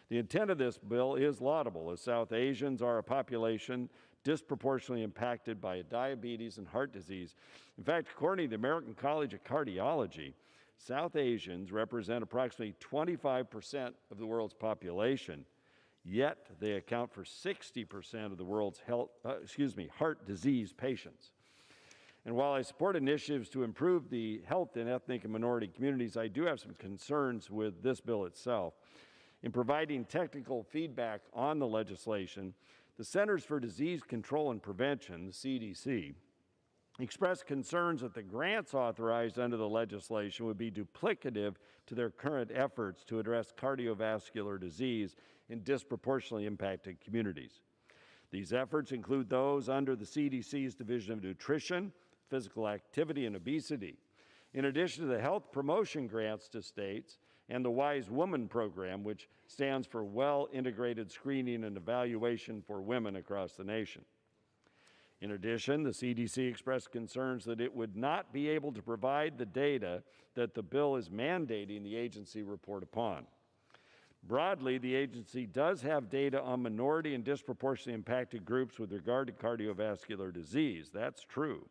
Speaker 8: The intent of this bill is laudable, as South Asians are a population disproportionately impacted by diabetes and heart disease. In fact, according to the American College of Cardiology, South Asians represent approximately 25% of the world's population, yet they account for 60% of the world's heart disease patients. And while I support initiatives to improve the health in ethnic and minority communities, I do have some concerns with this bill itself. In providing technical feedback on the legislation, the Centers for Disease Control and Prevention, the CDC, expressed concerns that the grants authorized under the legislation would be duplicative to their current efforts to address cardiovascular disease in disproportionately impacted communities. These efforts include those under the CDC's Division of Nutrition, Physical Activity, and Obesity, in addition to the health promotion grants to states and the Wise Woman program, which stands for Well Integrated Screening and Evaluation for Women across the nation. In addition, the CDC expressed concerns that it would not be able to provide the data that the bill is mandating the agency report upon. Broadly, the agency does have data on minority and disproportionately impacted groups with regard to cardiovascular disease. That's true.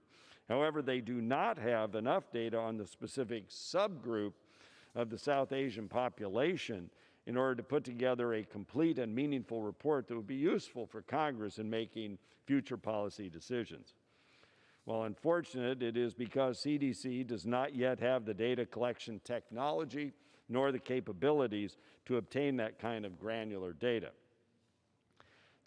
Speaker 8: However, they do not have enough data on the specific subgroup of the South Asian population in order to put together a complete and meaningful report that would be useful for Congress in making future policy decisions. While unfortunate, it is because CDC does not yet have the data collection technology nor the capabilities to obtain that kind of granular data.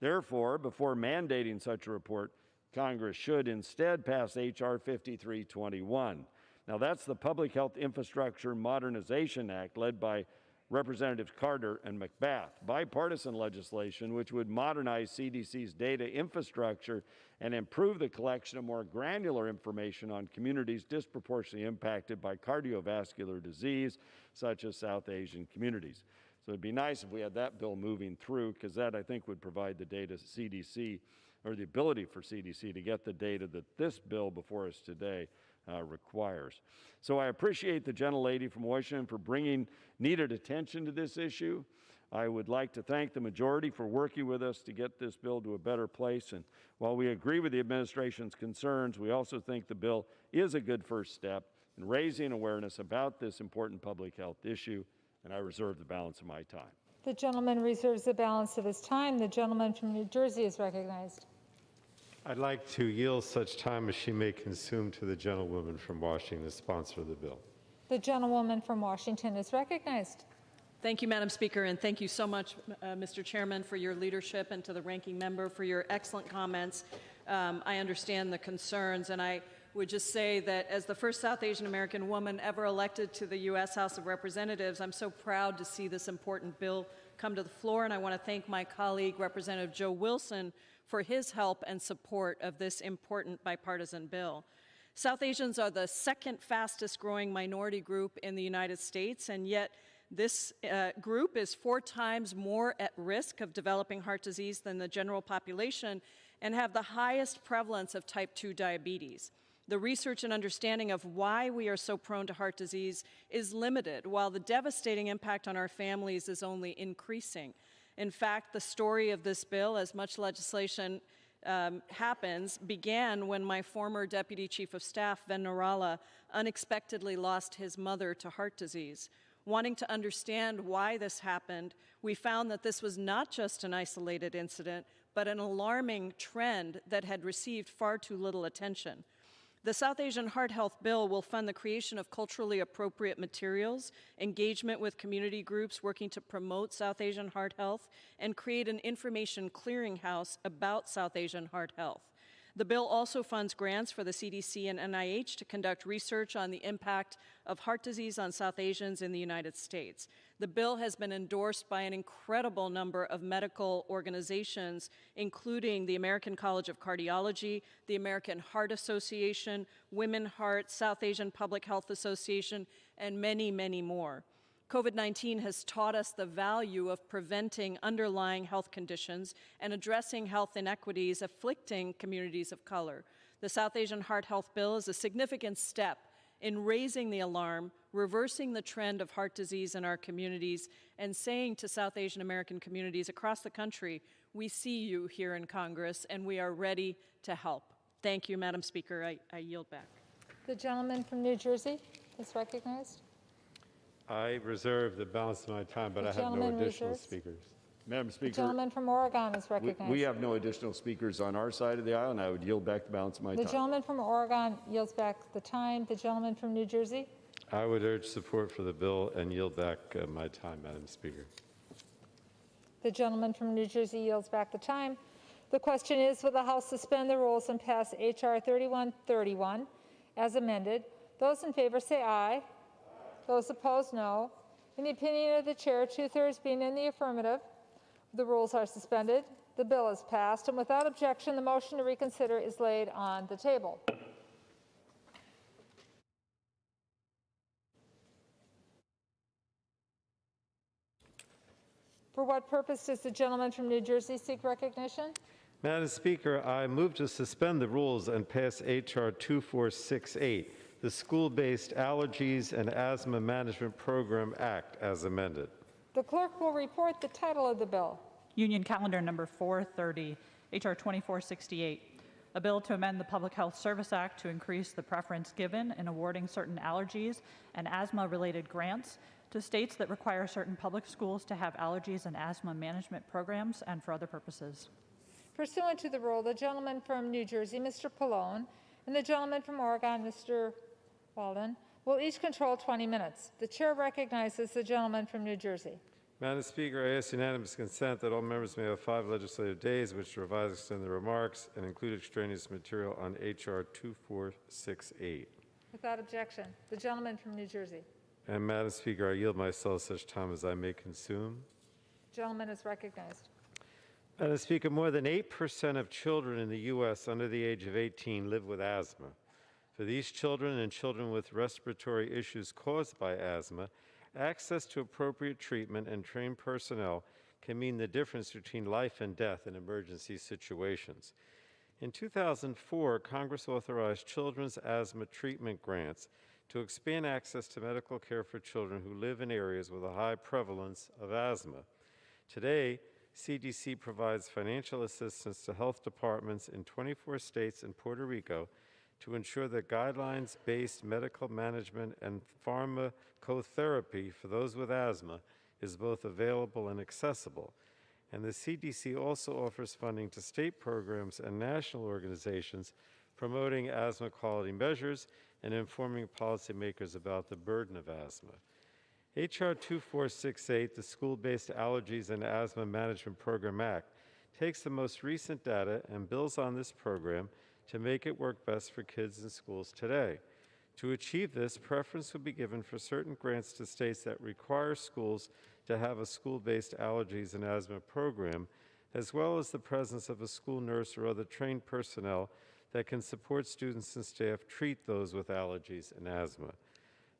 Speaker 8: Therefore, before mandating such a report, Congress should instead pass H.R. 5321. Now, that's the Public Health Infrastructure Modernization Act led by Representatives Carter and McBath, bipartisan legislation which would modernize CDC's data infrastructure and improve the collection of more granular information on communities disproportionately impacted by cardiovascular disease, such as South Asian communities. So it'd be nice if we had that bill moving through, because that, I think, would provide the data CDC, or the ability for CDC to get the data that this bill before us today requires. So I appreciate the gentlelady from Washington for bringing needed attention to this issue. I would like to thank the majority for working with us to get this bill to a better place. And while we agree with the administration's concerns, we also think the bill is a good first step in raising awareness about this important public health issue, and I reserve the balance of my time.
Speaker 21: The gentleman reserves the balance of his time. The gentleman from New Jersey is recognized.
Speaker 7: I'd like to yield such time as she may consume to the gentlewoman from Washington, the sponsor of the bill.
Speaker 21: The gentlewoman from Washington is recognized.
Speaker 4: Thank you, Madam Speaker, and thank you so much, Mr. Chairman, for your leadership, and to the ranking member for your excellent comments. I understand the concerns, and I would just say that as the first South Asian American woman ever elected to the U.S. House of Representatives, I'm so proud to see this important bill come to the floor, and I want to thank my colleague, Representative Joe Wilson, for his help and support of this important bipartisan bill. South Asians are the second fastest growing minority group in the United States, and yet this group is 4 times more at risk of developing heart disease than the general population and have the highest prevalence of type 2 diabetes. The research and understanding of why we are so prone to heart disease is limited, while the devastating impact on our families is only increasing. In fact, the story of this bill, as much legislation happens, began when my former Deputy Chief of Staff, Ven Narala, unexpectedly lost his mother to heart disease. Wanting to understand why this happened, we found that this was not just an isolated incident, but an alarming trend that had received far too little attention. The South Asian Heart Health Bill will fund the creation of culturally appropriate materials, engagement with community groups working to promote South Asian heart health, and create an information clearinghouse about South Asian heart health. The bill also funds grants for the CDC and NIH to conduct research on the impact of heart disease on South Asians in the United States. The bill has been endorsed by an incredible number of medical organizations, including the American College of Cardiology, the American Heart Association, Women Heart, South Asian Public Health Association, and many, many more. COVID-19 has taught us the value of preventing underlying health conditions and addressing health inequities afflicting communities of color. The South Asian Heart Health Bill is a significant step in raising the alarm, reversing the trend of heart disease in our communities, and saying to South Asian American communities across the country, we see you here in Congress and we are ready to help. Thank you, Madam Speaker. I yield back.
Speaker 21: The gentleman from New Jersey is recognized.
Speaker 7: I reserve the balance of my time, but I have no additional speakers.
Speaker 8: Madam
Speaker 21: The
Speaker 8: Speaker,
Speaker 21: gentleman from Oregon is recognized.
Speaker 8: we have no additional speakers on our side of the aisle, and I would yield back the balance of my
Speaker 21: The
Speaker 8: time.
Speaker 21: gentleman from Oregon yields back the time. The gentleman from New Jersey.
Speaker 7: I would urge support for the bill and yield back my time, Madam Speaker.
Speaker 21: The gentleman from New Jersey yields back the time. The question is, will the House suspend the rules and pass H.R. 3131 as amended? Those in favor say aye. Those opposed, no. In the opinion of the chair, 2/3 being in the affirmative, the rules are suspended. The bill is passed, and without objection, the motion to reconsider is laid on the table. For what purpose does the gentleman from New Jersey seek recognition?
Speaker 7: Madam Speaker, I move to suspend the rules and pass H.R. 2468, the School-Based Allergies and Asthma Management Program Act, as amended.
Speaker 21: The clerk will report the title of the bill.
Speaker 5: Union Calendar Number 430, H.R. 2468, a bill to amend the Public Health Service Act to increase the preference given in awarding certain allergies and asthma-related grants to states that require certain public schools to have allergies and asthma management programs and for other purposes.
Speaker 21: Pursuant to the rule, the gentleman from New Jersey, Mr. Pallone, and the gentleman from Oregon, Mr. Walden, will each control 20 minutes. The chair recognizes the gentleman from New Jersey.
Speaker 7: Madam Speaker, I ask unanimous consent that all members may have 5 legislative days which to revise, extend their remarks, and include extraneous material on H.R. 2468.
Speaker 21: Without objection, the gentleman from New Jersey.
Speaker 7: And Madam Speaker, I yield myself such time as I may consume.
Speaker 21: The gentleman is recognized.
Speaker 7: Madam Speaker, more than 8% of children in the U.S. under the age of 18 live with asthma. For these children and children with respiratory issues caused by asthma, access to appropriate treatment and trained personnel can mean the difference between life and death in emergency situations. In 2004, Congress authorized children's asthma treatment grants to expand access to medical care for children who live in areas with a high prevalence of asthma. Today, CDC provides financial assistance to health departments in 24 states and Puerto Rico to ensure that guidelines-based medical management and pharmacotherapy for those with asthma is both available and accessible. And the CDC also offers funding to state programs and national organizations promoting asthma quality measures and informing policymakers about the burden of asthma. H.R. 2468, the School-Based Allergies and Asthma Management Program Act, takes the most recent data and builds on this program to make it work best for kids in schools today. To achieve this, preference will be given for certain grants to states that require schools to have a school-based allergies and asthma program, as well as the presence of a school nurse or other trained personnel that can support students and staff treat those with allergies and asthma.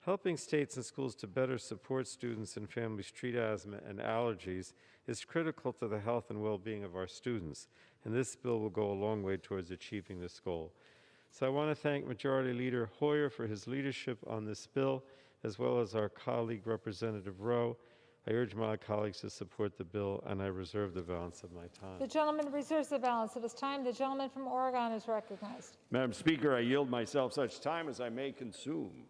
Speaker 7: Helping states and schools to better support students and families treat asthma and allergies is critical to the health and well-being of our students, and this bill will go a long way towards achieving this goal. So I want to thank Majority Leader Hoyer for his leadership on this bill, as well as our colleague Representative Rowe. I urge my colleagues to support the bill, and I reserve the balance of my time.
Speaker 21: The gentleman reserves the balance of his time. The gentleman from Oregon is recognized.
Speaker 8: Madam Speaker, I yield myself such time as I may consume.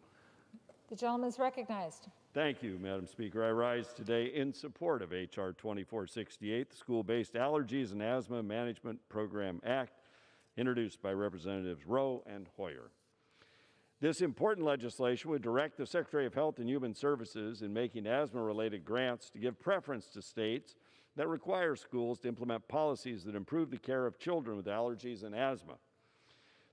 Speaker 21: The gentleman is recognized.
Speaker 8: Thank you, Madam Speaker. I rise today in support of H.R. 2468, the School-Based Allergies and Asthma Management Program Act, introduced by Representatives Rowe and Hoyer. This important legislation would direct the Secretary of Health and Human Services in making asthma-related grants to give preference to states that require schools to implement policies that improve the care of children with allergies and asthma.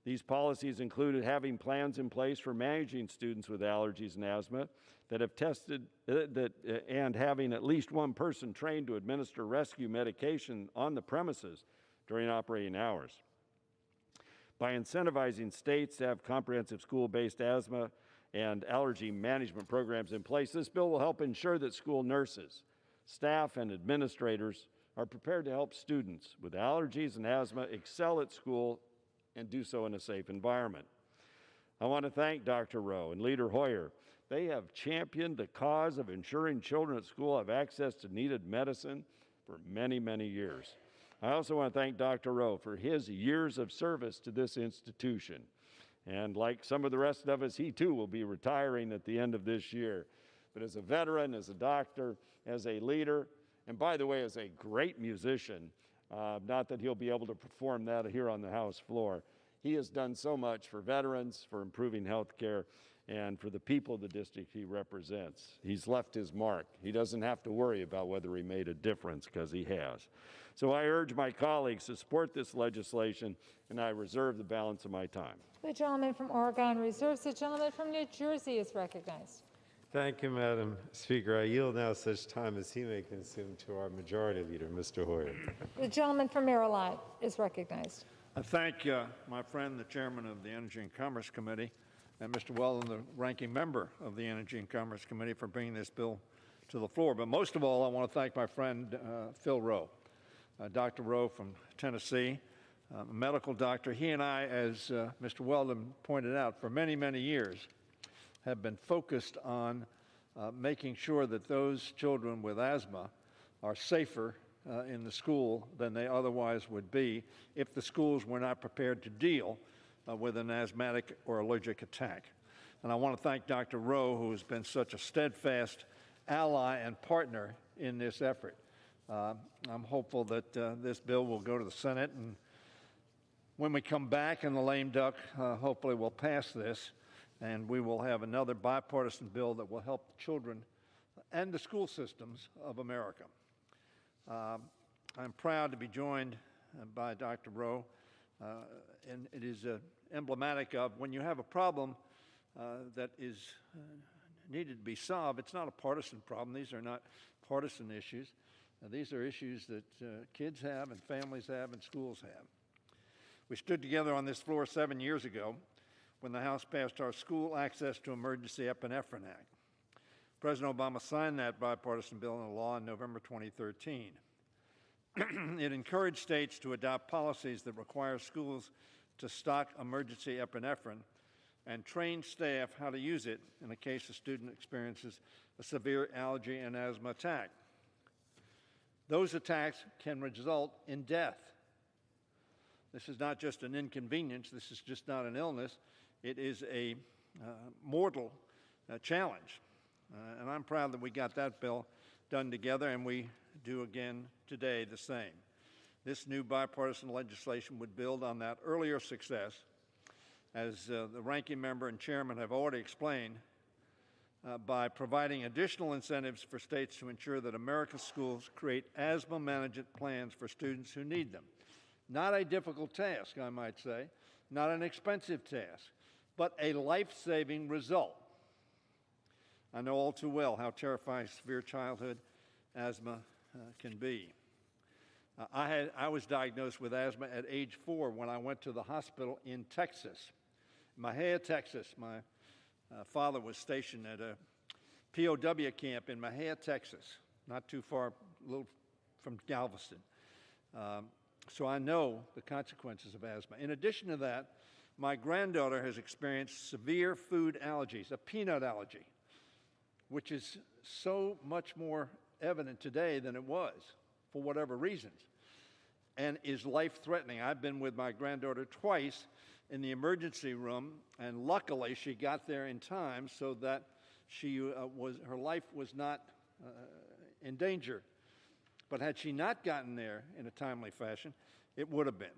Speaker 8: These policies included having plans in place for managing students with allergies and asthma that have tested and having at least one person trained to administer rescue medication on the premises during operating hours. By incentivizing states to have comprehensive school-based asthma and allergy management programs in place, this bill will help ensure that school nurses, staff, and administrators are prepared to help students with allergies and asthma excel at school and do so in a safe environment. I want to thank Dr. Rowe and Leader Hoyer. They have championed the cause of ensuring children at school have access to needed medicine for many, many years. I also want to thank Dr. Rowe for his years of service to this institution. And like some of the rest of us, he too will be retiring at the end of this year. But as a veteran, as a doctor, as a leader, and by the way, as a great musician, not that he'll be able to perform that here on the House floor, he has done so much for veterans, for improving health care, and for the people of the district he represents. He's left his mark. He doesn't have to worry about whether he made a difference, because he has. So I urge my colleagues to support this legislation, and I reserve the balance of my time.
Speaker 21: The gentleman from Oregon reserves. The gentleman from New Jersey is recognized.
Speaker 7: Thank you, Madam Speaker. I yield now such time as he may consume to our Majority Leader, Mr. Hoyer.
Speaker 21: The gentleman from Maryland is recognized.
Speaker 6: I thank my friend, the chairman of the Energy and Commerce Committee, and Mr. Weldon, the ranking member of the Energy and Commerce Committee, for bringing this bill to the floor. But most of all, I want to thank my friend, Phil Rowe, Dr. Rowe from Tennessee, a medical doctor. He and I, as Mr. Weldon pointed out, for many, many years have been focused on making sure that those children with asthma are safer in the school than they otherwise would be if the schools were not prepared to deal with an asthmatic or allergic attack. And I want to thank Dr. Rowe, who has been such a steadfast ally and partner in this effort. I'm hopeful that this bill will go to the Senate, and when we come back in the lame duck, hopefully we'll pass this, and we will have another bipartisan bill that will help the children and the school systems of America. I'm proud to be joined by Dr. Rowe, and it is emblematic of when you have a problem that is needed to be solved. It's not a partisan problem. These are not partisan issues. These are issues that kids have and families have and schools have. We stood together on this floor 7 years ago when the House passed our School Access to Emergency Epinephrine Act. President Obama signed that bipartisan bill into law in November 2013. It encouraged states to adopt policies that require schools to stock emergency epinephrine and train staff how to use it in the case a student experiences a severe allergy and asthma attack. Those attacks can result in death. This is not just an inconvenience. This is just not an illness. It is a mortal challenge. And I'm proud that we got that bill done together, and we do again today the same. This new bipartisan legislation would build on that earlier success. As the ranking member and chairman have already explained, by providing additional incentives for states to ensure that America's schools create asthma management plans for students who need them. Not a difficult task, I might say, not an expensive task, but a life-saving result. I know all too well how terrifying severe childhood asthma can be. I was diagnosed with asthma at age 4 when I went to the hospital in Texas, Mejia, Texas. My father was stationed at a POW camp in Mejia, Texas, not too far, a little from Galveston. So I know the consequences of asthma. In addition to that, my granddaughter has experienced severe food allergies, a peanut allergy, which is so much more evident today than it was, for whatever reasons, and is life-threatening. I've been with my granddaughter twice in the emergency room, and luckily she got there in time so that her life was not in danger. But had she not gotten there in a timely fashion, it would have been.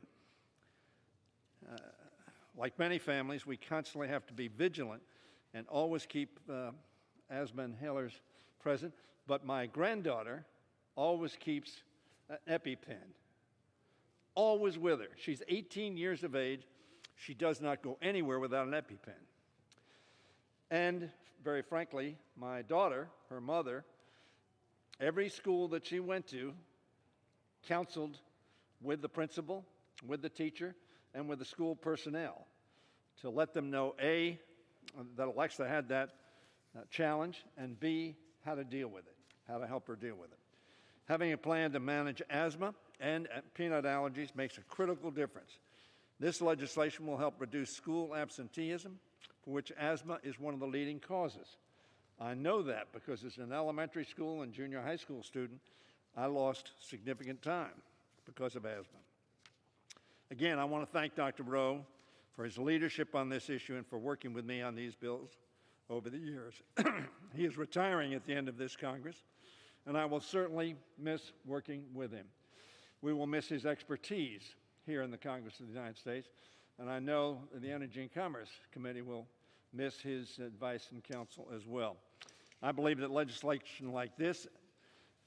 Speaker 6: Like many families, we constantly have to be vigilant and always keep asthma inhalers present. But my granddaughter always keeps an EpiPen, always with her. She's 18 years of age. She does not go anywhere without an EpiPen. And very frankly, my daughter, her mother, every school that she went to counseled with the principal, with the teacher, and with the school personnel to let them know, A, that Alexa had that challenge, and B, how to deal with it, how to help her deal with it. Having a plan to manage asthma and peanut allergies makes a critical difference, This legislation will help reduce school absenteeism, for which asthma is one of the leading causes. I know that because as an elementary school and junior high school student, I lost significant time because of asthma. Again, I want to thank Dr. Rowe for his leadership on this issue and for working with me on these bills over the years. He is retiring at the end of this Congress, and I will certainly miss working with him. We will miss his expertise here in the Congress of the United States, and I know the Energy and Commerce Committee will miss his advice and counsel as well. I believe that legislation like this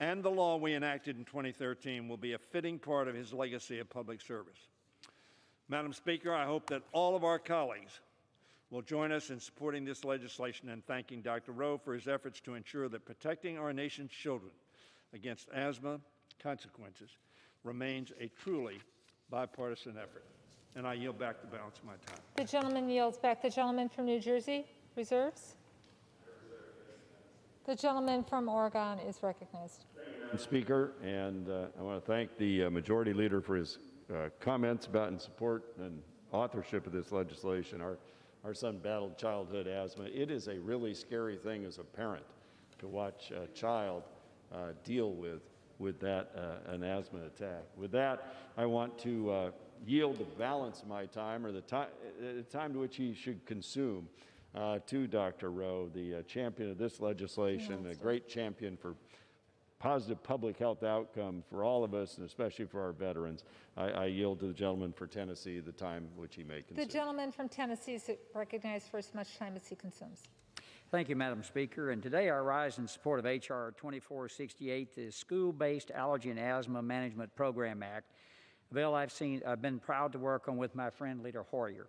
Speaker 6: and the law we enacted in 2013 will be a fitting part of his legacy of public service. Madam Speaker, I hope that all of our colleagues will join us in supporting this legislation and thanking Dr. Rowe for his efforts to ensure that protecting our nation's children against asthma consequences remains a truly bipartisan effort. And I yield back the balance of my time.
Speaker 21: The gentleman yields back. The gentleman from New Jersey reserves. The gentleman from Oregon is recognized.
Speaker 8: Madam Speaker, and I want to thank the Majority Leader for his comments about and support and authorship of this legislation. Our son battled childhood asthma. It is a really scary thing as a parent to watch a child deal with that, an asthma attack. With that, I want to yield the balance of my time, or the time to which he should consume, to Dr. Rowe, the champion of this legislation, a great champion for positive public health outcome for all of us, and especially for our veterans. I yield to the gentleman for Tennessee the time which he may consume.
Speaker 21: The gentleman from Tennessee is recognized for as much time as he consumes.
Speaker 9: Thank you, Madam Speaker. And today I rise in support of H.R. 2468, the School-Based Allergy and Asthma Management Program Act, a bill I've been proud to work on with my friend Leader Hoyer.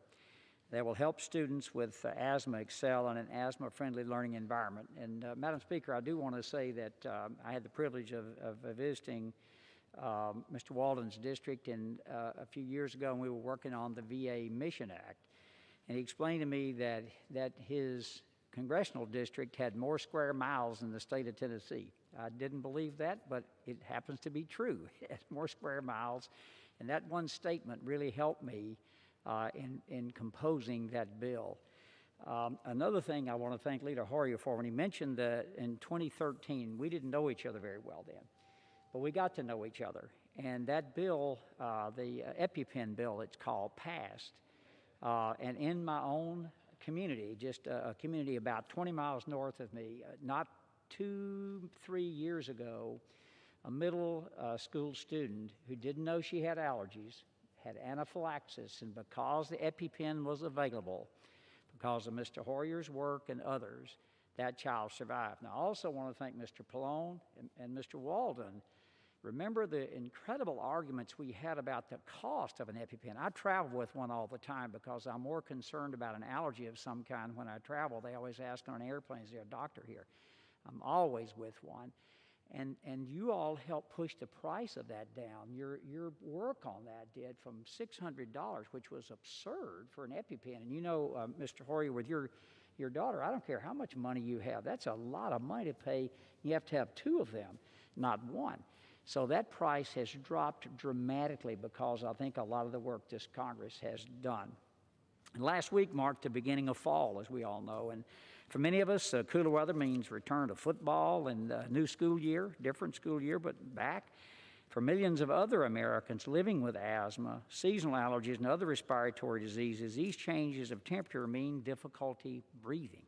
Speaker 9: That will help students with asthma excel in an asthma-friendly learning environment. And Madam Speaker, I do want to say that I had the privilege of visiting Mr. Walden's district a few years ago, and we were working on the VA Mission Act. And he explained to me that his congressional district had more square miles than the state of Tennessee. I didn't believe that, but it happens to be true. It has more square miles. And that one statement really helped me in composing that bill. Another thing I want to thank Leader Hoyer for, when he mentioned that in 2013, we didn't know each other very well then, but we got to know each other. And that bill, the EpiPen bill it's called, passed. And in my own community, just a community about 20 miles north of me, not 2-3 years ago, a middle school student who didn't know she had allergies had anaphylaxis, and because the EpiPen was available, because of Mr. Hoyer's work and others, that child survived. Now, I also want to thank Mr. Pallone and Mr. Walden. Remember the incredible arguments we had about the cost of an EpiPen. I travel with one all the time because I'm more concerned about an allergy of some kind when I travel. They always ask on an airplane, is there a doctor here? I'm always with one. And you all helped push the price of that down. Your work on that did, from $600, which was absurd for an EpiPen. And you know, Mr. Hoyer, with your daughter, I don't care how much money you have. That's a lot of money to pay. You have to have two of them, not one. So that price has dropped dramatically because I think a lot of the work this Congress has done. And last week marked the beginning of fall, as we all know. And for many of us, cooler weather means return to football and a new school year, different school year, but back. For millions of other Americans living with asthma, seasonal allergies, and other respiratory diseases, these changes of temperature mean difficulty breathing.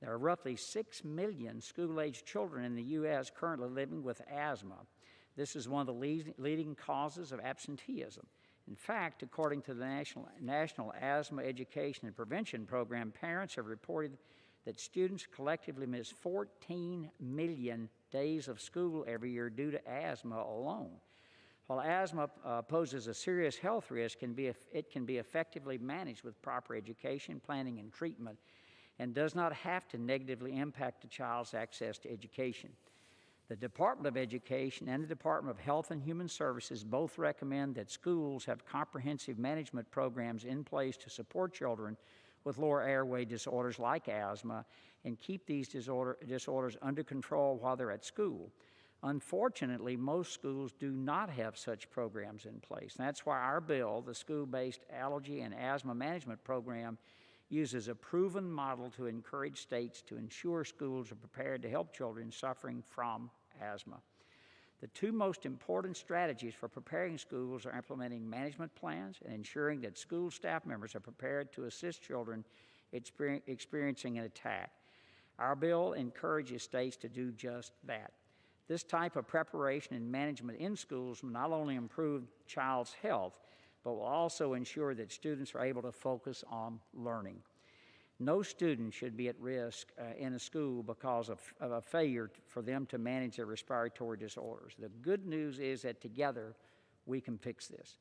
Speaker 9: There are roughly 6 million school-aged children in the U.S. currently living with asthma. This is one of the leading causes of absenteeism. In fact, according to the National Asthma Education and Prevention Program, parents have reported that students collectively miss 14 million days of school every year due to asthma alone. While asthma poses a serious health risk, it can be effectively managed with proper education, planning, and treatment, and does not have to negatively impact a child's access to education. The Department of Education and the Department of Health and Human Services both recommend that schools have comprehensive management programs in place to support children with lower airway disorders like asthma and keep these disorders under control while they're at school. Unfortunately, most schools do not have such programs in place. And that's why our bill, the School-Based Allergy and Asthma Management Program, uses a proven model to encourage states to ensure schools are prepared to help children suffering from asthma. The two most important strategies for preparing schools are implementing management plans and ensuring that school staff members are prepared to assist children experiencing an attack. Our bill encourages states to do just that. This type of preparation and management in schools will not only improve child's health, but will also ensure that students are able to focus on learning. No student should be at risk in a school because of a failure for them to manage their respiratory disorders. The good news is that together we can fix this.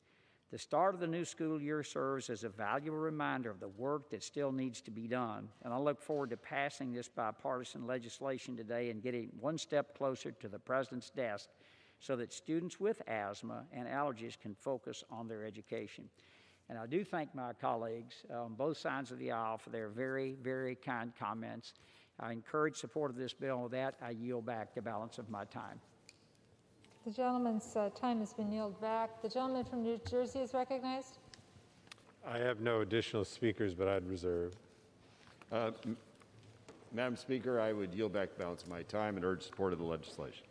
Speaker 9: The start of the new school year serves as a valuable reminder of the work that still needs to be done, and I look forward to passing this bipartisan legislation today and getting one step closer to the President's desk so that students with asthma and allergies can focus on their education. And I do thank my colleagues on both sides of the aisle for their very, very kind comments. I encourage support of this bill. With that, I yield back the balance of my time.
Speaker 21: The gentleman's time has been yielded back. The gentleman from New Jersey is recognized.
Speaker 7: I have no additional speakers, but I'd reserve.
Speaker 8: Madam Speaker, I would yield back the balance of my time and urge support of the legislation.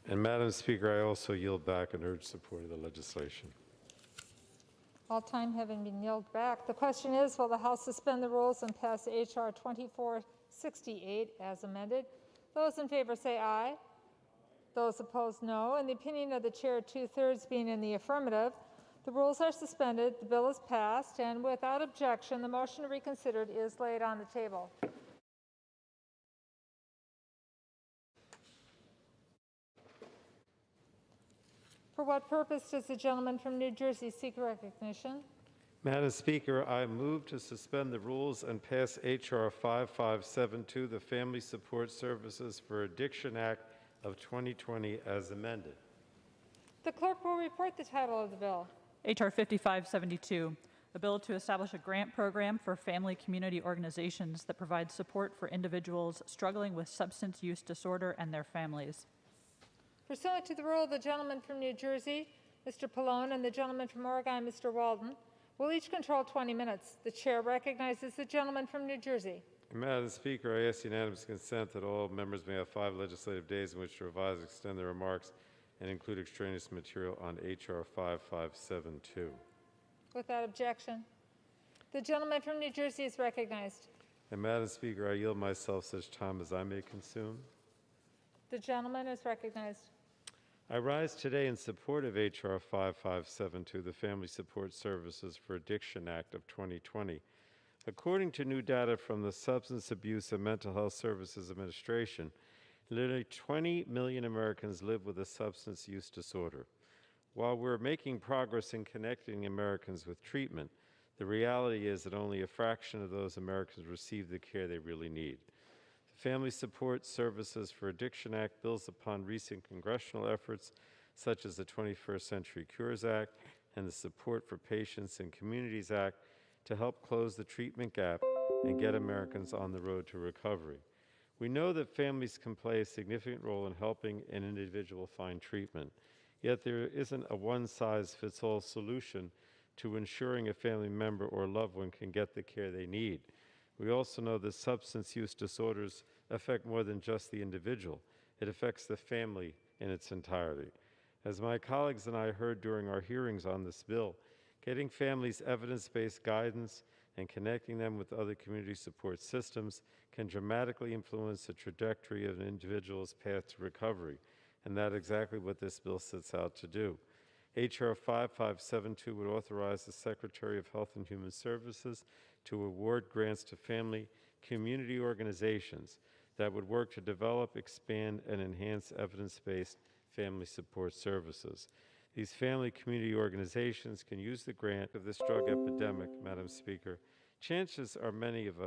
Speaker 7: And Madam Speaker, I also yield back and urge support of the legislation.
Speaker 21: All time having been yielded back, the question is, will the House suspend the rules and pass H.R. 2468 as amended? Those in favor say aye. Those opposed, no. In the opinion of the chair, 2/3 being in the affirmative, the rules are suspended, the bill is passed, and without objection, the motion to reconsider is laid on the table. For what purpose does the gentleman from New Jersey seek recognition?
Speaker 7: Madam Speaker, I move to suspend the rules and pass H.R. 5572, the Family Support Services for Addiction Act of 2020 as amended.
Speaker 21: The clerk will report the title of the bill.
Speaker 5: H.R. 5572, a bill to establish a grant program for family community organizations that provide support for individuals struggling with substance use disorder and their families.
Speaker 21: Pursuant to the rule, the gentleman from New Jersey, Mr. Pallone, and the gentleman from Oregon, Mr. Walden, will each control 20 minutes. The chair recognizes the gentleman from New Jersey.
Speaker 7: Madam Speaker, I ask unanimous consent that all members may have 5 legislative days in which to revise and extend their remarks and include extraneous material on H.R. 5572.
Speaker 21: Without objection. The gentleman from New Jersey is recognized.
Speaker 7: And Madam Speaker, I yield myself such time as I may consume.
Speaker 21: The gentleman is recognized.
Speaker 7: I rise today in support of H.R. 5572, the Family Support Services for Addiction Act of 2020. According to new data from the Substance Abuse and Mental Health Services Administration, nearly 20 million Americans live with a substance use disorder. While we're making progress in connecting Americans with treatment, the reality is that only a fraction of those Americans receive the care they really need. The Family Support Services for Addiction Act builds upon recent congressional efforts such as the 21st Century Cures Act and the Support for Patients and Communities Act to help close the treatment gap and get Americans on the road to recovery. We know that families can play a significant role in helping an individual find treatment, yet there isn't a one-size-fits-all solution to ensuring a family member or loved one can get the care they need. We also know that substance use disorders affect more than just the individual. It affects the family in its entirety. As my colleagues and I heard during our hearings on this bill, getting families evidence-based guidance and connecting them with other community support systems can dramatically influence the trajectory of an individual's path to recovery, and that's exactly what this bill sets out to do. H.R. 5572 would authorize the Secretary of Health and Human Services to award grants to family community organizations that would work to develop, expand, and enhance evidence-based family support services. These family community organizations can use the grant of this drug epidemic, Madam Speaker. Chances are that many of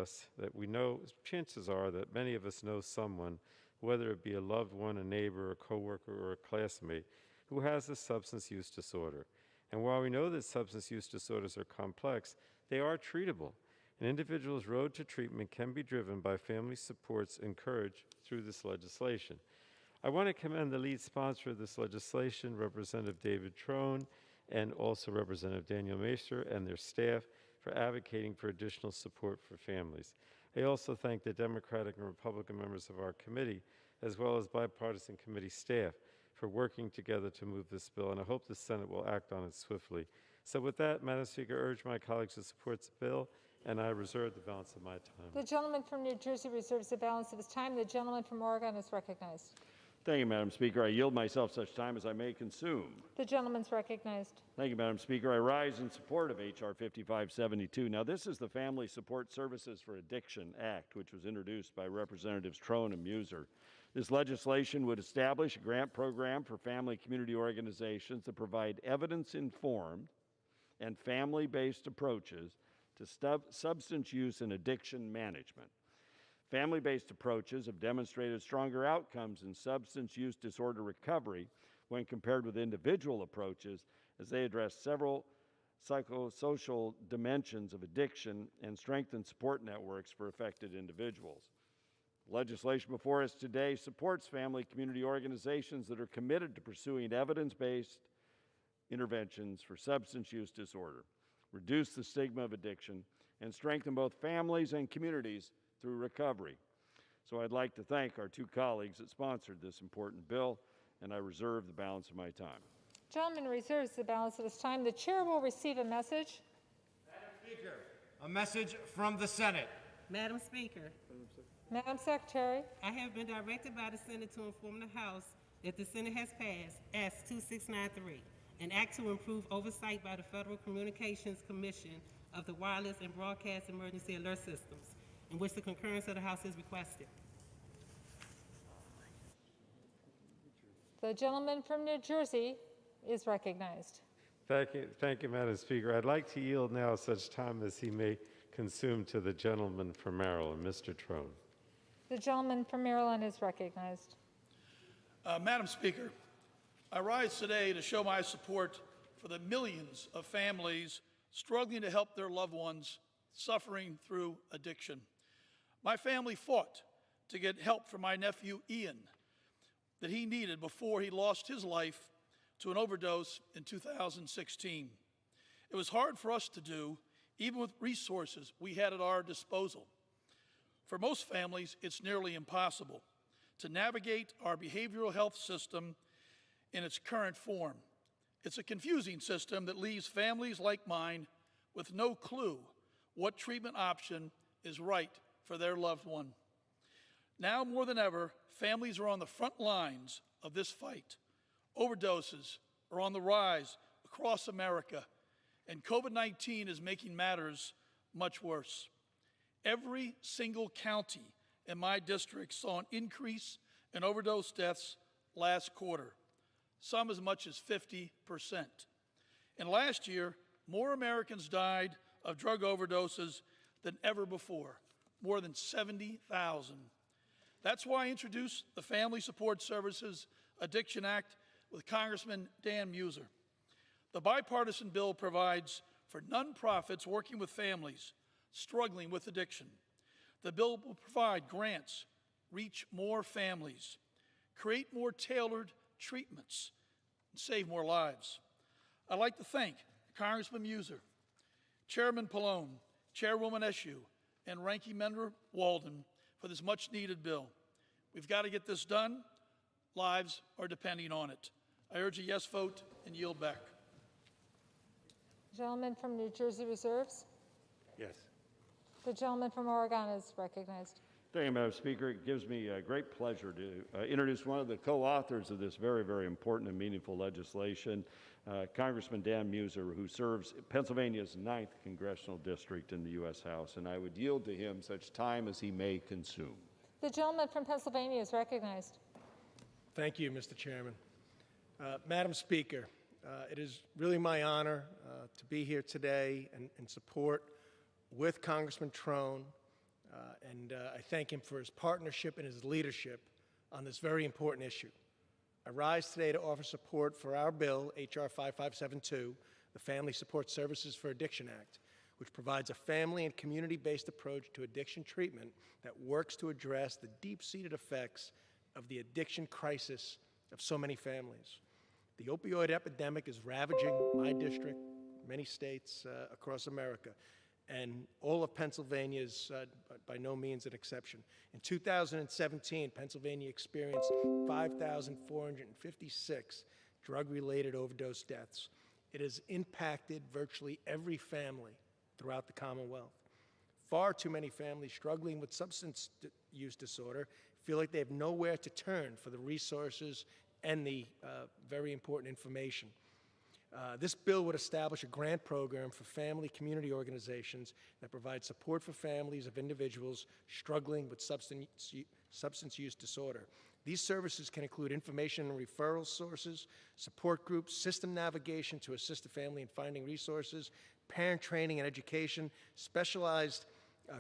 Speaker 7: us know someone, whether it be a loved one, a neighbor, a coworker, or a classmate, who has a substance use disorder. And while we know that substance use disorders are complex, they are treatable. An individual's road to treatment can be driven by family supports encouraged through this legislation. I want to commend the lead sponsor of this legislation, Representative David Trone, and also Representative Daniel Meister and their staff for advocating for additional support for families. I also thank the Democratic and Republican members of our committee, as well as bipartisan committee staff, for working together to move this bill, and I hope the Senate will act on it swiftly. So with that, Madam Speaker, I urge my colleagues to support the bill, and I reserve the balance of my time.
Speaker 21: The gentleman from New Jersey reserves the balance of his time. The gentleman from Oregon is recognized.
Speaker 8: Thank you, Madam Speaker. I yield myself such time as I may consume.
Speaker 21: The gentleman's recognized.
Speaker 8: Thank you, Madam Speaker. I rise in support of H.R. 5572. Now, this is the Family Support Services for Addiction Act, which was introduced by Representatives Trone and Muser. This legislation would establish a grant program for family community organizations that provide evidence-informed and family-based approaches to substance use and addiction management. Family-based approaches have demonstrated stronger outcomes in substance use disorder recovery when compared with individual approaches, as they address several psychosocial dimensions of addiction and strengthen support networks for affected individuals. The legislation before us today supports family community organizations that are committed to pursuing evidence-based interventions for substance use disorder, reduce the stigma of addiction, and strengthen both families and communities through recovery. So I'd like to thank our two colleagues that sponsored this important bill, and I reserve the balance of my time.
Speaker 21: Gentleman reserves the balance of his time. The chair will receive a message.
Speaker 11: Madam Speaker, a message from the Senate.
Speaker 22: Madam Speaker,
Speaker 21: Madam Secretary.
Speaker 22: I have been directed by the Senate to inform the House that the Senate has passed S-2693, an act to improve oversight by the Federal Communications Commission of the Wireless and Broadcast Emergency Alert Systems, in which the concurrence of the House is requested.
Speaker 21: The gentleman from New Jersey is recognized.
Speaker 7: Thank you, Madam Speaker. I'd like to yield now such time as he may consume to the gentleman from Maryland, Mr. Trone.
Speaker 21: The gentleman from Maryland is recognized.
Speaker 23: Madam Speaker, I rise today to show my support for the millions of families struggling to help their loved ones suffering through addiction. My family fought to get help for my nephew Ian that he needed before he lost his life to an overdose in 2016. It was hard for us to do, even with resources we had at our disposal. For most families, it's nearly impossible to navigate our behavioral health system in its current form. It's a confusing system that leaves families like mine with no clue what treatment option is right for their loved one. Now more than ever, families are on the front lines of this fight. Overdoses are on the rise across America, and COVID-19 is making matters much worse. Every single county in my district saw an increase in overdose deaths last quarter, some as much as 50%. And last year, more Americans died of drug overdoses than ever before, more than 70,000. That's why I introduced the Family Support Services Addiction Act with Congressman Dan Muser. The bipartisan bill provides for nonprofits working with families struggling with addiction. The bill will provide grants, reach more families, create more tailored treatments, and save more lives. I'd like to thank Congressman Muser, Chairman Pallone, Chairwoman Eshoo, and Ranking Member Walden for this much-needed bill. We've got to get this done. Lives are depending on it. I urge a yes vote and yield back.
Speaker 21: Gentleman from New Jersey reserves.
Speaker 8: Yes.
Speaker 21: The gentleman from Oregon is recognized.
Speaker 8: Thank you, Madam Speaker. It gives me great pleasure to introduce one of the co-authors of this very, very important and meaningful legislation, Congressman Dan Muser, who serves Pennsylvania's 9th Congressional District in the U.S. House, and I would yield to him such time as he may consume.
Speaker 21: The gentleman from Pennsylvania is recognized.
Speaker 24: Thank you, Mr. Chairman. Madam Speaker, it is really my honor to be here today and support with Congressman Trone, and I thank him for his partnership and his leadership on this very important issue. I rise today to offer support for our bill, H.R. 5572, the Family Support Services for Addiction Act, which provides a family and community-based approach to addiction treatment that works to address the deep-seated effects of the addiction crisis of so many families. The opioid epidemic is ravaging my district, many states across America, and all of Pennsylvania is by no means an exception. In 2017, Pennsylvania experienced 5,456 drug-related overdose deaths. It has impacted virtually every family throughout the Commonwealth. Far too many families struggling with substance use disorder feel like they have nowhere to turn for the resources and the very important information. This bill would establish a grant program for family community organizations that provide support for families of individuals struggling with substance use disorder. These services can include information and referral sources, support groups, system navigation to assist the family in finding resources, parent training and education, specialized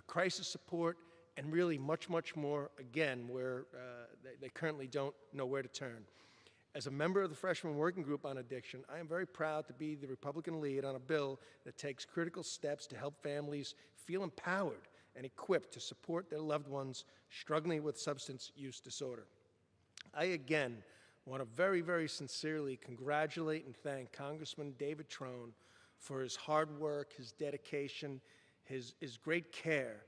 Speaker 24: crisis support, and really much, much more, again, where they currently don't know where to turn. As a member of the Freshman Working Group on Addiction, I am very proud to be the Republican lead on a bill that takes critical steps to help families feel empowered and equipped to support their loved ones struggling with substance use disorder. I again want to very, very sincerely congratulate and thank Congressman David Trone for his hard work, his dedication, his great care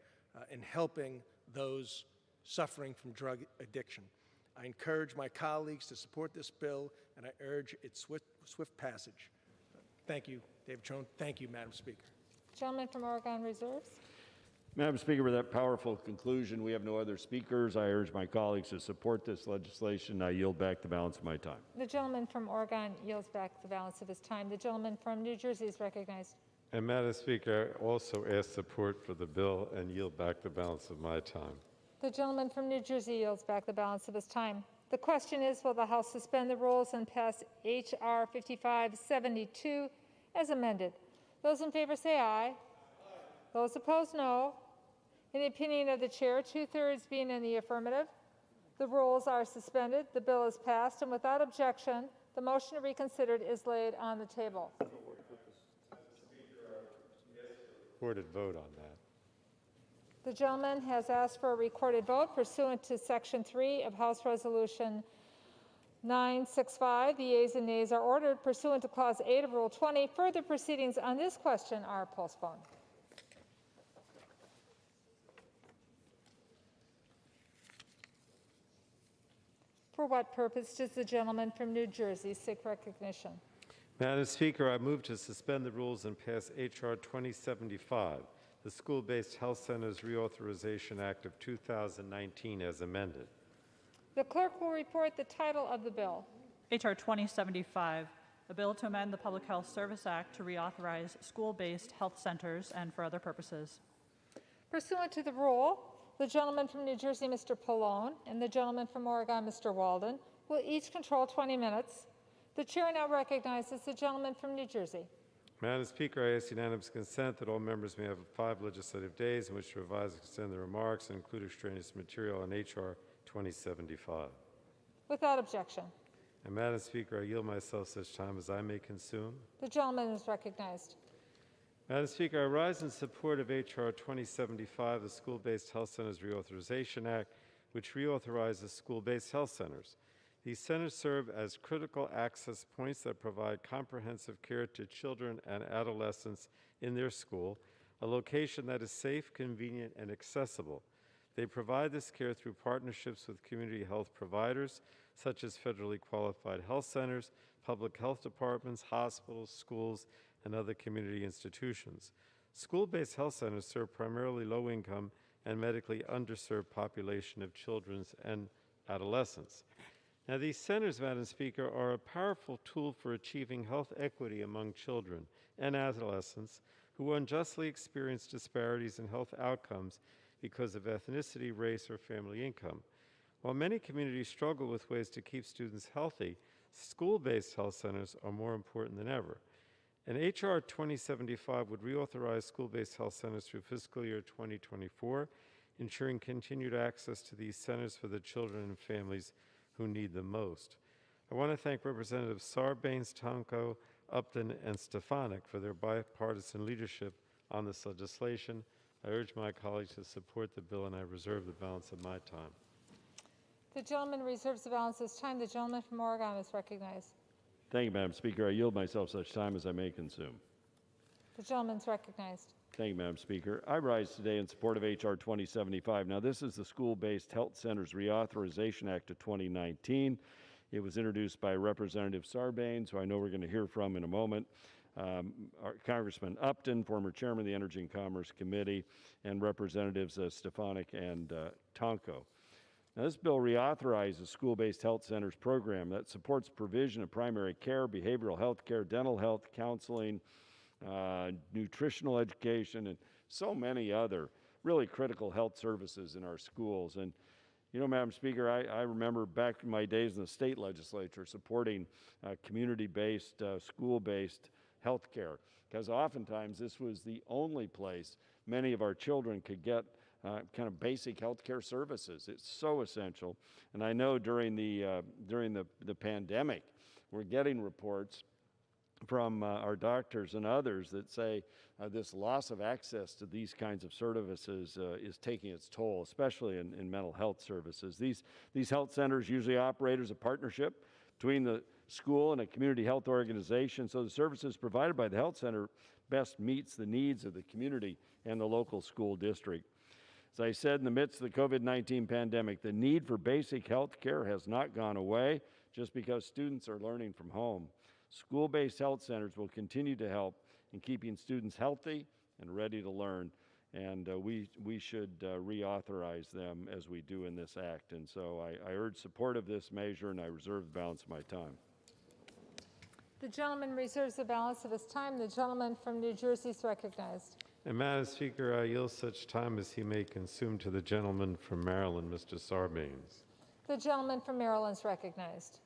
Speaker 24: in helping those suffering from drug addiction. I encourage my colleagues to support this bill, and I urge its swift passage. Thank you, David Trone. Thank you, Madam Speaker.
Speaker 2: Gentleman from Oregon Reserves.
Speaker 8: Madam Speaker, with that powerful conclusion, we have no other speakers. I urge my colleagues to support this legislation. I yield back the balance of my time.
Speaker 2: The gentleman from Oregon yields back the balance of his time. The gentleman from New Jersey is recognized.
Speaker 7: And Madam Speaker, I also ask support for the bill and yield back the balance of my time.
Speaker 2: The gentleman from New Jersey yields back the balance of his time. The question is, will the House suspend the rules and pass H.R. 5572 as amended? Those in favor say aye. Those opposed, no. In the opinion of the chair, 2/3 being in the affirmative, the rules are suspended, the bill is passed, and without objection, the motion to reconsider is laid on the table.
Speaker 7: Recorded vote on that.
Speaker 2: The gentleman has asked for a recorded vote pursuant to Section 3 of House Resolution 965. The yeas and nays are ordered pursuant to Clause 8 of Rule 20. Further proceedings on this question are postponed. For what purpose does the gentleman from New Jersey seek recognition?
Speaker 7: Madam Speaker, I move to suspend the rules and pass H.R. 2075, the School-Based Health Centers Reauthorization Act of 2019 as amended.
Speaker 2: The clerk will report the title of the bill.
Speaker 5: H.R. 2075, a bill to amend the Public Health Service Act to reauthorize school-based health centers and for other purposes.
Speaker 2: Pursuant to the rule, the gentleman from New Jersey, Mr. Pallone, and the gentleman from Oregon, Mr. Walden, will each control 20 minutes. The chair now recognizes the gentleman from New Jersey.
Speaker 7: Madam Speaker, I ask unanimous consent that all members may have 5 legislative days in which to revise and extend their remarks and include extraneous material on H.R. 2075.
Speaker 2: Without objection.
Speaker 7: And Madam Speaker, I yield myself such time as I may consume.
Speaker 2: The gentleman is recognized.
Speaker 7: Madam Speaker, I rise in support of H.R. 2075, the School-Based Health Centers Reauthorization Act, which reauthorizes school-based health centers. These centers serve as critical access points that provide comprehensive care to children and adolescents in their school, a location that is safe, convenient, and accessible. They provide this care through partnerships with community health providers, such as federally qualified health centers, public health departments, hospitals, schools, and other community institutions. School-based health centers serve primarily low-income and medically underserved population of children and adolescents. Now, these centers, Madam Speaker, are a powerful tool for achieving health equity among children and adolescents who unjustly experience disparities in health outcomes because of ethnicity, race, or family income. While many communities struggle with ways to keep students healthy, school-based health centers are more important than ever. And H.R. 2075 would reauthorize school-based health centers through fiscal year 2024, ensuring continued access to these centers for the children and families who need them most. I want to thank Representatives Sarbanes-Tonko, Upton, and Stefanik for their bipartisan leadership on this legislation. I urge my colleagues to support the bill, and I reserve the balance of my time.
Speaker 1: The gentleman reserves the balance of his time. The gentleman from Oregon is recognized.
Speaker 8: Thank you, Madam Speaker. I yield myself such time as I may consume.
Speaker 1: The gentleman is recognized.
Speaker 8: Thank you, Madam Speaker. I rise today in support of H.R. 2075. Now, this is the School-Based Health Centers Reauthorization Act of 2019. It was introduced by Representative Sarbanes, who I know we're going to hear from in a moment, Congressman Upton, former chairman of the Energy and Commerce Committee, and Representatives Stefanik and Tonko. Now, this bill reauthorizes school-based health centers program that supports provision of primary care, behavioral health care, dental health, counseling, nutritional education, and so many other really critical health services in our schools. And you know, Madam Speaker, I remember back in my days in the state legislature supporting community-based, school-based health care, because oftentimes this was the only place many of our children could get kind of basic health care services. It's so essential. And I know during the pandemic, we're getting reports from our doctors and others that say this loss of access to these kinds of services is taking its toll, especially in mental health services. These health centers usually operate as a partnership between the school and a community health organization, so the services provided by the health center best meets the needs of the community and the local school district. As I said, in the midst of the COVID-19 pandemic, the need for basic health care has not gone away just because students are learning from home. School-based health centers will continue to help in keeping students healthy and ready to learn, and we should reauthorize them as we do in this act. And so I urge support of this measure, and I reserve the balance of my time.
Speaker 1: The gentleman reserves the balance of his time. The gentleman from New Jersey is recognized.
Speaker 7: And Madam Speaker, I yield such time as he may consume to the gentleman from Maryland, Mr. Sarbanes.
Speaker 1: The gentleman from Maryland is recognized.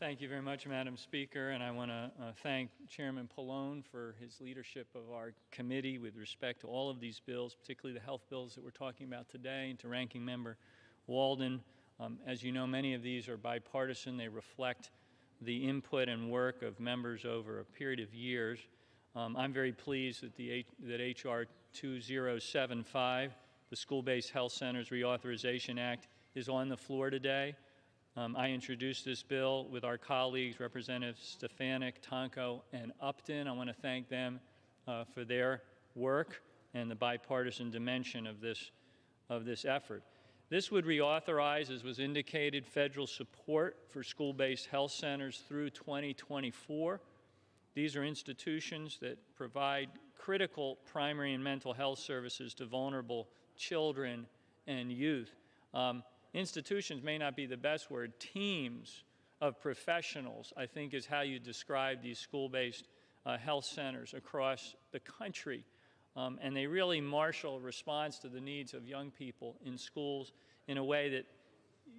Speaker 3: Thank you very much, Madam Speaker, and I want to thank Chairman Pallone for his leadership of our committee with respect to all of these bills, particularly the health bills that we're talking about today, and to Ranking Member Walden. As you know, many of these are bipartisan. They reflect the input and work of members over a period of years. I'm very pleased that H.R. 2075, the School-Based Health Centers Reauthorization Act, is on the floor today. I introduced this bill with our colleagues, Representatives Stefanik, Tonko, and Upton. I want to thank them for their work and the bipartisan dimension of this effort. This would reauthorize, as was indicated, federal support for school-based health centers through 2024. These are institutions that provide critical primary and mental health services to vulnerable children and youth. Institutions may not be the best word. Teams of professionals, I think, is how you describe these school-based health centers across the country. And they really marshal a response to the needs of young people in schools in a way that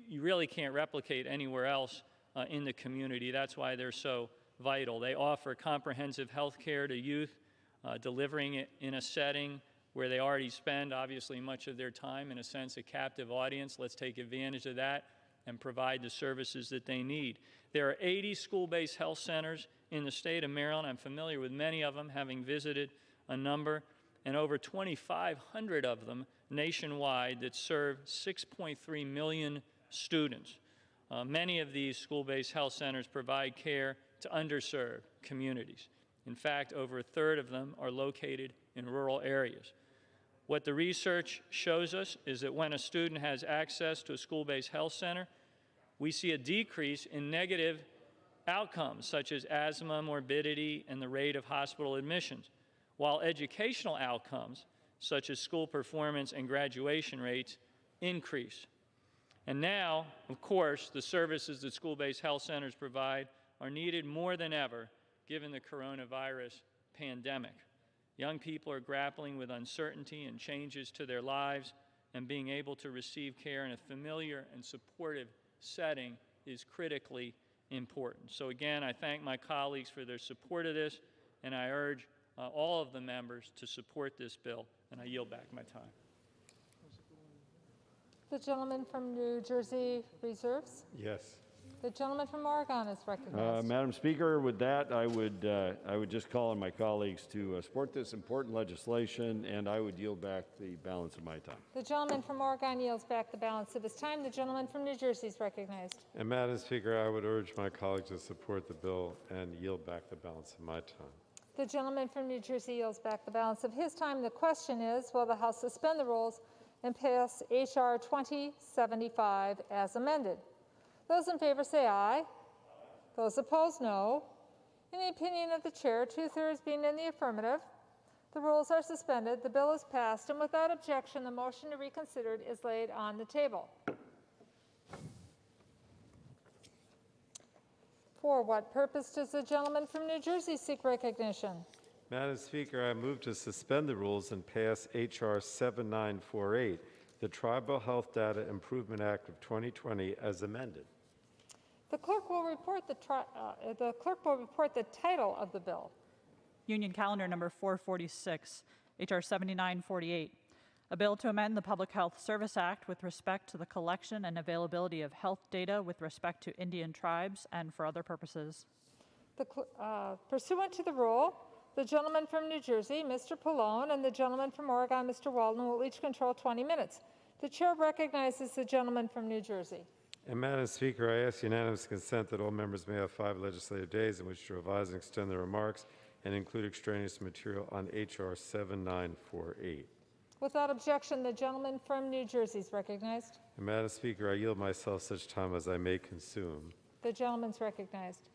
Speaker 3: you really can't replicate anywhere else in the community. That's why they're so vital. They offer comprehensive health care to youth, delivering it in a setting where they already spend, obviously, much of their time, in a sense, a captive audience. Let's take advantage of that and provide the services that they need. There are 80 school-based health centers in the state of Maryland. I'm familiar with many of them, having visited a number, and over 2,500 of them nationwide that serve 6.3 million students. Many of these school-based health centers provide care to underserved communities. In fact, over a third of them are located in rural areas. What the research shows us is that when a student has access to a school-based health center, we see a decrease in negative outcomes such as asthma, morbidity, and the rate of hospital admissions, while educational outcomes such as school performance and graduation rates increase. And now, of course, the services that school-based health centers provide are needed more than ever given the coronavirus pandemic. Young people are grappling with uncertainty and changes to their lives, and being able to receive care in a familiar and supportive setting is critically important. So again, I thank my colleagues for their support of this, and I urge all of the members to support this bill, and I yield back my time.
Speaker 1: The gentleman from New Jersey reserves.
Speaker 7: Yes.
Speaker 1: The gentleman from Oregon is recognized.
Speaker 8: Madam Speaker, with that, I would just call on my colleagues to support this important legislation, and I would yield back the balance of my time.
Speaker 1: The gentleman from Oregon yields back the balance of his time. The gentleman from New Jersey is recognized.
Speaker 7: And Madam Speaker, I would urge my colleagues to support the bill and yield back the balance of my time.
Speaker 1: The gentleman from New Jersey yields back the balance of his time. The question is, will the House suspend the rules and pass H.R. 2075 as amended? Those in favor say aye. Those opposed, no. In the opinion of the chair, 2/3 being in the affirmative, the rules are suspended, the bill is passed, and without objection, the motion to reconsider is laid on the table. For what purpose does the gentleman from New Jersey seek recognition?
Speaker 7: Madam Speaker, I move to suspend the rules and pass H.R. 7948, the Tribal Health Data Improvement Act of 2020, as amended.
Speaker 1: The clerk will report the title of the bill.
Speaker 5: Union Calendar number 446, H.R. 7948, a bill to amend the Public Health Service Act with respect to the collection and availability of health data with respect to Indian tribes and for other purposes.
Speaker 1: Pursuant to the rule, the gentleman from New Jersey, Mr. Pallone, and the gentleman from Oregon, Mr. Walden, will each control 20 minutes. The chair recognizes the gentleman from New Jersey.
Speaker 7: And Madam Speaker, I ask unanimous consent that all members may have 5 legislative days in which to revise and extend their remarks and include extraneous material on H.R. 7948.
Speaker 1: Without objection, the gentleman from New Jersey is recognized.
Speaker 7: And Madam Speaker, I yield myself such time as I may consume.
Speaker 1: The gentleman's recognized.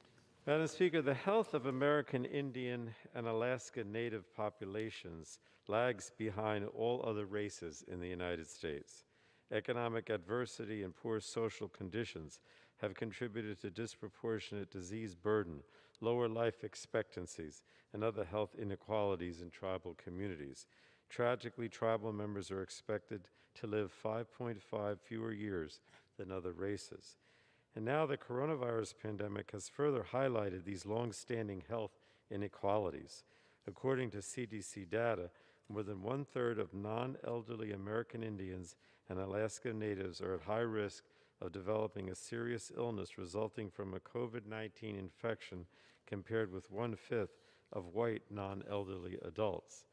Speaker 7: Madam Speaker, the health of American Indian and Alaska Native populations lags behind all other races in the United States. Economic adversity and poor social conditions have contributed to disproportionate disease burden, lower life expectancies, and other health inequalities in tribal communities. Tragically, tribal members are expected to live 5.5 fewer years than other races. And now the coronavirus pandemic has further highlighted these long-standing health inequalities. According to CDC data, more than 1/3 of non-elderly American Indians and Alaska Natives are at high risk of developing a serious illness resulting from a COVID-19 infection, compared with 1/5 of white non-elderly adults.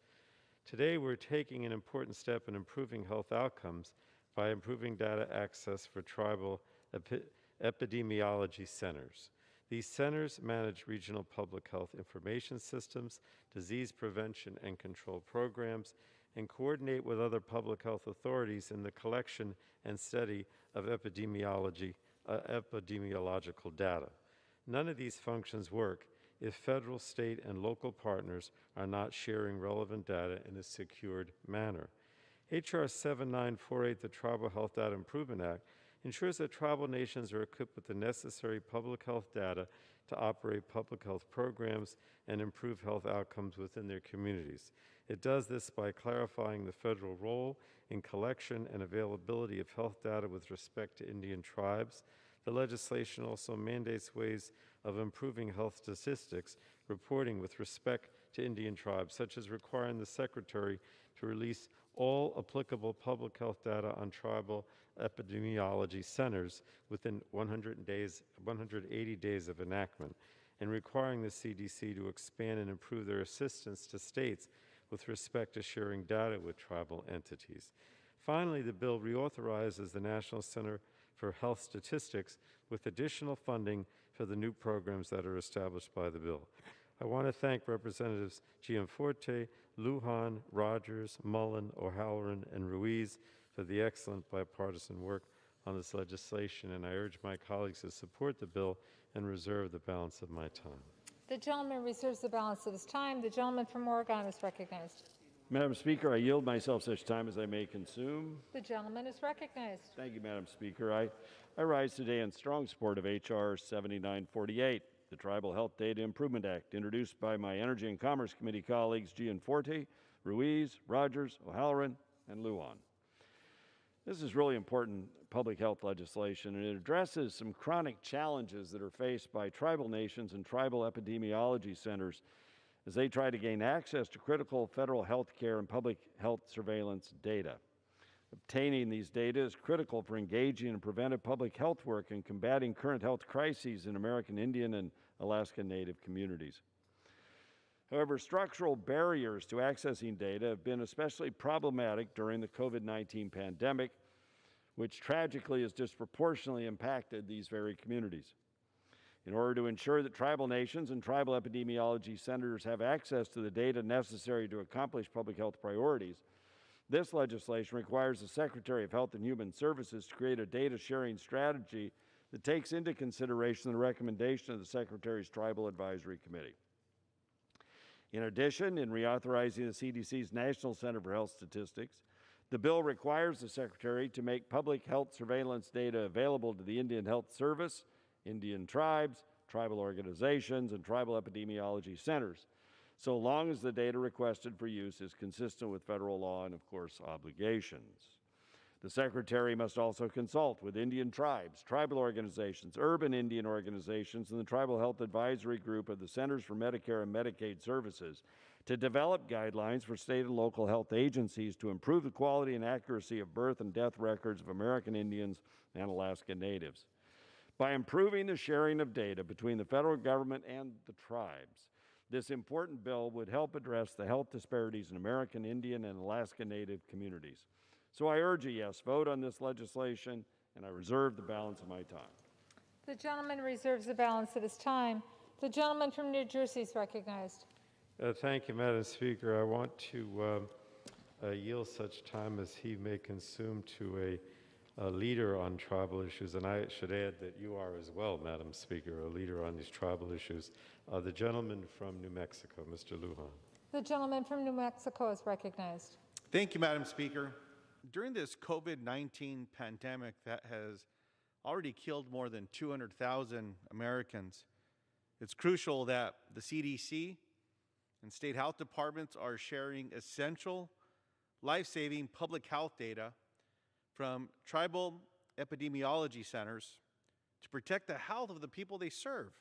Speaker 7: Today, we're taking an important step in improving health outcomes by improving data access for tribal epidemiology centers. These centers manage regional public health information systems, disease prevention and control programs, and coordinate with other public health authorities in the collection and study of epidemiological data. None of these functions work if federal, state, and local partners are not sharing relevant data in a secured manner. H.R. 7948, the Tribal Health Data Improvement Act, ensures that tribal nations are equipped with the necessary public health data to operate public health programs and improve health outcomes within their communities. It does this by clarifying the federal role in collection and availability of health data with respect to Indian tribes. The legislation also mandates ways of improving health statistics reporting with respect to Indian tribes, such as requiring the Secretary to release all applicable public health data on tribal epidemiology centers within 180 days of enactment, and requiring the CDC to expand and improve their assistance to states with respect to sharing data with tribal entities. Finally, the bill reauthorizes the National Center for Health Statistics with additional funding for the new programs that are established by the bill. I want to thank Representatives Gianforte, Lujan, Rogers, Mullen, O'Halloran, and Ruiz for the excellent bipartisan work on this legislation, and I urge my colleagues to support the bill and reserve the balance of my time.
Speaker 1: The gentleman reserves the balance of his time. The gentleman from Oregon is recognized.
Speaker 8: Madam Speaker, I yield myself such time as I may consume.
Speaker 1: The gentleman is recognized.
Speaker 8: Thank you, Madam Speaker. I rise today in strong support of H.R. 7948, the Tribal Health Data Improvement Act, introduced by my Energy and Commerce Committee colleagues Gianforte, Ruiz, Rogers, O'Halloran, and Lujan. This is really important public health legislation, and it addresses some chronic challenges that are faced by tribal nations and tribal epidemiology centers as they try to gain access to critical federal health care and public health surveillance data.
Speaker 7: Obtaining these data is critical for engaging in preventive public health work and combating current health crises in American Indian and Alaska Native communities. However, structural barriers to accessing data have been especially problematic during the COVID-19 pandemic, which tragically has disproportionately impacted these very communities. In order to ensure that tribal nations and tribal epidemiology centers have access to the data necessary to accomplish public health priorities, this legislation requires the Secretary of Health and Human Services to create a data sharing strategy that takes into consideration the recommendation of the Secretary's Tribal Advisory Committee. In addition, in reauthorizing the CDC's National Center for Health Statistics, the bill requires the Secretary to make public health surveillance data available to the Indian Health Service, Indian tribes, tribal organizations, and tribal epidemiology centers, so long as the data requested for use is consistent with federal law and, of course, obligations. The Secretary must also consult with Indian tribes, tribal organizations, urban Indian organizations, and the Tribal Health Advisory Group of the Centers for Medicare and Medicaid Services to develop guidelines for state and local health agencies to improve the quality and accuracy of birth and death records of American Indians and Alaska Natives. By improving the sharing of data between the federal government and the tribes, this important bill would help address the health disparities in American Indian and Alaska Native communities. So I urge a yes vote on this legislation, and I reserve the balance of my time.
Speaker 1: The gentleman reserves the balance of his time. The gentleman from New Jersey is recognized.
Speaker 7: Thank you, Madam Speaker. I want to yield such time as he may consume to a leader on tribal issues, and I should add that you are as well, Madam Speaker, a leader on these tribal issues. The gentleman from New Mexico, Mr. Lujan.
Speaker 1: The gentleman from New Mexico is recognized.
Speaker 10: Thank you, Madam Speaker. During this COVID-19 pandemic that has already killed more than 200,000 Americans, it's crucial that the CDC and state health departments are sharing essential, life-saving public health data from tribal epidemiology centers to protect the health of the people they serve.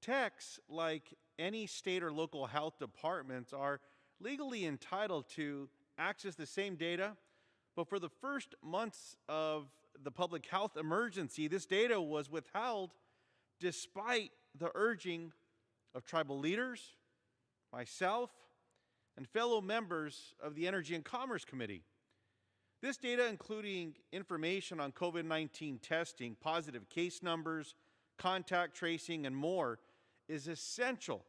Speaker 10: Techs, like any state or local health departments, are legally entitled to access the same data, but for the first months of the public health emergency, this data was withheld despite the urging of tribal leaders, myself, and fellow members of the Energy and Commerce Committee. This data, including information on COVID-19 testing, positive case numbers, contact tracing, and more, is essential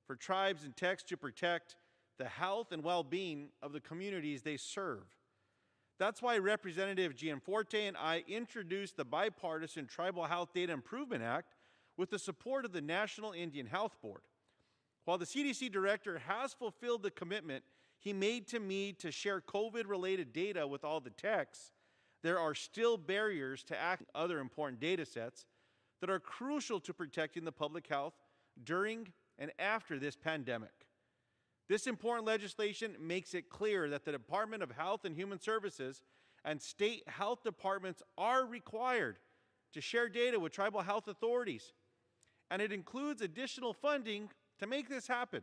Speaker 10: for tribes and techs to protect the health and well-being of the communities they serve. That's why Representative Gianforte and I introduced the bipartisan Tribal Health Data Improvement Act with the support of the National Indian Health Board. While the CDC director has fulfilled the commitment he made to me to share COVID-related data with all the techs, there are still barriers to access other important data sets that are crucial to protecting the public health during and after this pandemic. This important legislation makes it clear that the Department of Health and Human Services and state health departments are required to share data with tribal health authorities, and it includes additional funding to make this happen.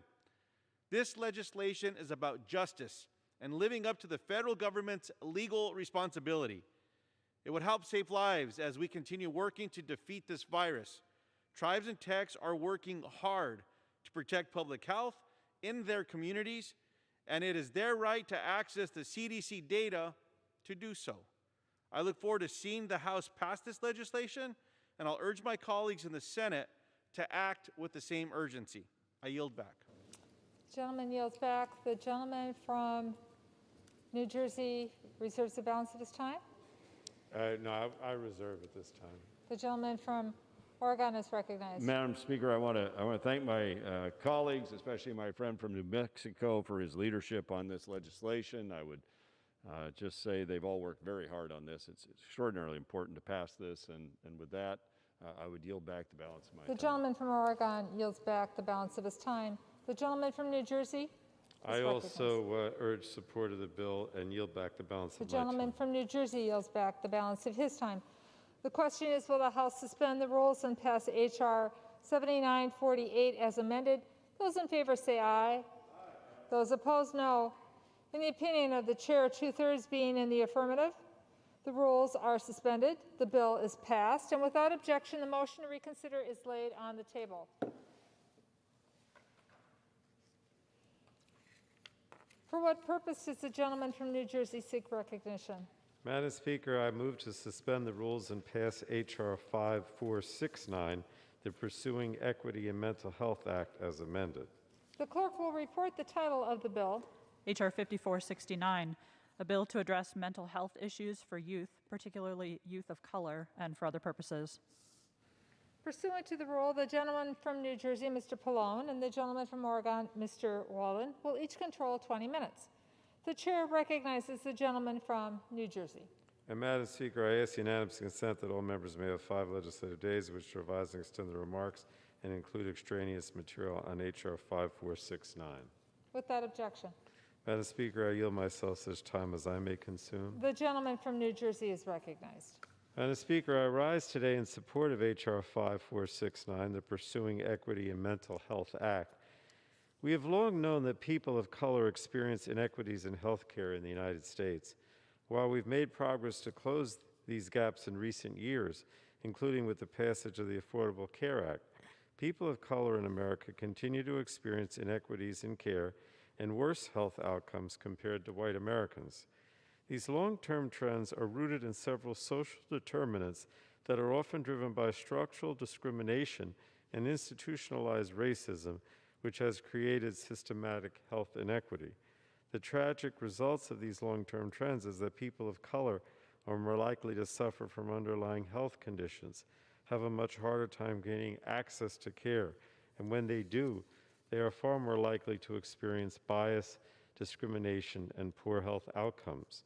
Speaker 10: This legislation is about justice and living up to the federal government's legal responsibility. It would help save lives as we continue working to defeat this virus. Tribes and techs are working hard to protect public health in their communities, and it is their right to access the CDC data to do so. I look forward to seeing the House pass this legislation, and I'll urge my colleagues in the Senate to act with the same urgency. I yield back.
Speaker 1: Gentleman yields back. The gentleman from New Jersey reserves the balance of his time.
Speaker 7: No, I reserve at this time.
Speaker 1: The gentleman from Oregon is recognized.
Speaker 7: Madam Speaker, I want to thank my colleagues, especially my friend from New Mexico, for his leadership on this legislation. I would just say they've all worked very hard on this. It's extraordinarily important to pass this, and with that, I would yield back the balance of my time.
Speaker 1: The gentleman from Oregon yields back the balance of his time. The gentleman from New Jersey
Speaker 7: I also urge support of the bill and yield back the balance of my time.
Speaker 1: The gentleman from New Jersey yields back the balance of his time. The question is, will the House suspend the rules and pass H.R. 7948 as amended? Those in favor say aye. Those opposed, no. In the opinion of the chair, 2/3 being in the affirmative, the rules are suspended, the bill is passed, and without objection, the motion to reconsider is laid on the table. For what purpose does the gentleman from New Jersey seek recognition?
Speaker 7: Madam Speaker, I move to suspend the rules and pass H.R. 5469, the Pursuing Equity in Mental Health Act, as amended.
Speaker 1: The clerk will report the title of the bill.
Speaker 5: H.R. 5469, a bill to address mental health issues for youth, particularly youth of color, and for other purposes.
Speaker 1: Pursuant to the rule, the gentleman from New Jersey, Mr. Pallone, and the gentleman from Oregon, Mr. Walden, will each control 20 minutes. The chair recognizes the gentleman from New Jersey.
Speaker 7: And Madam Speaker, I ask unanimous consent that all members may have 5 legislative days in which to revise and extend their remarks and include extraneous material on H.R. 5469.
Speaker 1: Without objection.
Speaker 7: Madam Speaker, I yield myself such time as I may consume.
Speaker 1: The gentleman from New Jersey is recognized.
Speaker 7: Madam Speaker, I rise today in support of H.R. 5469, the Pursuing Equity in Mental Health Act. We have long known that people of color experience inequities in health care in the United States. While we've made progress to close these gaps in recent years, including with the passage of the Affordable Care Act, people of color in America continue to experience inequities in care and worse health outcomes compared to white Americans. These long-term trends are rooted in several social determinants that are often driven by structural discrimination and institutionalized racism, which has created systematic health inequity. The tragic results of these long-term trends is that people of color are more likely to suffer from underlying health conditions, have a much harder time gaining access to care, and when they do, they are far more likely to experience bias, discrimination, and poor health outcomes.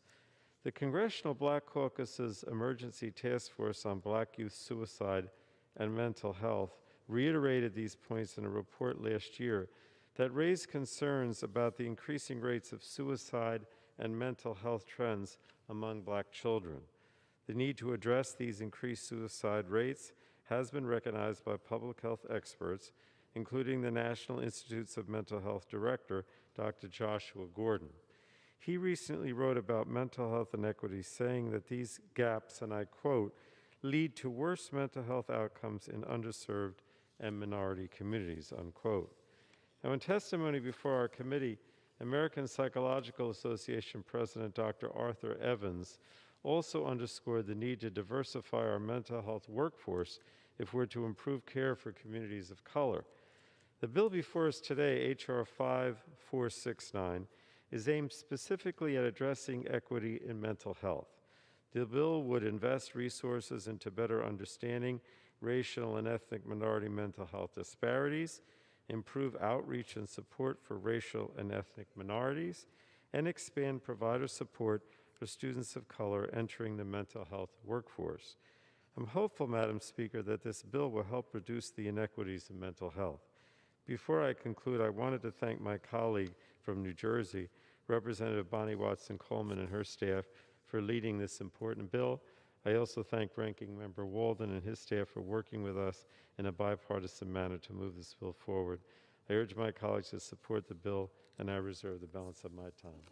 Speaker 7: The Congressional Black Caucus's Emergency Task Force on Black Youth Suicide and Mental Health reiterated these points in a report last year that raised concerns about the increasing rates of suicide and mental health trends among Black children. The need to address these increased suicide rates has been recognized by public health experts, including the National Institutes of Mental Health Director, Dr. Joshua Gordon. He recently wrote about mental health inequities, saying that these gaps, and I quote, lead to worse mental health outcomes in underserved and minority communities, unquote. Now, in testimony before our committee, American Psychological Association President Dr. Arthur Evans also underscored the need to diversify our mental health workforce if we're to improve care for communities of color. The bill before us today, H.R. 5469, is aimed specifically at addressing equity in mental health. The bill would invest resources into better understanding racial and ethnic minority mental health disparities, improve outreach and support for racial and ethnic minorities, and expand provider support for students of color entering the mental health workforce. I'm hopeful, Madam Speaker, that this bill will help reduce the inequities in mental health. Before I conclude, I wanted to thank my colleague from New Jersey, Representative Bonnie Watson-Coleman, and her staff for leading this important bill. I also thank Ranking Member Walden and his staff for working with us in a bipartisan manner to move this bill forward. I urge my colleagues to support the bill, and I reserve the balance of my time.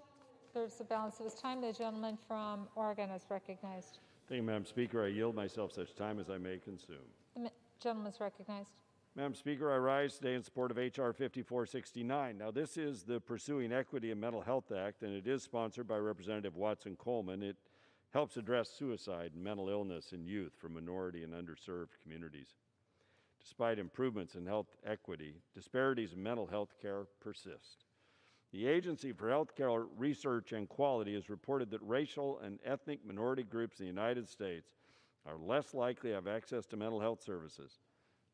Speaker 1: Serves the balance of his time. The gentleman from Oregon is recognized.
Speaker 8: Thank you, Madam Speaker. I yield myself such time as I may consume.
Speaker 1: The gentleman is recognized.
Speaker 8: Madam Speaker, I rise today in support of H.R. 5469. Now, this is the Pursuing Equity in Mental Health Act, and it is sponsored by Representative Watson-Coleman. It helps address suicide and mental illness in youth from minority and underserved communities. Despite improvements in health equity, disparities in mental health care persist. The Agency for Healthcare Research and Quality has reported that racial and ethnic minority groups in the United States are less likely to have access to mental health services,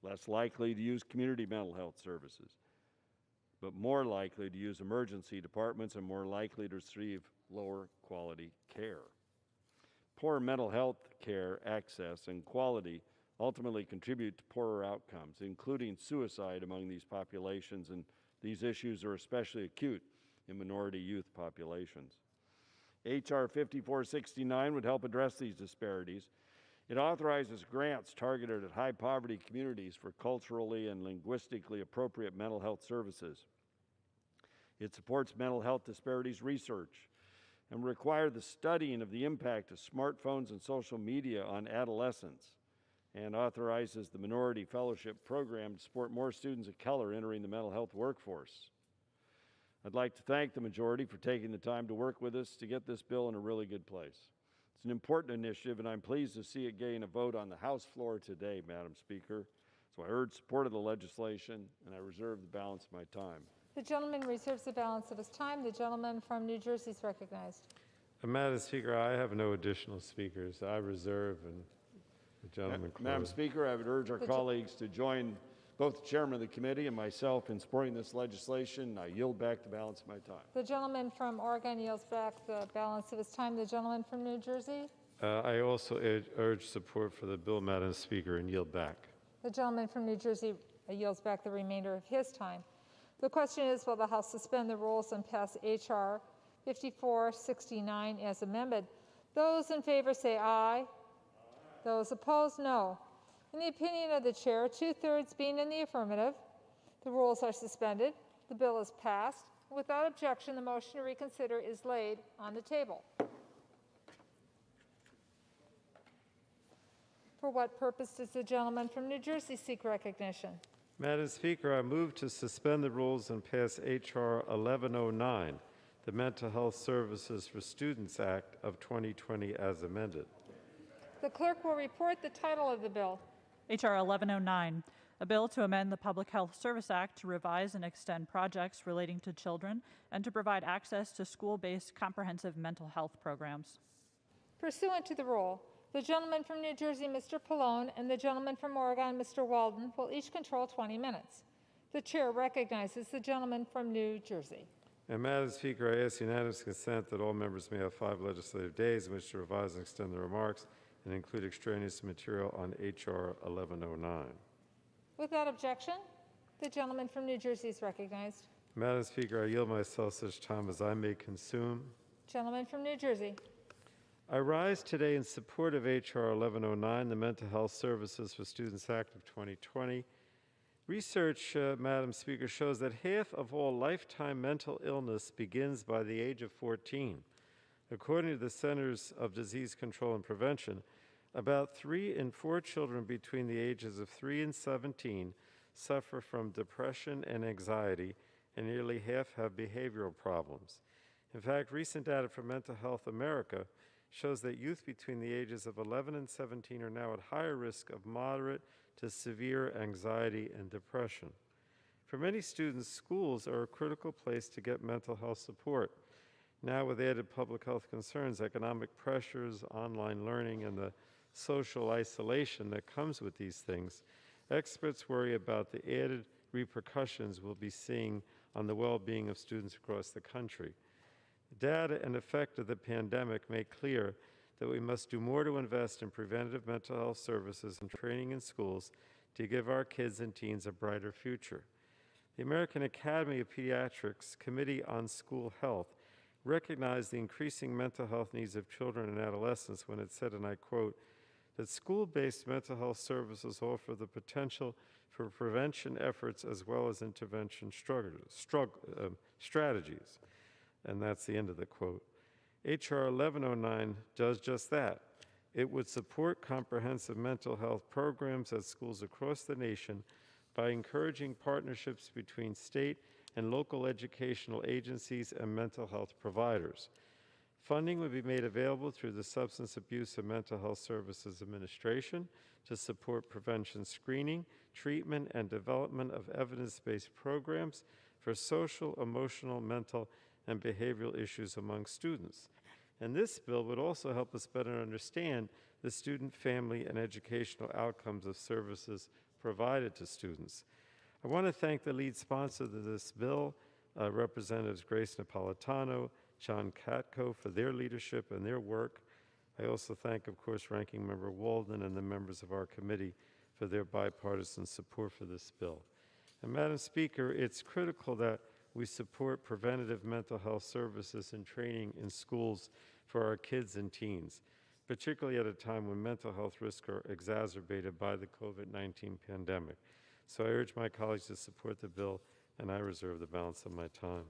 Speaker 8: less likely to use community mental health services, but more likely to use emergency departments and more likely to receive lower quality care. Poor mental health care access and quality ultimately contribute to poorer outcomes, including suicide among these populations, and these issues are especially acute in minority youth populations. H.R. 5469 would help address these disparities. It authorizes grants targeted at high-poverty communities for culturally and linguistically appropriate mental health services. It supports mental health disparities research and require the studying of the impact of smartphones and social media on adolescents, and authorizes the Minority Fellowship Program to support more students of color entering the mental health workforce. I'd like to thank the majority for taking the time to work with us to get this bill in a really good place. It's an important initiative, and I'm pleased to see it gain a vote on the House floor today, Madam Speaker. So I urge support of the legislation, and I reserve the balance of my time.
Speaker 1: The gentleman reserves the balance of his time. The gentleman from New Jersey is recognized.
Speaker 7: Madam Speaker, I have no additional speakers. I reserve, and the gentleman
Speaker 8: Madam
Speaker 7: close.
Speaker 8: Speaker, I would urge our colleagues to join both the chairman of the committee and myself in supporting this legislation. I yield back the balance of my time.
Speaker 1: The gentleman from Oregon yields back the balance of his time. The gentleman from New Jersey.
Speaker 7: I also urge support for the bill, Madam Speaker, and yield back.
Speaker 1: The gentleman from New Jersey yields back the remainder of his time. The question is, will the House suspend the rules and pass H.R. 5469 as amended? Those in favor say aye. Those opposed, no. In the opinion of the chair, 2/3 being in the affirmative, the rules are suspended. The bill is passed. Without objection, the motion to reconsider is laid on the table. For what purpose does the gentleman from New Jersey seek recognition?
Speaker 7: Madam Speaker, I move to suspend the rules and pass H.R. 1109, the Mental Health Services for Students Act of 2020 as amended.
Speaker 1: The clerk will report the title of the bill.
Speaker 5: H.R. 1109, a bill to amend the Public Health Service Act to revise and extend projects relating to children and to provide access to school-based comprehensive mental health programs.
Speaker 1: Pursuant to the rule, the gentleman from New Jersey, Mr. Pallone, and the gentleman from Oregon, Mr. Walden, will each control 20 minutes. The chair recognizes the gentleman from New Jersey.
Speaker 7: And Madam Speaker, I ask unanimous consent that all members may have 5 legislative days in which to revise and extend their remarks and include extraneous material on H.R. 1109.
Speaker 1: Without objection, the gentleman from New Jersey is recognized.
Speaker 7: Madam Speaker, I yield myself such time as I may consume.
Speaker 1: Gentleman from New Jersey.
Speaker 7: I rise today in support of H.R. 1109, the Mental Health Services for Students Act of 2020. Research, Madam Speaker, shows that half of all lifetime mental illness begins by the age of 14. According to the Centers of Disease Control and Prevention, about 3 in 4 children between the ages of 3 and 17 suffer from depression and anxiety, and nearly half have behavioral problems. In fact, recent data from Mental Health America shows that youth between the ages of 11 and 17 are now at higher risk of moderate to severe anxiety and depression. For many students, schools are a critical place to get mental health support. Now, with added public health concerns, economic pressures, online learning, and the social isolation that comes with these things, experts worry about the added repercussions we'll be seeing on the well-being of students across the country. The data and effect of the pandemic make clear that we must do more to invest in preventative mental health services and training in schools to give our kids and teens a brighter future. The American Academy of Pediatrics Committee on School Health recognized the increasing mental health needs of children and adolescents when it said, and I quote, that school-based mental health services offer the potential for prevention efforts as well as intervention strategies. And that's the end of the quote. H.R. 1109 does just that. It would support comprehensive mental health programs at schools across the nation by encouraging partnerships between state and local educational agencies and mental health providers. Funding would be made available through the Substance Abuse and Mental Health Services Administration to support prevention screening, treatment, and development of evidence-based programs for social, emotional, mental, and behavioral issues among students. And this bill would also help us better understand the student, family, and educational outcomes of services provided to students. I want to thank the lead sponsor of this bill, Representatives Grace Napolitano, John Katko, for their leadership and their work. I also thank, of course, Ranking Member Walden and the members of our committee for their bipartisan support for this bill. And Madam Speaker, it's critical that we support preventative mental health services and training in schools for our kids and teens, particularly at a time when mental health risks are exacerbated by the COVID-19 pandemic. So I urge my colleagues to support the bill, and I reserve the balance of my time.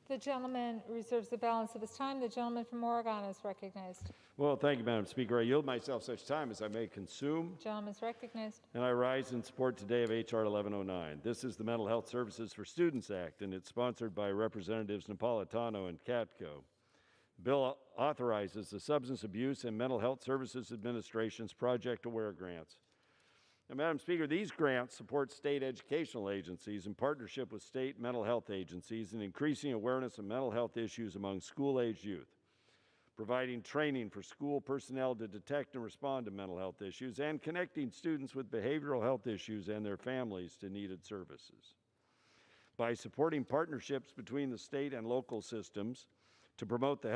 Speaker 1: The gentleman reserves the balance of his time. The gentleman from Oregon is recognized.
Speaker 8: Well, thank you, Madam Speaker. I yield myself such time as I may consume.
Speaker 1: Gentleman is recognized.
Speaker 8: And I rise in support today of H.R. 1109. This is the Mental Health Services for Students Act, and it's sponsored by Representatives Napolitano and Katko. The bill authorizes the Substance Abuse and Mental Health Services Administration's Project Aware grants. Now, Madam Speaker, these grants support state educational agencies in partnership with state mental health agencies in increasing awareness of mental health issues among school-aged youth, providing training for school personnel to detect and respond to mental health issues, and connecting students with behavioral health issues and their families to needed services. By supporting partnerships between the state and local systems to promote the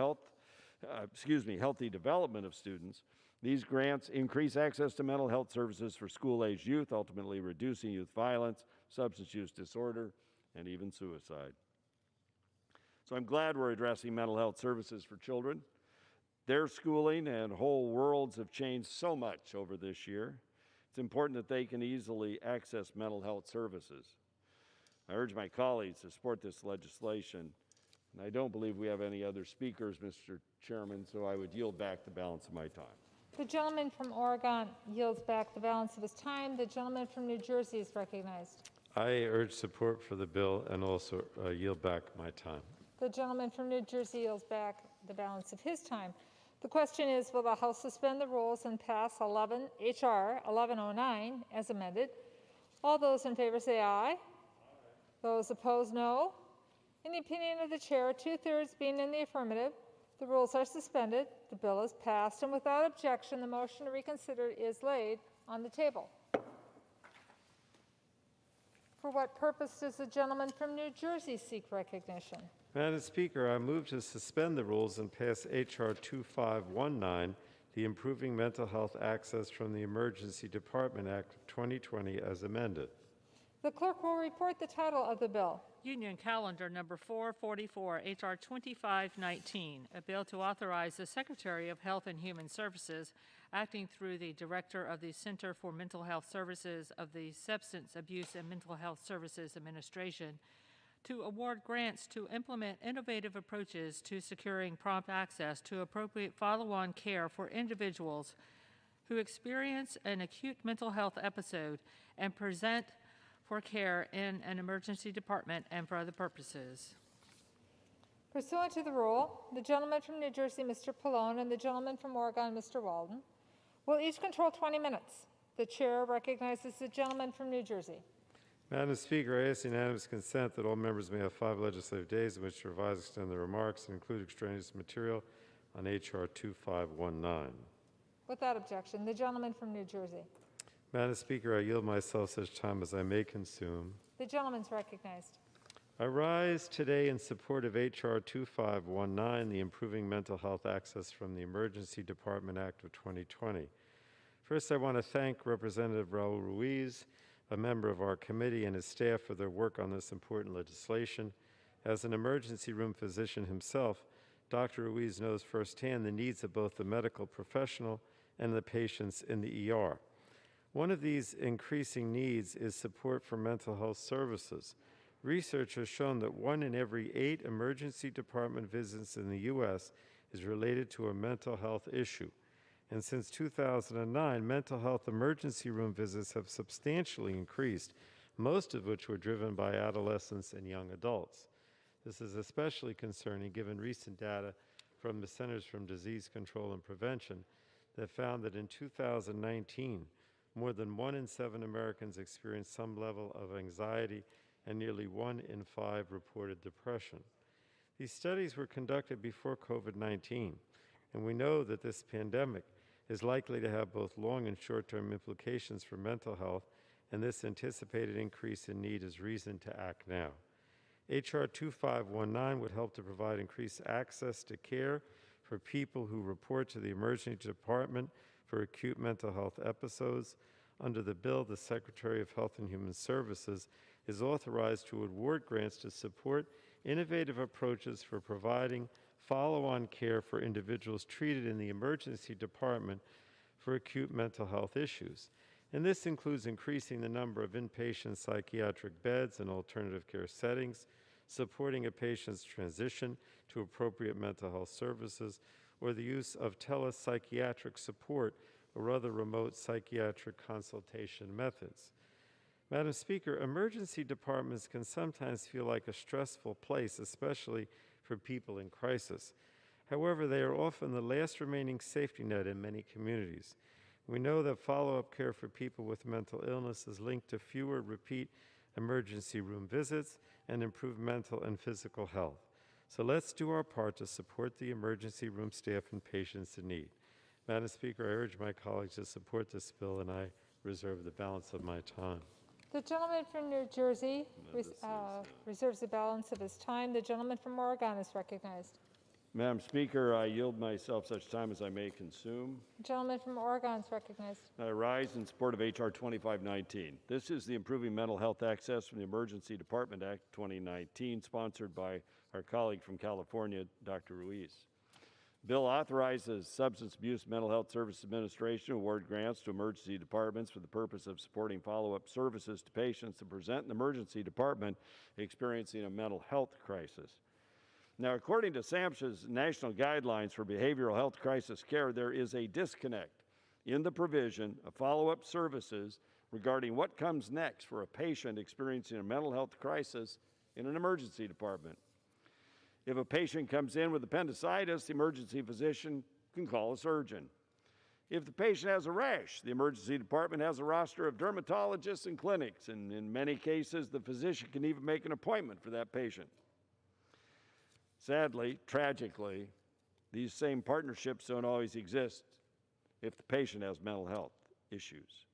Speaker 8: healthy development of students, these grants increase access to mental health services for school-aged youth, ultimately reducing youth violence, substance use disorder, and even suicide. So I'm glad we're addressing mental health services for children. Their schooling and whole worlds have changed so much over this year. It's important that they can easily access mental health services. I urge my colleagues to support this legislation, and I don't believe we have any other speakers, Mr. Chairman, so I would yield back the balance of my time.
Speaker 1: The gentleman from Oregon yields back the balance of his time. The gentleman from New Jersey is recognized.
Speaker 7: I urge support for the bill and also yield back my time.
Speaker 1: The gentleman from New Jersey yields back the balance of his time. The question is, will the House suspend the rules and pass H.R. 1109 as amended? All those in favor say aye. Those opposed, no. In the opinion of the chair, 2/3 being in the affirmative, the rules are suspended, the bill is passed, and without objection, the motion to reconsider is laid on the table. For what purpose does the gentleman from New Jersey seek recognition?
Speaker 7: Madam Speaker, I move to suspend the rules and pass H.R. 2519, the Improving Mental Health Access from the Emergency Department Act of 2020 as amended.
Speaker 1: The clerk will report the title of the bill.
Speaker 2: Union Calendar Number 444, H.R. 2519, a bill to authorize the Secretary of Health and Human Services, acting through the Director of the Center for Mental Health Services of the Substance Abuse and Mental Health Services Administration, to award grants to implement innovative approaches to securing prompt access to appropriate follow-on care for individuals who experience an acute mental health episode and present for care in an emergency department and for other purposes.
Speaker 1: Pursuant to the rule, the gentleman from New Jersey, Mr. Pallone, and the gentleman from Oregon, Mr. Walden, will each control 20 minutes. The chair recognizes the gentleman from New Jersey.
Speaker 7: Madam Speaker, I ask unanimous consent that all members may have 5 legislative days in which to revise, extend their remarks, and include extraneous material on H.R. 2519.
Speaker 1: Without objection, the gentleman from New Jersey.
Speaker 7: Madam Speaker, I yield myself such time as I may consume.
Speaker 1: The gentleman's recognized.
Speaker 7: I rise today in support of H.R. 2519, the Improving Mental Health Access from the Emergency Department Act of 2020. First, I want to thank Representative Raul Ruiz, a member of our committee, and his staff for their work on this important legislation. As an emergency room physician himself, Dr. Ruiz knows firsthand the needs of both the medical professional and the patients in the ER. One of these increasing needs is support for mental health services. Research has shown that 1 in every 8 emergency department visits in the U.S. is related to a mental health issue. And since 2009, mental health emergency room visits have substantially increased, most of which were driven by adolescents and young adults. This is especially concerning given recent data from the Centers for Disease Control and Prevention that found that in 2019, more than 1 in 7 Americans experienced some level of anxiety, and nearly 1 in 5 reported depression. These studies were conducted before COVID-19, and we know that this pandemic is likely to have both long and short-term implications for mental health, and this anticipated increase in need is reason to act now. H.R. 2519 would help to provide increased access to care for people who report to the emergency department for acute mental health episodes. Under the bill, the Secretary of Health and Human Services is authorized to award grants to support innovative approaches for providing follow-on care for individuals treated in the emergency department for acute mental health issues. And this includes increasing the number of inpatient psychiatric beds and alternative care settings, supporting a patient's transition to appropriate mental health services, or the use of telepsychiatric support or other remote psychiatric consultation methods. Madam Speaker, emergency departments can sometimes feel like a stressful place, especially for people in crisis. However, they are often the last remaining safety net in many communities. We know that follow-up care for people with mental illness is linked to fewer repeat emergency room visits and improved mental and physical health. So let's do our part to support the emergency room staff and patients in need. Madam Speaker, I urge my colleagues to support this bill, and I reserve the balance of my time.
Speaker 1: The gentleman from New Jersey reserves the balance of his time. The gentleman from Oregon is recognized.
Speaker 8: Madam Speaker, I yield myself such time as I may consume.
Speaker 1: The gentleman from Oregon is recognized.
Speaker 8: I rise in support of H.R. 2519. This is the Improving Mental Health Access from the Emergency Department Act 2019, sponsored by our colleague from California, Dr. Ruiz. Bill authorizes Substance Abuse Mental Health Services Administration to award grants to emergency departments for the purpose of supporting follow-up services to patients that present in the emergency department experiencing a mental health crisis. Now, according to SAMHSA's national guidelines for behavioral health crisis care, there is a disconnect in the provision of follow-up services regarding what comes next for a patient experiencing a mental health crisis in an emergency department. If a patient comes in with appendicitis, the emergency physician can call a surgeon. If the patient has a rash, the emergency department has a roster of dermatologists and clinics, and in many cases, the physician can even make an appointment for that patient. Sadly, tragically, these same partnerships don't always exist if the patient has mental health issues.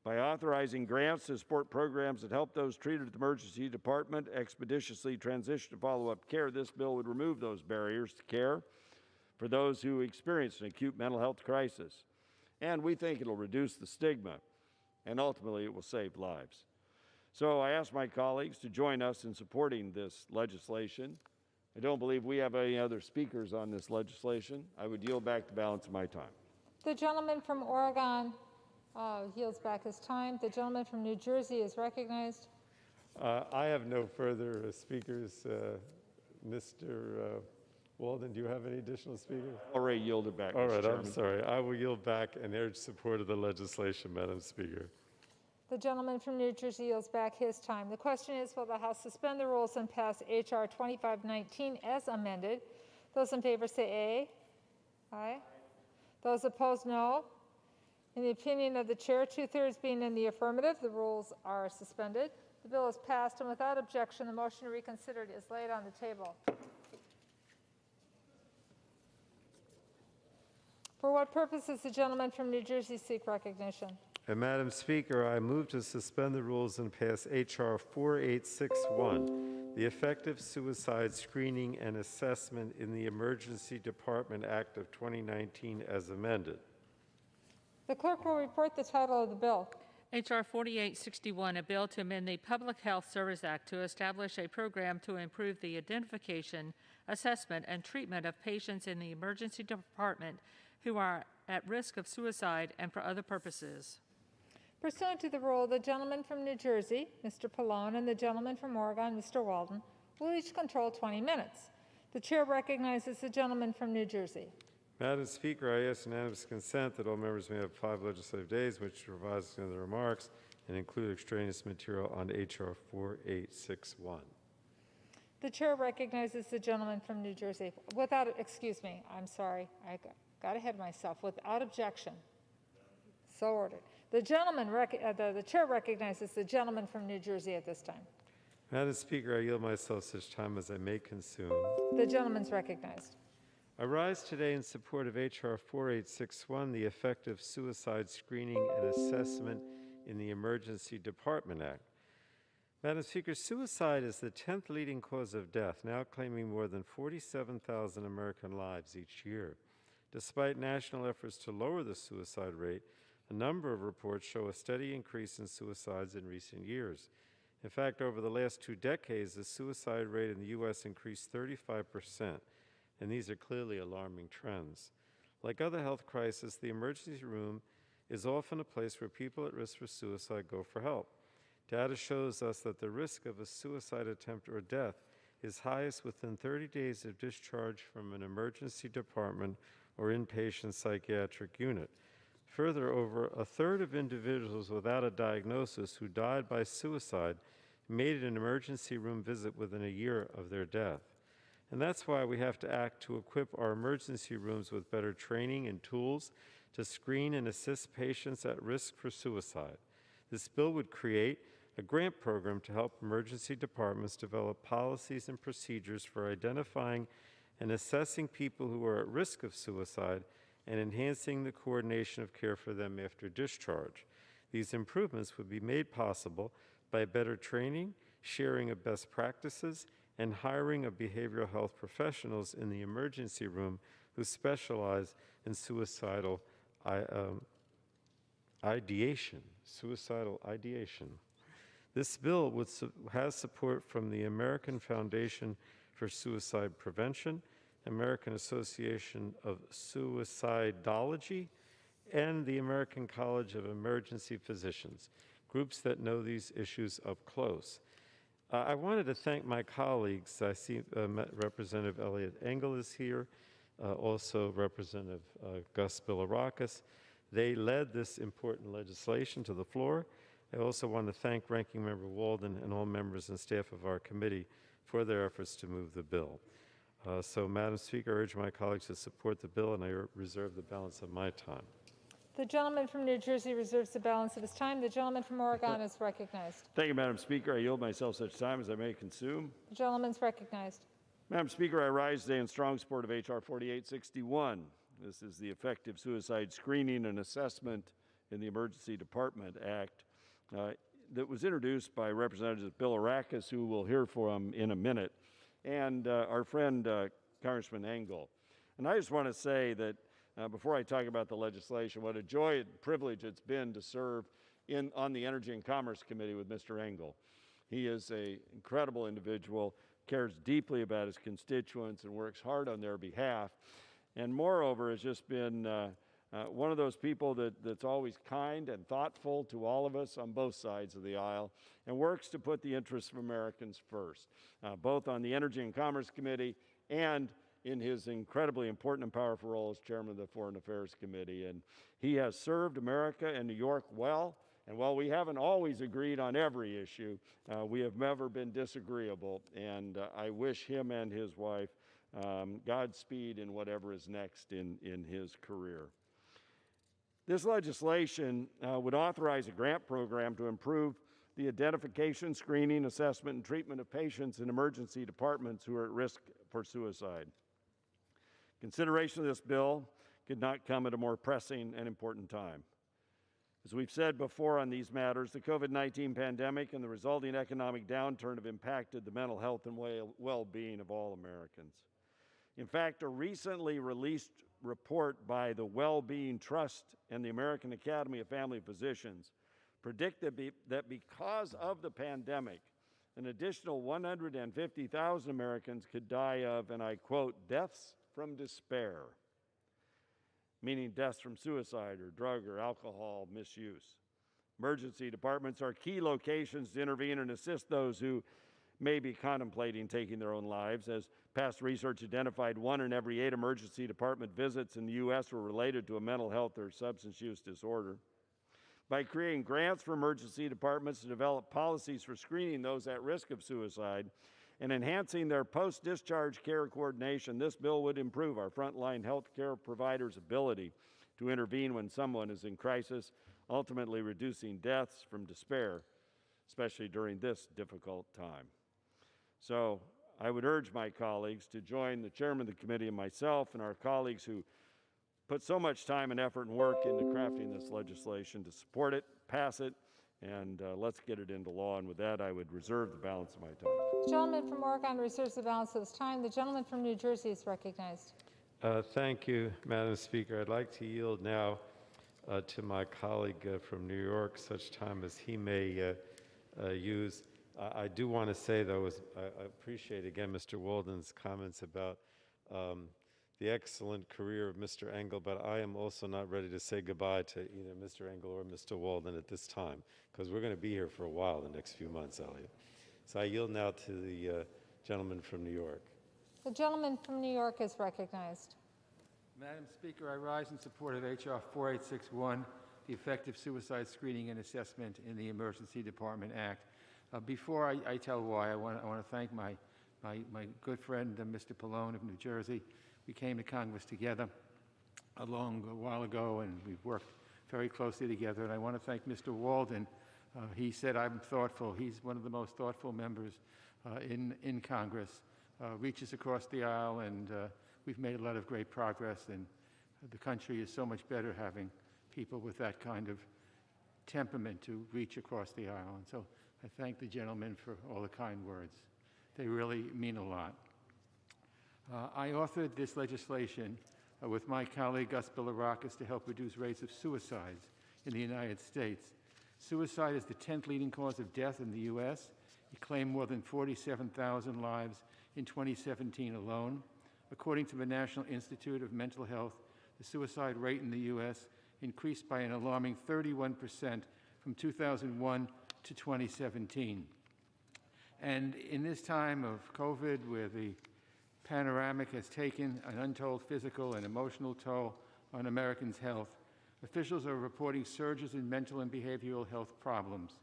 Speaker 8: By authorizing grants to support programs that help those treated at the emergency department expeditiously transition to follow-up care, this bill would remove those barriers to care for those who experience an acute mental health crisis. And we think it'll reduce the stigma, and ultimately it will save lives. So I ask my colleagues to join us in supporting this legislation. I don't believe we have any other speakers on this legislation. I would yield back the balance of my time.
Speaker 1: The gentleman from Oregon yields back his time. The gentleman from New Jersey is recognized.
Speaker 7: I have no further speakers. Mr. Walden, do you have any additional speakers?
Speaker 8: Already yielded back,
Speaker 7: All
Speaker 8: Mr.
Speaker 7: right,
Speaker 8: Chairman.
Speaker 7: I'm sorry. I will yield back and urge support of the legislation, Madam Speaker.
Speaker 1: The gentleman from New Jersey yields back his time. The question is, will the House suspend the rules and pass H.R. 2519 as amended? Those in favor say aye. Aye. Those opposed, no. In the opinion of the chair, 2/3 being in the affirmative, the rules are suspended. The bill is passed, and without objection, the motion to reconsider is laid on the table. For what purpose does the gentleman from New Jersey seek recognition?
Speaker 7: Madam Speaker, I move to suspend the rules and pass H.R. 4861, the Effective Suicide Screening and Assessment in the Emergency Department Act of 2019 as amended.
Speaker 1: The clerk will report the title of the bill.
Speaker 2: H.R. 4861, a bill to amend the Public Health Service Act to establish a program to improve the identification, assessment, and treatment of patients in the emergency department who are at risk of suicide and for other purposes.
Speaker 1: Pursuant to the rule, the gentleman from New Jersey, Mr. Pallone, and the gentleman from Oregon, Mr. Walden, will each control 20 minutes. The chair recognizes the gentleman from New Jersey.
Speaker 7: Madam Speaker, I ask unanimous consent that all members may have 5 legislative days, which revise the remarks and include extraneous material on H.R. 4861.
Speaker 1: The chair recognizes the gentleman from New Jersey. Excuse me, I'm sorry, I got ahead of myself. Without objection. So ordered. The chair recognizes the gentleman from New Jersey at this time.
Speaker 7: Madam Speaker, I yield myself such time as I may consume.
Speaker 1: The gentleman's recognized.
Speaker 7: I rise today in support of H.R. 4861, the Effective Suicide Screening and Assessment in the Emergency Department Act. Madam Speaker, suicide is the 10th leading cause of death, now claiming more than 47,000 American lives each year. Despite national efforts to lower the suicide rate, a number of reports show a steady increase in suicides in recent years. In fact, over the last 2 decades, the suicide rate in the U.S. increased 35%, and these are clearly alarming trends. Like other health crises, the emergency room is often a place where people at risk for suicide go for help. Data shows us that the risk of a suicide attempt or death is highest within 30 days of discharge from an emergency department or inpatient psychiatric unit. Further, over a third of individuals without a diagnosis who died by suicide made an emergency room visit within a year of their death. And that's why we have to act to equip our emergency rooms with better training and tools to screen and assist patients at risk for suicide. This bill would create a grant program to help emergency departments develop policies and procedures for identifying and assessing people who are at risk of suicide and enhancing the coordination of care for them after discharge. These improvements would be made possible by better training, sharing of best practices, and hiring of behavioral health professionals in the emergency room who specialize in suicidal ideation. This bill has support from the American Foundation for Suicide Prevention, American Association of Suicidology, and the American College of Emergency Physicians, groups that know these issues up close. I wanted to thank my colleagues. I see Representative Elliot Engel is here, also Representative Gus Bilirakis. They led this important legislation to the floor. I also want to thank Ranking Member Walden and all members and staff of our committee for their efforts to move the bill. So, Madam Speaker, I urge my colleagues to support the bill, and I reserve the balance of my time.
Speaker 1: The gentleman from New Jersey reserves the balance of his time. The gentleman from Oregon is recognized.
Speaker 8: Thank you, Madam Speaker. I yield myself such time as I may consume.
Speaker 1: The gentleman's recognized.
Speaker 8: Madam Speaker, I rise today in strong support of H.R. 4861. This is the Effective Suicide Screening and Assessment in the Emergency Department Act that was introduced by Representative Bilirakis, who we'll hear from in a minute, and our friend Congressman Engel. And I just want to say that before I talk about the legislation, what a joy and privilege it's been to serve on the Energy and Commerce Committee with Mr. Engel. He is an incredible individual, cares deeply about his constituents, and works hard on their behalf. And moreover, has just been one of those people that's always kind and thoughtful to all of us on both sides of the aisle, and works to put the interests of Americans first, both on the Energy and Commerce Committee and in his incredibly important and powerful role as chairman of the Foreign Affairs Committee. And he has served America and New York well. And while we haven't always agreed on every issue, we have never been disagreeable. And I wish him and his wife Godspeed in whatever is next in his career. This legislation would authorize a grant program to improve the identification, screening, assessment, and treatment of patients in emergency departments who are at risk for suicide. Consideration of this bill could not come at a more pressing and important time. As we've said before on these matters, the COVID-19 pandemic and the resulting economic downturn have impacted the mental health and well-being of all Americans. In fact, a recently released report by the Well-Being Trust and the American Academy of Family Physicians predict that because of the pandemic, an additional 150,000 Americans could die of, and I quote, deaths from despair, meaning deaths from suicide or drug or alcohol misuse. Emergency departments are key locations to intervene and assist those who may be contemplating taking their own lives. As past research identified, 1 in every 8 emergency department visits in the U.S. were related to a mental health or substance use disorder. By creating grants for emergency departments to develop policies for screening those at risk of suicide and enhancing their post-discharge care coordination, this bill would improve our frontline health care providers' ability to intervene when someone is in crisis, ultimately reducing deaths from despair, especially during this difficult time. So I would urge my colleagues to join the chairman of the committee and myself and our colleagues who put so much time and effort and work into crafting this legislation to support it, pass it, and let's get it into law. And with that, I would reserve the balance of my time.
Speaker 1: The gentleman from Oregon reserves the balance of his time. The gentleman from New Jersey is recognized.
Speaker 7: Thank you, Madam Speaker. I'd like to yield now to my colleague from New York, such time as he may use. I do want to say, though, I appreciate, again, Mr. Walden's comments about the excellent career of Mr. Engel, but I am also not ready to say goodbye to either Mr. Engel or Mr. Walden at this time, because we're going to be here for a while the next few months, Elliot. So I yield now to the gentleman from New York.
Speaker 1: The gentleman from New York is recognized.
Speaker 12: Madam Speaker, I rise in support of H.R. 4861, the Effective Suicide Screening and Assessment in the Emergency Department Act. Before I tell why, I want to thank my good friend, Mr. Pallone of New Jersey. We came to Congress together a while ago, and we've worked very closely together. And I want to thank Mr. Walden. He said I'm thoughtful. He's one of the most thoughtful members in Congress. Reaches across the aisle, and we've made a lot of great progress. And the country is so much better having people with that kind of temperament to reach across the aisle. And so I thank the gentleman for all the kind words. They really mean a lot. I authored this legislation with my colleague Gus Bilirakis to help reduce rates of suicides in the United States. Suicide is the 10th leading cause of death in the U.S. It claimed more than 47,000 lives in 2017 alone. According to the National Institute of Mental Health, the suicide rate in the U.S. increased by an alarming 31% from 2001 to 2017. And in this time of COVID, where the panoramic has taken an untold physical and emotional toll on Americans' health, officials are reporting surges in mental and behavioral health problems.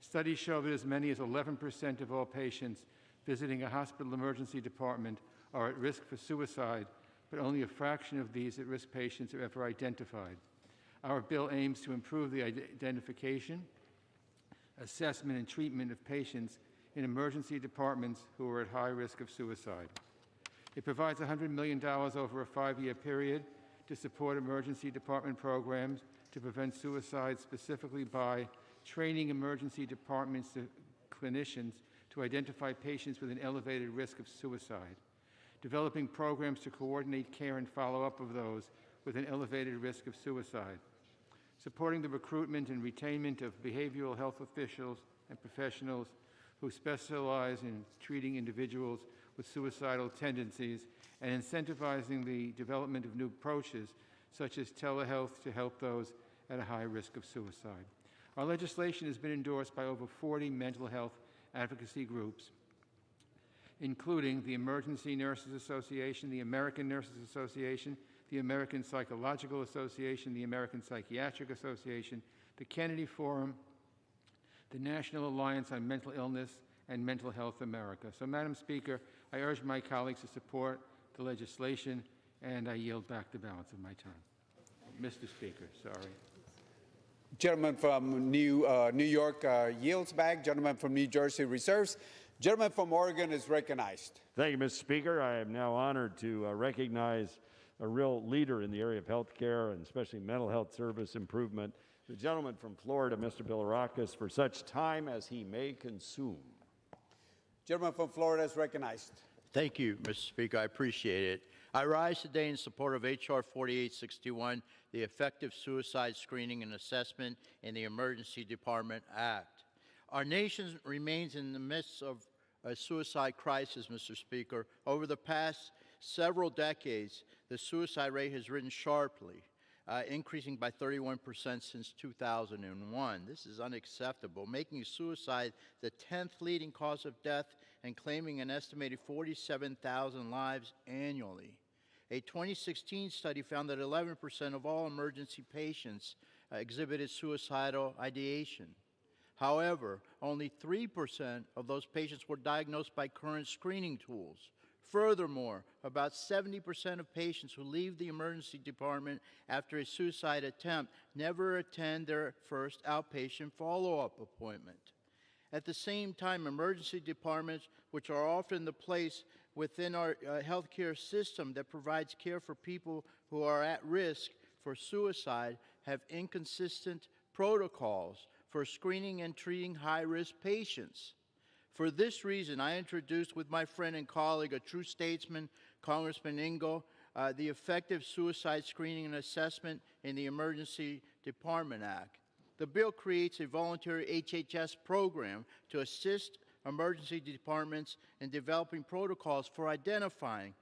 Speaker 12: Studies show that as many as 11% of all patients visiting a hospital emergency department are at risk for suicide, but only a fraction of these at-risk patients are ever identified. Our bill aims to improve the identification, assessment, and treatment of patients in emergency departments who are at high risk of suicide. It provides $100 million over a 5-year period to support emergency department programs to prevent suicide, specifically by training emergency departments to clinicians to identify patients with an elevated risk of suicide, developing programs to coordinate care and follow-up of those with an elevated risk of suicide, supporting the recruitment and retainment of behavioral health officials and professionals who specialize in treating individuals with suicidal tendencies, and incentivizing the development of new approaches, such as telehealth, to help those at a high risk of suicide. Our legislation has been endorsed by over 40 mental health advocacy groups, including the Emergency Nurses Association, the American Nurses Association, the American Psychological Association, the American Psychiatric Association, the Kennedy Forum, the National Alliance on Mental Illness, and Mental Health America. So, Madam Speaker, I urge my colleagues to support the legislation, and I yield back the balance of my time. Mr. Speaker, sorry.
Speaker 15: Gentleman from New York yields back. Gentleman from New Jersey reserves. Gentleman from Oregon is recognized.
Speaker 8: Thank you, Mr. Speaker. I am now honored to recognize a real leader in the area of health care and especially mental health service improvement, the gentleman from Florida, Mr. Bilirakis, for such time as he may consume.
Speaker 15: Gentleman from Florida is recognized.
Speaker 18: Thank you, Mr. Speaker. I appreciate it. I rise today in support of H.R. 4861, the Effective Suicide Screening and Assessment in the Emergency Department Act. Our nation remains in the midst of a suicide crisis, Mr. Speaker. Over the past several decades, the suicide rate has risen sharply, increasing by 31% since 2001. This is unacceptable, making suicide the 10th leading cause of death and claiming an estimated 47,000 lives annually. A 2016 study found that 11% of all emergency patients exhibited suicidal ideation. However, only 3% of those patients were diagnosed by current screening tools. Furthermore, about 70% of patients who leave the emergency department after a suicide attempt never attend their first outpatient follow-up appointment. At the same time, emergency departments, which are often the place within our healthcare system that provides care for people who are at risk for suicide, have inconsistent protocols for screening and treating high-risk patients. For this reason, I introduced with my friend and colleague, a true statesman, Congressman Engel, the Effective Suicide Screening and Assessment in the Emergency Department Act. The bill creates a voluntary HHS program to assist emergency departments in developing protocols for identifying,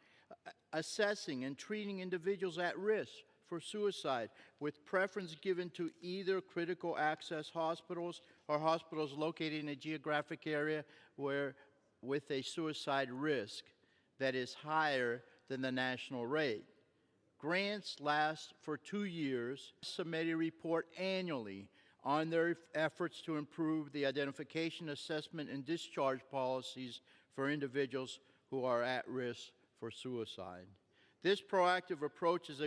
Speaker 18: assessing and treating individuals at risk for suicide, with preference given to either critical access hospitals or hospitals located in a geographic area with a suicide risk that is higher than the national rate. Grants last for 2 years. Submit a report annually on their efforts to improve the identification, assessment, and discharge policies for individuals who are at risk for suicide. This proactive approach is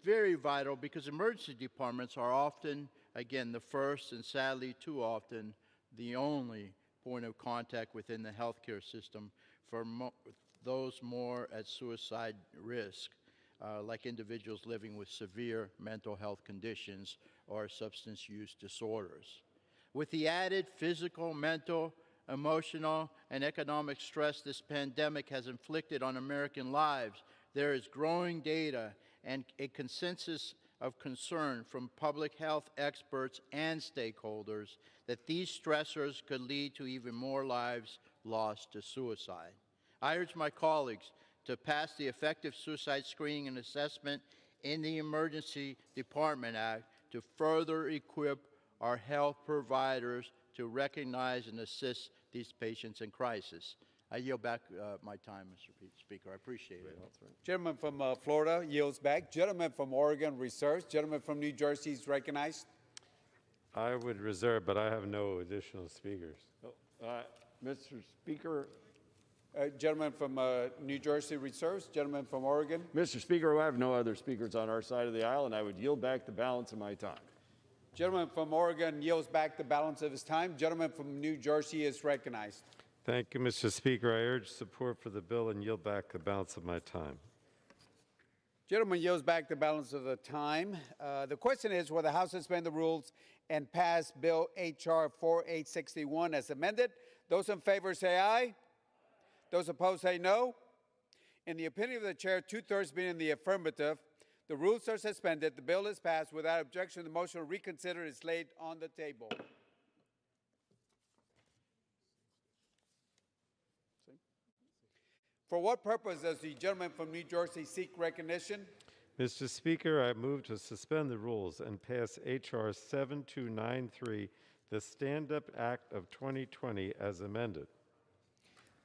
Speaker 18: very vital because emergency departments are often, again, the first and sadly too often the only point of contact within the healthcare system for those more at suicide risk, like individuals living with severe mental health conditions or substance use disorders. With the added physical, mental, emotional, and economic stress this pandemic has inflicted on American lives, there is growing data and a consensus of concern from public health experts and stakeholders that these stressors could lead to even more lives lost to suicide. I urge my colleagues to pass the Effective Suicide Screening and Assessment in the Emergency Department Act to further equip our health providers to recognize and assist these patients in crisis. I yield back my time, Mr. Speaker. I appreciate it.
Speaker 15: Gentleman from Florida yields back. Gentleman from Oregon reserves. Gentleman from New Jersey is recognized.
Speaker 7: I would reserve, but I have no additional speakers.
Speaker 8: Mr. Speaker.
Speaker 15: Gentleman from New Jersey reserves. Gentleman from Oregon.
Speaker 8: Mr. Speaker, I have no other speakers on our side of the aisle, and I would yield back the balance of my time.
Speaker 15: Gentleman from Oregon yields back the balance of his time. Gentleman from New Jersey is recognized.
Speaker 7: Thank you, Mr. Speaker. I urge support for the bill and yield back the balance of my time.
Speaker 15: Gentleman yields back the balance of the time. The question is, will the House suspend the rules and pass Bill H.R. 4861 as amended? Those in favor say aye. Those opposed say no. In the opinion of the chair, 2/3 being in the affirmative, the rules are suspended. The bill is passed. Without objection, the motion to reconsider is laid on the table. For what purpose does the gentleman from New Jersey seek recognition?
Speaker 7: Mr. Speaker, I move to suspend the rules and pass H.R. 7293, the Stand-Up Act of 2020, as amended.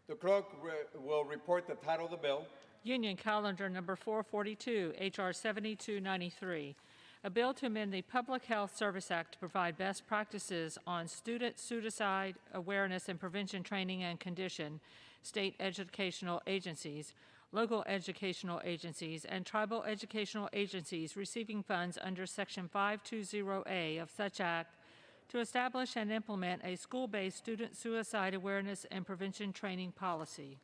Speaker 15: The clerk will report the title of the bill.
Speaker 2: Union Calendar Number 442, H.R. 7293, a bill to amend the Public Health Service Act to provide best practices on student suicide awareness and prevention training and condition, state educational agencies, local educational agencies, and tribal educational agencies receiving funds under Section 520A of such act to establish and implement a school-based student suicide awareness and prevention training policy.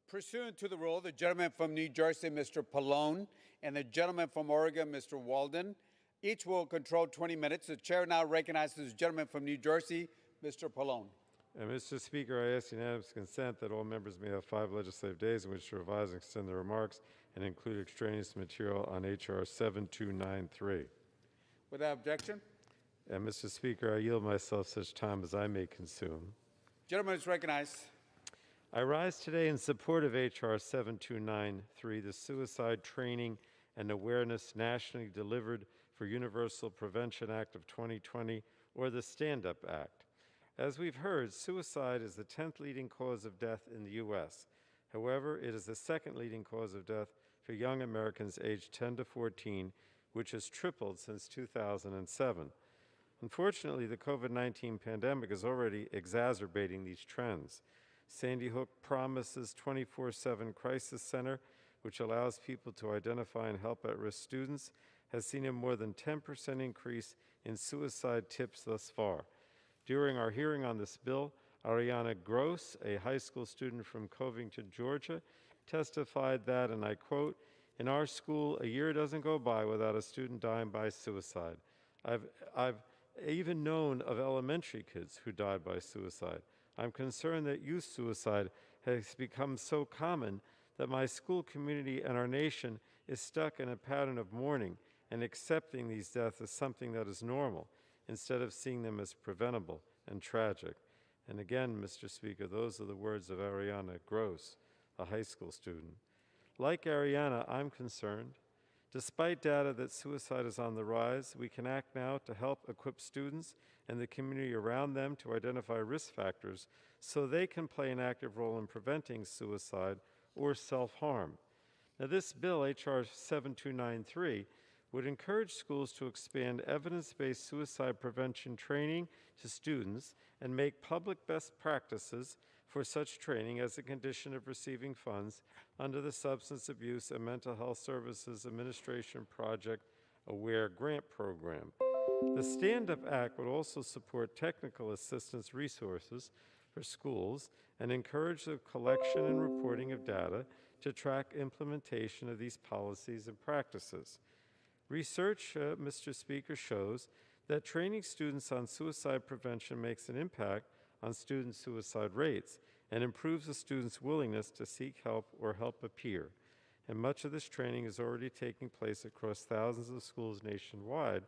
Speaker 15: Pursuant to the rule, the gentleman from New Jersey, Mr. Pallone, and the gentleman from Oregon, Mr. Walden, each will control 20 minutes. The chair now recognizes the gentleman from New Jersey, Mr. Pallone.
Speaker 7: Mr. Speaker, I ask unanimous consent that all members may have 5 legislative days in which to revise and extend their remarks and include extraneous material on H.R. 7293.
Speaker 15: Without objection?
Speaker 7: And Mr. Speaker, I yield myself such time as I may consume.
Speaker 15: Gentleman is recognized.
Speaker 7: I rise today in support of H.R. 7293, the Suicide Training and Awareness Nationally Delivered for Universal Prevention Act of 2020, or the Stand-Up Act. As we've heard, suicide is the 10th leading cause of death in the U.S. However, it is the 2nd leading cause of death for young Americans aged 10 to 14, which has tripled since 2007. Unfortunately, the COVID-19 pandemic is already exacerbating these trends. Sandy Hook promises 24/7 crisis center, which allows people to identify and help at-risk students, has seen a more than 10% increase in suicide tips thus far. During our hearing on this bill, Ariana Gross, a high school student from Covington, Georgia, testified that, and I quote, "In our school, a year doesn't go by without a student dying by suicide. I've even known of elementary kids who died by suicide. I'm concerned that youth suicide has become so common that my school community and our nation is stuck in a pattern of mourning and accepting these deaths as something that is normal, instead of seeing them as preventable and tragic." And again, Mr. Speaker, those are the words of Ariana Gross. a high school student. Like Ariana, I'm concerned. Despite data that suicide is on the rise, we can act now to help equip students and the community around them to identify risk factors so they can play an active role in preventing suicide or self-harm. Now, this bill, H.R. 7293, would encourage schools to expand evidence-based suicide prevention training to students and make public best practices for such training as a condition of receiving funds under the Substance Abuse and Mental Health Services Administration Project AWARE grant program. The Stand Up Act would also support technical assistance resources for schools and encourage the collection and reporting of data to track implementation of these policies and practices. Research, Mr. Speaker, shows that training students on suicide prevention makes an impact on student suicide rates and improves the student's willingness to seek help or help a peer. And much of this training is already taking place across thousands of schools nationwide,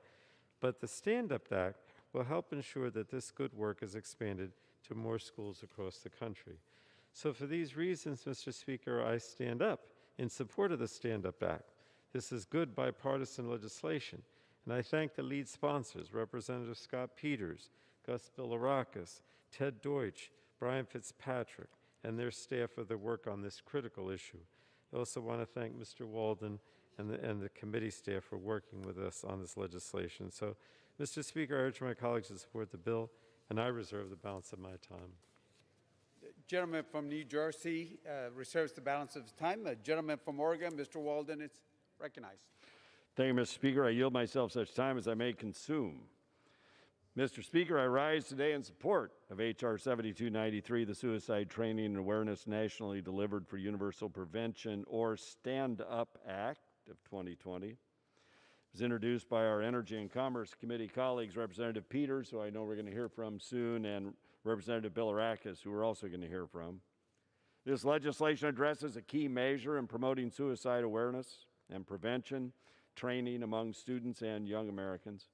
Speaker 7: but the Stand Up Act will help ensure that this good work is expanded to more schools across the country. So for these reasons, Mr. Speaker, I stand up in support of the Stand Up Act. This is good bipartisan legislation, and I thank the lead sponsors, Representative Scott Peters, Gus Bilirakis, Ted Deutsch, Brian Fitzpatrick, and their staff for their work on this critical issue. I also want to thank Mr. Walden and the committee staff for working with us on this legislation. So, Mr. Speaker, I urge my colleagues to support the bill, and I reserve the balance of my time.
Speaker 15: Gentleman from New Jersey reserves the balance of his time. The gentleman from Oregon, Mr. Walden, is recognized.
Speaker 8: Thank you, Mr. Speaker. I yield myself such time as I may consume. Mr. Speaker, I rise today in support of H.R. 7293, the Suicide Training and Awareness Nationally Delivered for Universal Prevention, or Stand Up Act of 2020. It was introduced by our Energy and Commerce Committee colleagues, Representative Peters, who I know we're going to hear from soon, and Representative Bilirakis, who we're also going to hear from. This legislation addresses a key measure in promoting suicide awareness and prevention training among students and young Americans.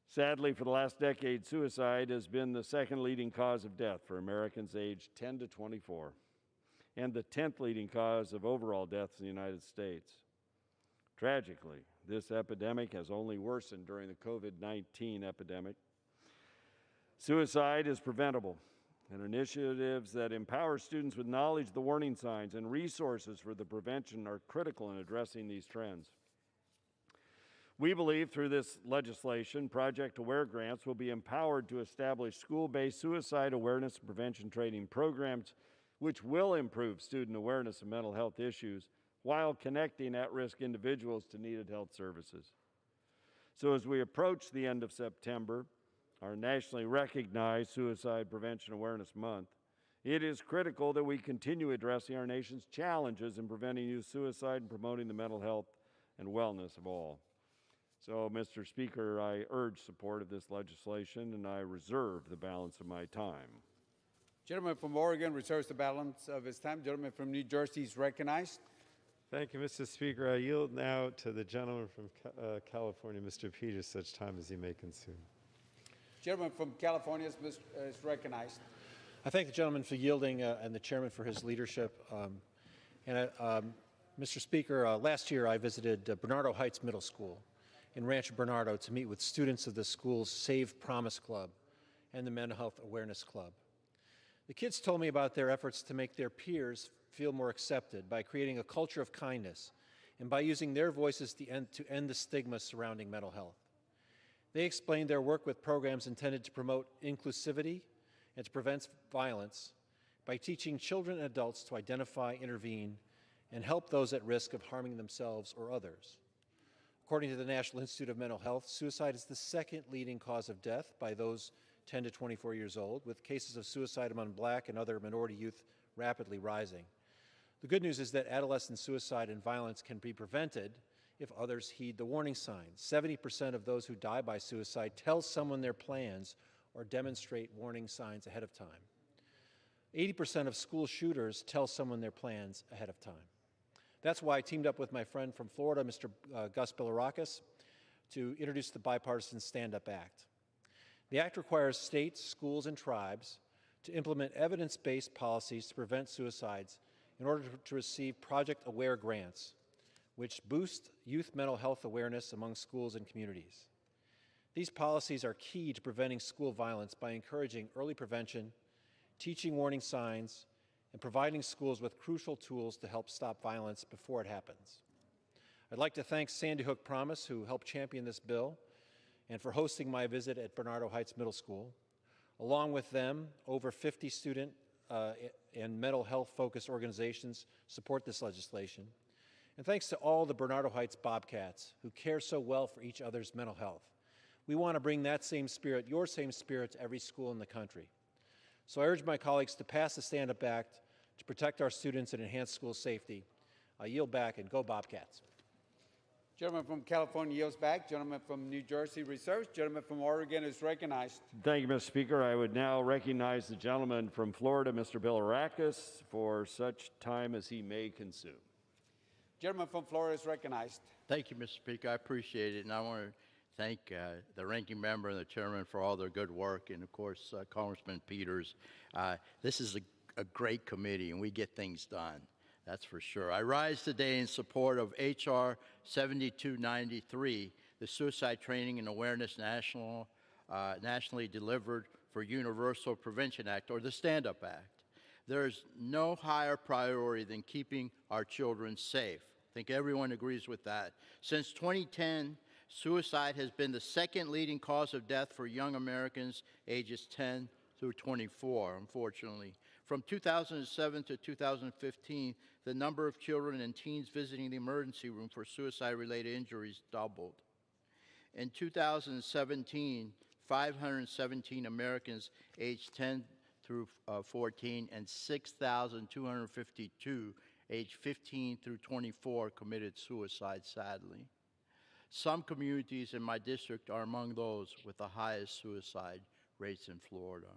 Speaker 8: Sadly, for the last decade, suicide has been the second leading cause of death for Americans aged 10 to 24, and the 10th leading cause of overall deaths in the United States. Tragically, this epidemic has only worsened during the COVID-19 epidemic. Suicide is preventable, and initiatives that empower students with knowledge of the warning signs and resources for the prevention are critical in addressing these trends. We believe through this legislation, Project AWARE grants will be empowered to establish school-based suicide awareness and prevention training programs, which will improve student awareness of mental health issues while connecting at-risk individuals to needed health services. So as we approach the end of September, our nationally recognized Suicide Prevention Awareness Month, it is critical that we continue addressing our nation's challenges in preventing youth suicide and promoting the mental health and wellness of all. So, Mr. Speaker, I urge support of this legislation, and I reserve the balance of my time.
Speaker 15: Gentleman from Oregon reserves the balance of his time. Gentleman from New Jersey is recognized.
Speaker 7: Thank you, Mr. Speaker. I yield now to the gentleman from California, Mr. Peters, such time as he may consume.
Speaker 15: Gentleman from California is recognized.
Speaker 24: I thank the gentleman for yielding and the chairman for his leadership. Mr. Speaker, last year I visited Bernardo Heights Middle School in Rancho Bernardo to meet with students of the school's Save Promise Club and the Mental Health Awareness Club. The kids told me about their efforts to make their peers feel more accepted by creating a culture of kindness and by using their voices to end the stigma surrounding mental health. They explained their work with programs intended to promote inclusivity and to prevent violence by teaching children and adults to identify, intervene, and help those at risk of harming themselves or others. According to the National Institute of Mental Health, suicide is the second leading cause of death by those 10 to 24 years old, with cases of suicide among Black and other minority youth rapidly rising. The good news is that adolescent suicide and violence can be prevented if others heed the warning signs. 70% of those who die by suicide tell someone their plans or demonstrate warning signs ahead of time. 80% of school shooters tell someone their plans ahead of time. That's why I teamed up with my friend from Florida, Mr. Gus Bilirakis, to introduce the bipartisan Stand Up Act. The act requires states, schools, and tribes to implement evidence-based policies to prevent suicides
Speaker 13: in order to receive Project Aware grants, which boost youth mental health awareness among schools and communities. These policies are key to preventing school violence by encouraging early prevention, teaching warning signs, and providing schools with crucial tools to help stop violence before it happens. I'd like to thank Sandy Hook Promise, who helped champion this bill, and for hosting my visit at Bernardo Heights Middle School. Along with them, over 50 student and mental health-focused organizations support this legislation. And thanks to all the Bernardo Heights Bobcats who care so well for each other's mental health. We want to bring that same spirit, your same spirit, to every school in the country. So I urge my colleagues to pass the Stand Up Act to protect our students and enhance school safety. I yield back, and go Bobcats.
Speaker 15: Gentleman from California yields back. Gentleman from New Jersey reserves. Gentleman from Oregon is recognized.
Speaker 8: Thank you, Mr. Speaker. I would now recognize the gentleman from Florida, Mr. Bilirakis, for such time as he may consume.
Speaker 15: Gentleman from Florida is recognized.
Speaker 18: Thank you, Mr. Speaker. I appreciate it, and I want to thank the ranking member and the chairman for all their good work, and of course, Congressman Peters. This is a great committee, and we get things done. That's for sure. I rise today in support of H.R. 7293, the Suicide Training and Awareness Nationally Delivered for Universal Prevention Act, or the Stand Up Act. There is no higher priority than keeping our children safe. I think everyone agrees with that. Since 2010, suicide has been the second leading cause of death for young Americans ages 10 through 24, unfortunately. From 2007 to 2015, the number of children and teens visiting the emergency room for suicide-related injuries doubled. In 2017, 517 Americans aged 10 through 14 and 6,252 aged 15 through 24 committed suicide, sadly. Some communities in my district are among those with the highest suicide rates in Florida.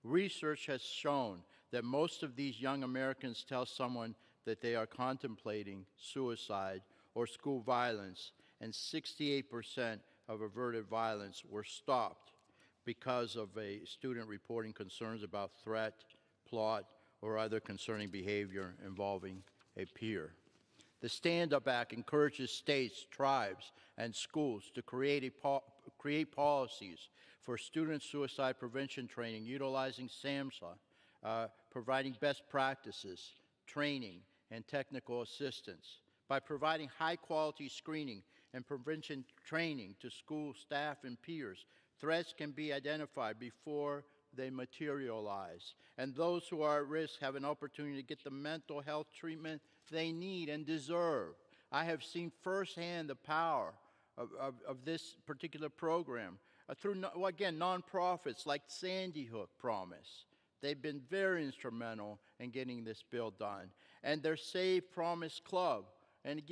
Speaker 18: Research has shown that most of these young Americans tell someone that they are contemplating suicide or school violence, and 68% of averted violence were stopped because of a student reporting concerns about threat, plot, or other concerning behavior involving a peer. The Stand Up Act encourages states, tribes, and schools to create policies for student suicide prevention training utilizing SAMHSA, providing best practices, training, and technical assistance. By providing high-quality screening and prevention training to school staff and peers, threats can be identified before they materialize, and those who are at risk have an opportunity to get the mental health treatment they need and deserve. I have seen firsthand the power of this particular program through, again, nonprofits like Sandy Hook Promise. They've been very instrumental in getting this bill done. And their Save Promise Club. And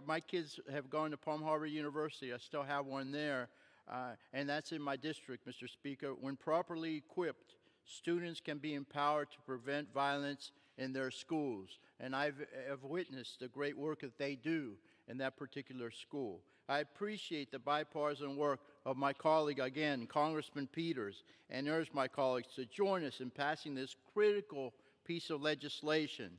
Speaker 18: my kids have gone to Palm Harbor University. I still have one there. And that's in my district, Mr. Speaker. When properly equipped, students can be empowered to prevent violence in their schools. And I've witnessed the great work that they do in that particular school. I appreciate the bipartisan work of my colleague, again, Congressman Peters, and urge my colleagues to join us in passing this critical piece of legislation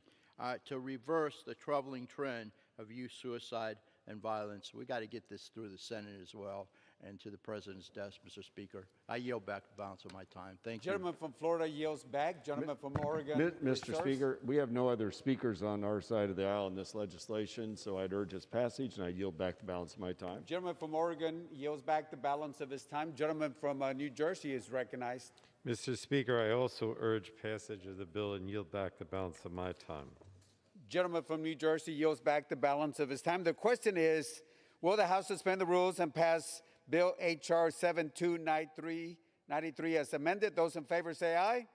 Speaker 18: to reverse the troubling trend of youth suicide and violence. We got to get this through the Senate as well and to the President's desk, Mr. Speaker. I yield back the balance of my time. Thank you.
Speaker 15: Gentleman from Florida yields back. Gentleman from Oregon.
Speaker 8: Mr. Speaker, we have no other speakers on our side of the aisle in this legislation, so I'd urge its passage, and I yield back the balance of my time.
Speaker 15: Gentleman from Oregon yields back the balance of his time. Gentleman from New Jersey is recognized.
Speaker 7: Mr. Speaker, I also urge passage of the bill and yield back the balance of my time.
Speaker 15: Gentleman from New Jersey yields back the balance of his time. The question is, will the House suspend the rules and pass Bill H.R. 7293 as amended? Those in favor say aye.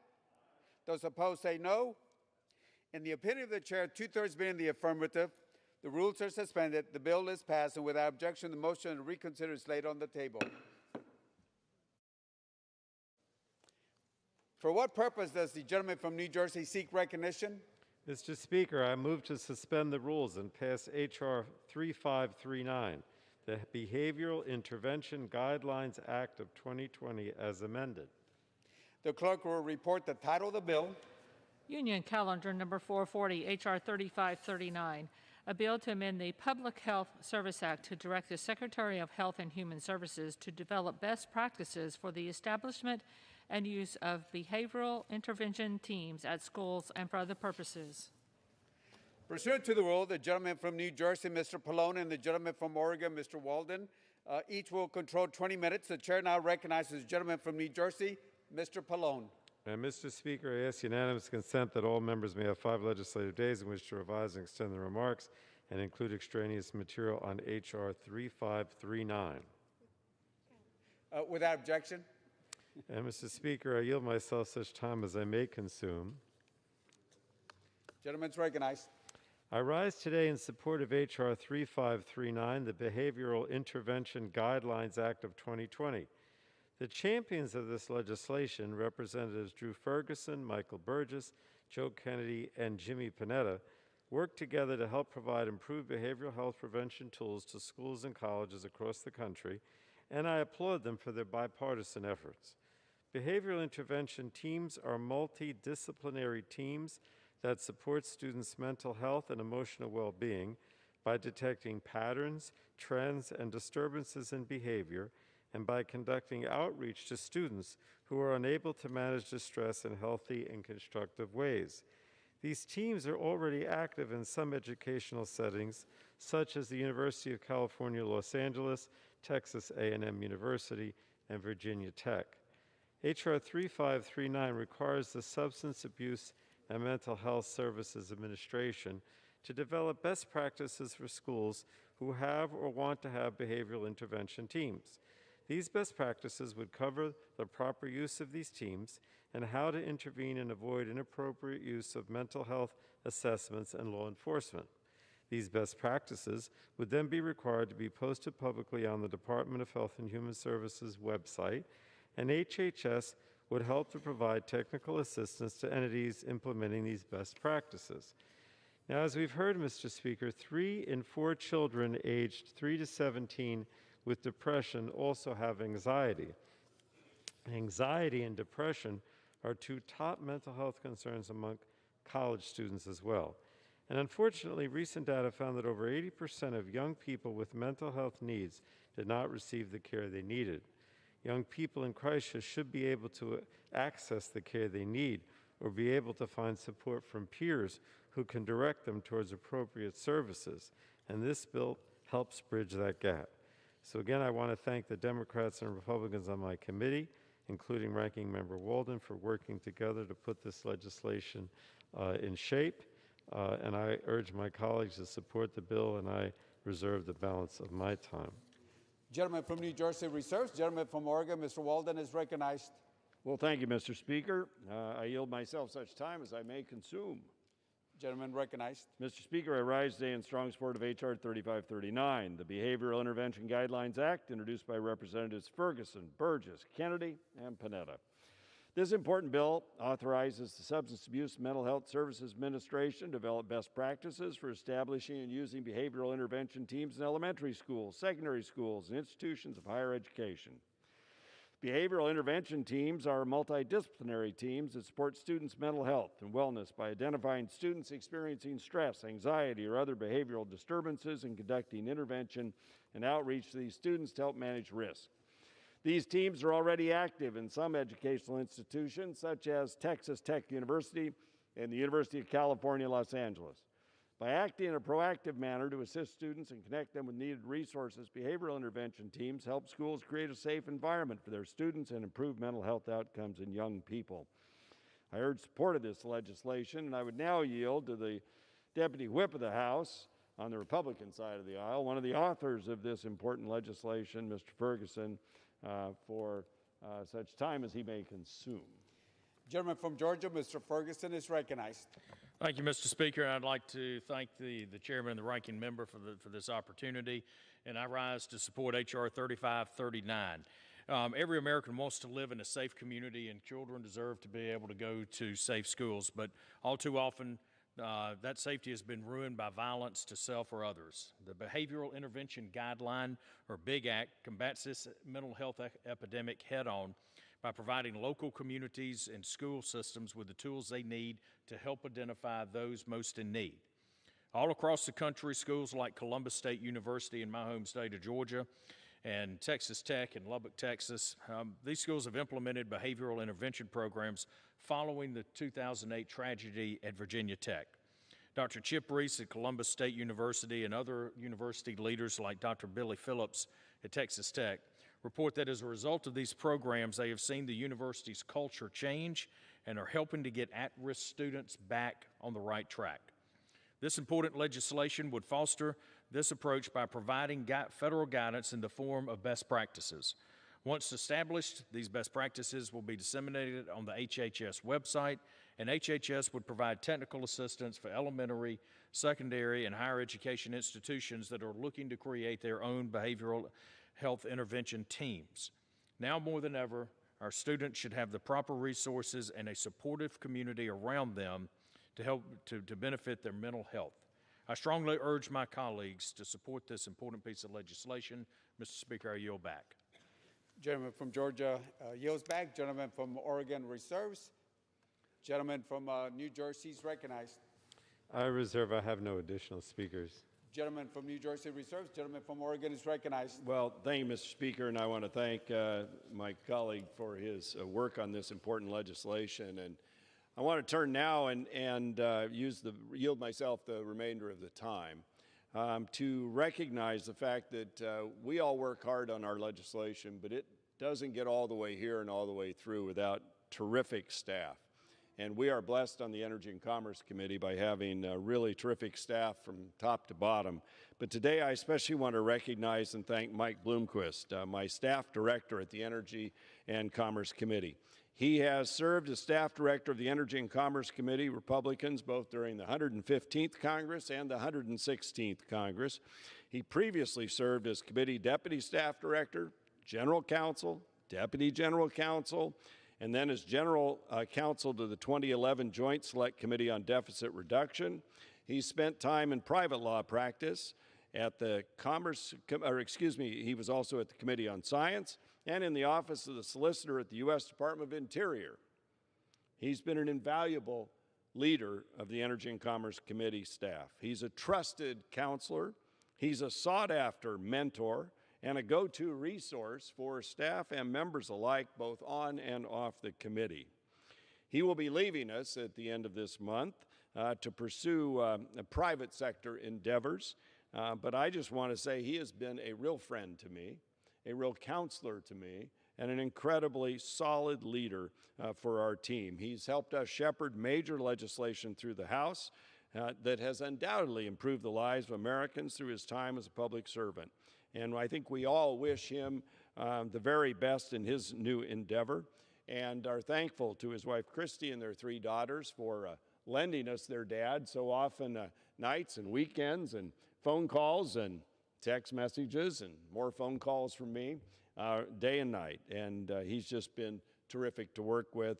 Speaker 15: Those opposed say no. In the opinion of the chair, 2/3 being in the affirmative, the rules are suspended, the bill is passed, and without objection, the motion to reconsider is laid on the table. For what purpose does the gentleman from New Jersey seek recognition?
Speaker 7: Mr. Speaker, I move to suspend the rules and pass H.R. 3539, the Behavioral Intervention Guidelines Act of 2020 as amended.
Speaker 15: The clerk will report the title of the bill,
Speaker 2: Union Calendar Number 440, H.R. 3539, a bill to amend the Public Health Service Act to direct the Secretary of Health and Human Services to develop best practices for the establishment and use of behavioral intervention teams at schools and for other purposes.
Speaker 15: Pursuant to the rule, the gentleman from New Jersey, Mr. Pallone, and the gentleman from Oregon, Mr. Walden, each will control 20 minutes. The chair now recognizes the gentleman from New Jersey, Mr. Pallone.
Speaker 7: Mr. Speaker, I ask unanimous consent that all members may have 5 legislative days in which to revise and extend their remarks and include extraneous material on H.R. 3539.
Speaker 15: Without objection.
Speaker 7: And Mr. Speaker, I yield myself such time as I may consume.
Speaker 15: Gentleman's recognized.
Speaker 7: I rise today in support of H.R. 3539, the Behavioral Intervention Guidelines Act of 2020. The champions of this legislation, Representatives Drew Ferguson, Michael Burgess, Joe Kennedy, and Jimmy Panetta, worked together to help provide improved behavioral health prevention tools to schools and colleges across the country, and I applaud them for their bipartisan efforts. Behavioral intervention teams are multidisciplinary teams that support students' mental health and emotional well-being by detecting patterns, trends, and disturbances in behavior, and by conducting outreach to students who are unable to manage distress in healthy and constructive ways. These teams are already active in some educational settings, such as the University of California, Los Angeles, Texas A&M University, and Virginia Tech. H.R. 3539 requires the Substance Abuse and Mental Health Services Administration to develop best practices for schools who have or want to have behavioral intervention teams. These best practices would cover the proper use of these teams and how to intervene and avoid inappropriate use of mental health assessments and law enforcement. These best practices would then be required to be posted publicly on the Department of Health and Human Services website, and HHS would help to provide technical assistance to entities implementing these best practices. Now, as we've heard, Mr. Speaker, 3 in 4 children aged 3 to 17 with depression also have anxiety. Anxiety and depression are 2 top mental health concerns among college students as well. And unfortunately, recent data found that over 80% of young people with mental health needs did not receive the care they needed. Young people in crisis should be able to access the care they need or be able to find support from peers who can direct them towards appropriate services. And this bill helps bridge that gap. So again, I want to thank the Democrats and Republicans on my committee, including Ranking Member Walden, for working together to put this legislation in shape. And I urge my colleagues to support the bill, and I reserve the balance of my time.
Speaker 15: Gentleman from New Jersey reserves. Gentleman from Oregon, Mr. Walden, is recognized.
Speaker 8: Well, thank you, Mr. Speaker. I yield myself such time as I may consume.
Speaker 15: Gentleman recognized.
Speaker 8: Mr. Speaker, I rise today in strong support of H.R. 3539, the Behavioral Intervention Guidelines Act, introduced by Representatives Ferguson, Burgess, Kennedy, and Panetta. This important bill authorizes the Substance Abuse and Mental Health Services Administration to develop best practices for establishing and using behavioral intervention teams in elementary schools, secondary schools, and institutions of higher education. Behavioral intervention teams are multidisciplinary teams that support students' mental health and wellness by identifying students experiencing stress, anxiety, or other behavioral disturbances and conducting intervention and outreach to these students to help manage risk. These teams are already active in some educational institutions, such as Texas Tech University and the University of California, Los Angeles. By acting in a proactive manner to assist students and connect them with needed resources, behavioral intervention teams help schools create a safe environment for their students and improve mental health outcomes in young people. I urge support of this legislation, and I would now yield to the Deputy Whip of the House on the Republican side of the aisle, one of the authors of this important legislation, Mr. Ferguson, for such time as he may consume.
Speaker 15: Gentleman from Georgia, Mr. Ferguson, is recognized.
Speaker 14: Thank you, Mr. Speaker. I'd like to thank the chairman and the ranking member for this opportunity, and I rise to support H.R. 3539. Every American wants to live in a safe community, and children deserve to be able to go to safe schools, but all too often that safety has been ruined by violence to self or others. The Behavioral Intervention Guideline, or BIG Act, combats this mental health epidemic head-on by providing local communities and school systems with the tools they need to help identify those most in need. All across the country, schools like Columbus State University in my home state of Georgia and Texas Tech in Lubbock, Texas, these schools have implemented behavioral intervention programs following the 2008 tragedy at Virginia Tech. Dr. Chip Reese at Columbus State University and other university leaders like Dr. Billy Phillips at Texas Tech report that as a result of these programs, they have seen the university's culture change and are helping to get at-risk students back on the right track. This important legislation would foster this approach by providing federal guidance in the form of best practices. Once established, these best practices will be disseminated on the HHS website, and HHS would provide technical assistance for elementary, secondary, and higher education institutions that are looking to create their own behavioral health intervention teams. Now more than ever, our students should have the proper resources and a supportive community around them to help to benefit their mental health. I strongly urge my colleagues to support this important piece of legislation. Mr. Speaker, I yield back.
Speaker 15: Gentleman from Georgia yields back. Gentleman from Oregon reserves. Gentleman from New Jersey is recognized.
Speaker 7: I reserve. I have no additional speakers.
Speaker 15: Gentleman from New Jersey reserves. Gentleman from Oregon is recognized.
Speaker 8: Well, thank you, Mr. Speaker, and I want to thank my colleague for his work on this important legislation. And I want to turn now and yield myself the remainder of the time to recognize the fact that we all work hard on our legislation, but it doesn't get all the way here and all the way through without terrific staff. And we are blessed on the Energy and Commerce Committee by having really terrific staff from top to bottom. But today I especially want to recognize and thank Mike Bloomquist, my staff director at the Energy and Commerce Committee. He has served as staff director of the Energy and Commerce Committee, Republicans, both during the 115th Congress and the 116th Congress. He previously served as committee deputy staff director, general counsel, deputy general counsel, and then as general counsel to the 2011 Joint Select Committee on Deficit Reduction. He spent time in private law practice at the he was also at the Committee on Science and in the Office of the Solicitor at the U.S. Department of Interior. He's been an invaluable leader of the Energy and Commerce Committee staff. He's a trusted counselor. He's a sought-after mentor and a go-to resource for staff and members alike, both on and off the committee. He will be leaving us at the end of this month to pursue private sector endeavors, but I just want to say he has been a real friend to me, a real counselor to me, and an incredibly solid leader for our team. He's helped us shepherd major legislation through the House that has undoubtedly improved the lives of Americans through his time as a public servant. And I think we all wish him the very best in his new endeavor and are thankful to his wife, Christy, and their 3 daughters for lending us their dad so often nights and weekends and phone calls and text messages and more phone calls from me day and night. And he's just been terrific to work with.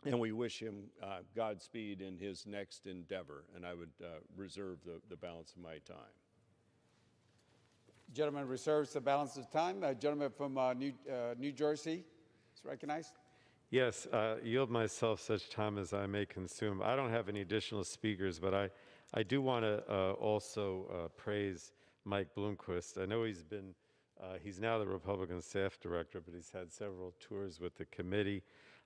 Speaker 8: And we wish him Godspeed in his next endeavor. And I would reserve the balance of my time.
Speaker 15: Gentleman reserves the balance of time. Gentleman from New Jersey is recognized.
Speaker 7: Yes, yield myself such time as I may consume. I don't have any additional speakers, but I do want to also praise Mike Bloomquist. I know he's now the Republican staff director, but he's had several tours with the committee,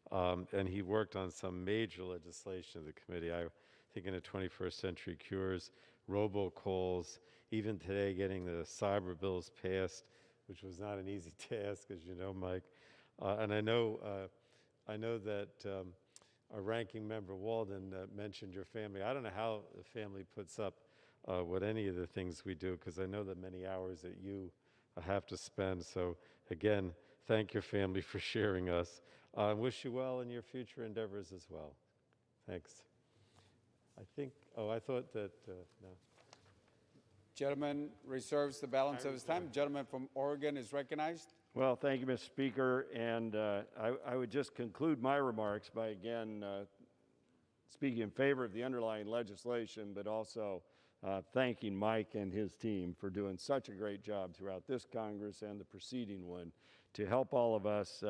Speaker 7: and he worked on some major legislation of the committee. I think in the 21st Century Cures, robocalls, even today getting the cyber bills passed, which was not an easy task, as you know, Mike. And I know that our ranking member Walden mentioned your family. I don't know how the family puts up with any of the things we do, because I know the many hours that you have to spend. So again, thank your family for sharing us. I wish you well in your future endeavors as well. Thanks. I thought that, no.
Speaker 15: Gentleman reserves the balance of his time. Gentleman from Oregon is recognized.
Speaker 8: Well, thank you, Mr. Speaker. And I would just conclude my remarks by, again, speaking in favor of the underlying legislation, but also thanking Mike and his team for doing such a great job throughout this Congress and the preceding one to help all of us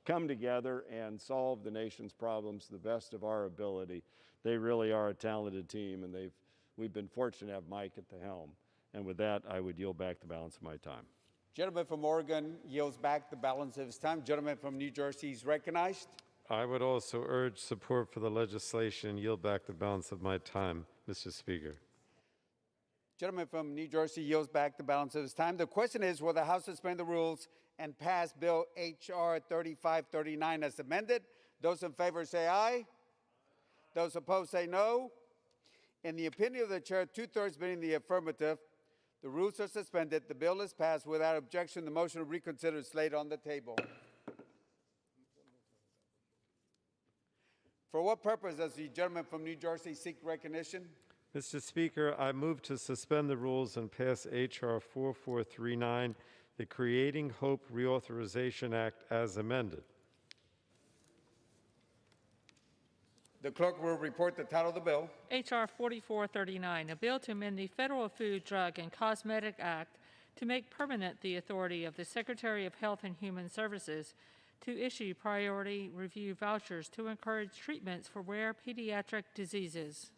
Speaker 8: come together and solve the nation's problems to the best of our ability. They really are a talented team, and we've been fortunate to have Mike at the helm. And with that, I would yield back the balance of my time.
Speaker 15: Gentleman from Oregon yields back the balance of his time. Gentleman from New Jersey is recognized.
Speaker 7: I would also urge support for the legislation and yield back the balance of my time, Mr. Speaker.
Speaker 15: Gentleman from New Jersey yields back the balance of his time. The question is, will the House suspend the rules and pass Bill H.R. 3539 as amended? Those in favor say aye. Those opposed say no. In the opinion of the chair, 2/3 being the affirmative, the rules are suspended. The bill is passed without objection. The motion to reconsider is laid on the table. For what purpose does the gentleman from New Jersey seek recognition?
Speaker 7: Mr. Speaker, I move to suspend the rules and pass H.R. 4439, the Creating Hope Reauthorization Act, as amended.
Speaker 15: The clerk will report the title of the bill.
Speaker 21: H.R. 4439, a bill to amend the Federal Food, Drug, and Cosmetic Act to make permanent the authority of the Secretary of Health and Human Services to issue priority review vouchers to encourage treatments for rare pediatric diseases.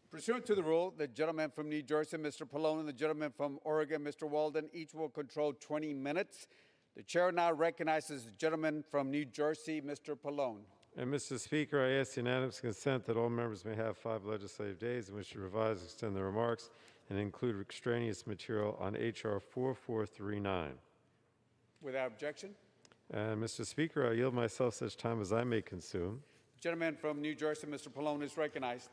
Speaker 15: Pursuant to the rule, the gentleman from New Jersey, Mr. Pallone, and the gentleman from Oregon, Mr. Walden, each will control 20 minutes. The chair now recognizes the gentleman from New Jersey, Mr. Pallone.
Speaker 7: And Mr. Speaker, I ask unanimous consent that all members may have 5 legislative days in which to revise, extend their remarks, and include extraneous material on H.R. 4439.
Speaker 15: Without objection.
Speaker 7: And Mr. Speaker, I yield myself such time as I may consume.
Speaker 15: Gentleman from New Jersey, Mr. Pallone, is recognized.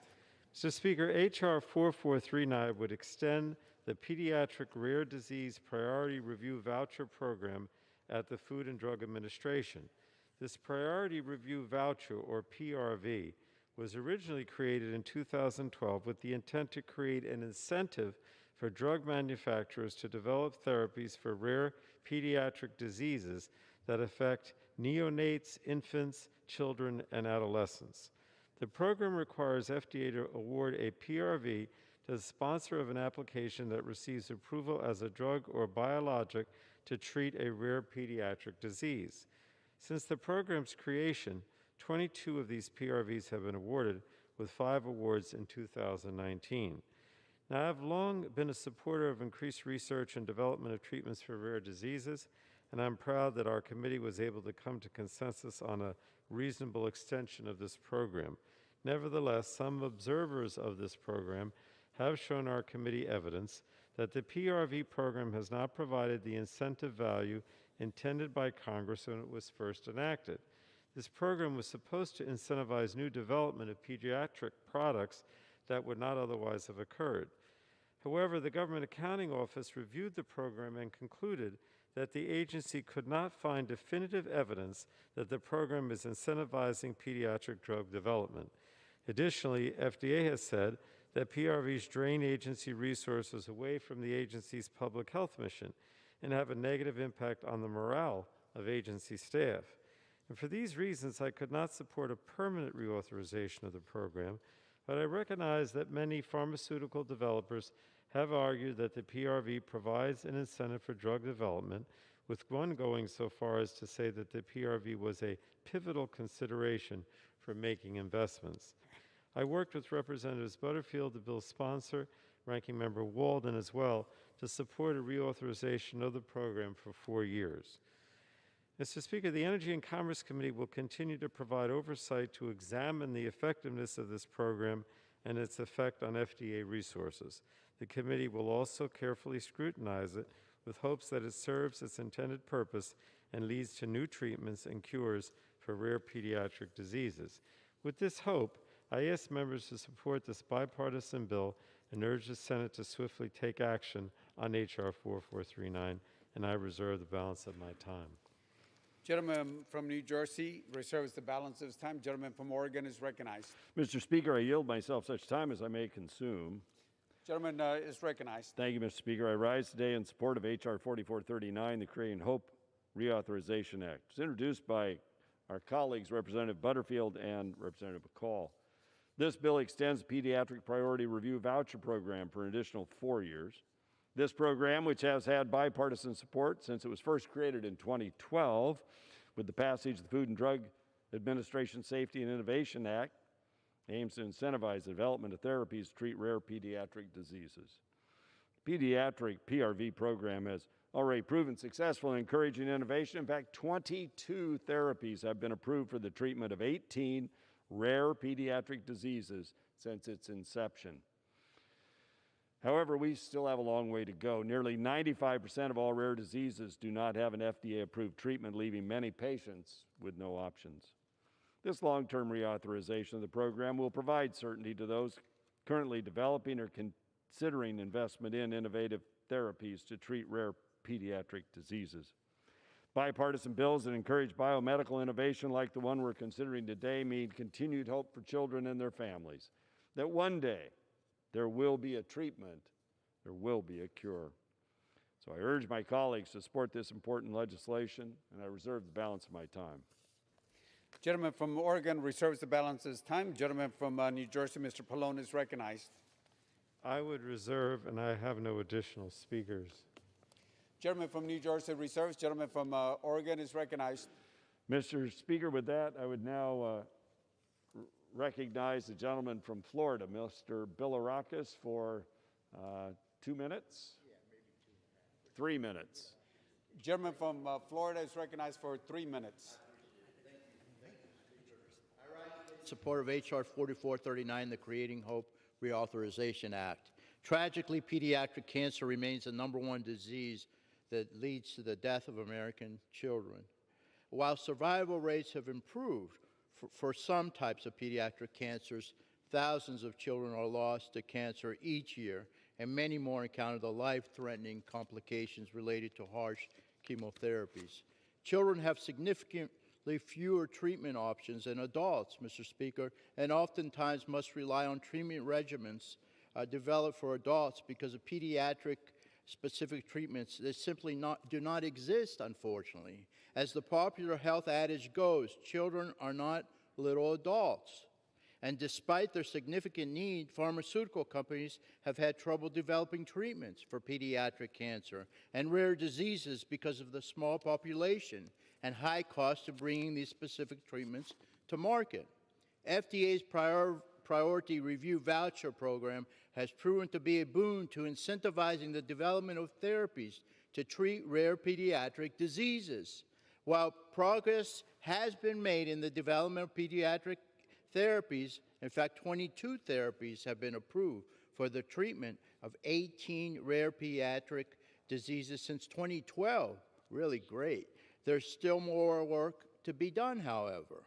Speaker 7: Mr. Speaker, H.R. 4439 would extend the Pediatric Rare Disease Priority Review Voucher Program at the Food and Drug Administration. This Priority Review Voucher, or PRV, was originally created in 2012 with the intent to create an incentive for drug manufacturers to develop therapies for rare pediatric diseases that affect neonates, infants, children, and adolescents. The program requires FDA to award a PRV to the sponsor of an application that receives approval as a drug or biologic to treat a rare pediatric disease. Since the program's creation, 22 of these PRVs have been awarded, with 5 awards in 2019. Now, I've long been a supporter of increased research and development of treatments for rare diseases, and I'm proud that our committee was able to come to consensus on a reasonable extension of this program. Nevertheless, some observers of this program have shown our committee evidence that the PRV program has not provided the incentive value intended by Congress when it was first enacted. This program was supposed to incentivize new development of pediatric products that would not otherwise have occurred. However, the Government Accounting Office reviewed the program and concluded that the agency could not find definitive evidence that the program is incentivizing pediatric drug development. Additionally, FDA has said that PRVs drain agency resources away from the agency's public health mission and have a negative impact on the morale of agency staff. And for these reasons, I could not support a permanent reauthorization of the program, but I recognize that many pharmaceutical developers have argued that the PRV provides an incentive for drug development, with one going so far as to say that the PRV was a pivotal consideration for making investments. I worked with Representatives Butterfield, the bill's sponsor, Ranking Member Walden as well, to support a reauthorization of the program for 4 years. Mr. Speaker, the Energy and Commerce Committee will continue to provide oversight to examine the effectiveness of this program and its effect on FDA resources. The committee will also carefully scrutinize it with hopes that it serves its intended purpose and leads to new treatments and cures for rare pediatric diseases. With this hope, I ask members to support this bipartisan bill and urge the Senate to swiftly take action on H.R. 4439, and I reserve the balance of my time.
Speaker 15: Gentleman from New Jersey reserves the balance of his time. Gentleman from Oregon is recognized.
Speaker 8: Mr. Speaker, I yield myself such time as I may consume.
Speaker 15: Gentleman is recognized.
Speaker 8: Thank you, Mr. Speaker. I rise today in support of H.R. 4439, the Creating Hope Reauthorization Act. It was introduced by our colleagues, Representative Butterfield and Representative McCall. This bill extends the Pediatric Priority Review Voucher Program for an additional 4 years. This program, which has had bipartisan support since it was first created in 2012 with the passage of the Food and Drug Administration Safety and Innovation Act, aims to incentivize the development of therapies to treat rare pediatric diseases. The pediatric PRV program has already proven successful in encouraging innovation. In fact, 22 therapies have been approved for the treatment of 18 rare pediatric diseases since its inception. However, we still have a long way to go. Nearly 95% of all rare diseases do not have an FDA-approved treatment, leaving many patients with no options. This long-term reauthorization of the program will provide certainty to those currently developing or considering investment in innovative therapies to treat rare pediatric diseases. Bipartisan bills that encourage biomedical innovation like the one we're considering today mean continued hope for children and their families, that one day there will be a treatment, there will be a cure. So I urge my colleagues to support this important legislation, and I reserve the balance of my time.
Speaker 15: Gentleman from Oregon reserves the balance of his time. Gentleman from New Jersey, Mr. Pallone, is recognized.
Speaker 7: I would reserve, and I have no additional speakers.
Speaker 15: Gentleman from New Jersey reserves. Gentleman from Oregon is recognized.
Speaker 8: Mr. Speaker, with that, I would now recognize the gentleman from Florida, Mr. Bilirakis, for 2 minutes? Yeah, maybe 3 minutes.
Speaker 15: Gentleman from Florida is recognized for 3 minutes.
Speaker 18: Support of H.R. 4439, the Creating Hope Reauthorization Act. Tragically, pediatric cancer remains the #1 disease that leads to the death of American children. While survival rates have improved for some types of pediatric cancers, thousands of children are lost to cancer each year, and many more encounter the life-threatening complications related to harsh chemotherapies. Children have significantly fewer treatment options than adults, Mr. Speaker, and oftentimes must rely on treatment regimens developed for adults because of pediatric specific treatments that simply do not exist, unfortunately. As the popular health adage goes, children are not little adults. And despite their significant need, pharmaceutical companies have had trouble developing treatments for pediatric cancer and rare diseases because of the small population and high cost of bringing these specific treatments to market. FDA's Priority Review Voucher Program has proven to be a boon to incentivizing the development of therapies to treat rare pediatric diseases. While progress has been made in the development of pediatric therapies, in fact, 22 therapies have been approved for the treatment of 18 rare pediatric diseases since 2012. Really great. There's still more work to be done, however.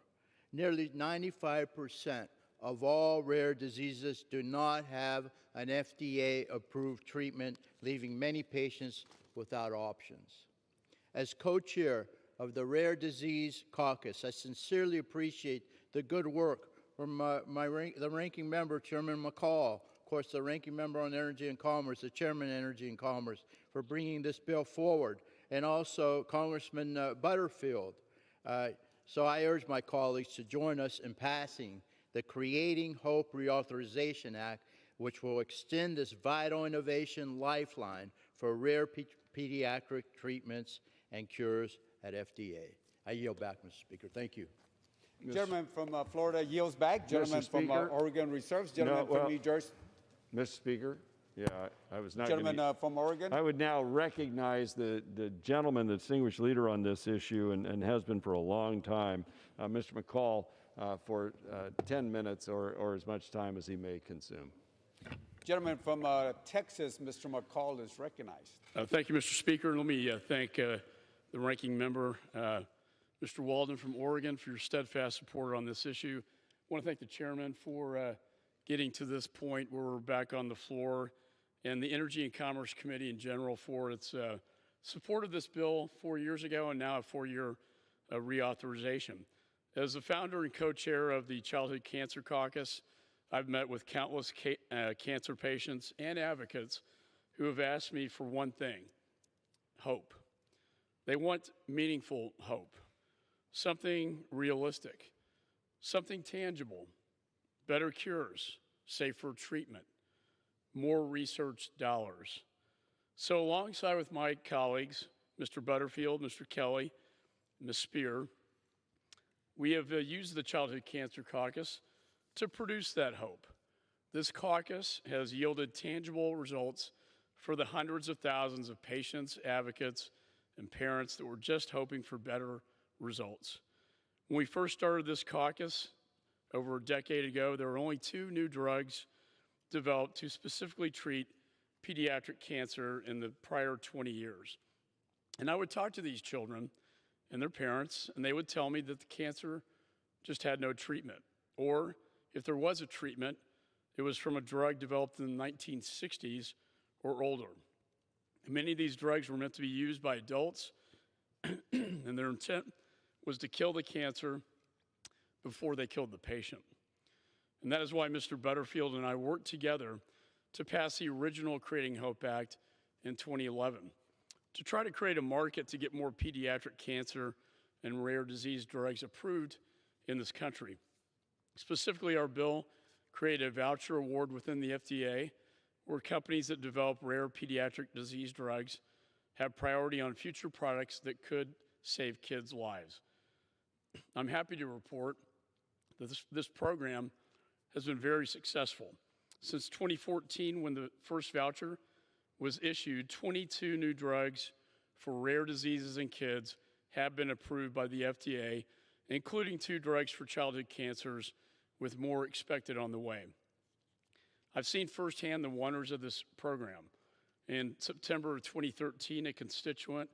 Speaker 18: Nearly 95% of all rare diseases do not have an FDA-approved treatment, leaving many patients without options. As co-chair of the Rare Disease Caucus, I sincerely appreciate the good work from the ranking member, Chairman McCall, of course, the ranking member on Energy and Commerce, the Chairman of Energy and Commerce, for bringing this bill forward, and also Congressman Butterfield. So I urge my colleagues to join us in passing the Creating Hope Reauthorization Act, which will extend this vital innovation lifeline for rare pediatric treatments and cures at FDA. I yield back, Mr. Speaker. Thank you.
Speaker 15: Gentleman from Florida yields back. Gentleman from Oregon reserves. Gentleman from New Jersey.
Speaker 8: Mr. Speaker, yeah, I was not
Speaker 15: Gentleman from Oregon.
Speaker 8: I would now recognize the gentleman, the distinguished leader on this issue, and has been for a long time, Mr. McCall, for 10 minutes or as much time as he may consume.
Speaker 15: Gentleman from Texas, Mr. McCall, is recognized.
Speaker 16: Thank you, Mr. Speaker. Let me thank the ranking member, Mr. Walden from Oregon, for your steadfast support on this issue. I want to thank the chairman for getting to this point where we're back on the floor, and the Energy and Commerce Committee in general for its support of this bill 4 years ago and now a 4-year reauthorization. As the founder and co-chair of the Childhood Cancer Caucus, I've met with countless cancer patients and advocates who have asked me for one thing: hope. They want meaningful hope, something realistic, something tangible, better cures, safer treatment, more research dollars. So alongside with my colleagues, Mr. Butterfield, Mr. Kelly, Ms. Spear, we have used the Childhood Cancer Caucus to produce that hope. This caucus has yielded tangible results for the hundreds of thousands of patients, advocates, and parents that were just hoping for better results. When we first started this caucus over a decade ago, there were only 2 new drugs developed to specifically treat pediatric cancer in the prior 20 years. And I would talk to these children and their parents, and they would tell me that the cancer just had no treatment. Or if there was a treatment, it was from a drug developed in the 1960s or older. And many of these drugs were meant to be used by adults, and their intent was to kill the cancer before they killed the patient. And that is why Mr. Butterfield and I worked together to pass the original Creating Hope Act in 2011 to try to create a market to get more pediatric cancer and rare disease drugs approved in this country. Specifically, our bill created a voucher award within the FDA where companies that develop rare pediatric disease drugs have priority on future products that could save kids' lives. I'm happy to report that this program has been very successful. Since 2014, when the first voucher was issued, 22 new drugs for rare diseases in kids have been approved by the FDA, including 2 drugs for childhood cancers, with more expected on the way. I've seen firsthand the wonders of this program. In September of 2013, a constituent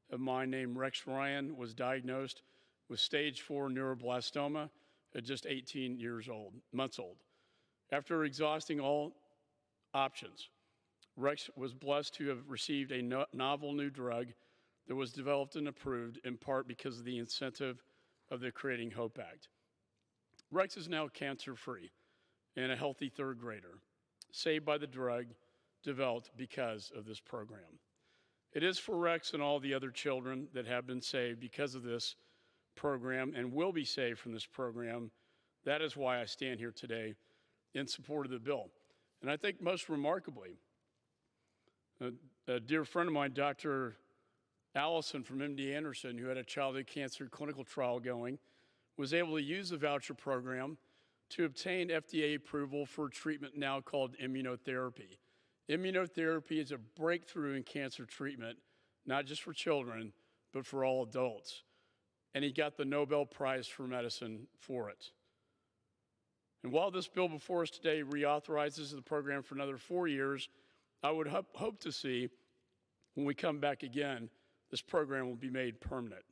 Speaker 16: of mine named Rex Ryan was diagnosed with stage 4 neuroblastoma at just 18 months old. After exhausting all options, Rex was blessed to have received a novel new drug that was developed and approved in part because of the incentive of the Creating Hope Act. Rex is now cancer-free and a healthy 3rd grader, saved by the drug developed because of this program. It is for Rex and all the other children that have been saved because of this program and will be saved from this program. That is why I stand here today in support of the bill. And I think most remarkably, a dear friend of mine, Dr. Allison from MD Anderson, who had a childhood cancer clinical trial going, was able to use the voucher program to obtain FDA approval for a treatment now called immunotherapy. Immunotherapy is a breakthrough in cancer treatment, not just for children, but for all adults. And he got the Nobel Prize for Medicine for it. And while this bill before us today reauthorizes the program for another 4 years, I would hope to see, when we come back again, this program will be made permanent.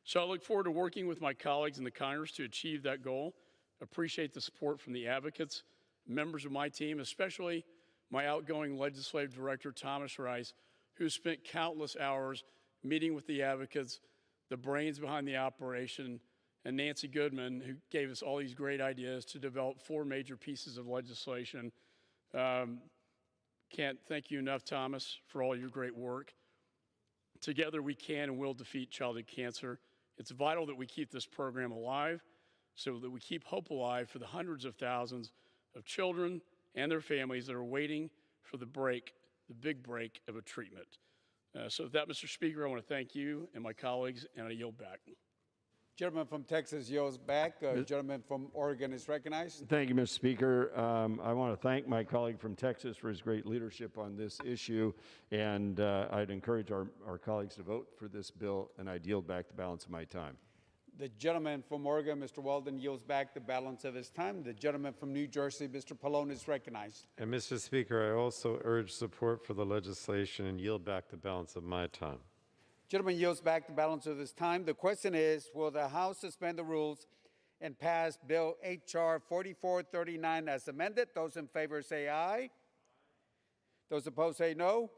Speaker 16: So I look forward to working with my colleagues in the Congress to achieve that goal. Appreciate the support from the advocates, members of my team, especially my outgoing legislative director, Thomas Rice, who spent countless hours meeting with the advocates, the brains behind the operation, and Nancy Goodman, who gave us all these great ideas to develop 4 major pieces of legislation. Can't thank you enough, Thomas, for all your great work. Together we can and will defeat childhood cancer. It's vital that we keep this program alive so that we keep hope alive for the hundreds of thousands of children and their families that are waiting for the big break of a treatment. So with that, Mr. Speaker, I want to thank you and my colleagues, and I yield back.
Speaker 15: Gentleman from Texas yields back. Gentleman from Oregon is recognized.
Speaker 8: Thank you, Mr. Speaker. I want to thank my colleague from Texas for his great leadership on this issue, and I'd encourage our colleagues to vote for this bill, and I'd yield back the balance of my time.
Speaker 15: The gentleman from Oregon, Mr. Walden, yields back the balance of his time. The gentleman from New Jersey, Mr. Pallone, is recognized.
Speaker 7: And Mr. Speaker, I also urge support for the legislation and yield back the balance of my time.
Speaker 15: Gentleman yields back the balance of his time. The question is, will the House suspend the rules and pass Bill H.R. 4439 as amended? Those in favor say aye. Those opposed say no.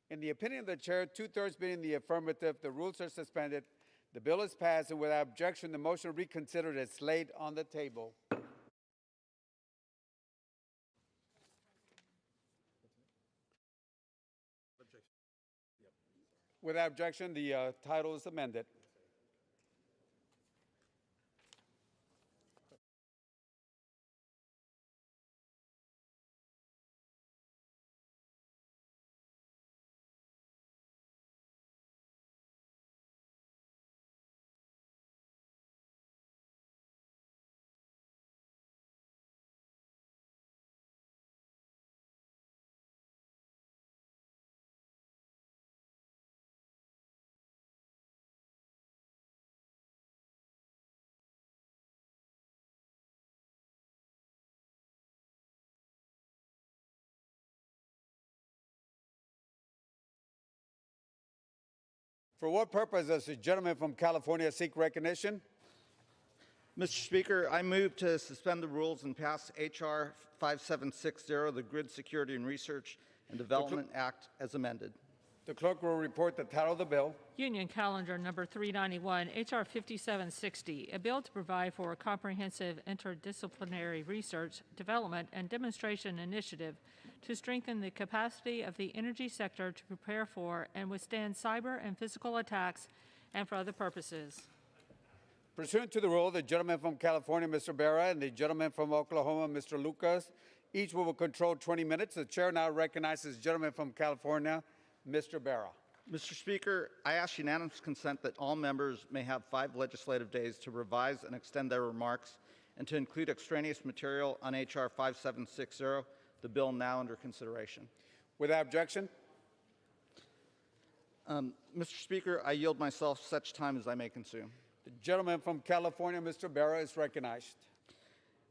Speaker 15: In the opinion of the chair, 2/3 being the affirmative, the rules are suspended. The bill is passed, and without objection, the motion reconsidered is laid on the table. Without objection, the title is amended. For what purpose does the gentleman from California seek recognition?
Speaker 4: Mr. Speaker, I move to suspend the rules and pass H.R. 5760, the Grid Security and Research and Development Act, as amended.
Speaker 15: The clerk will report the title of the bill.
Speaker 21: Union Calendar Number 391, H.R. 5760, a bill to provide for a comprehensive interdisciplinary research, development, and demonstration initiative to strengthen the capacity of the energy sector to prepare for and withstand cyber and physical attacks and for other purposes.
Speaker 15: Pursuant to the rule, the gentleman from California, Mr. Berra, and the gentleman from Oklahoma, Mr. Lucas, each will control 20 minutes. The chair now recognizes the gentleman from California, Mr. Berra.
Speaker 4: Mr. Speaker, I ask unanimous consent that all members may have 5 legislative days to revise and extend their remarks and to include extraneous material on H.R. 5760, the bill now under consideration.
Speaker 15: Without objection?
Speaker 4: Mr. Speaker, I yield myself such time as I may consume.
Speaker 15: The gentleman from California, Mr. Berra, is recognized.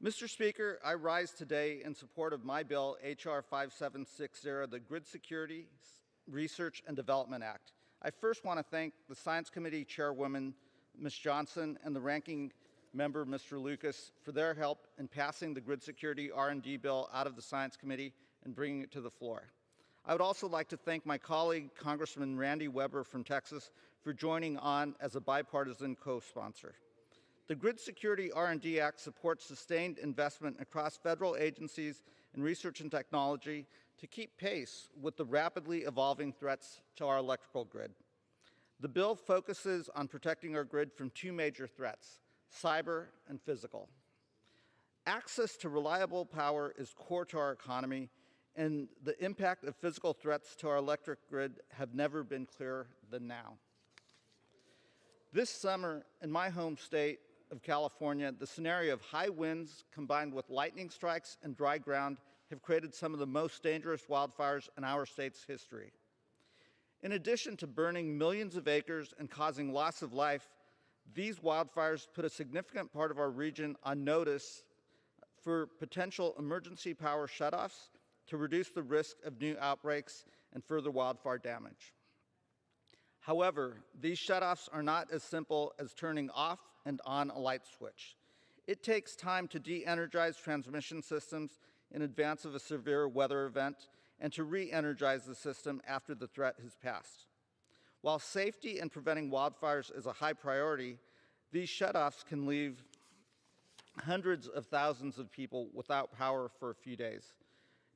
Speaker 4: Mr. Speaker, I rise today in support of my bill, H.R. 5760, the Grid Security, Research and Development Act. I first want to thank the Science Committee Chairwoman, Ms. Johnson, and the Ranking Member, Mr. Lucas, for their help in passing the Grid Security R&D bill out of the Science Committee and bringing it to the floor. I would also like to thank my colleague, Congressman Randy Weber from Texas, for joining on as a bipartisan co-sponsor. The Grid Security R&D Act supports sustained investment across federal agencies in research and technology to keep pace with the rapidly evolving threats to our electrical grid. The bill focuses on protecting our grid from 2 major threats, cyber and physical. Access to reliable power is core to our economy, and the impact of physical threats to our electric grid have never been clearer than now. This summer, in my home state of California, the scenario of high winds combined with lightning strikes and dry ground have created some of the most dangerous wildfires in our state's history. In addition to burning millions of acres and causing loss of life, these wildfires put a significant part of our region on notice for potential emergency power shutoffs to reduce the risk of new outbreaks and further wildfire damage. However, these shutoffs are not as simple as turning off and on a light switch. It takes time to de-energize transmission systems in advance of a severe weather event and to re-energize the system after the threat has passed. While safety and preventing wildfires is a high priority, these shutoffs can leave hundreds of thousands of people without power for a few days.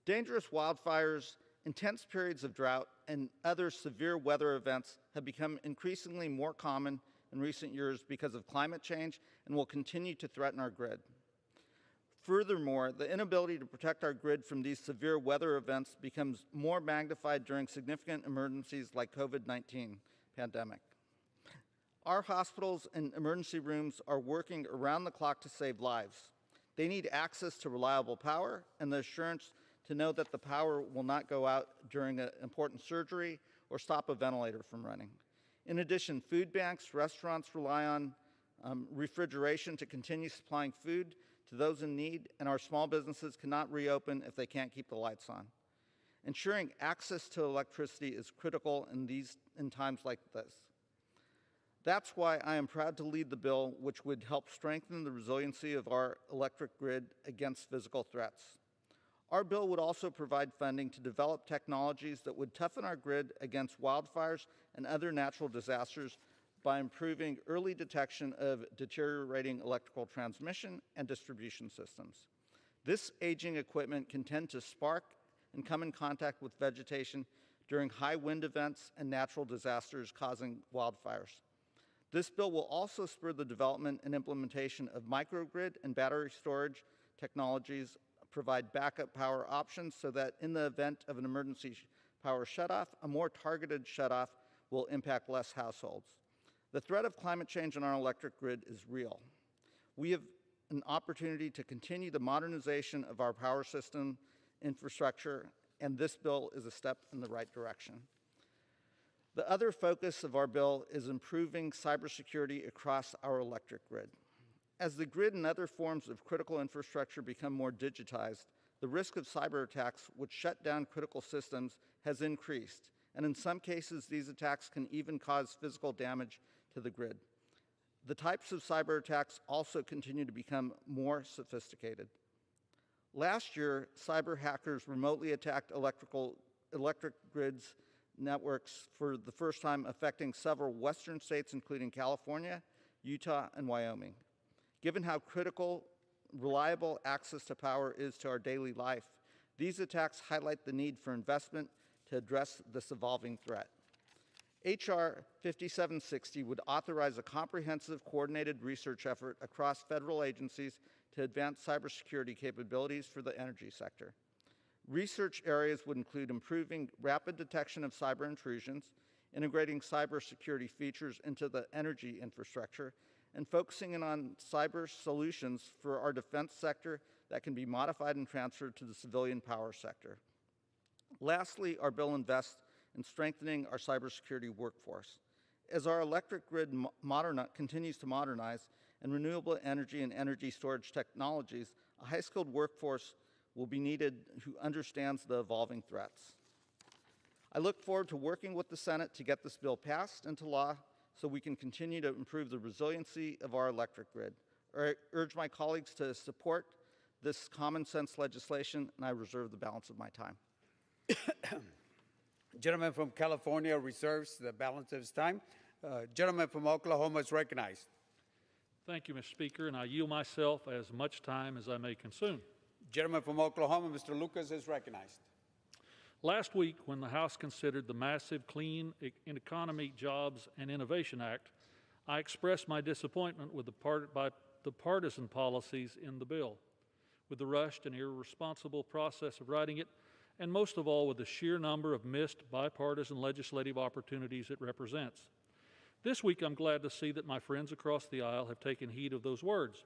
Speaker 4: Dangerous wildfires, intense periods of drought, and other severe weather events have become increasingly more common in recent years because of climate change and will continue to threaten our grid. Furthermore, the inability to protect our grid from these severe weather events becomes more magnified during significant emergencies like COVID-19 pandemic. Our hospitals and emergency rooms are working around the clock to save lives. They need access to reliable power and the assurance to know that the power will not go out during an important surgery or stop a ventilator from running. In addition, food banks, restaurants rely on refrigeration to continue supplying food to those in need, and our small businesses cannot reopen if they can't keep the lights on. Ensuring access to electricity is critical in times like this. That's why I am proud to lead the bill, which would help strengthen the resiliency of our electric grid against physical threats. Our bill would also provide funding to develop technologies that would toughen our grid against wildfires and other natural disasters by improving early detection of deteriorating electrical transmission and distribution systems. This aging equipment can tend to spark and come in contact with vegetation during high wind events and natural disasters causing wildfires. This bill will also spur the development and implementation of microgrid and battery storage technologies, provide backup power options so that in the event of an emergency power shutoff, a more targeted shutoff will impact less households. The threat of climate change on our electric grid is real. We have an opportunity to continue the modernization of our power system infrastructure, and this bill is a step in the right direction. The other focus of our bill is improving cybersecurity across our electric grid. As the grid and other forms of critical infrastructure become more digitized, the risk of cyber attacks which shut down critical systems has increased, and in some cases, these attacks can even cause physical damage to the grid. The types of cyber attacks also continue to become more sophisticated. Last year, cyber hackers remotely attacked electric grids networks for the first time, affecting several western states, including California, Utah, and Wyoming. Given how critical reliable access to power is to our daily life, these attacks highlight the need for investment to address this evolving threat. H.R. 5760 would authorize a comprehensive, coordinated research effort across federal agencies to advance cybersecurity capabilities for the energy sector. Research areas would include improving rapid detection of cyber intrusions, integrating cybersecurity features into the energy infrastructure, and focusing in on cyber solutions for our defense sector that can be modified and transferred to the civilian power sector. Lastly, our bill invests in strengthening our cybersecurity workforce. As our electric grid continues to modernize and renewable energy and energy storage technologies, a high-skilled workforce will be needed who understands the evolving threats. I look forward to working with the Senate to get this bill passed into law so we can continue to improve the resiliency of our electric grid. I urge my colleagues to support this common sense legislation, and I reserve the balance of my time.
Speaker 15: Gentleman from California reserves the balance of his time. Gentleman from Oklahoma is recognized.
Speaker 6: Thank you, Mr. Speaker, and I yield myself as much time as I may consume.
Speaker 15: Gentleman from Oklahoma, Mr. Lucas, is recognized.
Speaker 6: Last week, when the House considered the massive Clean Economy, Jobs, and Innovation Act, I expressed my disappointment with the partisan policies in the bill, with the rushed and irresponsible process of writing it, and most of all with the sheer number of missed bipartisan legislative opportunities it represents. This week, I'm glad to see that my friends across the aisle have taken heed of those words.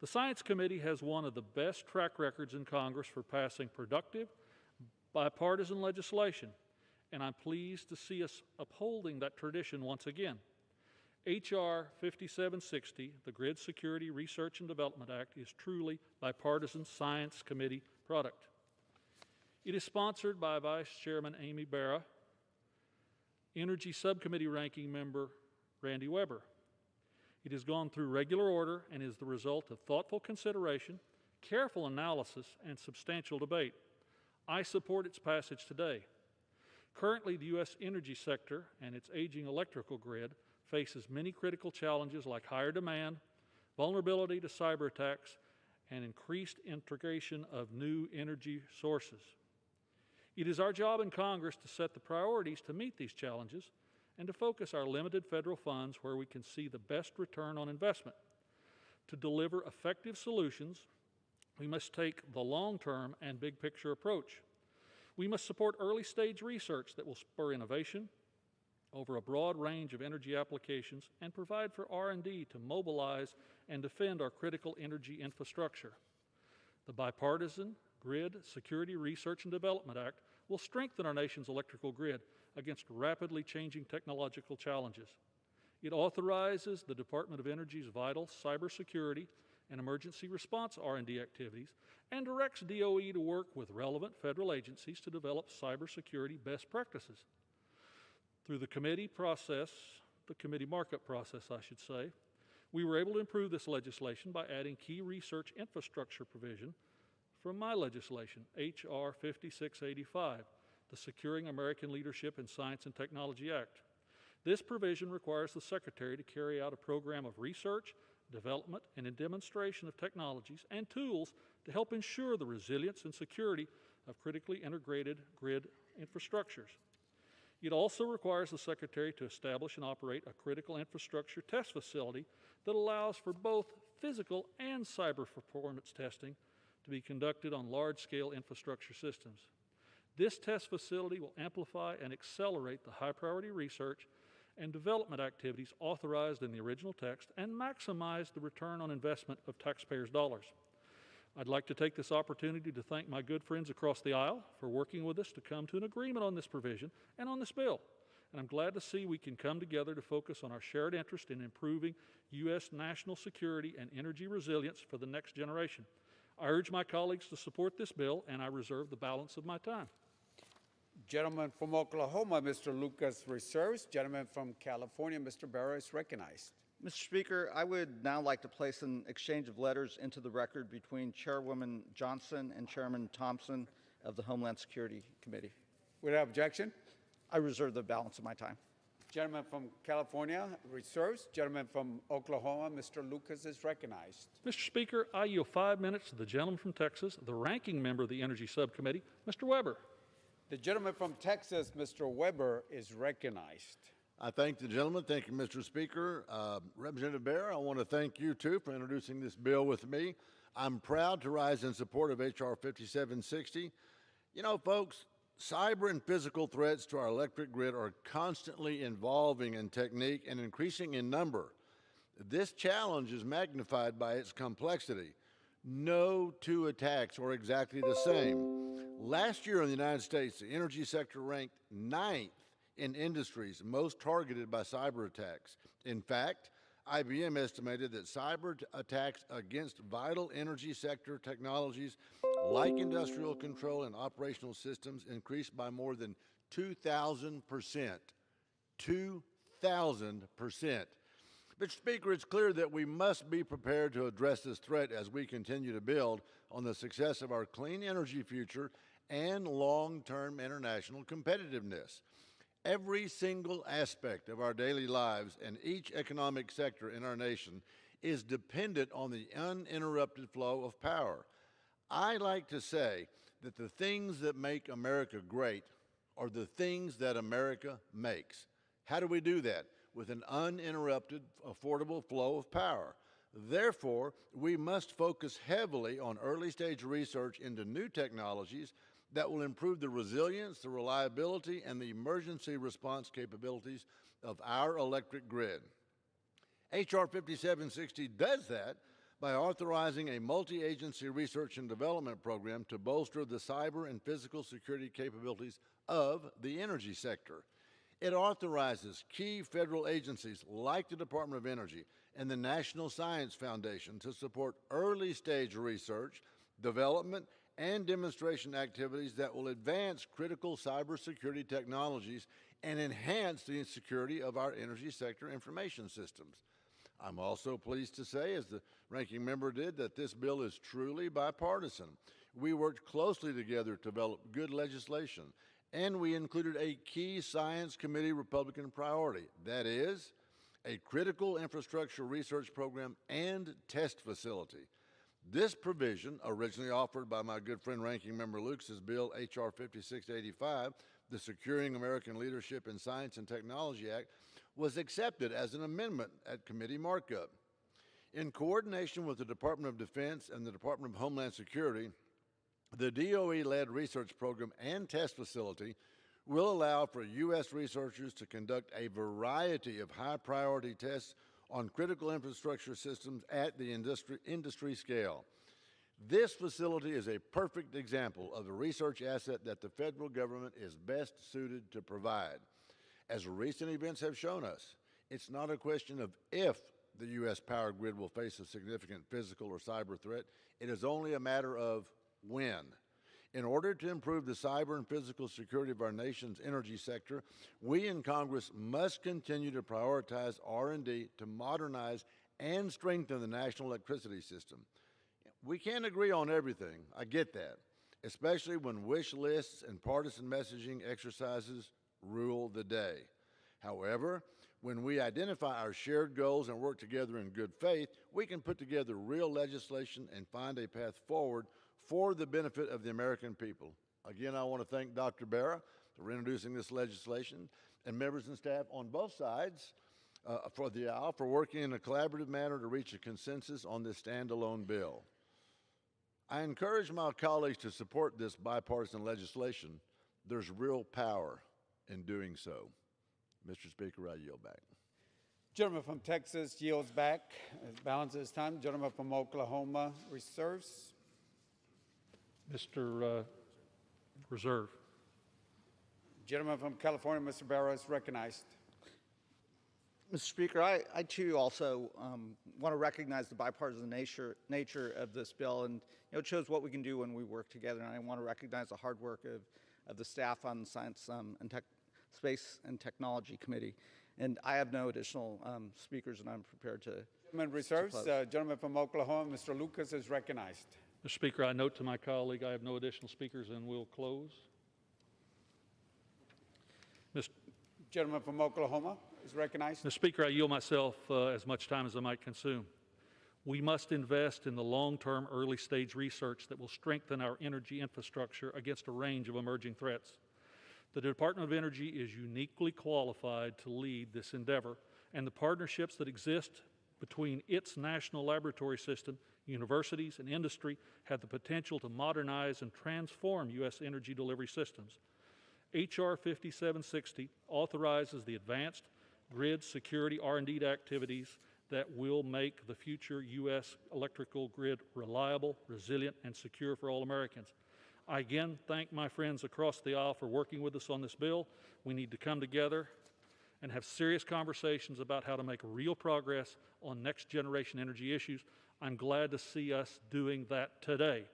Speaker 6: The Science Committee has one of the best track records in Congress for passing productive, bipartisan legislation, and I'm pleased to see us upholding that tradition once again. H.R. 5760, the Grid Security Research and Development Act, is truly bipartisan Science Committee product. It is sponsored by Vice Chairman Amy Barra, Energy Subcommittee Ranking Member Randy Weber. It has gone through regular order and is the result of thoughtful consideration, careful analysis, and substantial debate. I support its passage today. Currently, the U.S. energy sector and its aging electrical grid faces many critical challenges like higher demand, vulnerability to cyber attacks, and increased integration of new energy sources. It is our job in Congress to set the priorities to meet these challenges and to focus our limited federal funds where we can see the best return on investment. To deliver effective solutions, we must take the long-term and big-picture approach. We must support early-stage research that will spur innovation over a broad range of energy applications and provide for R&D to mobilize and defend our critical energy infrastructure. The bipartisan Grid Security Research and Development Act will strengthen our nation's electrical grid against rapidly changing technological challenges. It authorizes the Department of Energy's vital cybersecurity and emergency response R&D activities and directs DOE to work with relevant federal agencies to develop cybersecurity best practices. Through the committee markup process, I should say, we were able to improve this legislation by adding key research infrastructure provision from my legislation, H.R. 5685, the Securing American Leadership in Science and Technology Act. This provision requires the Secretary to carry out a program of research, development, and a demonstration of technologies and tools to help ensure the resilience and security of critically integrated grid infrastructures. It also requires the Secretary to establish and operate a critical infrastructure test facility that allows for both physical and cyber performance testing to be conducted on large-scale infrastructure systems. This test facility will amplify and accelerate the high-priority research and development activities authorized in the original text and maximize the return on investment of taxpayers' dollars. I'd like to take this opportunity to thank my good friends across the aisle for working with us to come to an agreement on this provision and on this bill. And I'm glad to see we can come together to focus on our shared interest in improving U.S. national security and energy resilience for the next generation. I urge my colleagues to support this bill, and I reserve the balance of my time.
Speaker 15: Gentleman from Oklahoma, Mr. Lucas reserves. Gentleman from California, Mr. Barrow is recognized.
Speaker 4: Mr. Speaker, I would now like to place an exchange of letters into the record between Chairwoman Johnson and Chairman Thompson of the Homeland Security Committee.
Speaker 15: Without objection.
Speaker 4: I reserve the balance of my time.
Speaker 15: Gentleman from California reserves. Gentleman from Oklahoma, Mr. Lucas is recognized.
Speaker 6: Mr. Speaker, I yield 5 minutes to the gentleman from Texas, the ranking member of the Energy Subcommittee, Mr. Weber.
Speaker 15: The gentleman from Texas, Mr. Weber, is recognized.
Speaker 8: I thank the gentleman. Thank you, Mr. Speaker. Representative Bear, I want to thank you, too, for introducing this bill with me. I'm proud to rise in support of H.R. 5760. You know, folks, cyber and physical threats to our electric grid are constantly evolving in technique and increasing in number. This challenge is magnified by its complexity. No two attacks are exactly the same. Last year in the United States, the energy sector ranked 9th in industries most targeted by cyber attacks. In fact, IBM estimated that cyber attacks against vital energy sector technologies like industrial control and operational systems increased by more than 2,000%. 2,000%. Mr. Speaker, it's clear that we must be prepared to address this threat as we continue to build on the success of our clean energy future and long-term international competitiveness. Every single aspect of our daily lives and each economic sector in our nation is dependent on the uninterrupted flow of power. I like to say that the things that make America great are the things that America makes. How do we do that? With an uninterrupted, affordable flow of power. Therefore, we must focus heavily on early-stage research into new technologies that will improve the resilience, the reliability, and the emergency response capabilities of our electric grid. H.R. 5760 does that by authorizing a multi-agency research and development program to bolster the cyber and physical security capabilities of the energy sector. It authorizes key federal agencies like the Department of Energy and the National Science Foundation to support early-stage research, development, and demonstration activities that will advance critical cybersecurity technologies and enhance the security of our energy sector information systems. I'm also pleased to say, as the ranking member did, that this bill is truly bipartisan. We worked closely together to develop good legislation, and we included a key Science Committee Republican priority, that is, a critical infrastructure research program and test facility. This provision, originally offered by my good friend Ranking Member Lucas's bill H.R. 5685, the Securing American Leadership in Science and Technology Act, was accepted as an amendment at committee markup. In coordination with the Department of Defense and the Department of Homeland Security, the DOE-led research program and test facility will allow for U.S. researchers to conduct a variety of high-priority tests on critical infrastructure systems at the industry scale. This facility is a perfect example of a research asset that the federal government is best suited to provide. As recent events have shown us, it's not a question of if the U.S. power grid will face a significant physical or cyber threat. It is only a matter of when. In order to improve the cyber and physical security of our nation's energy sector, we in Congress must continue to prioritize R&D to modernize and strengthen the national electricity system. We can't agree on everything, I get that, especially when wish lists and partisan messaging exercises rule the day. However, when we identify our shared goals and work together in good faith, we can put together real legislation and find a path forward for the benefit of the American people. Again, I want to thank Dr. Barra for introducing this legislation and members and staff on both sides for the aisle for working in a collaborative manner to reach a consensus on this standalone bill. I encourage my colleagues to support this bipartisan legislation. There's real power in doing so. Mr. Speaker, I yield back.
Speaker 15: Gentleman from Texas yields back. Balance his time. Gentleman from Oklahoma reserves.
Speaker 6: Mr. Reserve.
Speaker 15: Gentleman from California, Mr. Barrow, is recognized.
Speaker 4: Mr. Speaker, I too also want to recognize the bipartisan nature of this bill, and it shows what we can do when we work together. And I want to recognize the hard work of the staff on the Science and Space and Technology Committee. And I have no additional speakers, and I'm prepared to.
Speaker 15: Gentleman reserves. Gentleman from Oklahoma, Mr. Lucas, is recognized.
Speaker 6: Mr. Speaker, I note to my colleague I have no additional speakers and will close.
Speaker 15: Gentleman from Oklahoma is recognized.
Speaker 6: Mr. Speaker, I yield myself as much time as I might consume. We must invest in the long-term early-stage research that will strengthen our energy infrastructure against a range of emerging threats. The Department of Energy is uniquely qualified to lead this endeavor, and the partnerships that exist between its national laboratory system, universities, and industry have the potential to modernize and transform U.S. energy delivery systems. H.R. 5760 authorizes the advanced grid security R&D activities that will make the future U.S. electrical grid reliable, resilient, and secure for all Americans. I again thank my friends across the aisle for working with us on this bill. We need to come together and have serious conversations about how to make real progress on next-generation energy issues. I'm glad to see us doing that today.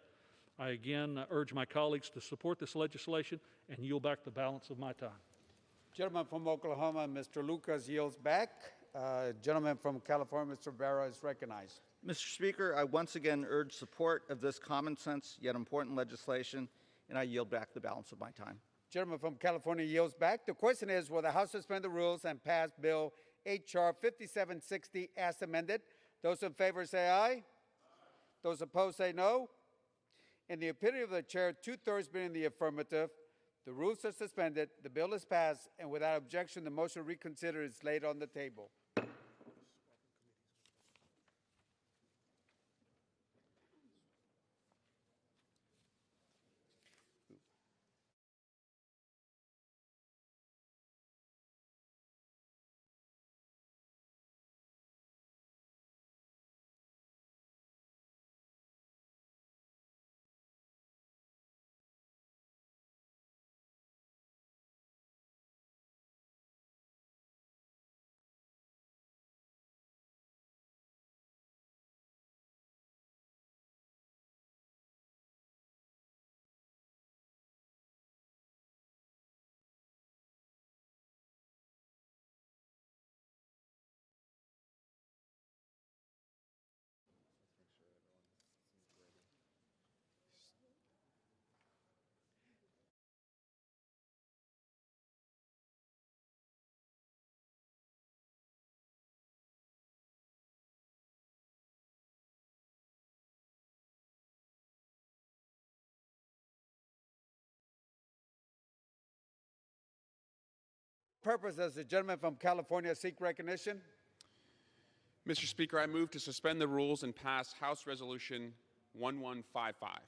Speaker 6: I again urge my colleagues to support this legislation and yield back the balance of my time.
Speaker 15: Gentleman from Oklahoma, Mr. Lucas, yields back. Gentleman from California, Mr. Vera, is recognized.
Speaker 4: Mr. Speaker, I once again urge support of this common sense yet important legislation, and I yield back the balance of my time.
Speaker 15: Gentleman from California yields back. The question is, will the House suspend the rules and pass Bill H.R. 5760 as amended? Those in favor say aye. Those opposed say no. In the opinion of the chair, 2/3 being in the affirmative, the rules are suspended, the bill is passed, and without objection, the motion to reconsider is laid on the table. Purpose, does the gentleman from California seek recognition?
Speaker 9: Mr. Speaker, I move to suspend the rules and pass House Resolution 1155.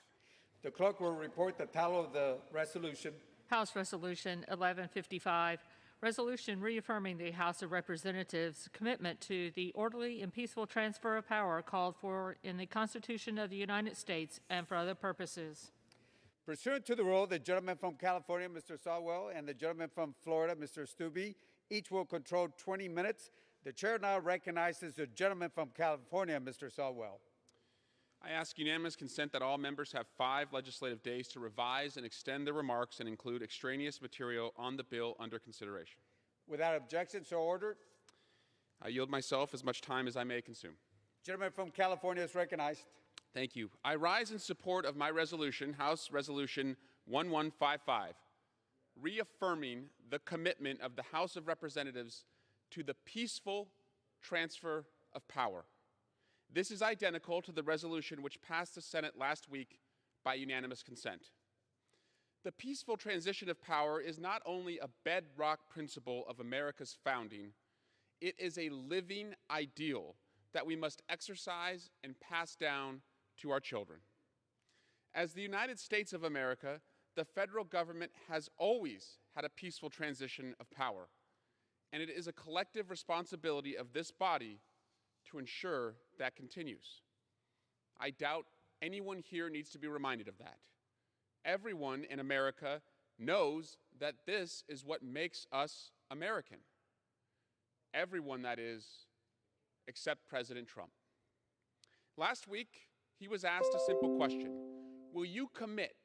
Speaker 15: The clerk will report the title of the resolution.
Speaker 21: House Resolution 1155, resolution reaffirming the House of Representatives' commitment to the orderly and peaceful transfer of power called for in the Constitution of the United States and for other purposes.
Speaker 15: Pursuant to the rule, the gentleman from California, Mr. Sawell, and the gentleman from Florida, Mr. Stubbe, each will control 20 minutes. The chair now recognizes the gentleman from California, Mr. Sawell.
Speaker 9: I ask unanimous consent that all members have 5 legislative days to revise and extend their remarks and include extraneous material on the bill under consideration.
Speaker 15: Without objection, so ordered.
Speaker 9: I yield myself as much time as I may consume.
Speaker 15: Gentleman from California is recognized.
Speaker 9: Thank you. I rise in support of my resolution, House Resolution 1155, reaffirming the commitment of the House of Representatives to the peaceful transfer of power. This is identical to the resolution which passed the Senate last week by unanimous consent. The peaceful transition of power is not only a bedrock principle of America's founding, it is a living ideal that we must exercise and pass down to our children. As the United States of America, the federal government has always had a peaceful transition of power, and it is a collective responsibility of this body to ensure that continues. I doubt anyone here needs to be reminded of that. Everyone in America knows that this is what makes us American. Everyone, that is, except President Trump. Last week, he was asked a simple question: will you commit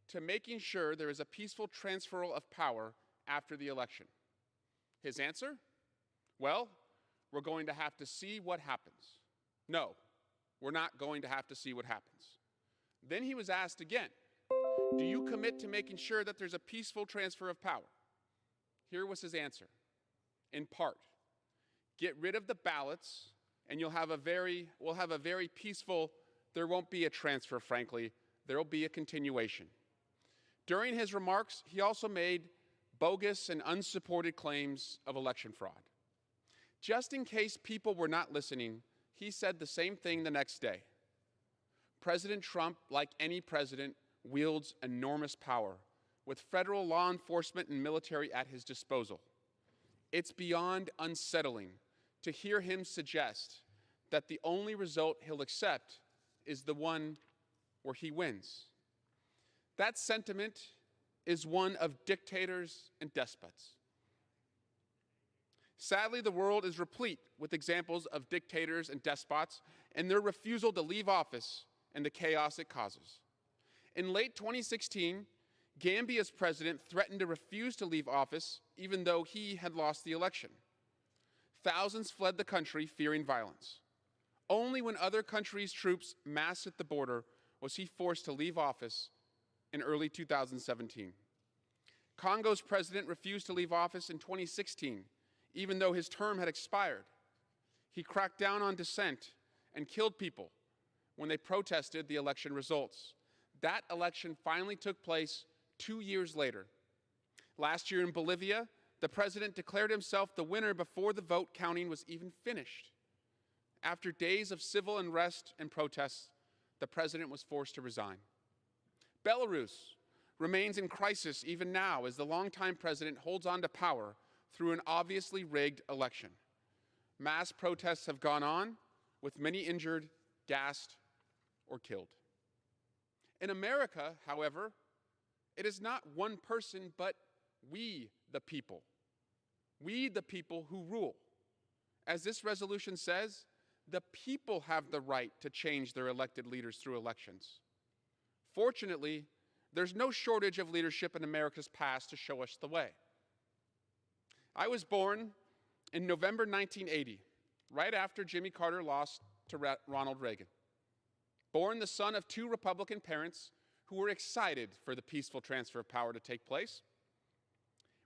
Speaker 9: to making sure there is a peaceful transfer of power after the election? His answer? Well, we're going to have to see what happens. No, we're not going to have to see what happens. Then he was asked again, do you commit to making sure that there's a peaceful transfer of power? Here was his answer, in part: get rid of the ballots and we'll have a very peaceful, there won't be a transfer, frankly, there will be a continuation. During his remarks, he also made bogus and unsupported claims of election fraud. Just in case people were not listening, he said the same thing the next day. President Trump, like any president, wields enormous power, with federal law enforcement and military at his disposal. It's beyond unsettling to hear him suggest that the only result he'll accept is the one where he wins. That sentiment is one of dictators and despots. Sadly, the world is replete with examples of dictators and despots and their refusal to leave office and the chaos it causes. In late 2016, Gambia's president threatened to refuse to leave office even though he had lost the election. Thousands fled the country fearing violence. Only when other countries' troops massed at the border was he forced to leave office in early 2017. Congo's president refused to leave office in 2016, even though his term had expired. He cracked down on dissent and killed people when they protested the election results. That election finally took place 2 years later. Last year in Bolivia, the president declared himself the winner before the vote counting was even finished. After days of civil unrest and protests, the president was forced to resign. Belarus remains in crisis even now as the longtime president holds on to power through an obviously rigged election. Mass protests have gone on, with many injured, gassed, or killed. In America, however, it is not one person, but we the people. We the people who rule. As this resolution says, the people have the right to change their elected leaders through elections. Fortunately, there's no shortage of leadership in America's past to show us the way. I was born in November 1980, right after Jimmy Carter lost to Ronald Reagan. Born the son of two Republican parents who were excited for the peaceful transfer of power to take place.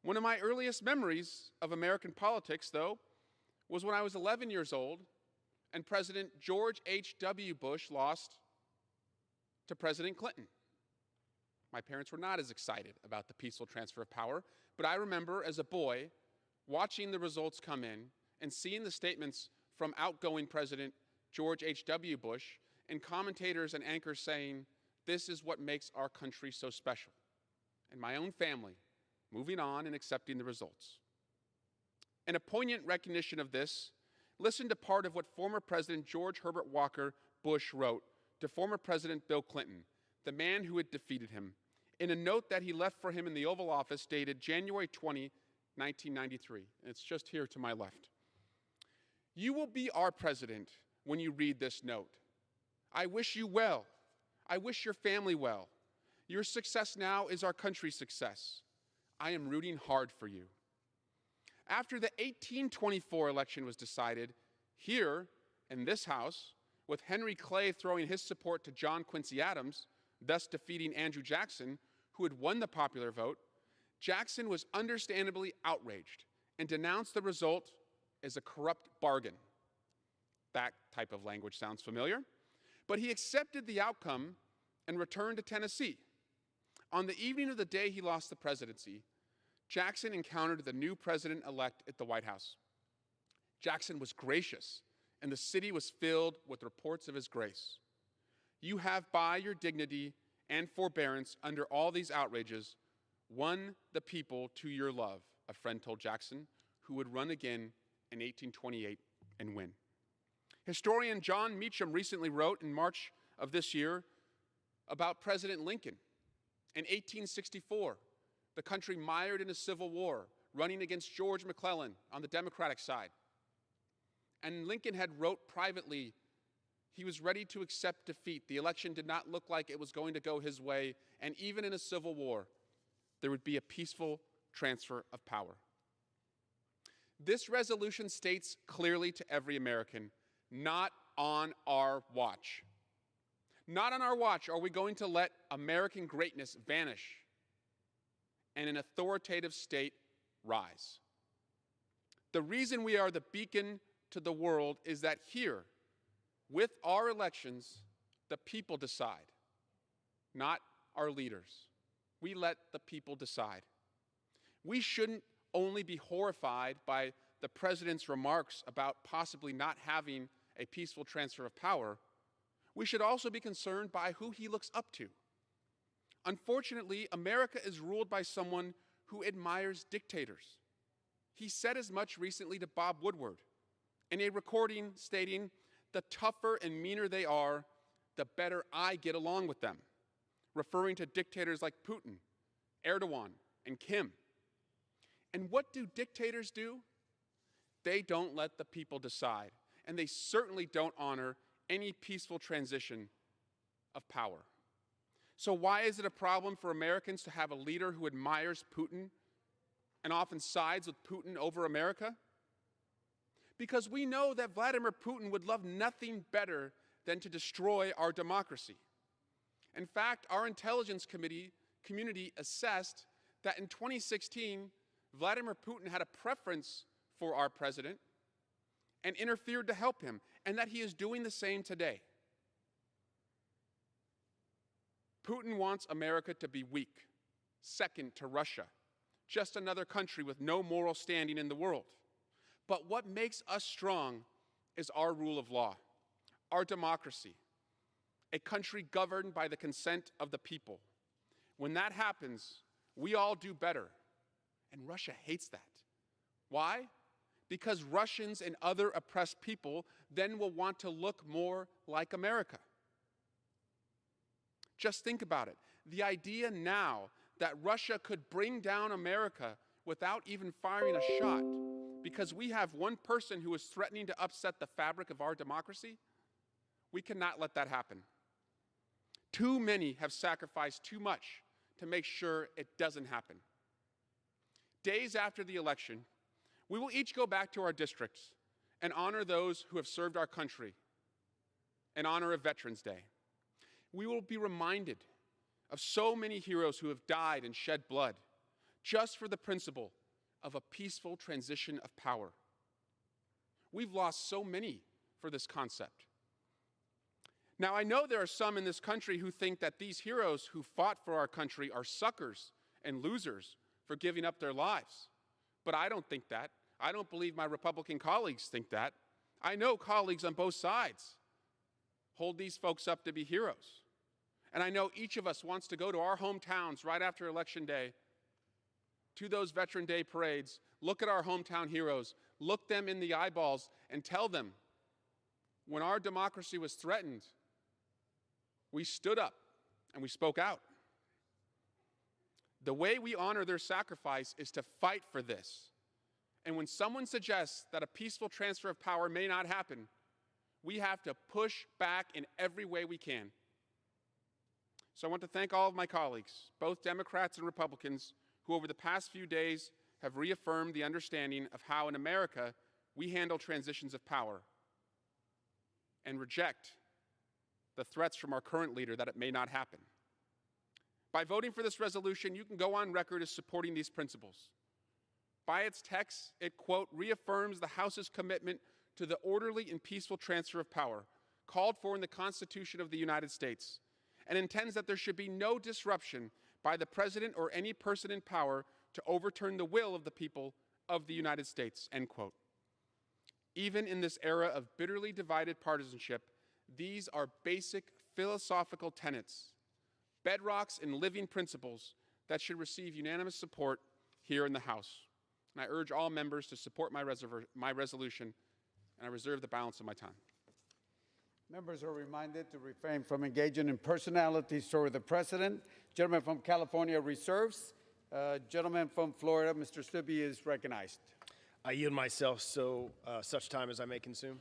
Speaker 9: One of my earliest memories of American politics, though, was when I was 11 years old and President George H.W. Bush lost to President Clinton. My parents were not as excited about the peaceful transfer of power, but I remember as a boy watching the results come in and seeing the statements from outgoing President George H.W. Bush and commentators and anchors saying, "This is what makes our country so special," and my own family moving on and accepting the results. In a poignant recognition of this, listen to part of what former President George Herbert Walker Bush wrote to former President Bill Clinton, the man who had defeated him, in a note that he left for him in the Oval Office dated January 20, 1993. And it's just here to my left. "You will be our president when you read this note. I wish you well. I wish your family well. Your success now is our country's success. I am rooting hard for you." After the 1824 election was decided, here in this House, with Henry Clay throwing his support to John Quincy Adams, thus defeating Andrew Jackson, who had won the popular vote, Jackson was understandably outraged and denounced the result as a corrupt bargain. That type of language sounds familiar. But he accepted the outcome and returned to Tennessee. On the evening of the day he lost the presidency, Jackson encountered the new president-elect at the White House. Jackson was gracious, and the city was filled with reports of his grace. "You have, by your dignity and forbearance under all these outrages, won the people to your love," a friend told Jackson, who would run again in 1828 and win. Historian John Meacham recently wrote in March of this year about President Lincoln. In 1864, the country mired in a civil war, running against George McClellan on the Democratic side. And Lincoln had wrote privately he was ready to accept defeat. The election did not look like it was going to go his way, and even in a civil war, there would be a peaceful transfer of power. This resolution states clearly to every American, not on our watch. Not on our watch are we going to let American greatness vanish and an authoritative state rise. The reason we are the beacon to the world is that here, with our elections, the people decide, not our leaders. We let the people decide. We shouldn't only be horrified by the president's remarks about possibly not having a peaceful transfer of power. We should also be concerned by who he looks up to. Unfortunately, America is ruled by someone who admires dictators. He said as much recently to Bob Woodward in a recording stating, "The tougher and meaner they are, the better I get along with them," referring to dictators like Putin, Erdogan, and Kim. And what do dictators do? They don't let the people decide, and they certainly don't honor any peaceful transition of power. So why is it a problem for Americans to have a leader who admires Putin and often sides with Putin over America? Because we know that Vladimir Putin would love nothing better than to destroy our democracy. In fact, our intelligence community assessed that in 2016, Vladimir Putin had a preference for our president and interfered to help him, and that he is doing the same today. Putin wants America to be weak, second to Russia, just another country with no moral standing in the world. But what makes us strong is our rule of law, our democracy, a country governed by the consent of the people. When that happens, we all do better, and Russia hates that. Why? Because Russians and other oppressed people then will want to look more like America. Just think about it. The idea now that Russia could bring down America without even firing a shot because we have one person who is threatening to upset the fabric of our democracy, we cannot let that happen. Too many have sacrificed too much to make sure it doesn't happen. Days after the election, we will each go back to our districts and honor those who have served our country in honor of Veterans Day. We will be reminded of so many heroes who have died and shed blood just for the principle of a peaceful transition of power. We've lost so many for this concept. Now, I know there are some in this country who think that these heroes who fought for our country are suckers and losers for giving up their lives. But I don't think that. I don't believe my Republican colleagues think that. I know colleagues on both sides hold these folks up to be heroes. And I know each of us wants to go to our hometowns right after Election Day, to those Veteran Day parades, look at our hometown heroes, look them in the eyeballs, and tell them, when our democracy was threatened, we stood up and we spoke out. The way we honor their sacrifice is to fight for this. And when someone suggests that a peaceful transfer of power may not happen, we have to push back in every way we can. So I want to thank all of my colleagues, both Democrats and Republicans, who over the past few days have reaffirmed the understanding of how in America we handle transitions of power and reject the threats from our current leader that it may not happen. By voting for this resolution, you can go on record as supporting these principles. By its text, it, quote, reaffirms the House's commitment to the orderly and peaceful transfer of power called for in the Constitution of the United States, and intends that there should be no disruption by the President or any person in power to overturn the will of the people of the United States, end quote. Even in this era of bitterly divided partisanship, these are basic philosophical tenets, bedrocks and living principles that should receive unanimous support here in the House. And I urge all members to support my resolution, and I reserve the balance of my time.
Speaker 15: Members are reminded to refrain from engaging in personalities toward the President. Gentleman from California reserves. Gentleman from Florida, Mr. Stubbe, is recognized.
Speaker 11: I yield myself such time as I may consume.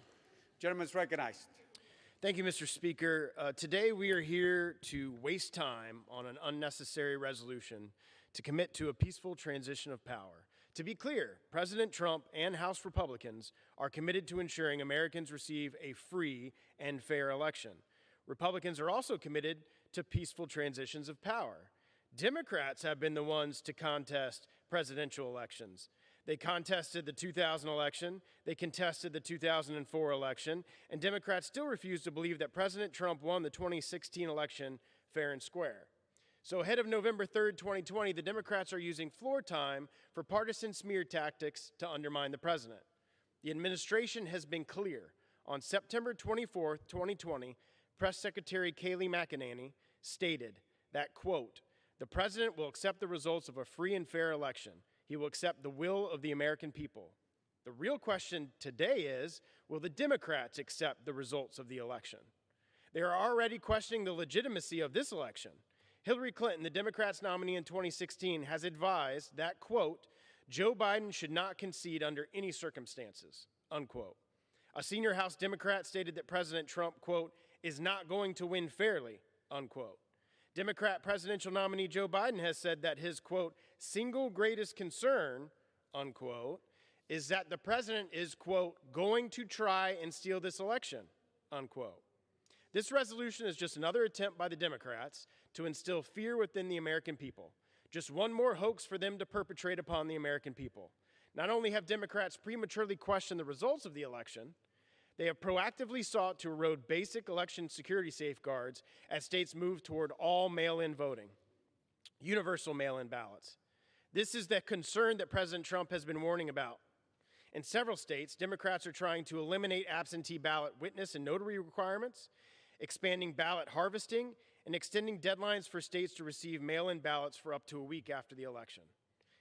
Speaker 15: Gentleman is recognized.
Speaker 11: Thank you, Mr. Speaker. Today we are here to waste time on an unnecessary resolution to commit to a peaceful transition of power. To be clear, President Trump and House Republicans are committed to ensuring Americans receive a free and fair election. Republicans are also committed to peaceful transitions of power. Democrats have been the ones to contest presidential elections. They contested the 2000 election, they contested the 2004 election, and Democrats still refuse to believe that President Trump won the 2016 election fair and square. So ahead of November 3rd, 2020, the Democrats are using floor time for partisan smear tactics to undermine the president. The administration has been clear. On September 24th, 2020, Press Secretary Kayleigh McEnany stated that, quote, "The president will accept the results of a free and fair election. He will accept the will of the American people." The real question today is, will the Democrats accept the results of the election? They are already questioning the legitimacy of this election. Hillary Clinton, the Democrats' nominee in 2016, has advised that, quote, "Joe Biden should not concede under any circumstances," unquote. A senior House Democrat stated that President Trump, quote, "is not going to win fairly," unquote. Democrat presidential nominee Joe Biden has said that his, quote, "single greatest concern," unquote, is that the president is, quote, "going to try and steal this election," unquote. This resolution is just another attempt by the Democrats to instill fear within the American people. Just one more hoax for them to perpetrate upon the American people. Not only have Democrats prematurely questioned the results of the election, they have proactively sought to erode basic election security safeguards as states move toward all mail-in voting, universal mail-in ballots. This is the concern that President Trump has been warning about. In several states, Democrats are trying to eliminate absentee ballot witness and notary requirements, expanding ballot harvesting, and extending deadlines for states to receive mail-in ballots for up to a week after the election.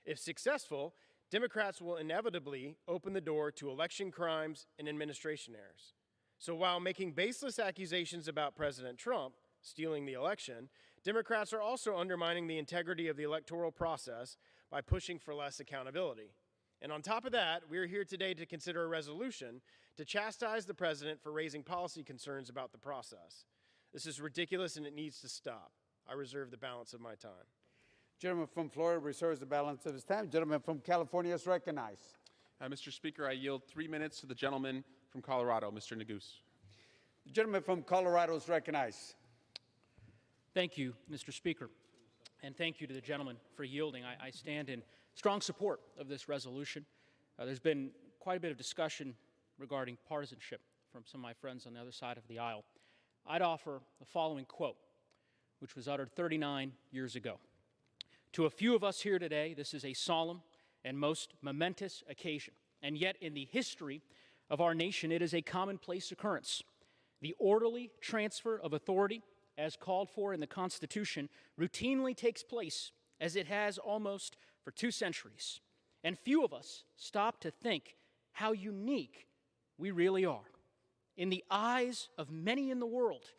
Speaker 11: If successful, Democrats will inevitably open the door to election crimes and administration errors. So while making baseless accusations about President Trump stealing the election, Democrats are also undermining the integrity of the electoral process by pushing for less accountability. And on top of that, we are here today to consider a resolution to chastise the president for raising policy concerns about the process. This is ridiculous and it needs to stop. I reserve the balance of my time.
Speaker 15: Gentleman from Florida reserves the balance of his time. Gentleman from California is recognized.
Speaker 9: Mr. Speaker, I yield 3 minutes to the gentleman from Colorado, Mr. Neguse.
Speaker 15: The gentleman from Colorado is recognized.
Speaker 17: Thank you, Mr. Speaker, and thank you to the gentleman for yielding. I stand in strong support of this resolution. There's been quite a bit of discussion regarding partisanship from some of my friends on the other side of the aisle. I'd offer the following quote, which was uttered 39 years ago. To a few of us here today, this is a solemn and most momentous occasion, and yet in the history of our nation, it is a commonplace occurrence. The orderly transfer of authority, as called for in the Constitution, routinely takes place, as it has almost for 2 centuries. And few of us stop to think how unique we really are. In the eyes of many in the world,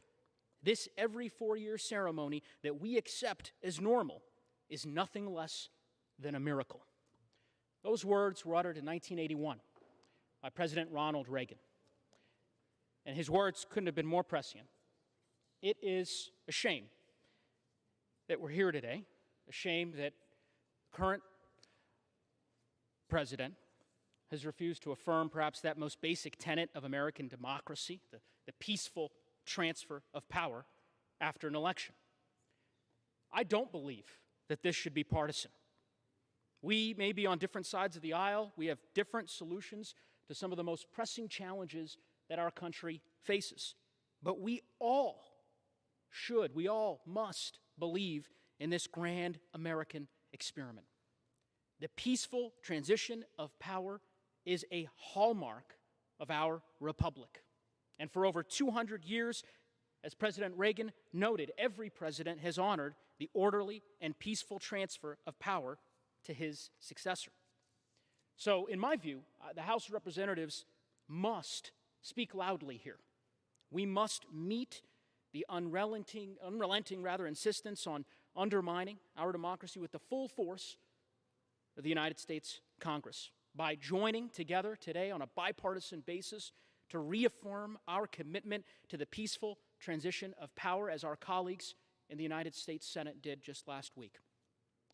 Speaker 17: this every 4-year ceremony that we accept as normal is nothing less than a miracle. Those words were uttered in 1981 by President Ronald Reagan. And his words couldn't have been more prescient. It is a shame that we're here today, a shame that the current president has refused to affirm perhaps that most basic tenet of American democracy, the peaceful transfer of power after an election. I don't believe that this should be partisan. We may be on different sides of the aisle. We have different solutions to some of the most pressing challenges that our country faces. But we all must believe in this grand American experiment. The peaceful transition of power is a hallmark of our republic. And for over 200 years, as President Reagan noted, every president has honored the orderly and peaceful transfer of power to his successor. So, in my view, the House of Representatives must speak loudly here. We must meet the unrelenting insistence on undermining our democracy with the full force of the United States Congress. by joining together today on a bipartisan basis to reaffirm our commitment to the peaceful transition of power as our colleagues in the United States Senate did just last week.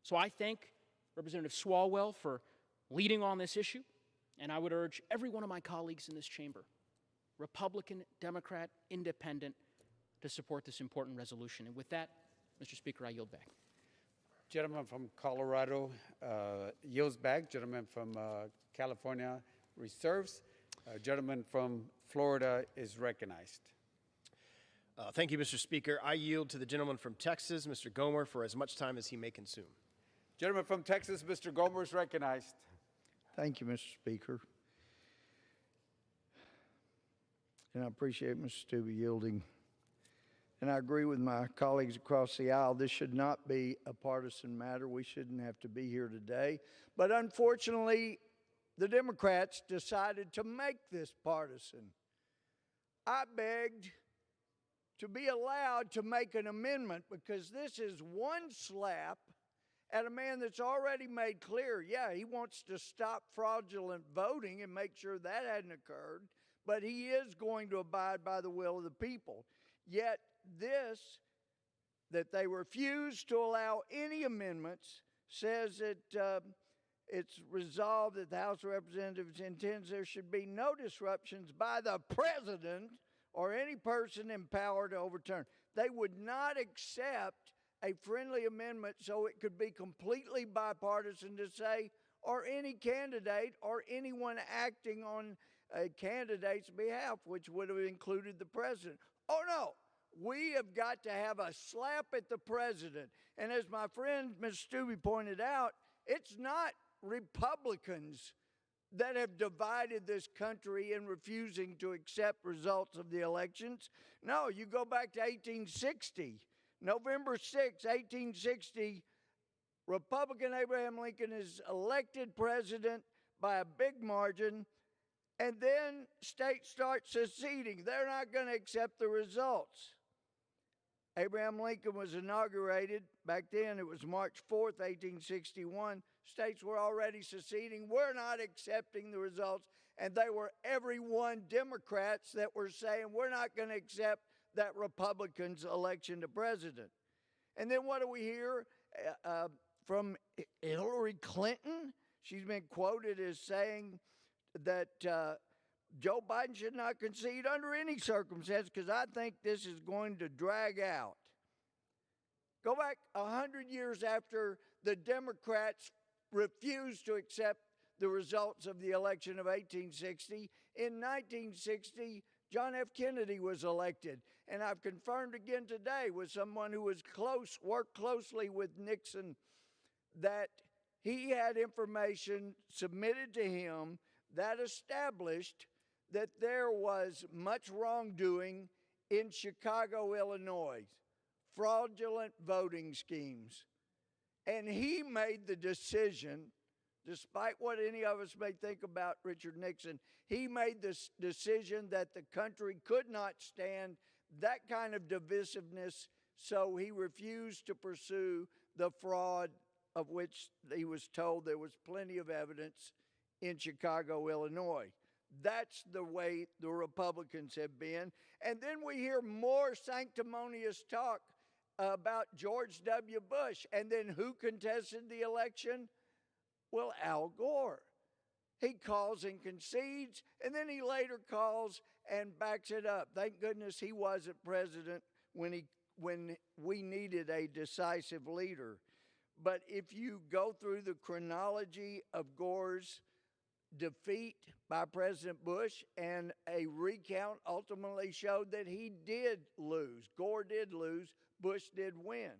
Speaker 17: So I thank Representative Swalwell for leading on this issue, and I would urge every one of my colleagues in this chamber, Republican, Democrat, Independent, to support this important resolution. And with that, Mr. Speaker, I yield back.
Speaker 15: Gentleman from Colorado yields back. Gentleman from California reserves. Gentleman from Florida is recognized.
Speaker 11: Thank you, Mr. Speaker. I yield to the gentleman from Texas, Mr. Gomer, for as much time as he may consume.
Speaker 15: Gentleman from Texas, Mr. Gomer is recognized.
Speaker 19: Thank you, Mr. Speaker. And I appreciate Mr. Stubbe yielding. And I agree with my colleagues across the aisle. This should not be a partisan matter. We shouldn't have to be here today. But unfortunately, the Democrats decided to make this partisan. I begged to be allowed to make an amendment because this is one slap at a man that's already made clear, yeah, he wants to stop fraudulent voting and make sure that hadn't occurred, but he is going to abide by the will of the people. Yet this, that they refuse to allow any amendments, says that it's resolved that the House of Representatives intends there should be no disruptions by the president or any person in power to overturn. They would not accept a friendly amendment so it could be completely bipartisan to say, or any candidate or anyone acting on a candidate's behalf, which would have included the president. Oh no, we have got to have a slap at the president. And as my friend Ms. Stubbe pointed out, it's not Republicans that have divided this country in refusing to accept results of the elections. No, you go back to 1860. November 6, 1860, Republican Abraham Lincoln is elected president by a big margin, and then states start seceding. They're not going to accept the results. Abraham Lincoln was inaugurated. Back then, it was March 4th, 1861. States were already seceding. We're not accepting the results. And they were every one Democrats that were saying, we're not going to accept that Republicans' election to president. And then what do we hear from Hillary Clinton? She's been quoted as saying that Joe Biden should not concede under any circumstance because I think this is going to drag out. Go back 100 years after the Democrats refused to accept the results of the election of 1860. In 1960, John F. Kennedy was elected. And I've confirmed again today with someone who was worked closely with Nixon, that he had information submitted to him that established that there was much wrongdoing in Chicago, Illinois, fraudulent voting schemes. And he made the decision, despite what any of us may think about Richard Nixon, he made this decision that the country could not stand that kind of divisiveness, so he refused to pursue the fraud of which he was told there was plenty of evidence in Chicago, Illinois. That's the way the Republicans have been. And then we hear more sanctimonious talk about George W. Bush. And then who contested the election? Well, Al Gore. He calls and concedes, and then he later calls and backs it up. Thank goodness he wasn't president when we needed a decisive leader. But if you go through the chronology of Gore's defeat by President Bush, and a recount ultimately showed that he did lose. Gore did lose, Bush did win.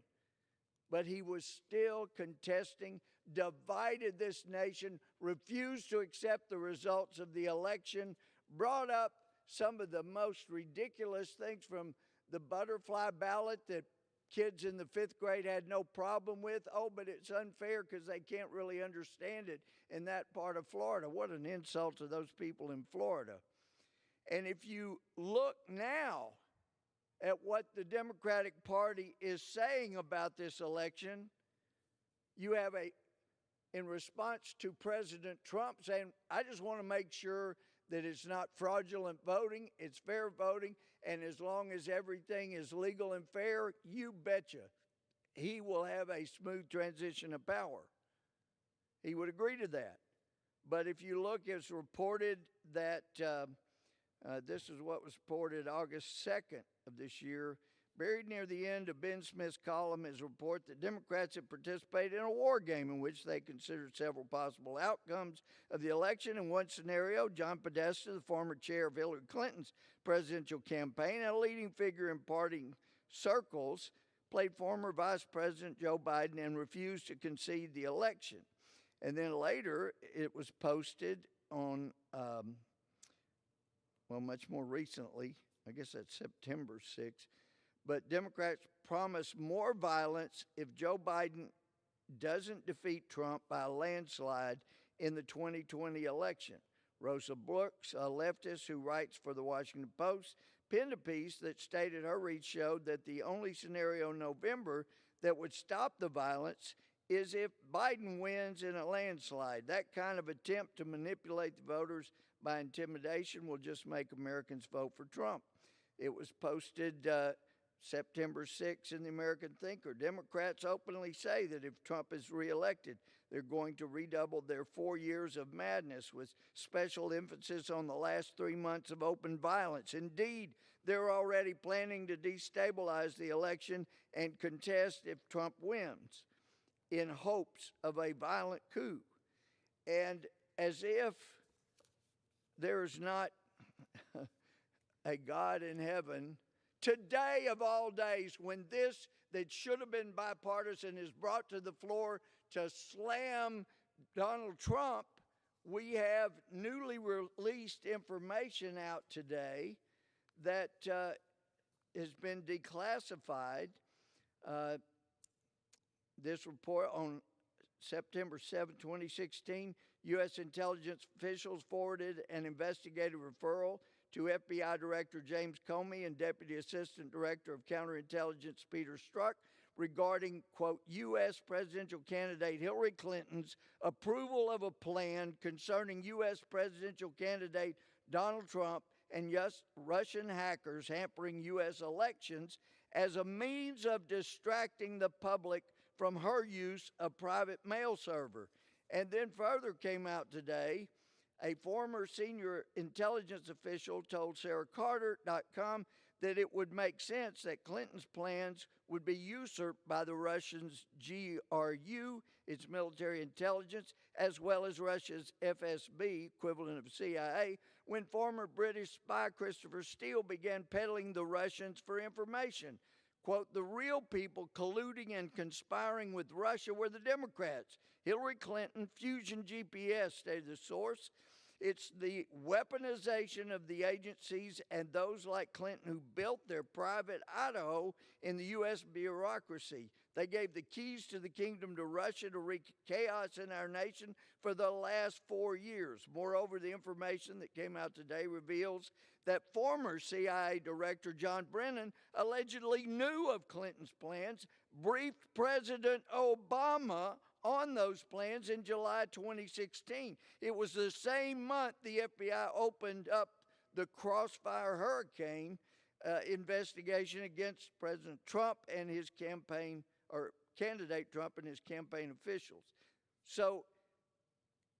Speaker 19: But he was still contesting, divided this nation, refused to accept the results of the election, brought up some of the most ridiculous things, from the butterfly ballot that kids in the 5th grade had no problem with. Oh, but it's unfair because they can't really understand it in that part of Florida. What an insult to those people in Florida. And if you look now at what the Democratic Party is saying about this election, you have in response to President Trump saying, I just want to make sure that it's not fraudulent voting, it's fair voting, and as long as everything is legal and fair, you betcha, he will have a smooth transition of power. He would agree to that. But if you look, it's reported that, this is what was reported August 2nd of this year. Buried near the end of Ben Smith's column is a report that Democrats have participated in a war game in which they considered several possible outcomes of the election. In one scenario, John Podesta, the former chair of Hillary Clinton's presidential campaign and a leading figure in party circles, played former Vice President Joe Biden and refused to concede the election. And then later, it was posted on, much more recently, I guess that's September 6th, but Democrats promise more violence if Joe Biden doesn't defeat Trump by a landslide in the 2020 election. Rosa Brooks, a leftist who writes for the Washington Post, penned a piece that stated her read showed that the only scenario in November that would stop the violence is if Biden wins in a landslide. That kind of attempt to manipulate the voters by intimidation will just make Americans vote for Trump. It was posted September 6th in the American Thinker. Democrats openly say that if Trump is reelected, they're going to redouble their 4 years of madness with special emphasis on the last 3 months of open violence. Indeed, they're already planning to destabilize the election and contest if Trump wins in hopes of a violent coup. And as if there is not a God in heaven, today of all days, when this that should have been bipartisan is brought to the floor to slam Donald Trump, we have newly released information out today that has been declassified. This report on September 7, 2016, U.S. intelligence officials forwarded an investigative referral to FBI Director James Comey and Deputy Assistant Director of Counterintelligence Peter Strzok regarding, quote, U.S. presidential candidate Hillary Clinton's approval of a plan concerning U.S. presidential candidate Donald Trump and Russian hackers hampering U.S. elections as a means of distracting the public from her use of private mail server. And then further came out today, a former senior intelligence official told SarahCarter.com that it would make sense that Clinton's plans would be usurped by the Russians' GRU, its military intelligence, as well as Russia's FSB, equivalent of CIA, when former British spy Christopher Steele began peddling the Russians for information. Quote, the real people colluding and conspiring with Russia were the Democrats. Hillary Clinton, Fusion GPS, stated the source. It's the weaponization of the agencies and those like Clinton who built their private Idaho in the U.S. bureaucracy. They gave the keys to the kingdom to Russia to wreak chaos in our nation for the last 4 years. Moreover, the information that came out today reveals that former CIA Director John Brennan allegedly knew of Clinton's plans, briefed President Obama on those plans in July 2016. It was the same month the FBI opened up the Crossfire Hurricane investigation against President Trump and his campaign, or candidate Trump and his campaign officials. So,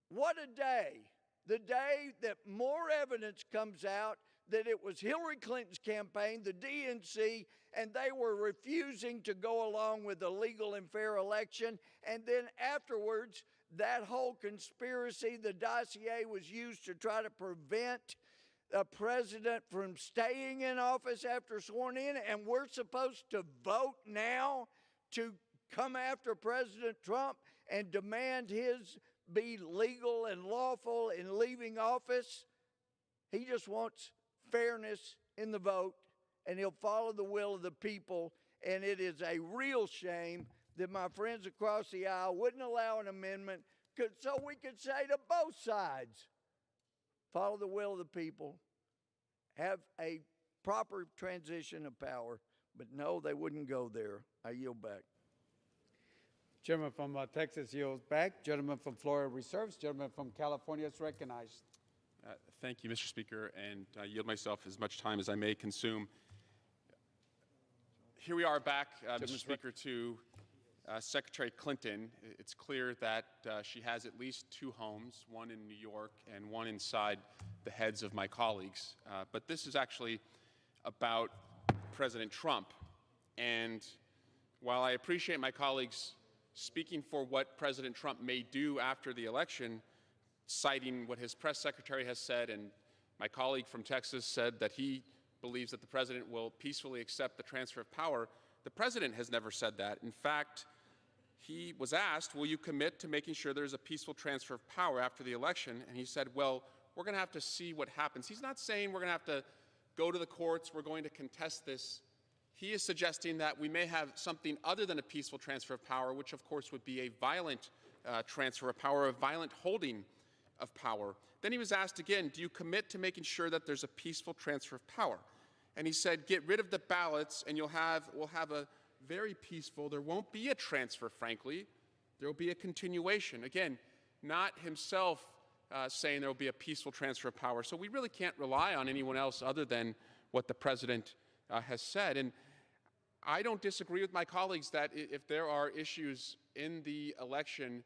Speaker 19: what a day. The day that more evidence comes out that it was Hillary Clinton's campaign, the DNC, and they were refusing to go along with a legal and fair election. And then afterwards, that whole conspiracy, the dossier was used to try to prevent a president from staying in office after sworn in, and we're supposed to vote now to come after President Trump and demand his be legal and lawful in leaving office. He just wants fairness in the vote, and he'll follow the will of the people. And it is a real shame that my friends across the aisle wouldn't allow an amendment so we could say to both sides, follow the will of the people, have a proper transition of power. But no, they wouldn't go there. I yield back.
Speaker 15: Gentleman from Texas yields back. Gentleman from Florida reserves. Gentleman from California is recognized.
Speaker 9: Thank you, Mr. Speaker, and I yield myself as much time as I may consume. Here we are back, Mr. Speaker, to Secretary Clinton. It's clear that she has at least 2 homes, one in New York and one inside the heads of my colleagues. But this is actually about President Trump. And while I appreciate my colleagues speaking for what President Trump may do after the election, citing what his press secretary has said, and my colleague from Texas said that he believes that the president will peacefully accept the transfer of power, the president has never said that. In fact, he was asked, will you commit to making sure there's a peaceful transfer of power after the election? And he said, well, we're going to have to see what happens. He's not saying we're going to have to go to the courts, we're going to contest this. He is suggesting that we may have something other than a peaceful transfer of power, which of course would be a violent transfer of power, a violent holding of power. Then he was asked again, do you commit to making sure that there's a peaceful transfer of power? And he said, get rid of the ballots and we'll have a very peaceful, there won't be a transfer, frankly. There will be a continuation. Again, not himself saying there will be a peaceful transfer of power. So we really can't rely on anyone else other than what the president has said. And I don't disagree with my colleagues that if there are issues in the election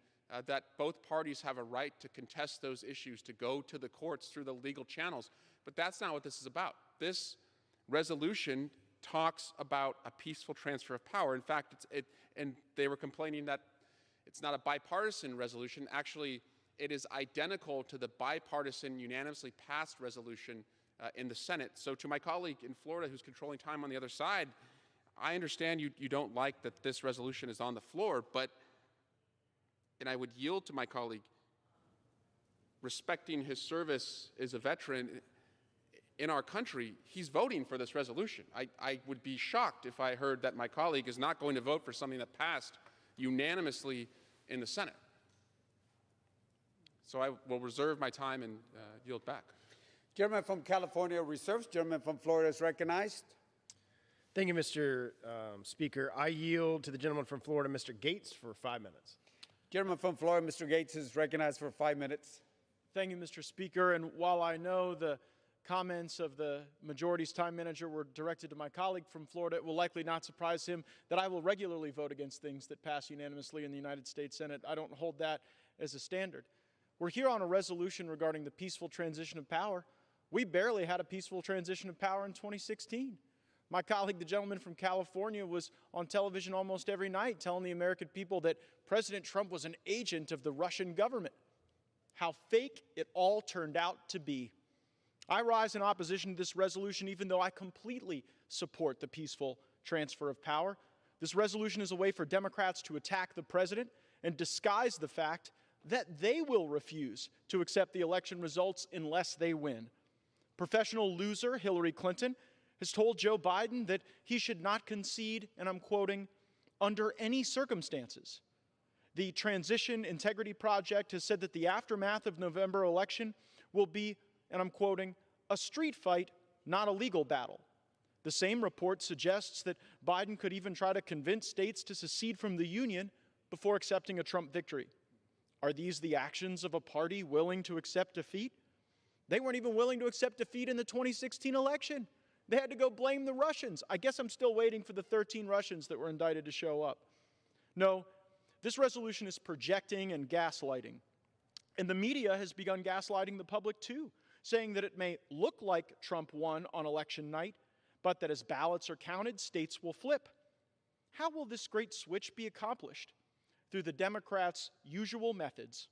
Speaker 9: that both parties have a right to contest those issues, to go to the courts through the legal channels. But that's not what this is about. This resolution talks about a peaceful transfer of power. In fact, and they were complaining that it's not a bipartisan resolution. Actually, it is identical to the bipartisan, unanimously passed resolution in the Senate. So to my colleague in Florida who's controlling time on the other side, I understand you don't like that this resolution is on the floor, and I would yield to my colleague, respecting his service as a veteran in our country, he's voting for this resolution. I would be shocked if I heard that my colleague is not going to vote for something that passed unanimously in the Senate. So I will reserve my time and yield back.
Speaker 15: Gentleman from California reserves. Gentleman from Florida is recognized.
Speaker 11: Thank you, Mr. Speaker. I yield to the gentleman from Florida, Mr. Gates, for 5 minutes.
Speaker 15: Gentleman from Florida, Mr. Gates, is recognized for 5 minutes.
Speaker 3: Thank you, Mr. Speaker. And while I know the comments of the majority's time manager were directed to my colleague from Florida, it will likely not surprise him that I will regularly vote against things that pass unanimously in the United States Senate. I don't hold that as a standard. We're here on a resolution regarding the peaceful transition of power. We barely had a peaceful transition of power in 2016. My colleague, the gentleman from California, was on television almost every night telling the American people that President Trump was an agent of the Russian government. How fake it all turned out to be. I rise in opposition to this resolution, even though I completely support the peaceful transfer of power. This resolution is a way for Democrats to attack the president and disguise the fact that they will refuse to accept the election results unless they win. Professional loser Hillary Clinton has told Joe Biden that he should not concede, and I'm quoting, under any circumstances. The Transition Integrity Project has said that the aftermath of November election will be, and I'm quoting, a street fight, not a legal battle. The same report suggests that Biden could even try to convince states to secede from the Union before accepting a Trump victory. Are these the actions of a party willing to accept defeat? They weren't even willing to accept defeat in the 2016 election. They had to go blame the Russians. I guess I'm still waiting for the 13 Russians that were indicted to show up. No, this resolution is projecting and gaslighting. And the media has begun gaslighting the public too, saying that it may look like Trump won on election night, but that as ballots are counted, states will flip. How will this great switch be accomplished? Through the Democrats' usual methods: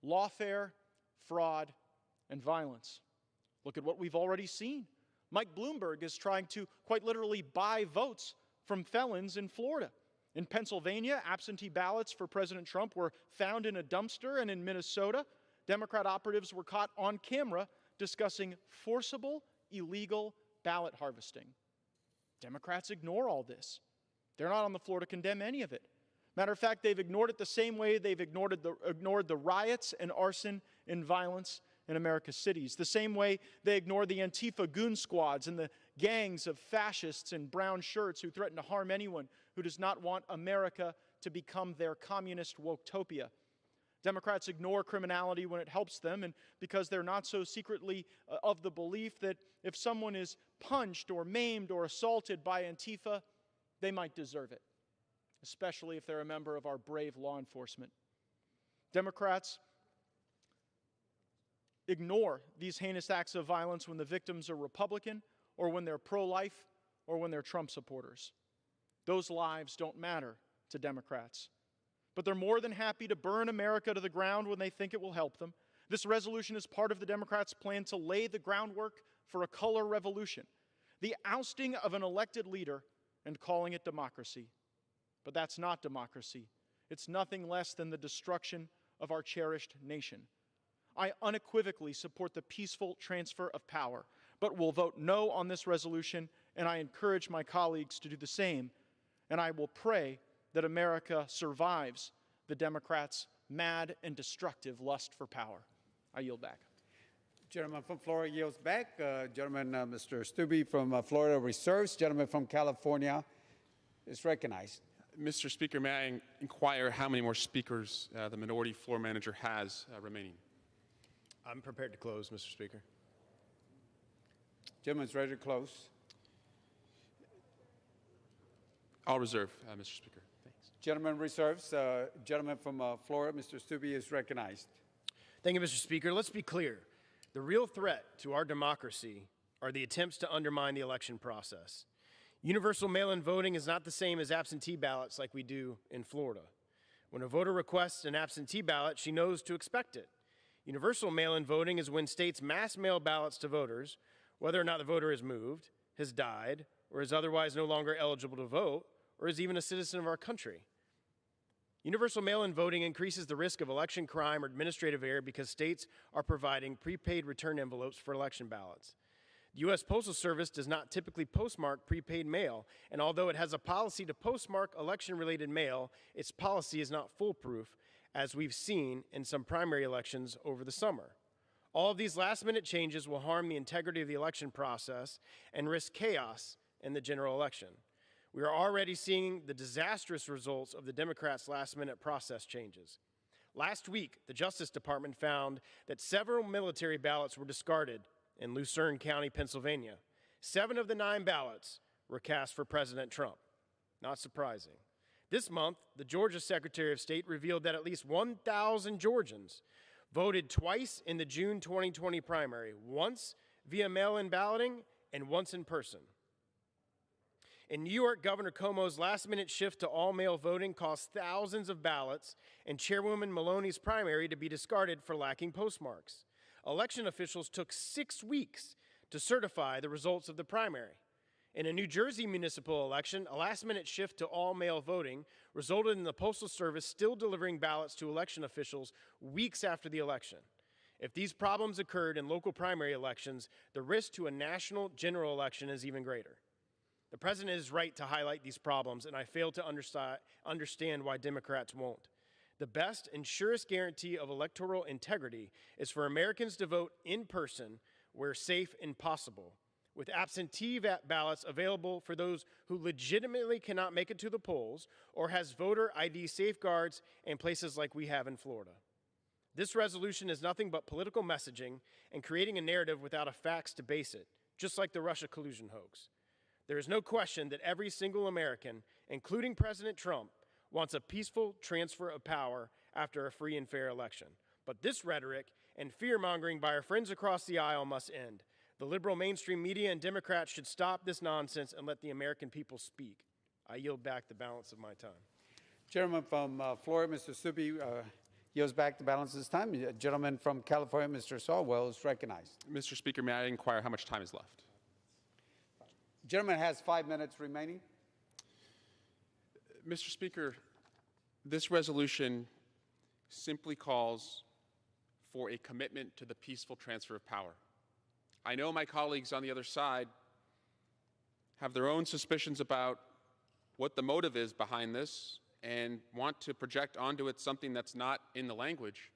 Speaker 3: lawfare, fraud, and violence. Look at what we've already seen. Mike Bloomberg is trying to quite literally buy votes from felons in Florida. In Pennsylvania, absentee ballots for President Trump were found in a dumpster, and in Minnesota, Democrat operatives were caught on camera discussing forcible, illegal ballot harvesting. Democrats ignore all this. They're not on the floor to condemn any of it. Matter of fact, they've ignored it the same way they've ignored the riots and arson and violence in America's cities, the same way they ignore the Antifa goon squads and the gangs of fascists in brown shirts who threaten to harm anyone who does not want America to become their communist woketopia. Democrats ignore criminality when it helps them, and because they're not so secretly of the belief that if someone is punched or maimed or assaulted by Antifa, they might deserve it, especially if they're a member of our brave law enforcement. Democrats ignore these heinous acts of violence when the victims are Republican or when they're pro-life or when they're Trump supporters. Those lives don't matter to Democrats. But they're more than happy to burn America to the ground when they think it will help them. This resolution is part of the Democrats' plan to lay the groundwork for a color revolution, the ousting of an elected leader and calling it democracy. But that's not democracy. It's nothing less than the destruction of our cherished nation. I unequivocally support the peaceful transfer of power, but will vote no on this resolution, and I encourage my colleagues to do the same. And I will pray that America survives the Democrats' mad and destructive lust for power. I yield back.
Speaker 15: Gentleman from Florida yields back. Gentleman, Mr. Stubbe from Florida reserves. Gentleman from California is recognized.
Speaker 9: Mr. Speaker, may I inquire how many more speakers the minority floor manager has remaining?
Speaker 11: I'm prepared to close, Mr. Speaker.
Speaker 15: Gentleman's ready to close.
Speaker 9: I'll reserve, Mr. Speaker. Thanks.
Speaker 15: Gentleman reserves. Gentleman from Florida, Mr. Stubbe, is recognized.
Speaker 11: Thank you, Mr. Speaker. Let's be clear. The real threat to our democracy are the attempts to undermine the election process. Universal mail-in voting is not the same as absentee ballots like we do in Florida. When a voter requests an absentee ballot, she knows to expect it. Universal mail-in voting is when states mass mail ballots to voters, whether or not the voter has moved, has died, or is otherwise no longer eligible to vote, or is even a citizen of our country. Universal mail-in voting increases the risk of election crime or administrative error because states are providing prepaid return envelopes for election ballots. The U.S. Postal Service does not typically postmark prepaid mail, and although it has a policy to postmark election-related mail, its policy is not foolproof, as we've seen in some primary elections over the summer. All of these last-minute changes will harm the integrity of the election process and risk chaos in the general election. We are already seeing the disastrous results of the Democrats' last-minute process changes. Last week, the Justice Department found that several military ballots were discarded in Lucerne County, Pennsylvania. 7 of the 9 ballots were cast for President Trump. Not surprising. This month, the Georgia Secretary of State revealed that at least 1,000 Georgians voted twice in the June 2020 primary, once via mail-in balloting and once in person. In New York, Governor Cuomo's last-minute shift to all-mail voting caused thousands of ballots and Chairwoman Maloney's primary to be discarded for lacking postmarks. Election officials took 6 weeks to certify the results of the primary. In a New Jersey municipal election, a last-minute shift to all-mail voting resulted in the Postal Service still delivering ballots to election officials weeks after the election. If these problems occurred in local primary elections, the risk to a national general election is even greater. The president is right to highlight these problems, and I fail to understand why Democrats won't. The best and surest guarantee of electoral integrity is for Americans to vote in person where safe and possible, with absentee ballots available for those who legitimately cannot make it to the polls or has voter ID safeguards in places like we have in Florida. This resolution is nothing but political messaging and creating a narrative without a facts to base it, just like the Russia collusion hoax. There is no question that every single American, including President Trump, wants a peaceful transfer of power after a free and fair election. But this rhetoric and fear-mongering by our friends across the aisle must end. The liberal mainstream media and Democrats should stop this nonsense and let the American people speak. I yield back the balance of my time.
Speaker 15: Gentleman from Florida, Mr. Stubbe, yields back the balance of his time. Gentleman from California, Mr. Sawwell, is recognized.
Speaker 9: Mr. Speaker, may I inquire how much time is left?
Speaker 15: Gentleman has 5 minutes remaining.
Speaker 9: Mr. Speaker, this resolution simply calls for a commitment to the peaceful transfer of power. I know my colleagues on the other side have their own suspicions about what the motive is behind this and want to project onto it something that's not in the language.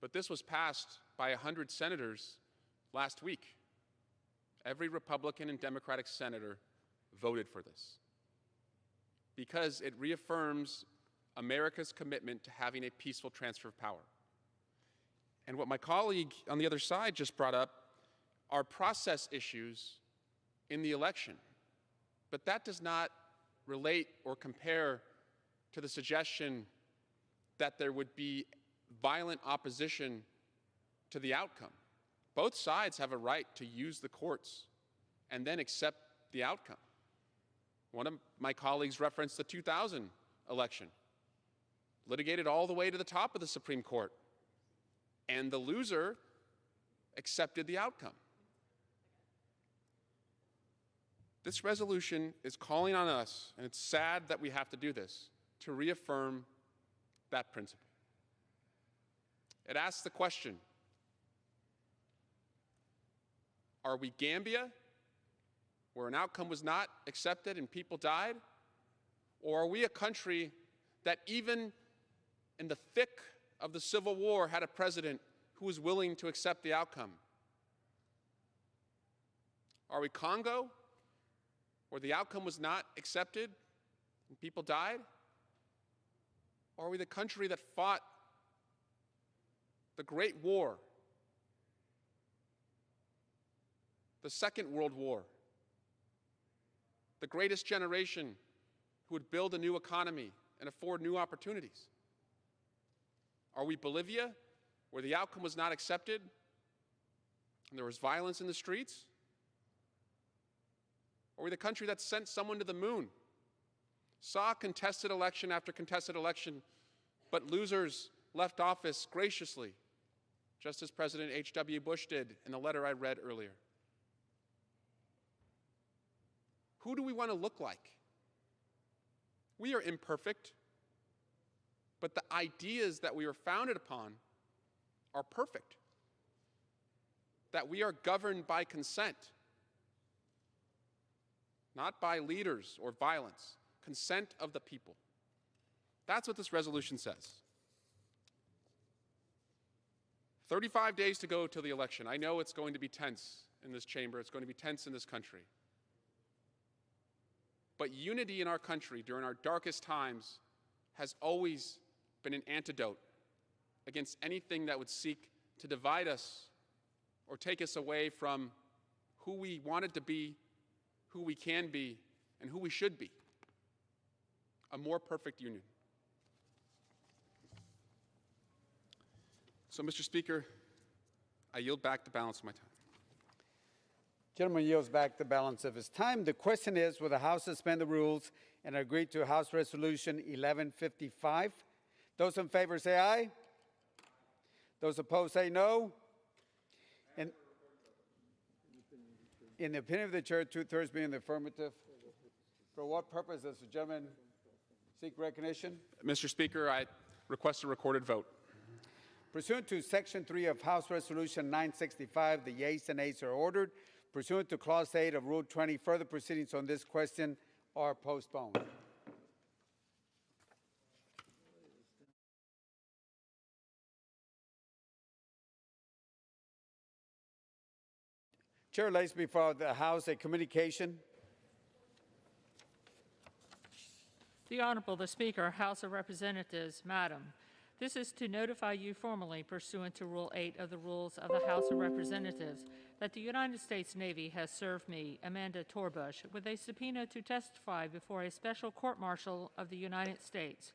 Speaker 9: But this was passed by 100 senators last week. Every Republican and Democratic senator voted for this because it reaffirms America's commitment to having a peaceful transfer of power. And what my colleague on the other side just brought up are process issues in the election. But that does not relate or compare to the suggestion that there would be violent opposition to the outcome. Both sides have a right to use the courts and then accept the outcome. One of my colleagues referenced the 2000 election, litigated all the way to the top of the Supreme Court, and the loser accepted the outcome. This resolution is calling on us, and it's sad that we have to do this, to reaffirm that principle. It asks the question, are we Gambia, where an outcome was not accepted and people died? Or are we a country that even in the thick of the Civil War had a president who was willing to accept the outcome? Are we Congo, where the outcome was not accepted and people died? Or are we the country that fought the Great War, the Second World War, the greatest generation who would build a new economy and afford new opportunities? Are we Bolivia, where the outcome was not accepted and there was violence in the streets? Or are we the country that sent someone to the moon, saw contested election after contested election, but losers left office graciously, just as President H.W. Bush did in the letter I read earlier? Who do we want to look like? We are imperfect, but the ideas that we are founded upon are perfect. That we are governed by consent, not by leaders or violence, consent of the people. That's what this resolution says. 35 days to go till the election. I know it's going to be tense in this chamber. It's going to be tense in this country. But unity in our country during our darkest times has always been an antidote against anything that would seek to divide us or take us away from who we wanted to be, who we can be, and who we should be. A more perfect union. So, Mr. Speaker, I yield back the balance of my time.
Speaker 15: Gentleman yields back the balance of his time. The question is, will the House suspend the rules and agree to House Resolution 1155? Those in favor say aye. Those opposed say no. And in the opinion of the chair, 2/3 being the affirmative. For what purpose does the gentleman seek recognition?
Speaker 9: Mr. Speaker, I request a recorded vote.
Speaker 15: Pursuant to Section 3 of House Resolution 965, the yeas and nays are ordered. Pursuant to Clause 8 of Rule 20, further proceedings on this question are postponed. Chair lays before the House a communication.
Speaker 21: The Honorable the Speaker, House of Representatives, Madam. This is to notify you formally pursuant to Rule 8 of the Rules of the House of Representatives that the United States Navy has served me, Amanda Torbush, with a subpoena to testify before a special court-martial of the United States.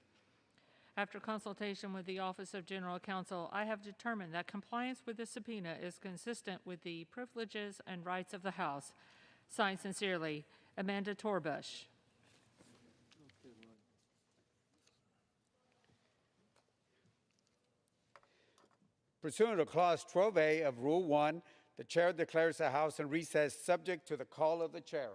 Speaker 21: After consultation with the Office of General Counsel, I have determined that compliance with the subpoena is consistent with the privileges and rights of the House. Signed sincerely, Amanda Torbush.
Speaker 15: Pursuant to Clause 12A of Rule 1, the chair declares the House in recess subject to the call of the chair.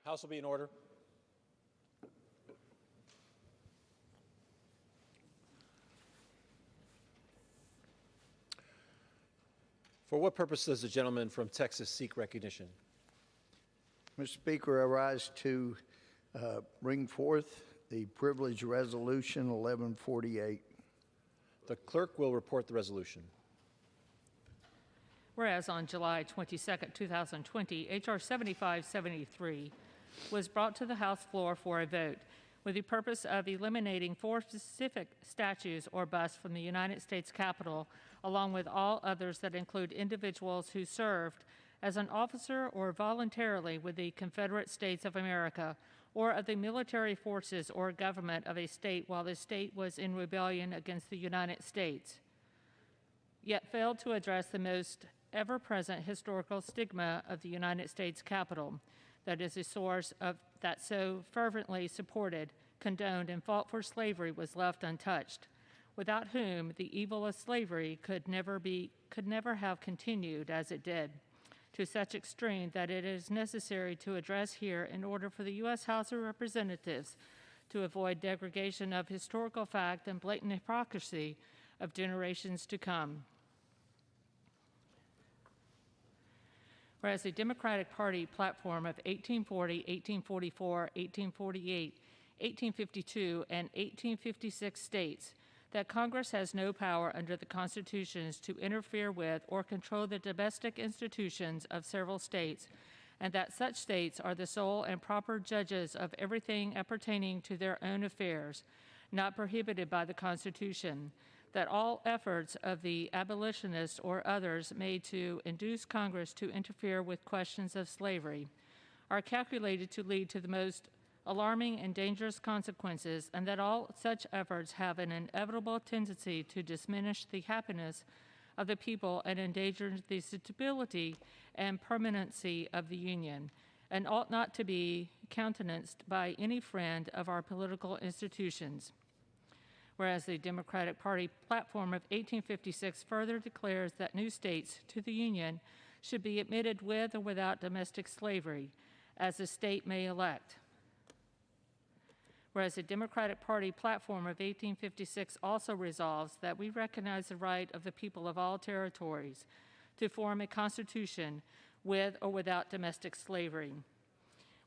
Speaker 13: House will be in order. For what purpose does the gentleman from Texas seek recognition?
Speaker 19: Mr. Speaker, I rise to bring forth the privilege resolution 1148.
Speaker 13: The clerk will report the resolution.
Speaker 21: Whereas on July 22, 2020, H.R. 7573 was brought to the House floor for a vote with the purpose of eliminating 4 specific statues or busts from the United States Capitol, along with all others that include individuals who served as an officer or voluntarily with the Confederate States of America or of the military forces or government of a state while the state was in rebellion against the United States, yet failed to address the most ever-present historical stigma of the United States Capitol, that is a source of that so fervently supported, condoned, and fought for slavery was left untouched, without whom the evil of slavery could never have continued as it did, to such extreme that it is necessary to address here in order for the U.S. House of Representatives to avoid degradation of historical fact and blatant hypocrisy of generations to come. Whereas the Democratic Party platform of 1840, 1844, 1848, 1852, and 1856 states that Congress has no power under the constitutions to interfere with or control the domestic institutions of several states, and that such states are the sole and proper judges of everything appertaining to their own affairs, not prohibited by the Constitution, that all efforts of the abolitionists or others made to induce Congress to interfere with questions of slavery are calculated to lead to the most alarming and dangerous consequences, and that all such efforts have an inevitable tendency to diminish the happiness of the people and endanger the stability and permanency of the Union, and ought not to be countenanced by any friend of our political institutions. Whereas the Democratic Party platform of 1856 further declares that new states to the Union should be admitted with or without domestic slavery, as the state may elect. Whereas the Democratic Party platform of 1856 also resolves that we recognize the right of the people of all territories to form a constitution with or without domestic slavery.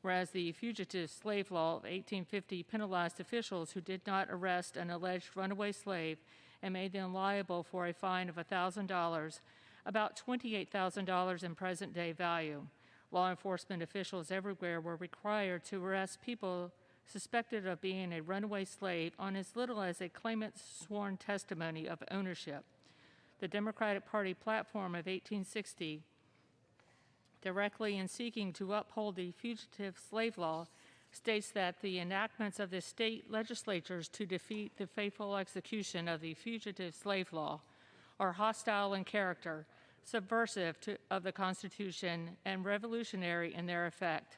Speaker 21: Whereas the Fugitive Slave Law of 1850 penalized officials who did not arrest an alleged runaway slave and made them liable for a fine of $1,000, about $28,000 in present-day value. Law enforcement officials everywhere were required to arrest people suspected of being a runaway slave on as little as a claimant's sworn testimony of ownership. The Democratic Party platform of 1860, directly in seeking to uphold the Fugitive Slave Law, states that the enactments of the state legislatures to defeat the faithful execution of the Fugitive Slave Law are hostile in character, subversive of the Constitution, and revolutionary in their effect.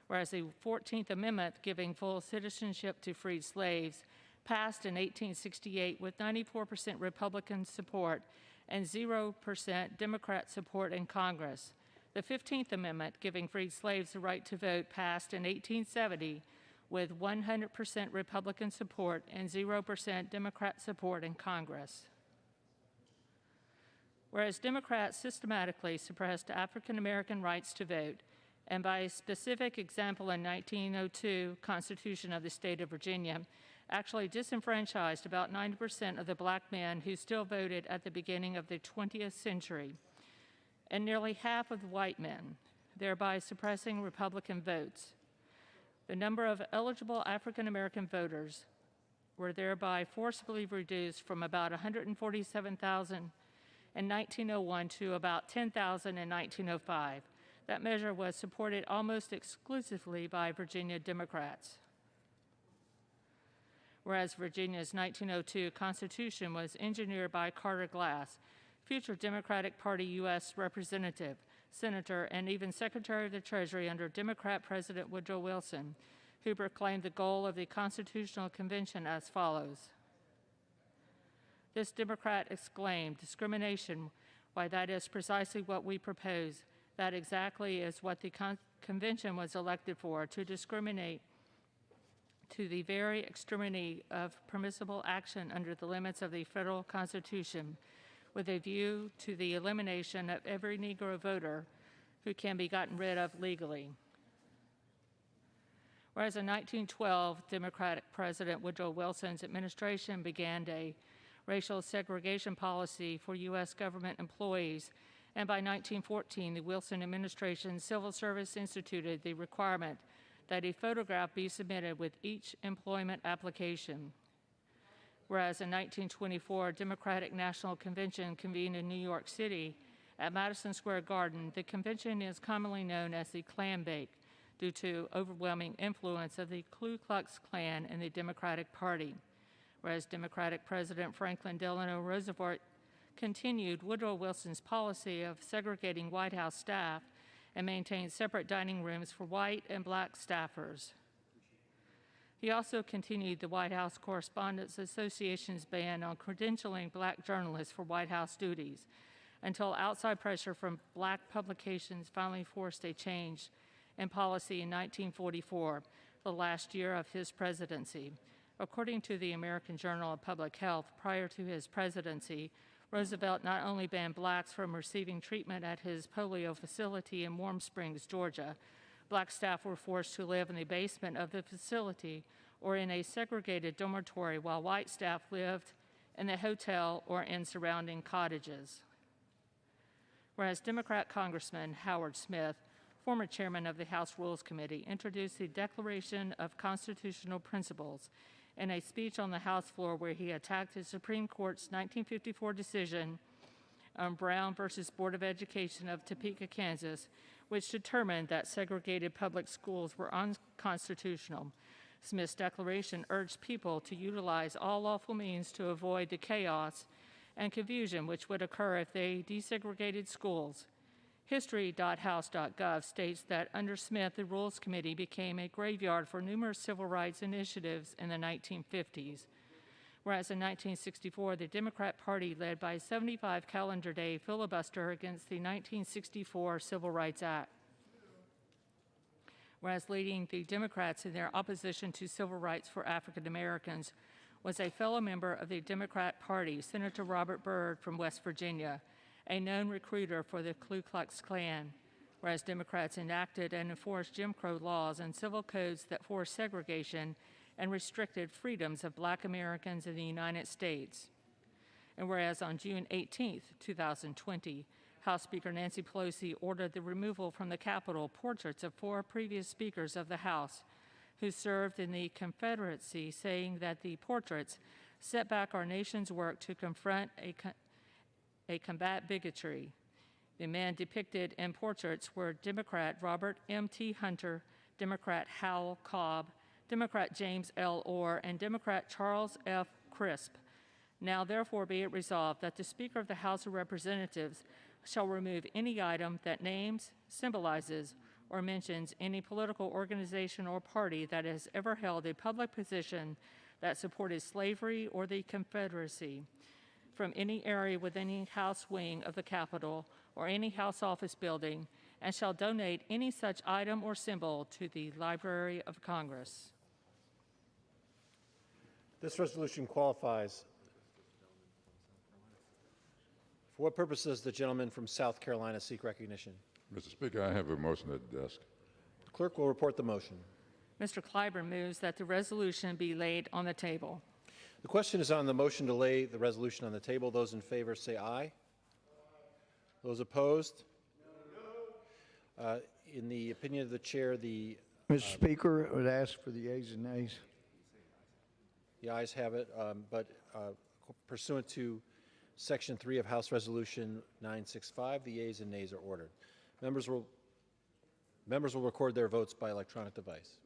Speaker 21: Whereas the 14th Amendment, giving full citizenship to freed slaves, passed in 1868 with 94% Republican support and 0% Democrat support in Congress. The 15th Amendment, giving freed slaves the right to vote, passed in 1870 with 100% Republican support and 0% Democrat support in Congress. Whereas Democrats systematically suppressed African American rights to vote, and by a specific example in 1902 Constitution of the State of Virginia, actually disenfranchised about 90% of the black men who still voted at the beginning of the 20th century, and nearly half of the white men, thereby suppressing Republican votes. The number of eligible African American voters were thereby forcibly reduced from about 147,000 in 1901 to about 10,000 in 1905. That measure was supported almost exclusively by Virginia Democrats. Whereas Virginia's 1902 Constitution was engineered by Carter Glass, future Democratic Party U.S. Representative, Senator, and even Secretary of the Treasury under Democrat President Woodrow Wilson, who proclaimed the goal of the Constitutional Convention as follows. This Democrat exclaimed, "Discrimination, why that is precisely what we propose. That exactly is what the convention was elected for to discriminate to the very extremity of permissible action under the limits of the federal Constitution, with a view to the elimination of every Negro voter who can be gotten rid of legally. Whereas in 1912, Democratic President Woodrow Wilson's administration began a racial segregation policy for U.S. government employees, and by 1914, the Wilson administration's Civil Service instituted the requirement that a photograph be submitted with each employment application. Whereas in 1924, Democratic National Convention convened in New York City at Madison Square Garden, the convention is commonly known as the Klan Bake due to overwhelming influence of the Ku Klux Klan in the Democratic Party. Whereas Democratic President Franklin Delano Roosevelt continued Woodrow Wilson's policy of segregating White House staff and maintained separate dining rooms for white and black staffers. He also continued the White House Correspondents Association's ban on credentialing black journalists for White House duties until outside pressure from black publications finally forced a change in policy in 1944, the last year of his presidency. According to the American Journal of Public Health, prior to his presidency, Roosevelt not only banned blacks from receiving treatment at his polio facility in Warm Springs, Georgia. Black staff were forced to live in the basement of the facility or in a segregated dormitory, while white staff lived in the hotel or in surrounding cottages. Whereas Democrat Congressman Howard Smith, former chairman of the House Rules Committee, introduced the Declaration of Constitutional Principles in a speech on the House floor where he attacked the Supreme Court's 1954 decision on Brown versus Board of Education of Topeka, Kansas, which determined that segregated public schools were unconstitutional. Smith's declaration urged people to utilize all lawful means to avoid the chaos and confusion which would occur if they desegregated schools. History.house.gov states that under Smith, the Rules Committee became a graveyard for numerous civil rights initiatives in the 1950s. Whereas in 1964, the Democrat Party led by a 75 calendar day filibuster against the 1964 Civil Rights Act. Whereas leading the Democrats in their opposition to civil rights for African Americans was a fellow member of the Democrat Party, Senator Robert Byrd from West Virginia, a known recruiter for the Ku Klux Klan. Whereas Democrats enacted and enforced Jim Crow laws and civil codes that forced segregation and restricted freedoms of Black Americans in the United States. And whereas on June 18, 2020, House Speaker Nancy Pelosi ordered the removal from the Capitol portraits of 4 previous speakers of the House who served in the Confederacy, saying that the portraits set back our nation's work to confront a combat bigotry. The men depicted in portraits were Democrat Robert M.T. Hunter, Democrat Howell Cobb, Democrat James L. Orr, and Democrat Charles F. Crisp. Now therefore be it resolved that the Speaker of the House of Representatives shall remove any item that names, symbolizes, or mentions any political organization or party that has ever held a public position that supported slavery or the Confederacy from any area within any House wing of the Capitol or any House office building, and shall donate any such item or symbol to the Library of Congress.
Speaker 13: This resolution qualifies. For what purpose does the gentleman from South Carolina seek recognition?
Speaker 10: Mr. Speaker, I have a motion at the desk.
Speaker 13: The clerk will report the motion.
Speaker 21: Mr. Clyburn moves that the resolution be laid on the table.
Speaker 13: The question is on the motion to lay the resolution on the table. Those in favor say aye. Those opposed? In the opinion of the chair, the
Speaker 19: Mr. Speaker, I would ask for the yeas and nays.
Speaker 13: The ayes have it, but pursuant to Section 3 of House Resolution 965, the yeas and nays are ordered. Members will record their votes by electronic device.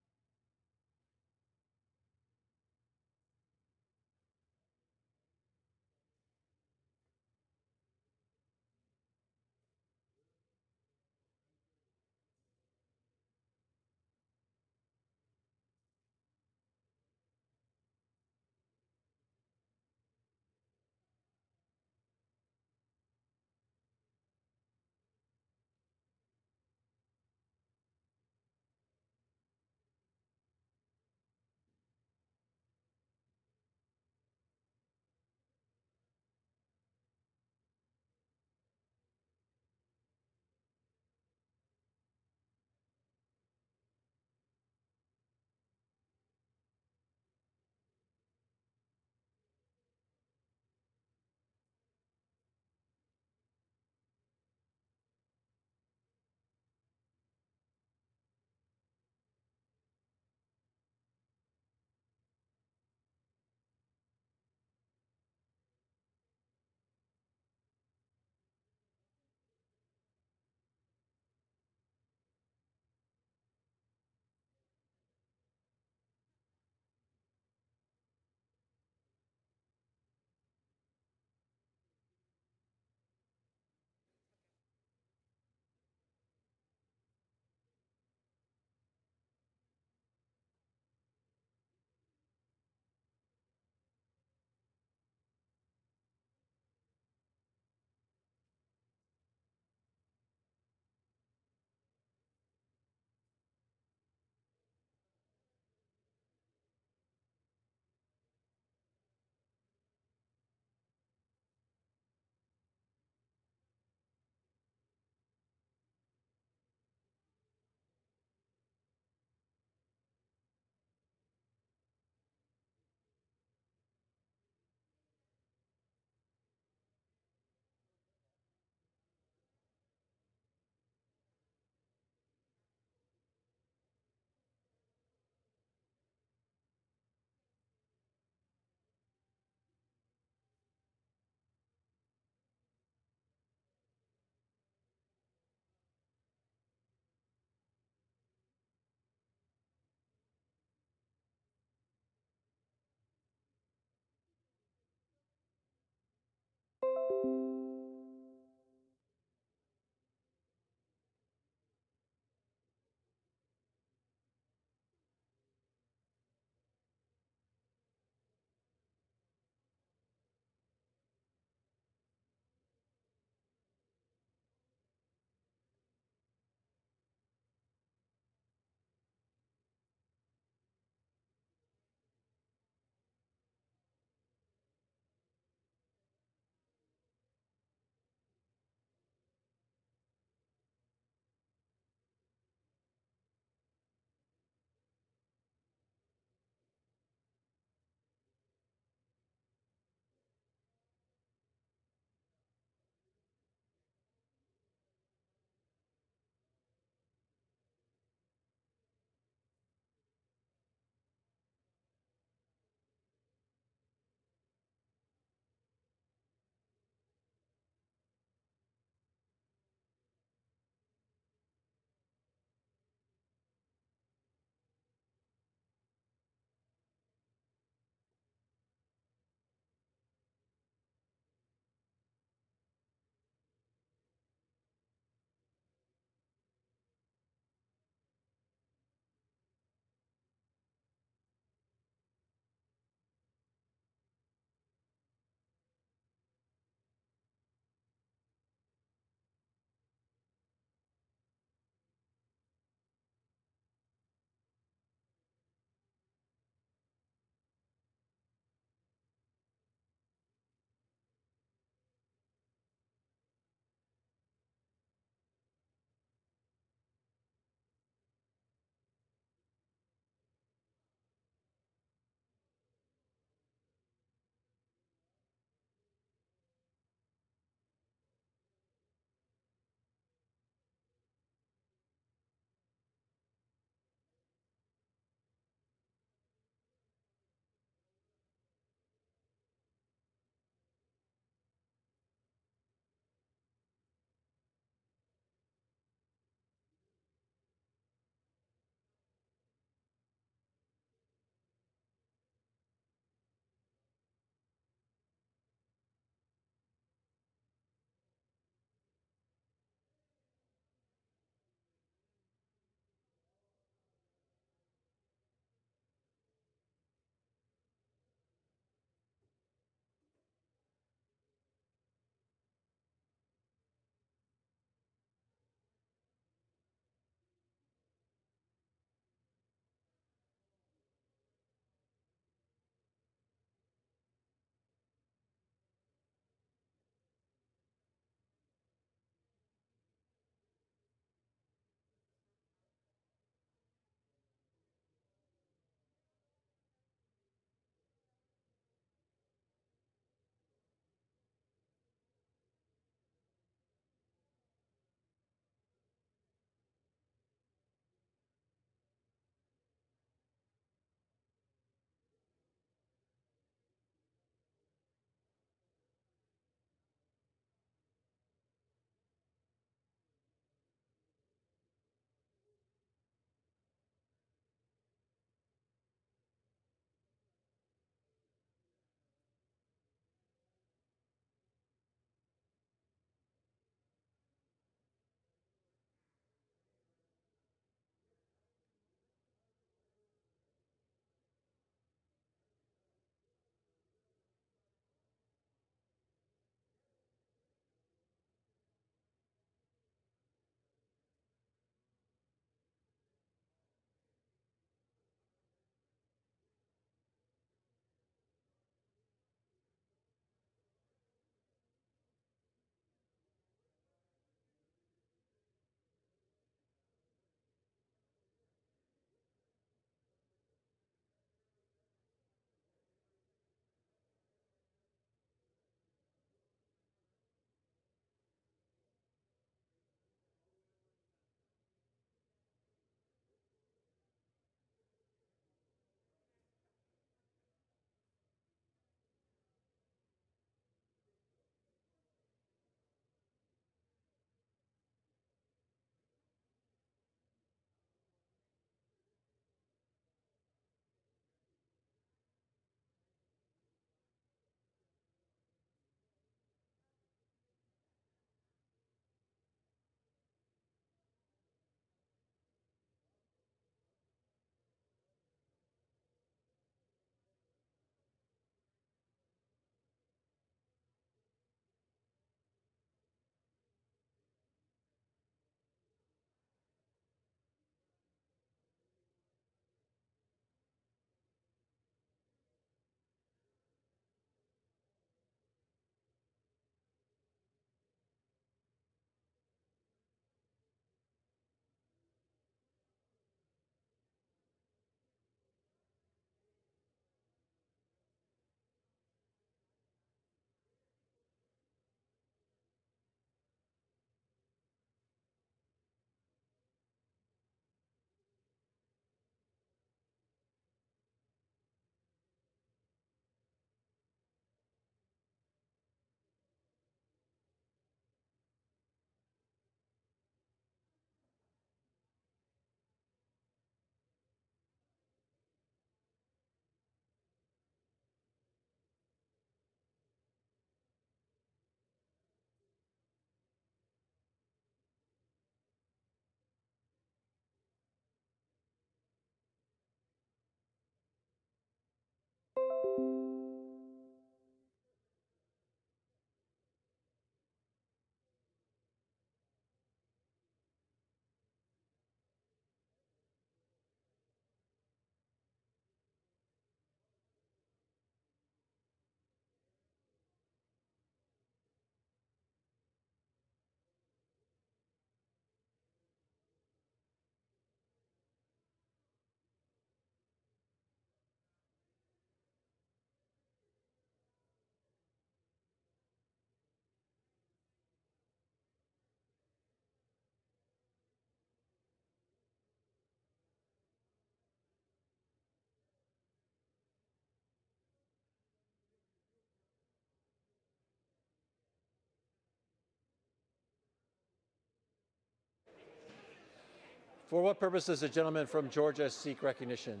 Speaker 13: For what purpose does the gentleman from Georgia seek recognition?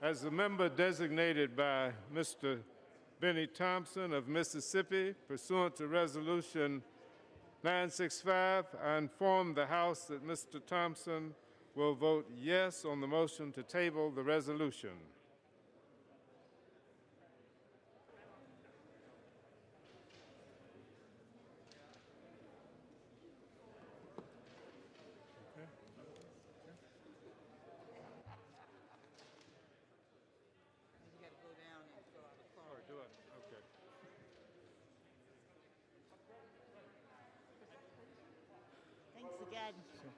Speaker 5: As the member designated by Mr. Benny Thompson of Mississippi, pursuant to Resolution 965, I inform the House that Mr. Thompson will vote yes on the motion to table the resolution.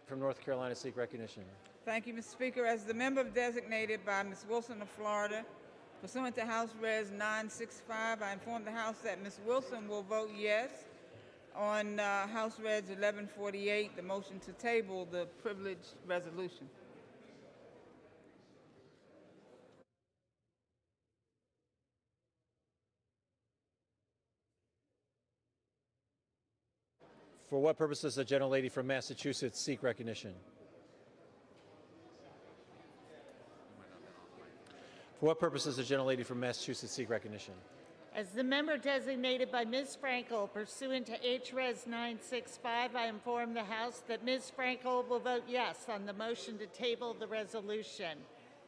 Speaker 13: From North Carolina seek recognition.
Speaker 20: Thank you, Mr. Speaker. As the member designated by Ms. Wilson of Florida, pursuant to House Res 965, I inform the House that Ms. Wilson will vote yes on House Res 1148, the motion to table the privileged resolution.
Speaker 13: For what purpose does the gentlelady from Massachusetts seek recognition? For what purpose does the gentlelady from Massachusetts seek recognition?
Speaker 22: As the member designated by Ms. Frankel pursuant to H.Res. 965, I inform the House that Ms. Frankel will vote yes on the motion to table the resolution.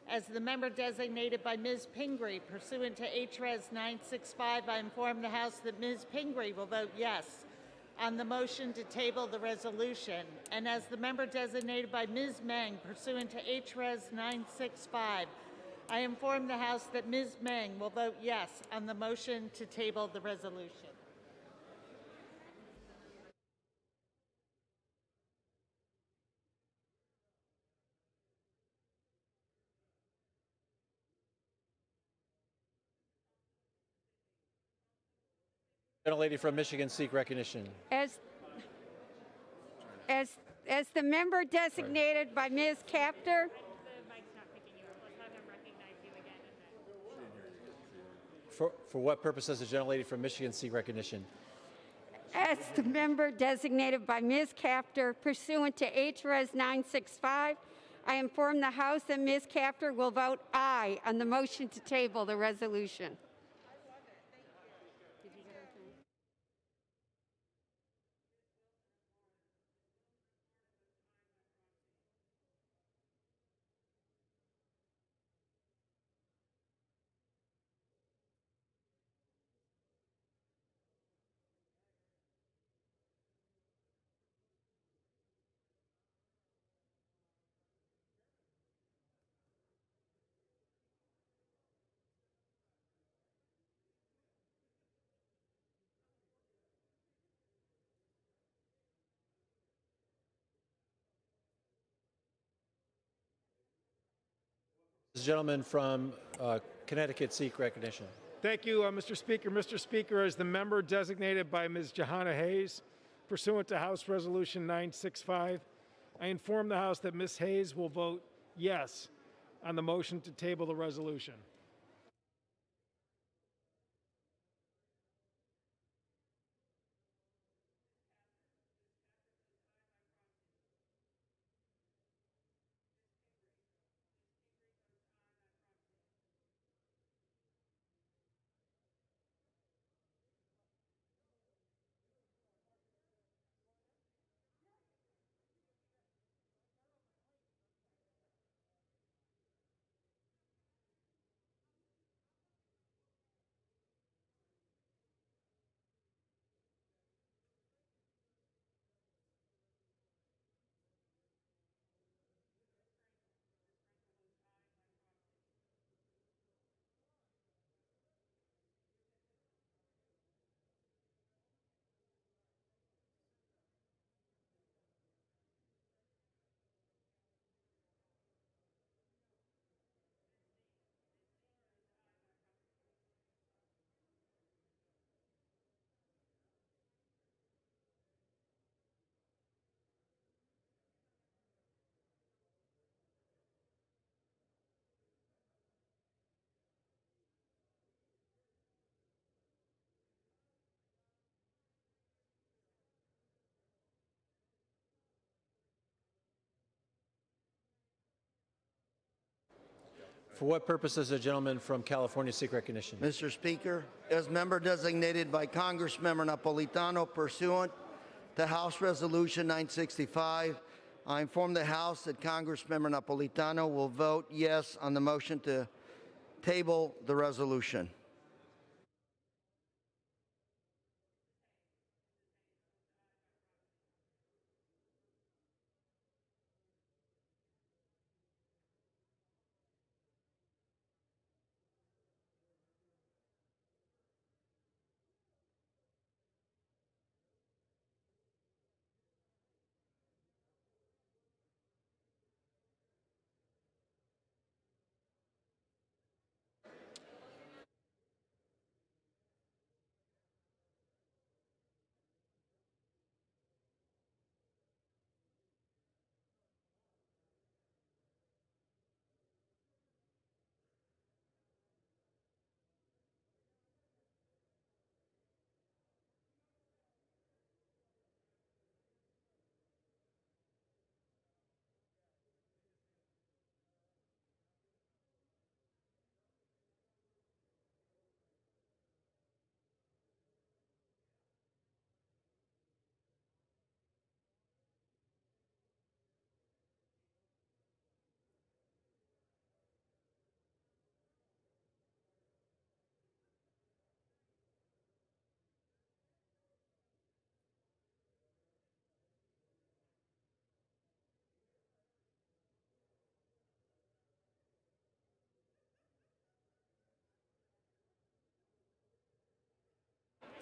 Speaker 22: As the member designated by Ms. Pingree pursuant to H.Res. 965, I inform the House that Ms. Pingree will vote yes on the motion to table the resolution. And as the member designated by Ms. Meng pursuant to H.Res. 965, I inform the House that Ms. Meng will vote yes on the motion to table the resolution.
Speaker 13: Gentlelady from Michigan seek recognition.
Speaker 23: As the member designated by Ms. Capter,
Speaker 13: For what purpose does the gentlelady from Michigan seek recognition?
Speaker 23: as the member designated by Ms. Capter pursuant to H.Res. 965, I inform the House that Ms. Capter will vote aye on the motion to table the resolution.
Speaker 13: The gentleman from Connecticut seek recognition.
Speaker 24: Thank you, Mr. Speaker. Mr. Speaker, as the member designated by Ms. Johanna Hayes, pursuant to House Resolution 965, I inform the House that Ms. Hayes will vote yes on the motion to table the resolution.
Speaker 13: For what purpose does the gentleman from California seek recognition?
Speaker 1: Mr. Speaker, as member designated by Congressmember Napolitano pursuant to House Resolution 965, I inform the House that Congressmember Napolitano will vote yes on the motion to table the resolution.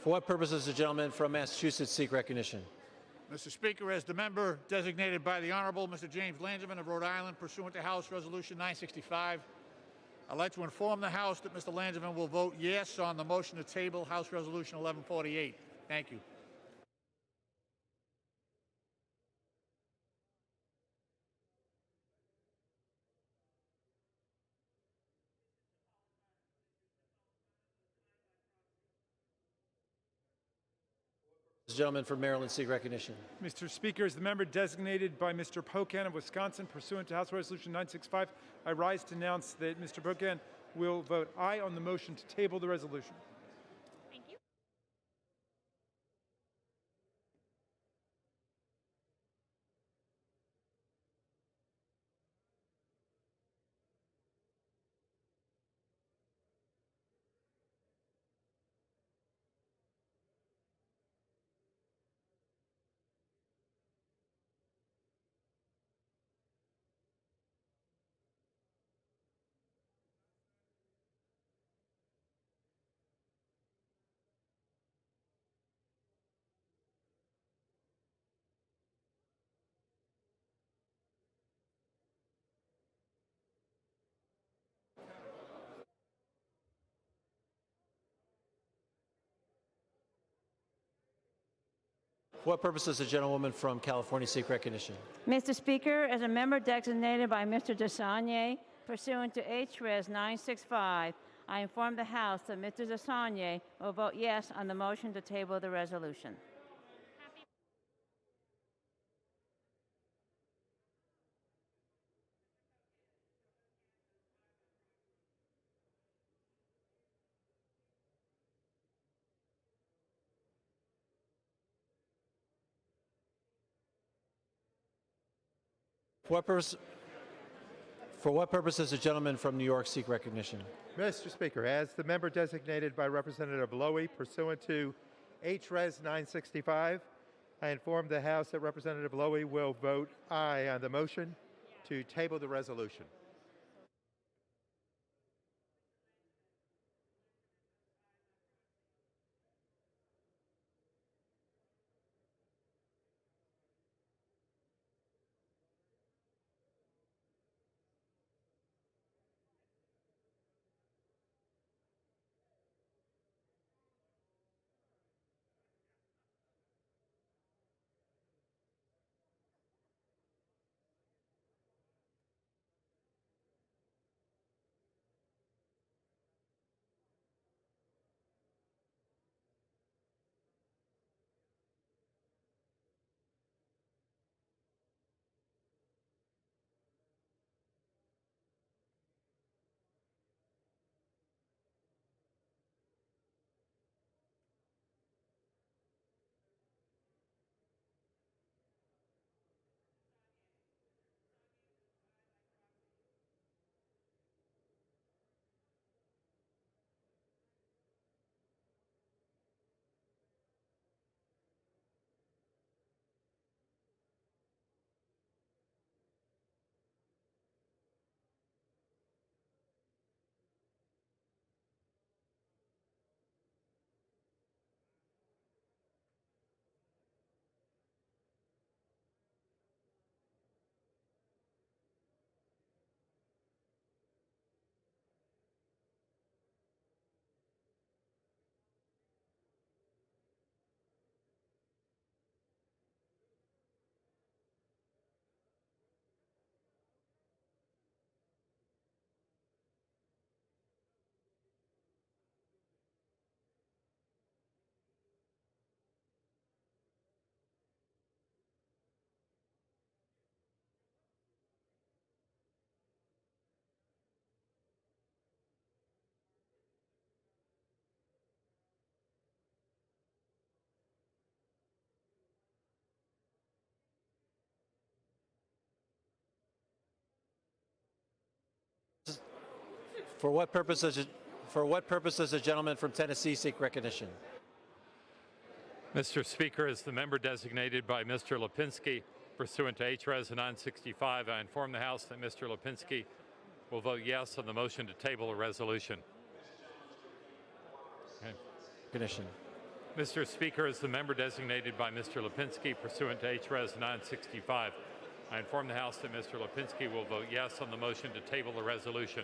Speaker 13: For what purpose does the gentleman from Massachusetts seek recognition?
Speaker 2: Mr. Speaker, as the member designated by the Honorable Mr. James Langevin of Rhode Island pursuant to House Resolution 965, I'd like to inform the House that Mr. Langevin will vote yes on the motion to table House Resolution 1148. Thank you.
Speaker 13: The gentleman from Maryland seek recognition.
Speaker 12: Mr. Speaker, as the member designated by Mr. Pocan of Wisconsin pursuant to House Resolution 965, I rise to announce that Mr. Pocan will vote aye on the motion to table the resolution.
Speaker 21: Thank you.
Speaker 13: For what purpose does the gentlewoman from California seek recognition?
Speaker 14: Mr. Speaker, as a member designated by Mr. Desagnes pursuant to HRES 965, I inform the House that Mr. Desagnes will vote yes on the motion to table the resolution.
Speaker 13: For what purpose does the gentleman from New York seek recognition?
Speaker 25: Mr. Speaker, as the member designated by Representative Lowy pursuant to HRES 965, I inform the House that Representative Lowy will vote aye on the motion to table the resolution.
Speaker 13: For what purpose does the gentleman from Tennessee seek recognition?
Speaker 6: Mr. Speaker, as the member designated by Mr. Lipinski pursuant to HRES 965, I inform the House that Mr. Lipinski will vote yes on the motion to table a resolution. Okay.
Speaker 13: Recognition.
Speaker 6: Mr. Speaker, as the member designated by Mr. Lipinski pursuant to HRES 965, I inform the House that Mr. Lipinski will vote yes on the motion to table the resolution.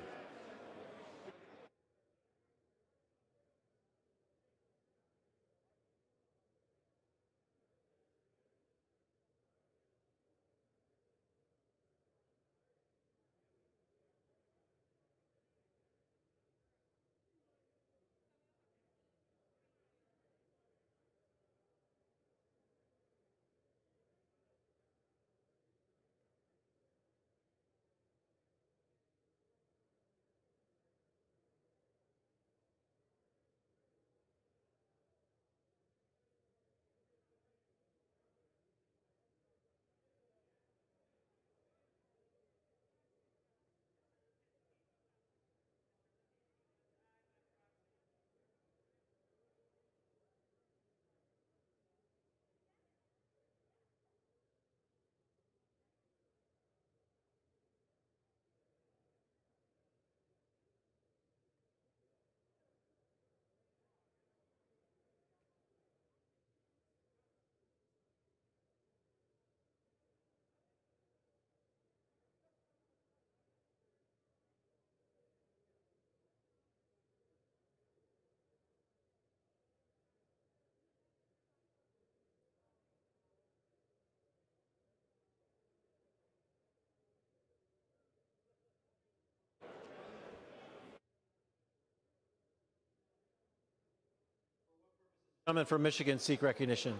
Speaker 13: Gentleman from Michigan seek recognition.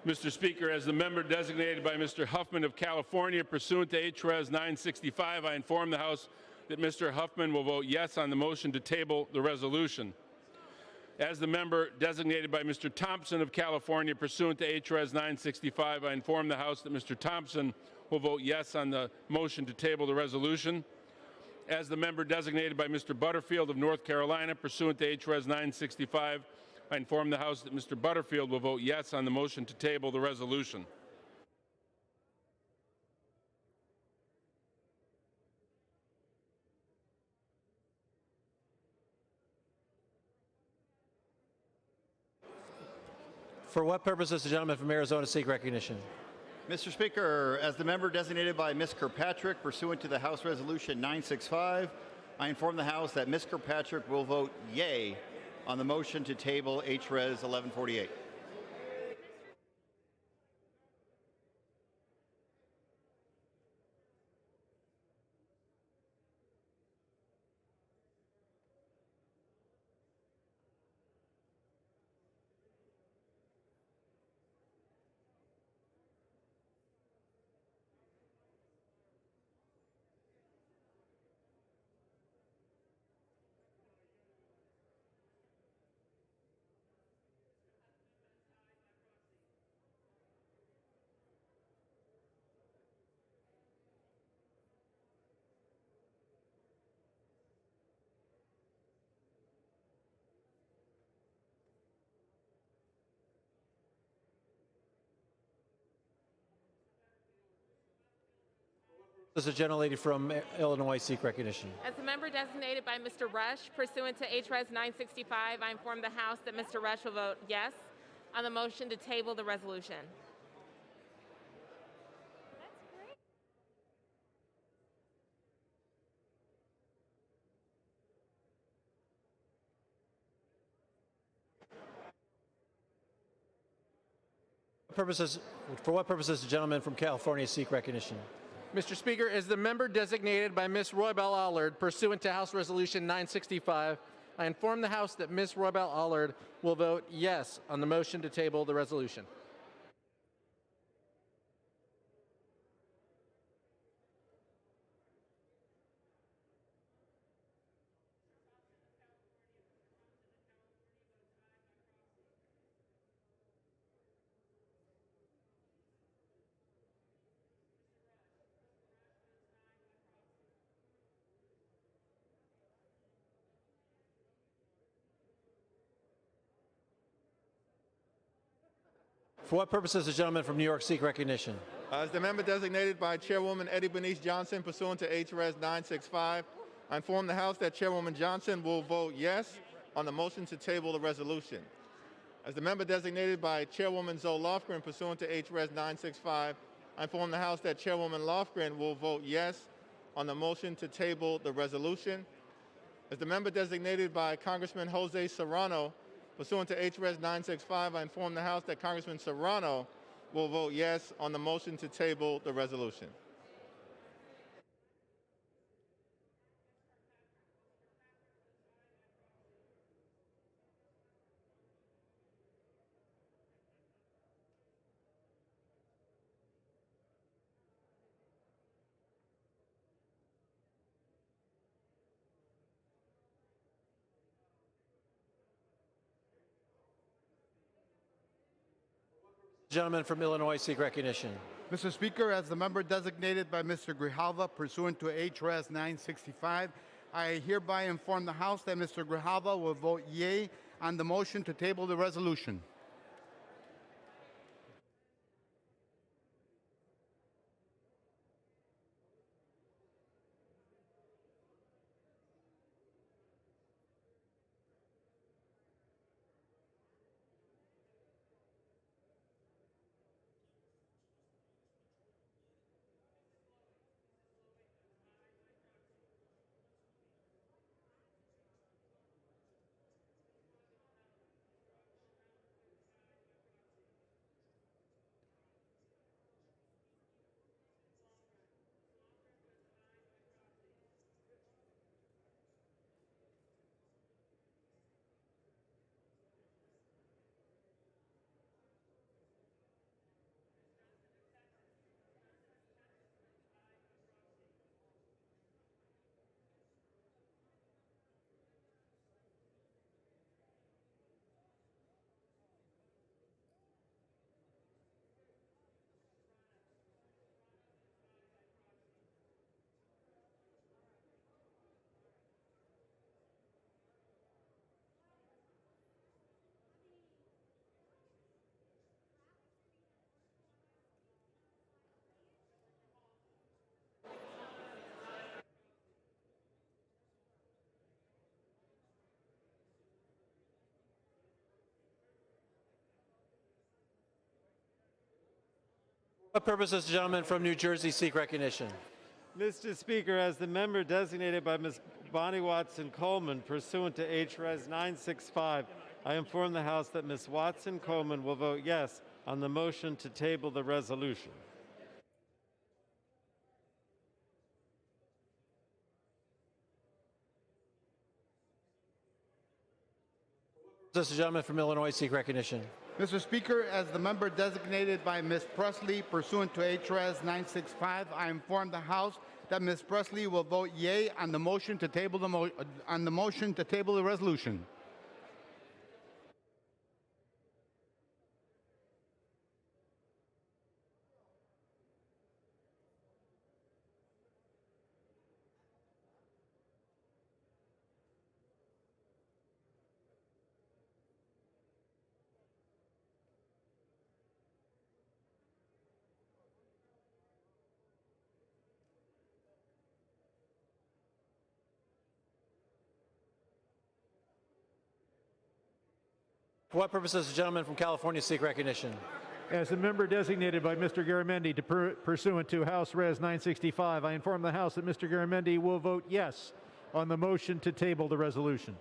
Speaker 7: Mr. Speaker, as the member designated by Mr. Huffman of California pursuant to HRES 965, I inform the House that Mr. Huffman will vote yes on the motion to table the resolution. As the member designated by Mr. Thompson of California pursuant to HRES 965, I inform the House that Mr. Thompson will vote yes on the motion to table the resolution. As the member designated by Mr. Butterfield of North Carolina pursuant to HRES 965, I inform the House that Mr. Butterfield will vote yes on the motion to table the resolution.
Speaker 13: For what purpose does the gentleman from Arizona seek recognition?
Speaker 8: Mr. Speaker, as the member designated by Ms. Kirkpatrick pursuant to the House Resolution 965, I inform the House that Ms. Kirkpatrick will vote yay on the motion to table HRES 1148.
Speaker 13: Does the gentlelady from Illinois seek recognition?
Speaker 16: As a member designated by Mr. Rush, pursuant to HRES 965, I inform the House that Mr. Rush will vote yes on the motion to table the resolution.
Speaker 13: For what purpose does the gentleman from California seek recognition?
Speaker 18: Mr. Speaker, as the member designated by Ms. Roybal Allard pursuant to House Resolution 965, I inform the House that Ms. Roybal Allard will vote yes on the motion to table the resolution.
Speaker 13: For what purpose does the gentleman from New York seek recognition?
Speaker 3: As the member designated by Chairwoman Eddie Bernice Johnson pursuant to H.Res. 965, I inform the House that Chairwoman Johnson will vote yes on the motion to table the resolution. As the member designated by Chairwoman Zoe Lofgren pursuant to H.Res. 965, I inform the House that Chairwoman Lofgren will vote yes on the motion to table the resolution. As the member designated by Congressman Jose Serrano pursuant to H.Res. 965, I inform the House that Congressman Serrano will vote yes on the motion to table the resolution.
Speaker 13: Gentleman from Illinois seek recognition.
Speaker 4: Mr. Speaker, as the member designated by Mr. Grijalva pursuant to H.Res. 965, I hereby inform the House that Mr. Grijalva will vote yea on the motion to table the resolution.
Speaker 13: For what purpose does the gentleman from New Jersey seek recognition?
Speaker 9: Mr. Speaker, as the member designated by Ms. Bonnie Watson Coleman pursuant to H.Res. 965, I inform the House that Ms. Watson Coleman will vote yes on the motion to table the resolution.
Speaker 13: Does the gentleman from Illinois seek recognition?
Speaker 4: Mr. Speaker, as the member designated by Ms. Presley pursuant to H.Res. 965, I inform the House that Ms. Presley will vote yea on the motion to table the resolution.
Speaker 13: For what purpose does the gentleman from California seek recognition?
Speaker 11: As a member designated by Mr. Garamendi pursuant to House Res. 965, I inform the House that Mr. Garamendi will vote yes on the motion to table the resolution.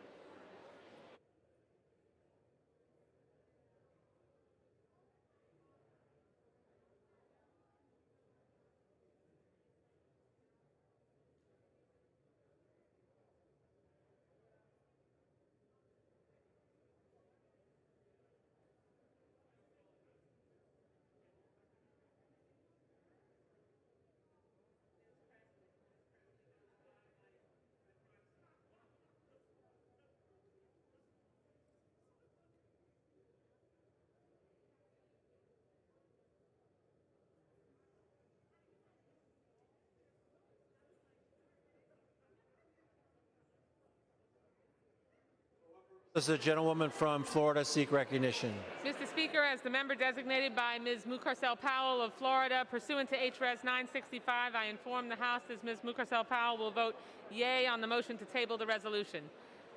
Speaker 13: Does the gentlewoman from Florida seek recognition?
Speaker 16: Mr. Speaker, as the member designated by Ms. Mucarsel Powell of Florida, pursuant to HRS 965, I inform the House that Ms. Mucarsel Powell will vote yea on the motion to table the resolution.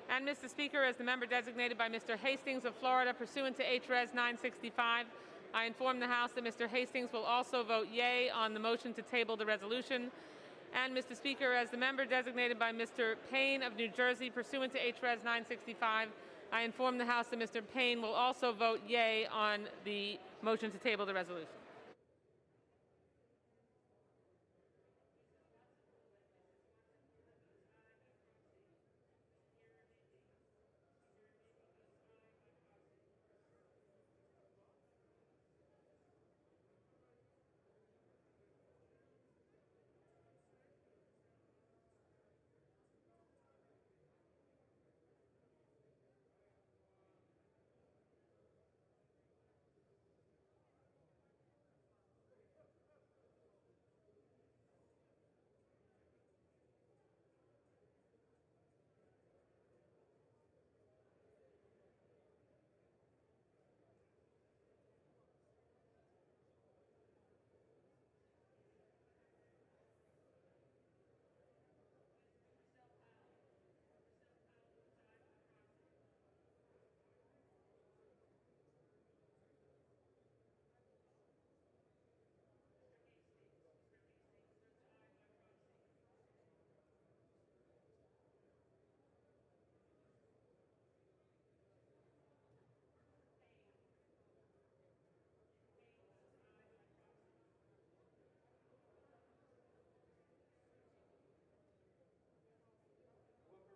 Speaker 16: And Mr. Speaker, as the member designated by Mr. Hastings of Florida, pursuant to HRS 965, I inform the House that Mr. Hastings will also vote yea on the motion to table the resolution. And Mr. Speaker, as the member designated by Mr. Payne of New Jersey, pursuant to HRS 965, I inform the House that Mr. Payne will also vote yea on the motion to table the resolution.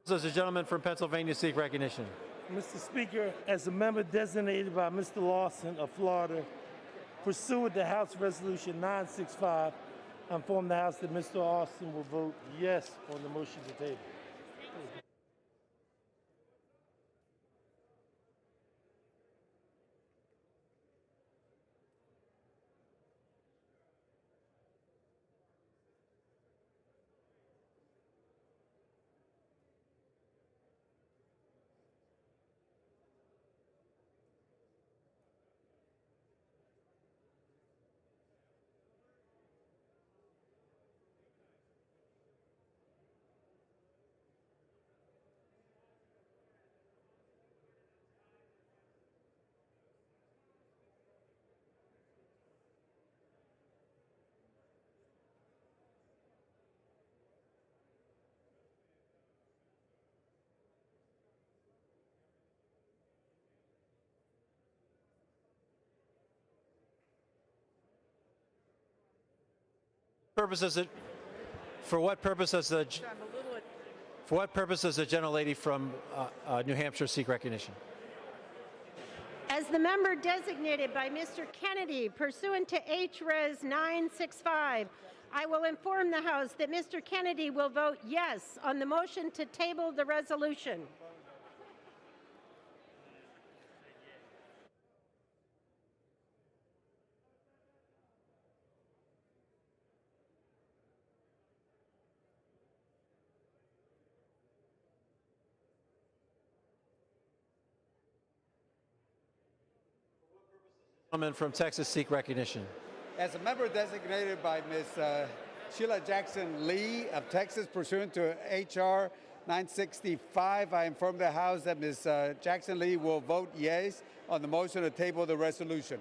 Speaker 9: Does the gentleman from Pennsylvania seek recognition?
Speaker 5: Mr. Speaker, as a member designated by Mr. Lawson of Florida, pursuant to House Resolution 965, I inform the House that Mr. Austin will vote yes on the motion to table.
Speaker 13: For what purpose does the gentlelady from New Hampshire seek recognition?
Speaker 22: As the member designated by Mr. Kennedy pursuant to HRes 965, I will inform the House that Mr. Kennedy will vote yes on the motion to table the resolution.
Speaker 13: Gentleman from Texas seek recognition.
Speaker 10: As a member designated by Ms. Sheila Jackson Lee of Texas pursuant to H.R. 965, I inform the House that Ms. Jackson Lee will vote yes on the motion to table the resolution.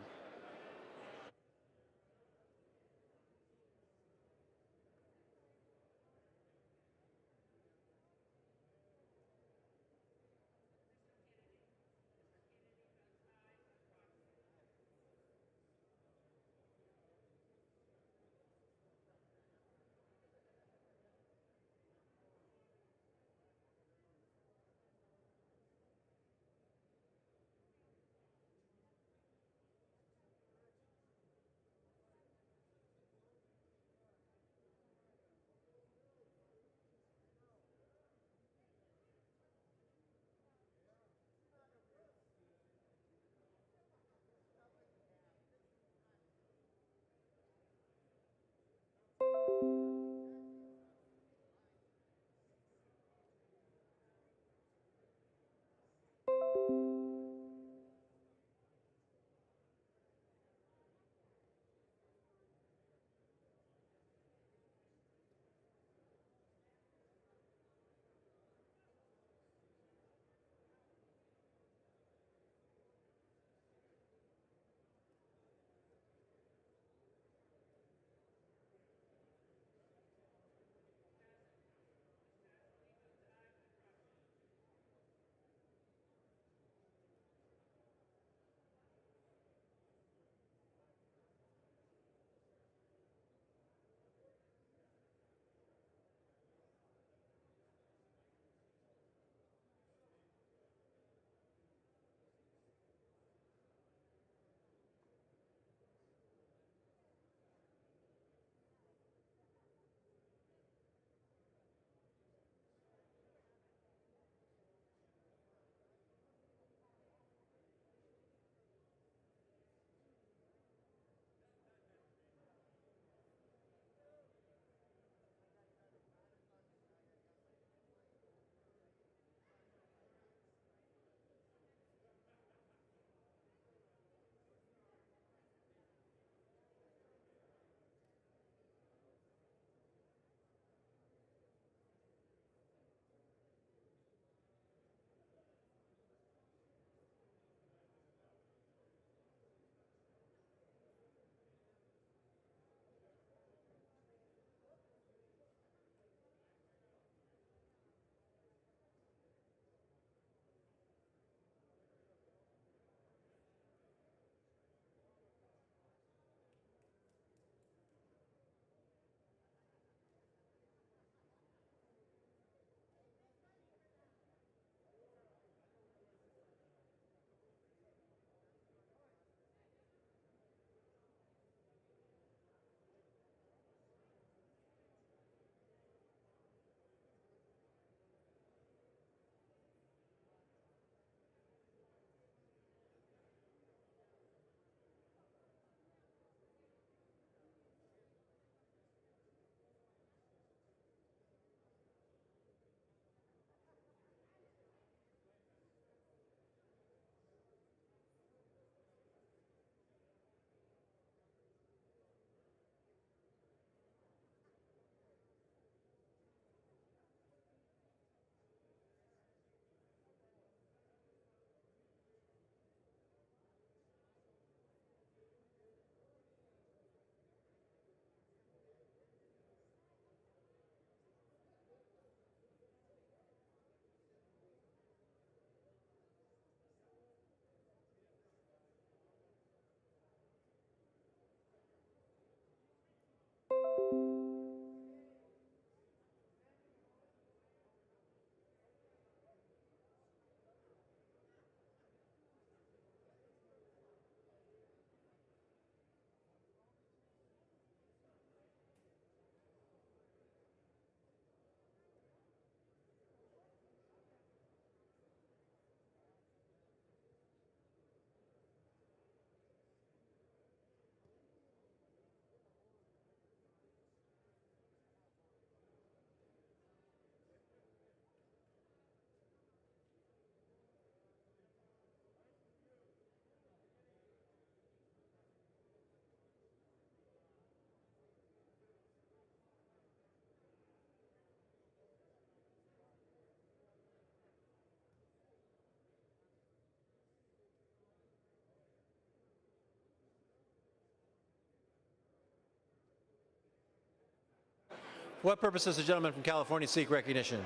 Speaker 13: For what purpose does the gentleman from California seek recognition?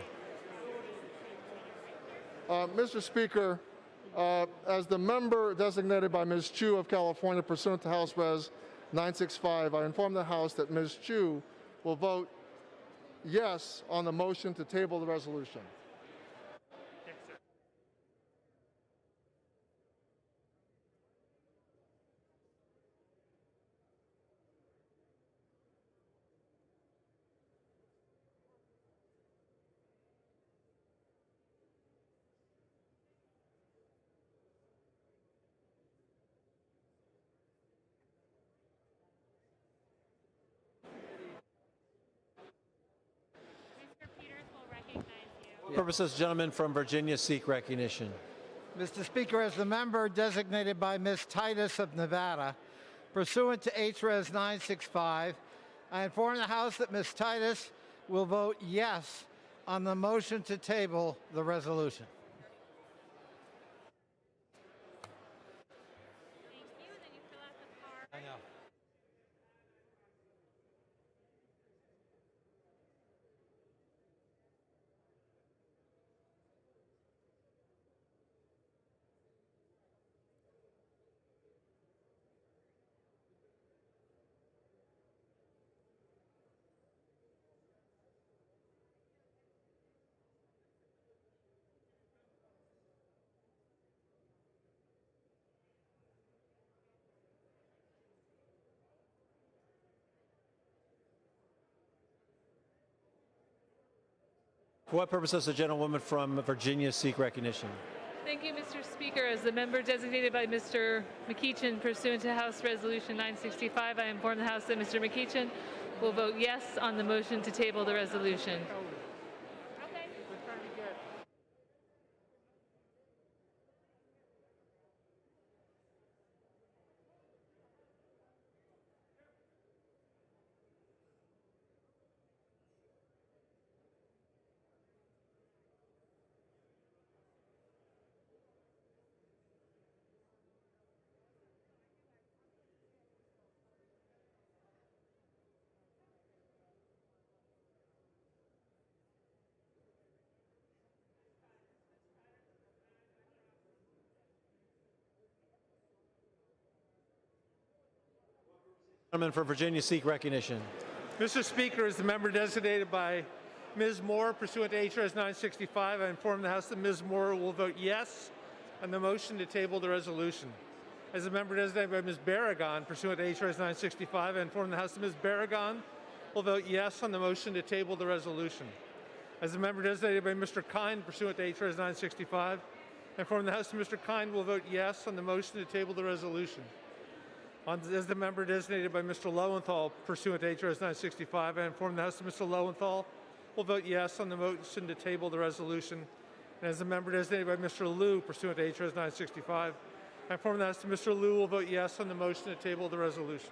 Speaker 15: Mr. Speaker, as the member designated by Ms. Chu of California pursuant to House Res 965, I inform the House that Ms. Chu will vote yes on the motion to table the resolution.
Speaker 13: For what purpose does the gentleman from Virginia seek recognition?
Speaker 17: Mr. Speaker, as the member designated by Ms. Titus of Nevada, pursuant to HRES 965, I inform the House that Ms. Titus will vote yes on the motion to table the resolution.
Speaker 13: I know. For what purpose does the gentlewoman from Virginia seek recognition?
Speaker 16: Thank you, Mr. Speaker. As the member designated by Mr. McEachin pursuant to House Resolution 965, I inform the House that Mr. McEachin will vote yes on the motion to table the resolution.
Speaker 13: Gentleman from Virginia seek recognition.
Speaker 12: Mr. Speaker, as the member designated by Ms. Moore pursuant to HRS 965, I inform the House that Ms. Moore will vote yes on the motion to table the resolution. As a member designated by Ms. Barragan pursuant to HRS 965, I inform the House that Ms. Barragan will vote yes on the motion to table the resolution. As a member designated by Mr. Kind pursuant to HRS 965, I inform the House that Mr. Kind will vote yes on the motion to table the resolution. As the member designated by Mr. Lowenthal pursuant to HRS 965, I inform the House that Mr. Lowenthal will vote yes on the motion to table the resolution. And as the member designated by Mr. Liu pursuant to HRS 965, I inform the House that Mr. Liu will vote yes on the motion to table the resolution.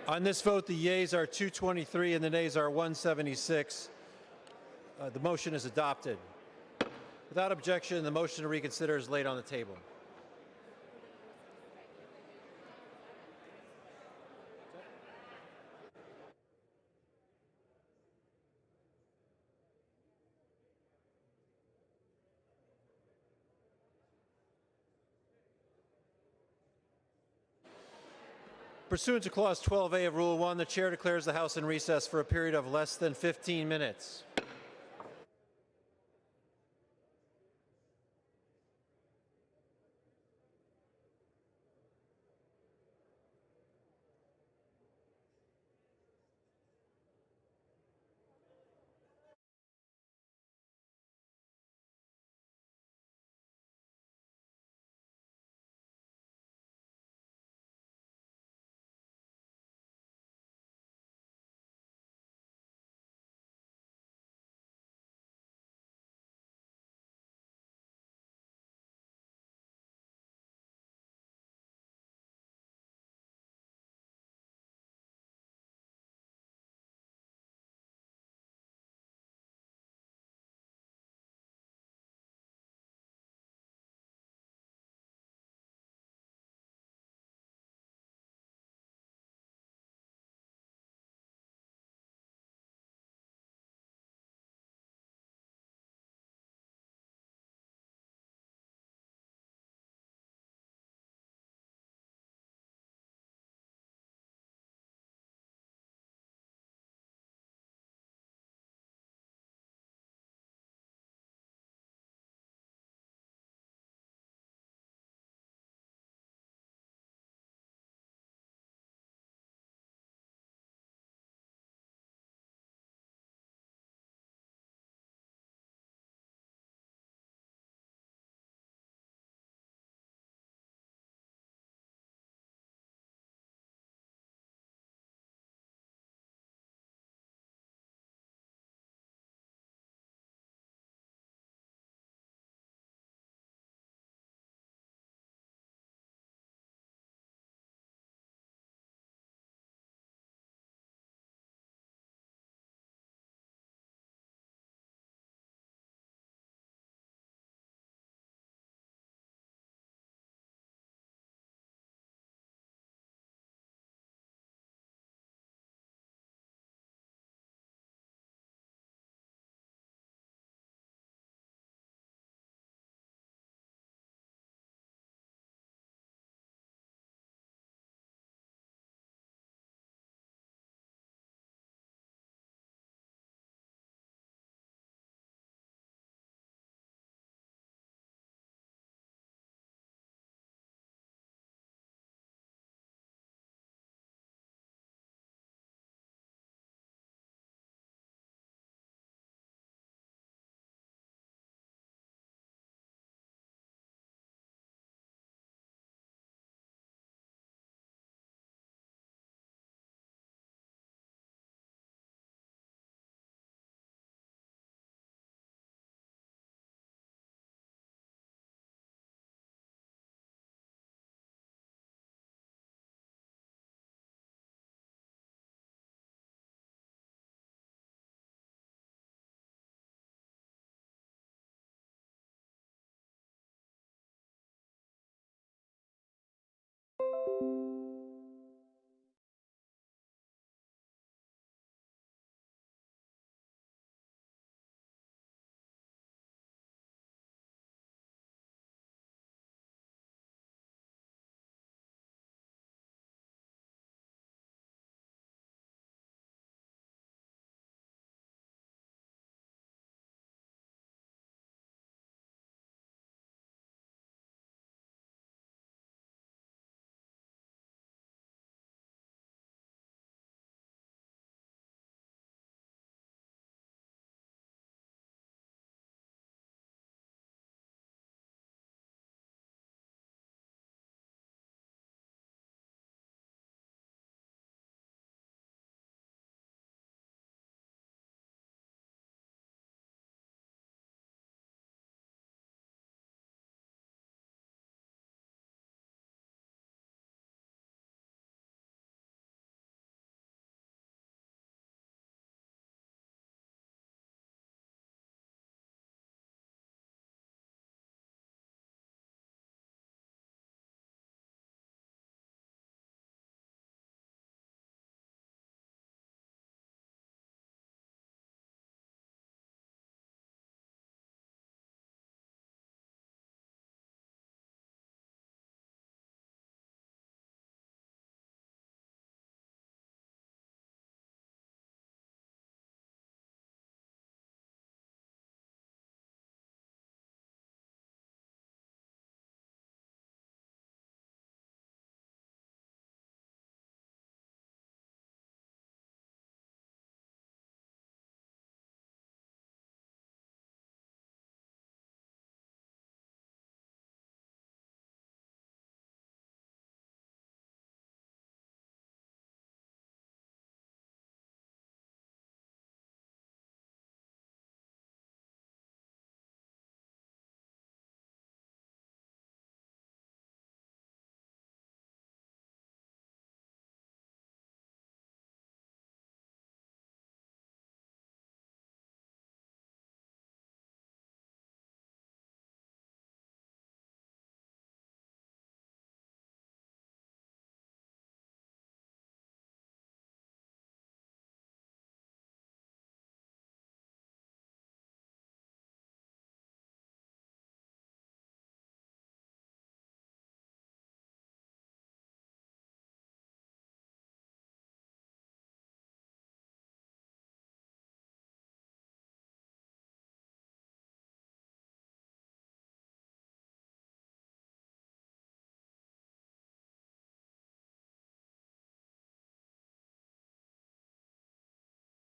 Speaker 13: On this vote, the yeas are 223 and the nays are 176. The motion is adopted. Without objection, the motion to reconsider is laid on the table. Pursuant to Clause 12A of Rule 1, the Chair declares the House in recess for a period of less than 15 minutes.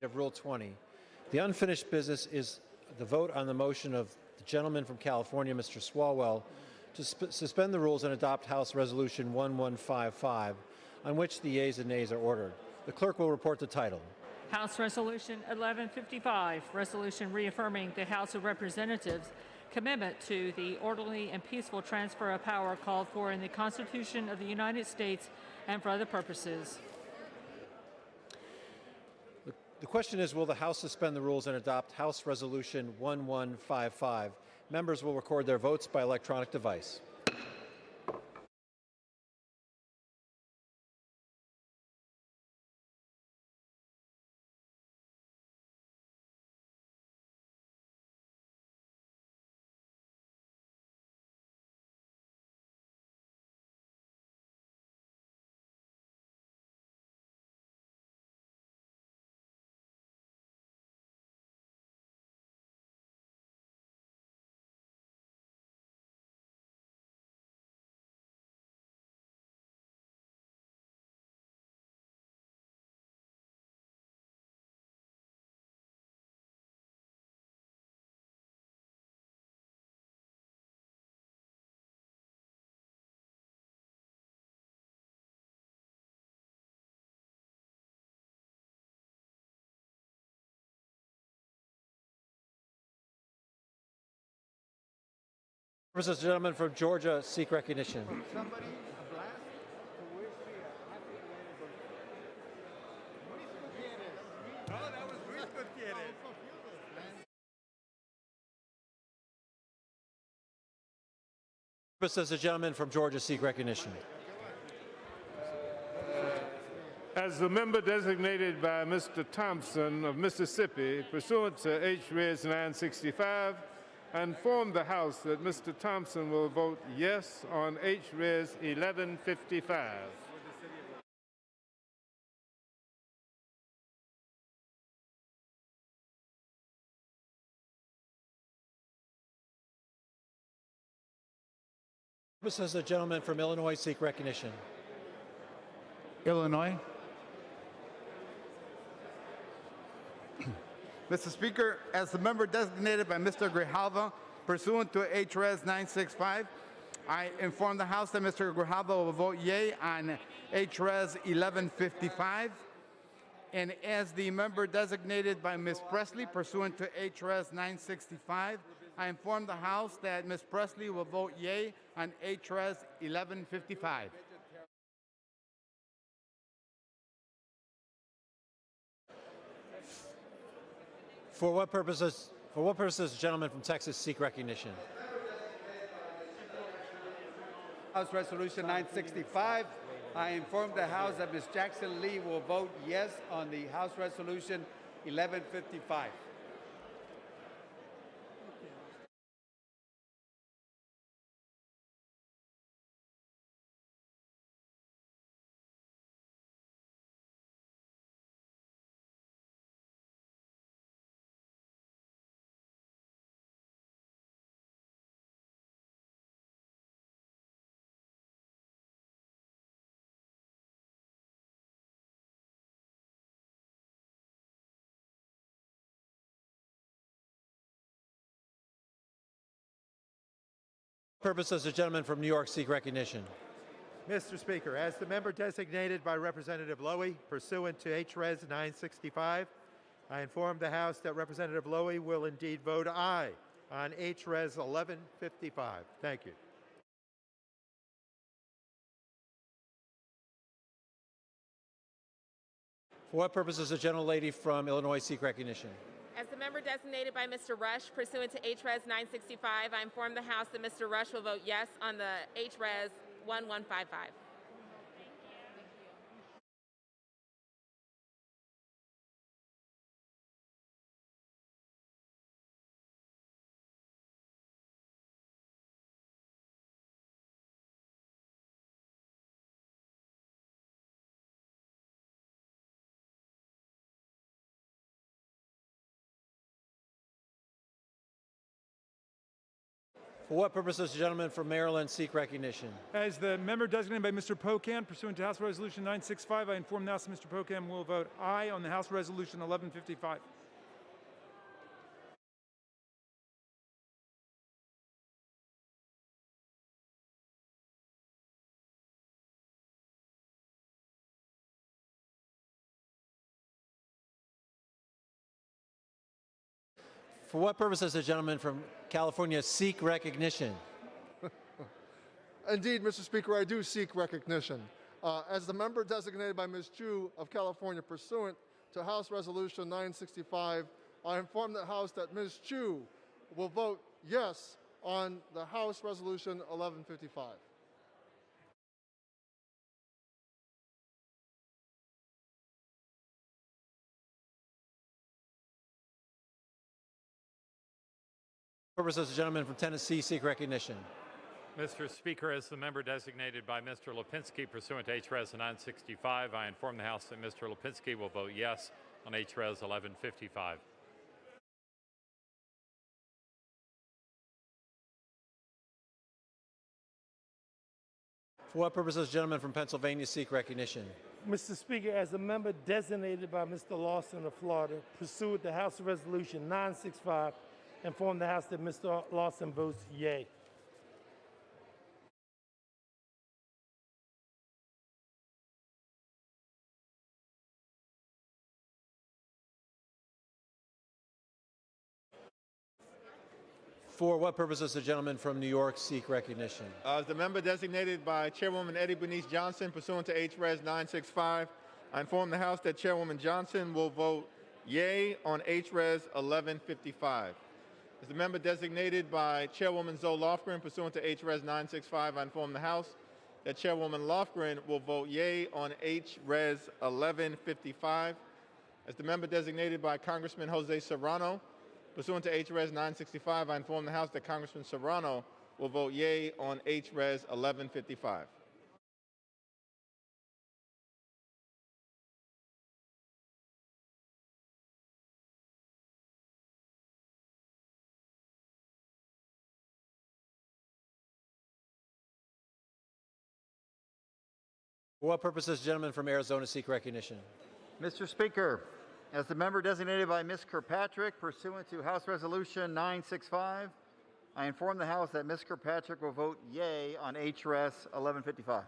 Speaker 13: of Rule 20. The unfinished business is the vote on the motion of the gentleman from California, Mr. Swalwell, to suspend the rules and adopt House Resolution 1155, on which the yeas and nays are ordered. The clerk will report the title.
Speaker 21: House Resolution 1155, resolution reaffirming the House of Representatives' commitment to the orderly and peaceful transfer of power called for in the Constitution of the United States and for other purposes.
Speaker 13: The question is, will the House suspend the rules and adopt House Resolution 1155? Members will record their votes by electronic device. Purposes, the gentleman from Georgia seek recognition. Purposes, the gentleman from Georgia seek recognition.
Speaker 1: As the member designated by Mr. Thompson of Mississippi, pursuant to H-Res 965, I inform the House that Mr. Thompson will vote yes on H-Res 1155.
Speaker 13: Purposes, the gentleman from Illinois seek recognition.
Speaker 4: Illinois. Mr. Speaker, as the member designated by Mr. Grijalva, pursuant to H-Res 965, I inform the House that Mr. Grijalva will vote yea on H-Res 1155. And as the member designated by Ms. Presley, pursuant to H-Res 965, I inform the House that Ms. Presley will vote yea on H-Res 1155.
Speaker 13: For what purposes does the gentleman from Texas seek recognition?
Speaker 10: House Resolution 965. I inform the House that Ms. Jackson Lee will vote yes on the House Resolution 1155.
Speaker 13: Purposes, the gentleman from New York seek recognition.
Speaker 25: Mr. Speaker, as the member designated by Representative Lowy, pursuant to H-Res 965, I inform the House that Representative Lowy will indeed vote aye on H-Res 1155. Thank you.
Speaker 13: For what purposes does the gentlelady from Illinois seek recognition?
Speaker 16: As the member designated by Mr. Rush, pursuant to H-Res 965, I inform the House that Mr. Rush will vote yes on the H-Res 1155.
Speaker 13: For what purpose does the gentleman from Maryland seek recognition?
Speaker 2: As the member designated by Mr. Pocan, pursuant to House Resolution 965, I inform the House that Mr. Pocan will vote aye on the House Resolution 1155.
Speaker 13: For what purpose does the gentleman from California seek recognition?
Speaker 15: Indeed, Mr. Speaker, I do seek recognition. As the member designated by Ms. Chu of California pursuant to House Resolution 965, I inform the House that Ms. Chu will vote yes on the House Resolution 1155.
Speaker 13: Purpose does the gentleman from Tennessee seek recognition?
Speaker 6: Mr. Speaker, as the member designated by Mr. Lipinski pursuant to HRES 965, I inform the House that Mr. Lipinski will vote yes on HRES 1155.
Speaker 13: For what purpose does the gentleman from Pennsylvania seek recognition?
Speaker 5: Mr. Speaker, as a member designated by Mr. Lawson of Florida, pursuant to House Resolution 965, inform the House that Mr. Lawson votes yea.
Speaker 13: For what purpose does the gentleman from New York seek recognition?
Speaker 3: As the member designated by Chairwoman Eddie Bernice Johnson pursuant to HRES 965, I inform the House that Chairwoman Johnson will vote yea on HRES 1155. As the member designated by Chairwoman Zoe Lofgren pursuant to HRES 965, I inform the House that Chairwoman Lofgren will vote yea on HRES 1155. As the member designated by Congressman Jose Serrano pursuant to HRES 965, I inform the House that Congressman Serrano will vote yea on HRES 1155.
Speaker 13: For what purpose does the gentleman from Arizona seek recognition?
Speaker 8: Mr. Speaker, as the member designated by Ms. Kirkpatrick pursuant to House Resolution 965, I inform the House that Ms. Kirkpatrick will vote yea on HRES 1155.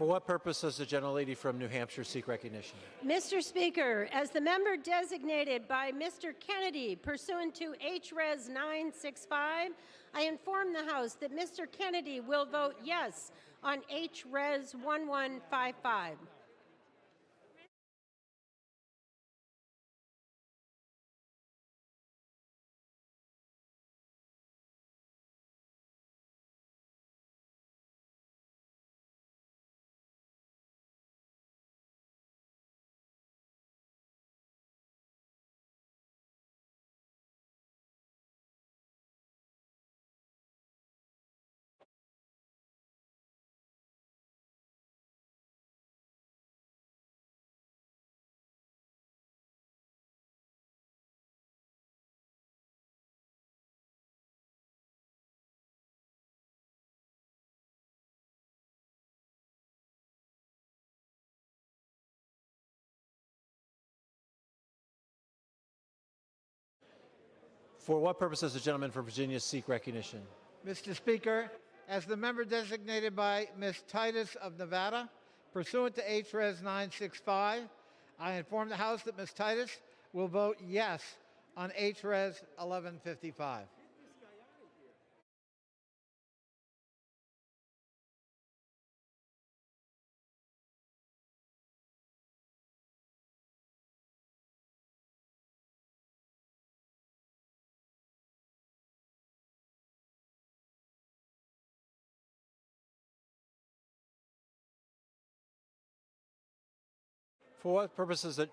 Speaker 13: For what purpose does the gentlelady from New Hampshire seek recognition?
Speaker 22: Mr. Speaker, as the member designated by Mr. Kennedy pursuant to HRES 965, I inform the House that Mr. Kennedy will vote yes on HRES 1155.
Speaker 13: For what purpose does the gentleman from Virginia seek recognition?
Speaker 17: Mr. Speaker, as the member designated by Ms. Titus of Nevada, pursuant to HRES 965, I inform the House that Ms. Titus will vote yes on HRES 1155.
Speaker 13: For what purpose does the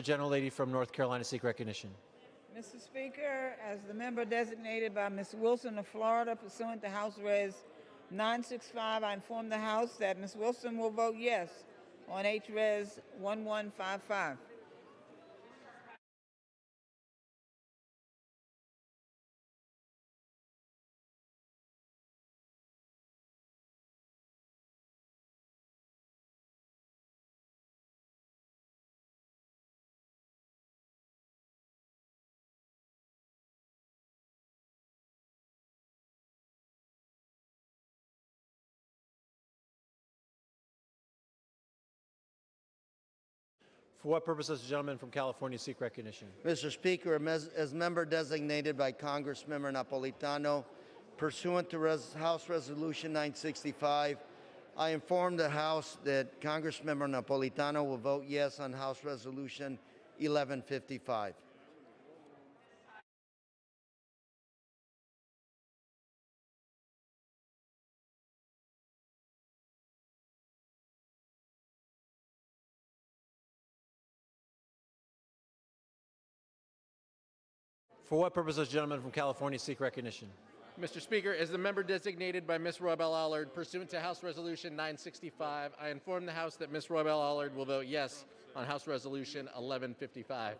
Speaker 13: gentlelady from North Carolina seek recognition?
Speaker 14: Mr. Speaker, as the member designated by Ms. Wilson of Florida pursuant to House Res 965, I inform the House that Ms. Wilson will vote yes on H-Res 1155.
Speaker 13: For what purpose does the gentleman from California seek recognition?
Speaker 19: Mr. Speaker, as member designated by Congressmember Napolitano, pursuant to House Resolution 965, I inform the House that Congressmember Napolitano will vote yes on House Resolution 1155.
Speaker 13: For what purpose does the gentleman from California seek recognition?
Speaker 18: Mr. Speaker, as the member designated by Ms. Roybal Allard pursuant to House Resolution 965, I inform the House that Ms. Roybal Allard will vote yes on House Resolution 1155.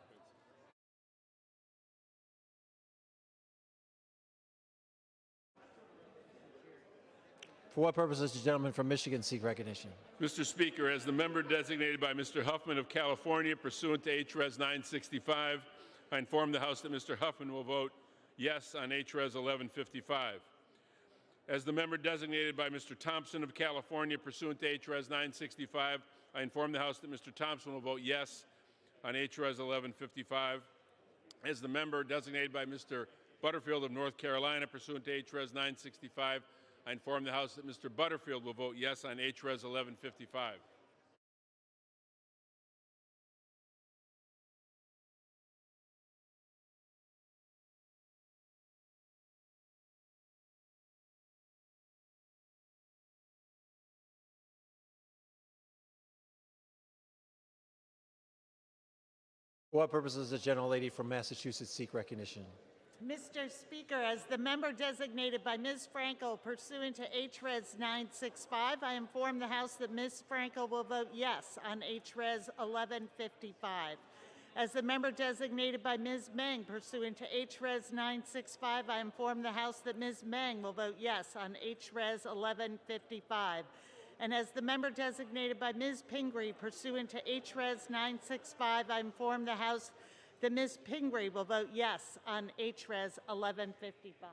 Speaker 13: For what purpose does the gentleman from Michigan seek recognition?
Speaker 7: Mr. Speaker, as the member designated by Mr. Huffman of California pursuant to H-Res 965, I inform the House that Mr. Huffman will vote yes on H-Res 1155. As the member designated by Mr. Thompson of California pursuant to H-Res 965, I inform the House that Mr. Thompson will vote yes on H-Res 1155. As the member designated by Mr. Butterfield of North Carolina pursuant to H-Res 965, I inform the House that Mr. Butterfield will vote yes on H-Res 1155.
Speaker 13: For what purpose does the gentlelady from Massachusetts seek recognition?
Speaker 22: Mr. Speaker, as the member designated by Ms. Franco pursuant to H-Res 965, I inform the House that Ms. Franco will vote yes on H-Res 1155. As the member designated by Ms. Meng pursuant to H-Res 965, I inform the House that Ms. Meng will vote yes on H-Res 1155. And as the member designated by Ms. Pingree pursuant to H-Res 965, I inform the House that Ms. Pingree will vote yes on H-Res 1155.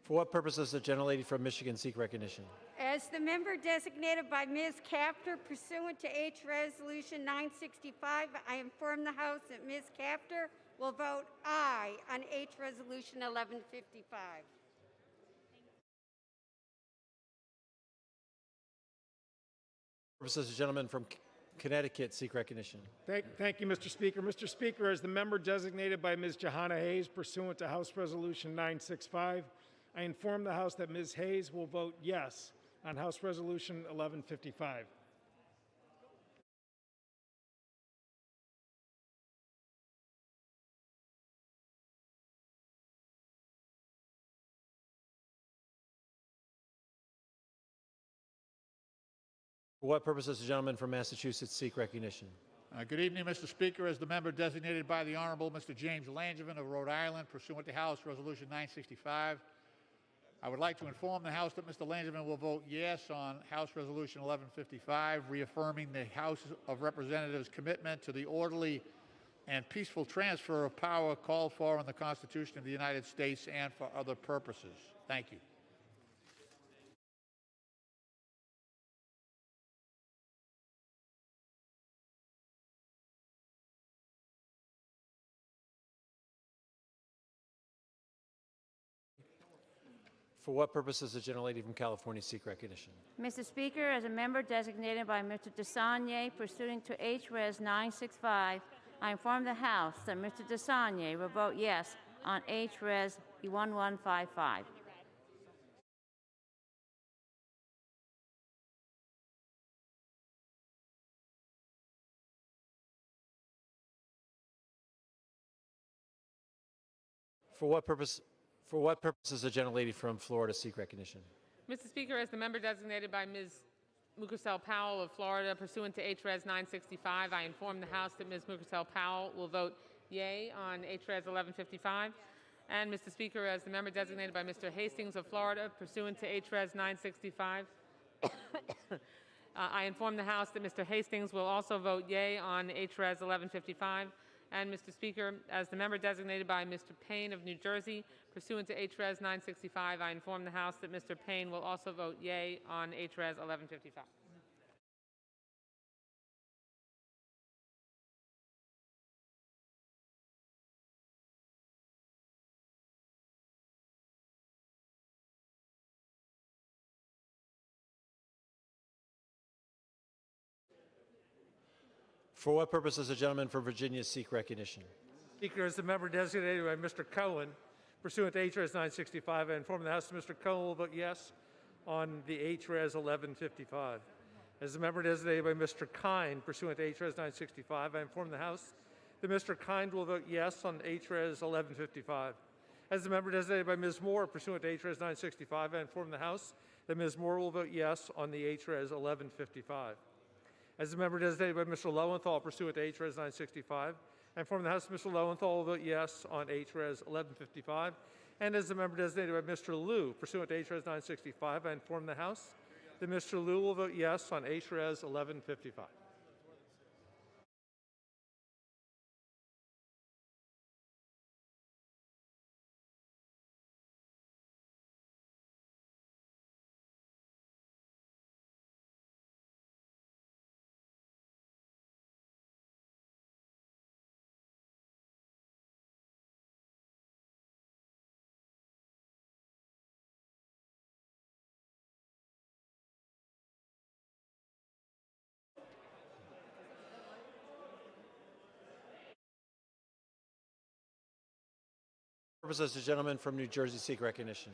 Speaker 13: For what purpose does the gentlelady from Michigan seek recognition?
Speaker 20: As the member designated by Ms. Capter pursuant to H Resolution 965, I inform the House that Ms. Capter will vote aye on H Resolution 1155.
Speaker 13: For what purpose does the gentleman from Connecticut seek recognition?
Speaker 2: Thank you, Mr. Speaker. Mr. Speaker, as the member designated by Ms. Johanna Hayes pursuant to House Resolution 965, I inform the House that Ms. Hayes will vote yes on House Resolution 1155.
Speaker 13: For what purpose does the gentleman from Massachusetts seek recognition?
Speaker 23: Good evening, Mr. Speaker. As the member designated by the Honorable Mr. James Langevin of Rhode Island, pursuant to House Resolution 965, I would like to inform the House that Mr. Langevin will vote yes on House Resolution 1155, reaffirming the House of Representatives' commitment to the orderly and peaceful transfer of power called for in the Constitution of the United States and for other purposes. Thank you.
Speaker 13: For what purpose does the gentlelady from California seek recognition?
Speaker 9: Mr. Speaker, as a member designated by Mr. Desagnes pursuant to H.Res. 965, I inform the House that Mr. Desagnes will vote yes on H.Res. 1155.
Speaker 13: For what purpose does the gentlelady from Florida seek recognition?
Speaker 16: Mr. Speaker, as the member designated by Ms. Mukersel Powell of Florida pursuant to H.Res. 965, I inform the House that Ms. Mukersel Powell will vote yea on H.Res. 1155. And Mr. Speaker, as the member designated by Mr. Hastings of Florida pursuant to H.Res. 965, I inform the House that Mr. Hastings will also vote yea on H.Res. 1155. And Mr. Speaker, as the member designated by Mr. Payne of New Jersey pursuant to H.Res. 965, I inform the House that Mr. Payne will also vote yea on H.Res. 1155.
Speaker 13: For what purpose does the gentleman from Virginia seek recognition?
Speaker 11: Speaker, as the member designated by Mr. Cohen, pursuant to H.Res. 965, I inform the House that Mr. Cohen will vote yes on the H.Res. 1155. As the member designated by Mr. Kind, pursuant to H.Res. 965, I inform the House that Mr. Kind will vote yes on H.Res. 1155. As the member designated by Ms. Moore, pursuant to H.Res. 965, I inform the House that Ms. Moore will vote yes on the H.Res. 1155. As the member designated by Mr. Lowenthal, pursuant to H.Res. 965, I inform the House that Mr. Lowenthal will vote yes on H.Res. 1155. And as the member designated by Mr. Liu, pursuant to H.Res. 965, I inform the House that Mr. Liu will vote yes on H.Res. 1155.
Speaker 13: For what purpose does the gentleman from New Jersey seek recognition?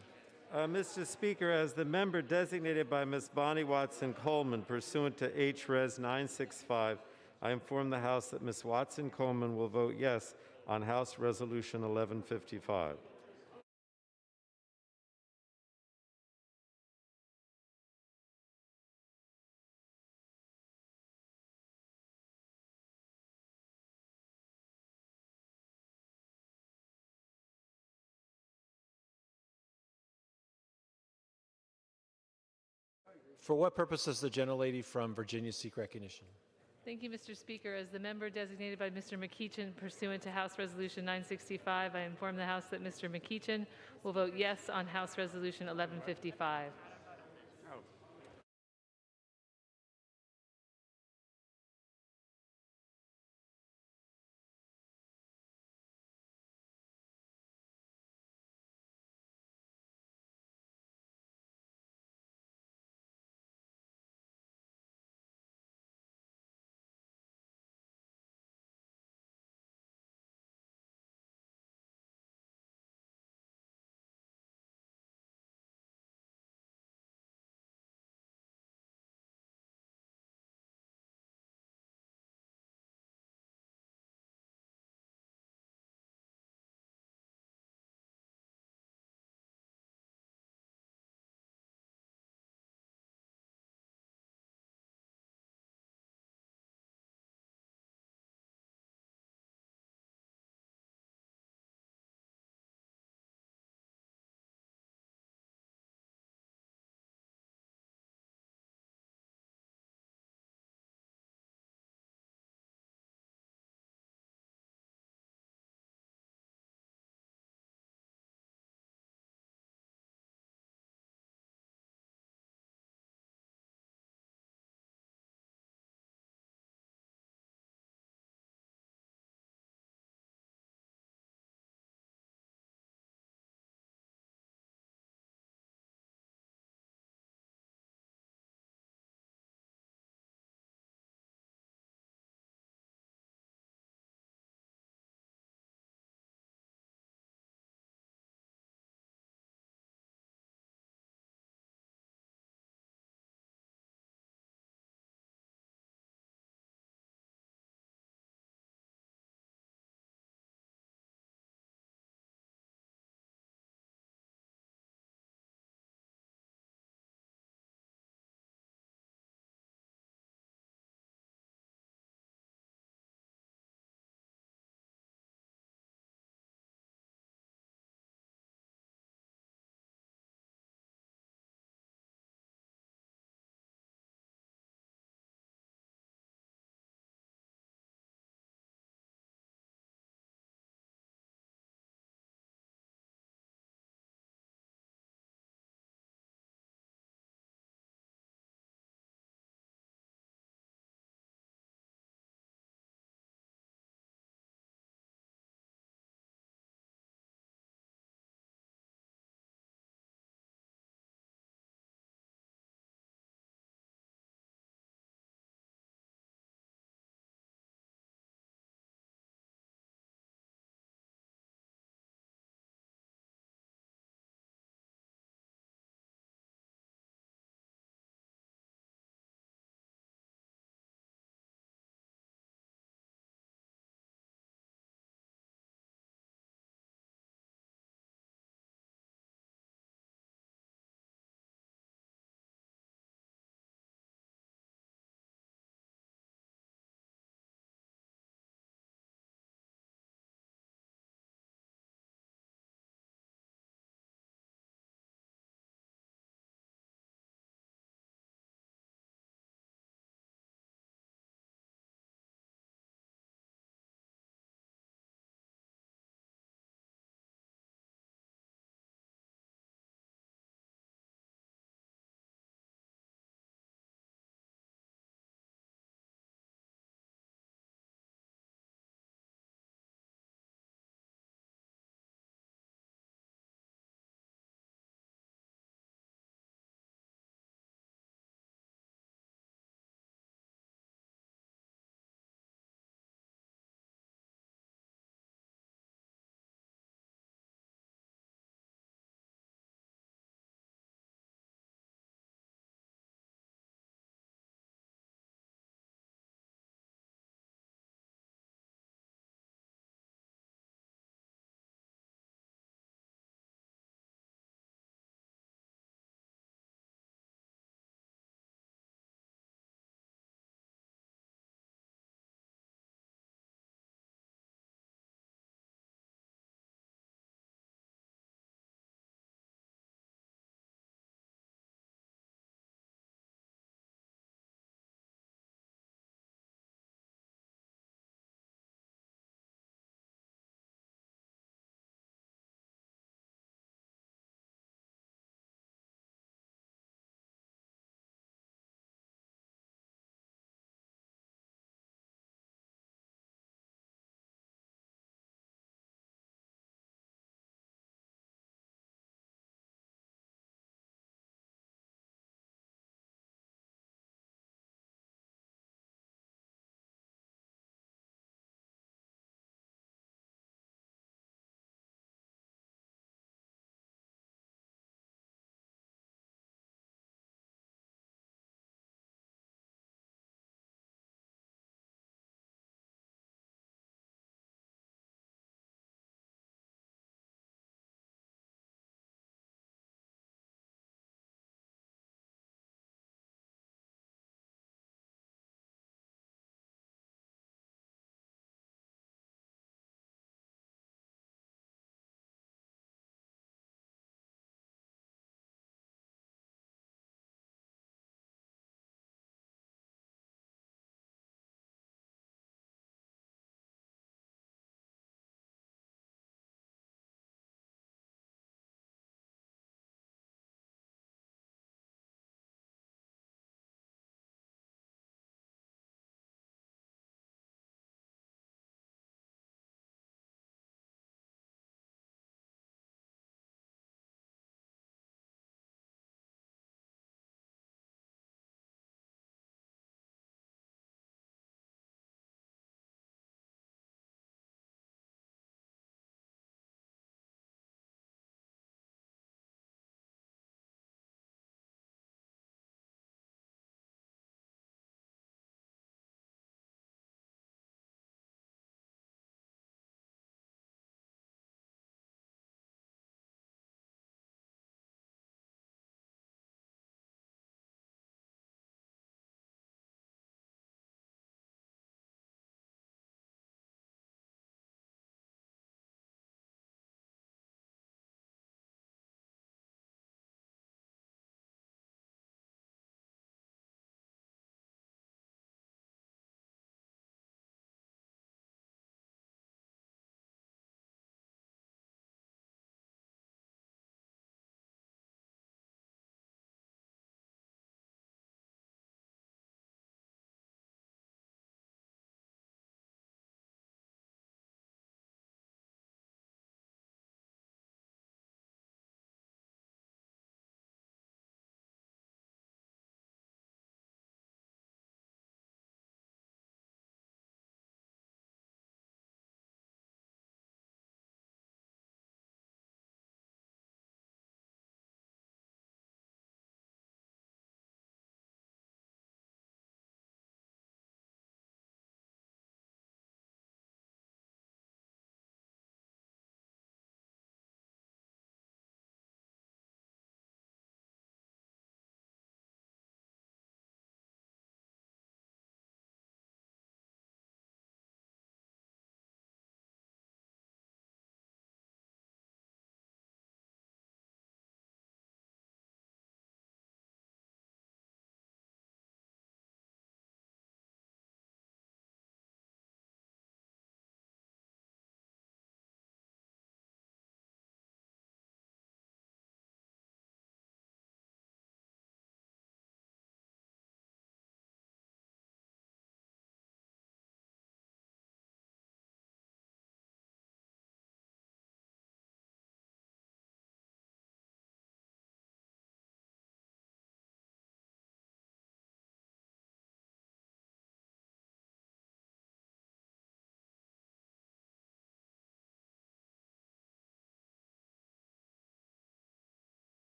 Speaker 12: Mr. Speaker, as the member designated by Ms. Bonnie Watson Coleman pursuant to H.Res. 965, I inform the House that Ms. Watson Coleman will vote yes on House Resolution 1155.
Speaker 13: For what purpose does the gentlelady from Virginia seek recognition?
Speaker 16: Thank you, Mr. Speaker. As the member designated by Mr. McEachin pursuant to House Resolution 965, I inform the House that Mr. McEachin will vote yes on House Resolution 1155.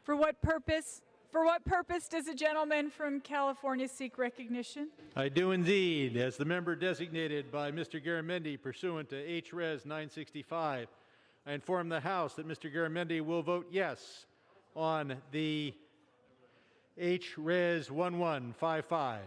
Speaker 1: For what purpose does the gentleman from California seek recognition?
Speaker 4: I do indeed. As the member designated by Mr. Garamendi pursuant to H-Res 965, I inform the House that Mr. Garamendi will vote yes on the H-Res 1155.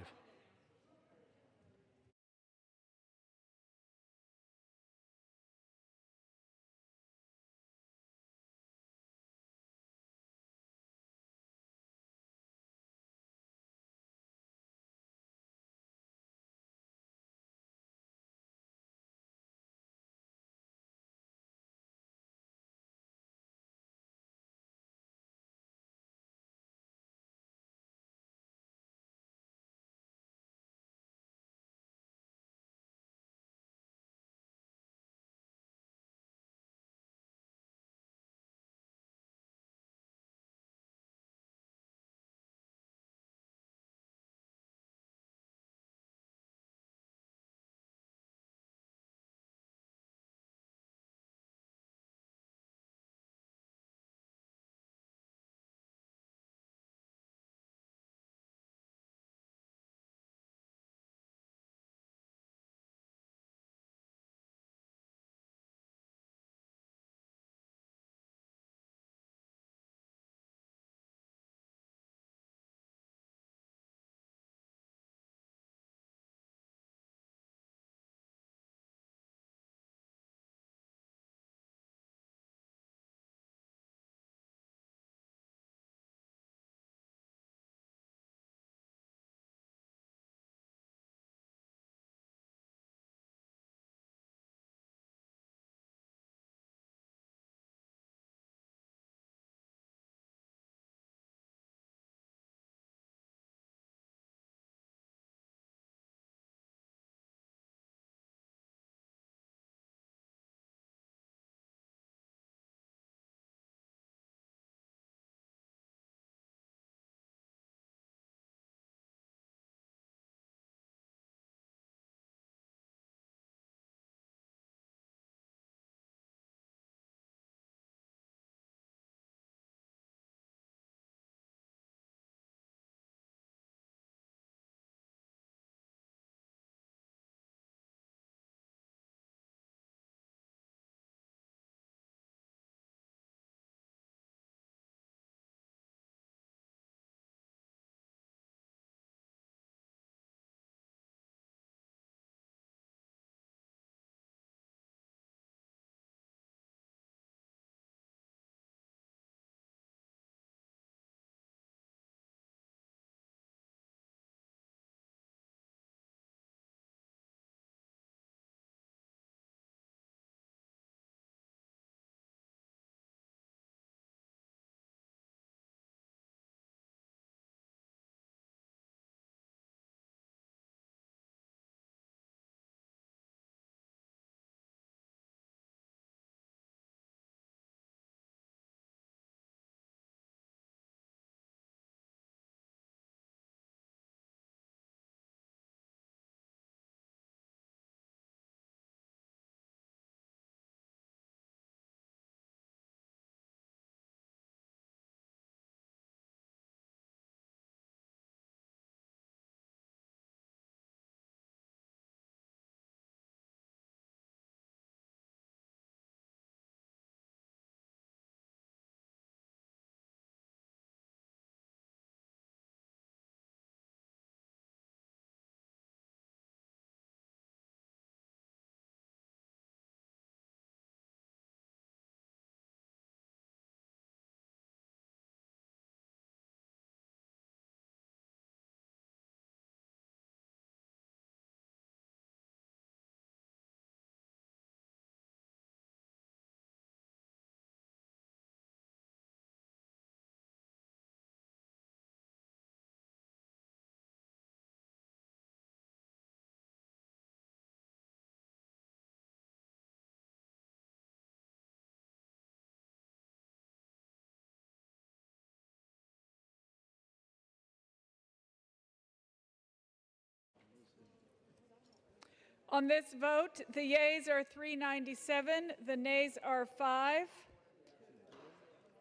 Speaker 1: On this vote, the yeas are 397, the nays are 5.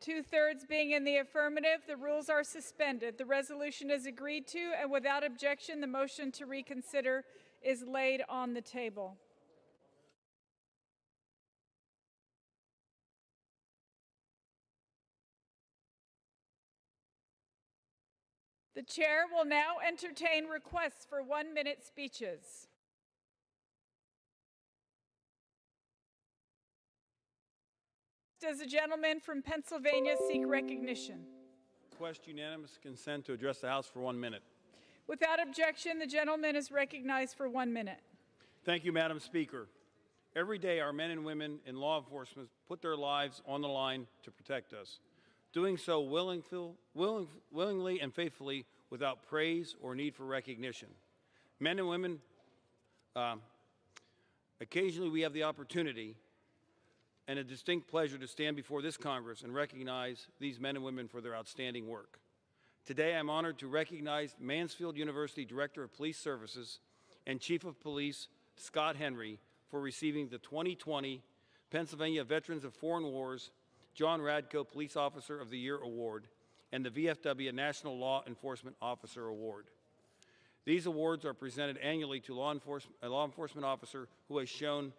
Speaker 1: 2/3 being in the affirmative, the rules are suspended. The resolution is agreed to, and without objection, the motion to reconsider is laid on the table. The chair will now entertain requests for 1-minute speeches. Does the gentleman from Pennsylvania seek recognition?
Speaker 10: Request unanimous consent to address the House for 1 minute.
Speaker 1: Without objection, the gentleman is recognized for 1 minute.
Speaker 10: Thank you, Madam Speaker. Every day, our men and women in law enforcement put their lives on the line to protect us, doing so willingly and faithfully without praise or need for recognition. Men and women, occasionally we have the opportunity and a distinct pleasure to stand before this Congress and recognize these men and women for their outstanding work. Today, I'm honored to recognize Mansfield University Director of Police Services and Chief of Police Scott Henry for receiving the 2020 Pennsylvania Veterans of Foreign Wars John Radko Police Officer of the Year Award and the VFW National Law Enforcement Officer Award. These awards are presented annually to a law enforcement officer who has shown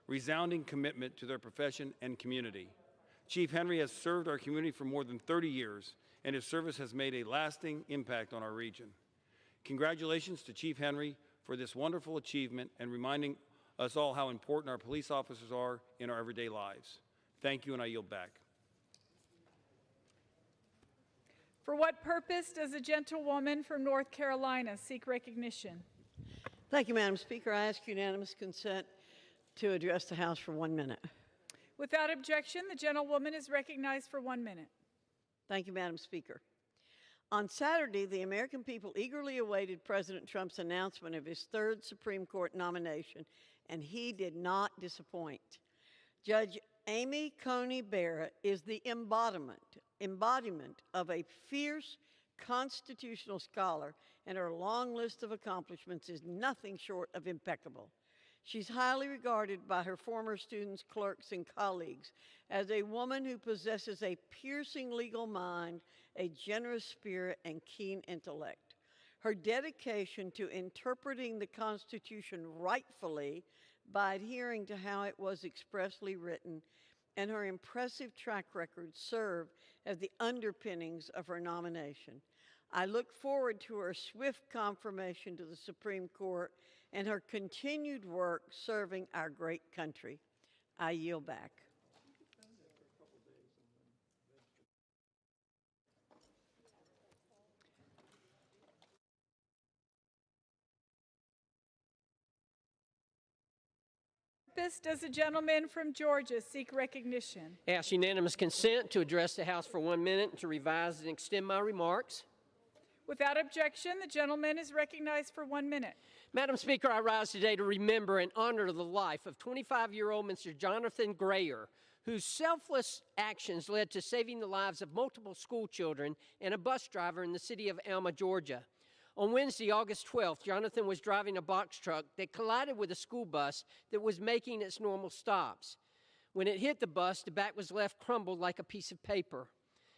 Speaker 10: resounding commitment to their profession and community. Chief Henry has served our community for more than 30 years, and his service has made a lasting impact on our region. Congratulations to Chief Henry for this wonderful achievement and reminding us all how important our police officers are in our everyday lives. Thank you, and I yield back.
Speaker 1: For what purpose does the gentlewoman from North Carolina seek recognition?
Speaker 15: Thank you, Madam Speaker. I ask unanimous consent to address the House for 1 minute.
Speaker 1: Without objection, the gentlewoman is recognized for 1 minute.
Speaker 15: Thank you, Madam Speaker. On Saturday, the American people eagerly awaited President Trump's announcement of his third Supreme Court nomination, and he did not disappoint. Judge Amy Coney Barrett is the embodiment of a fierce constitutional scholar, and her long list of accomplishments is nothing short of impeccable. She's highly regarded by her former students, clerks, and colleagues as a woman who possesses a piercing legal mind, a generous spirit, and keen intellect. Her dedication to interpreting the Constitution rightfully by adhering to how it was expressly written and her impressive track record serve as the underpinnings of her nomination. I look forward to her swift confirmation to the Supreme Court and her continued work serving our great country. I yield back.
Speaker 1: Does the gentleman from Georgia seek recognition?
Speaker 21: Ask unanimous consent to address the House for 1 minute and to revise and extend my remarks.
Speaker 1: Without objection, the gentleman is recognized for 1 minute.
Speaker 21: Madam Speaker, I rise today to remember and honor the life of 25-year-old Mr. Jonathan Grayer, whose selfless actions led to saving the lives of multiple school children and a bus driver in the city of Alma, Georgia. On Wednesday, August 12th, Jonathan was driving a box truck that collided with a school bus that was making its normal stops. When it hit the bus, the back was left crumbled like a piece of paper.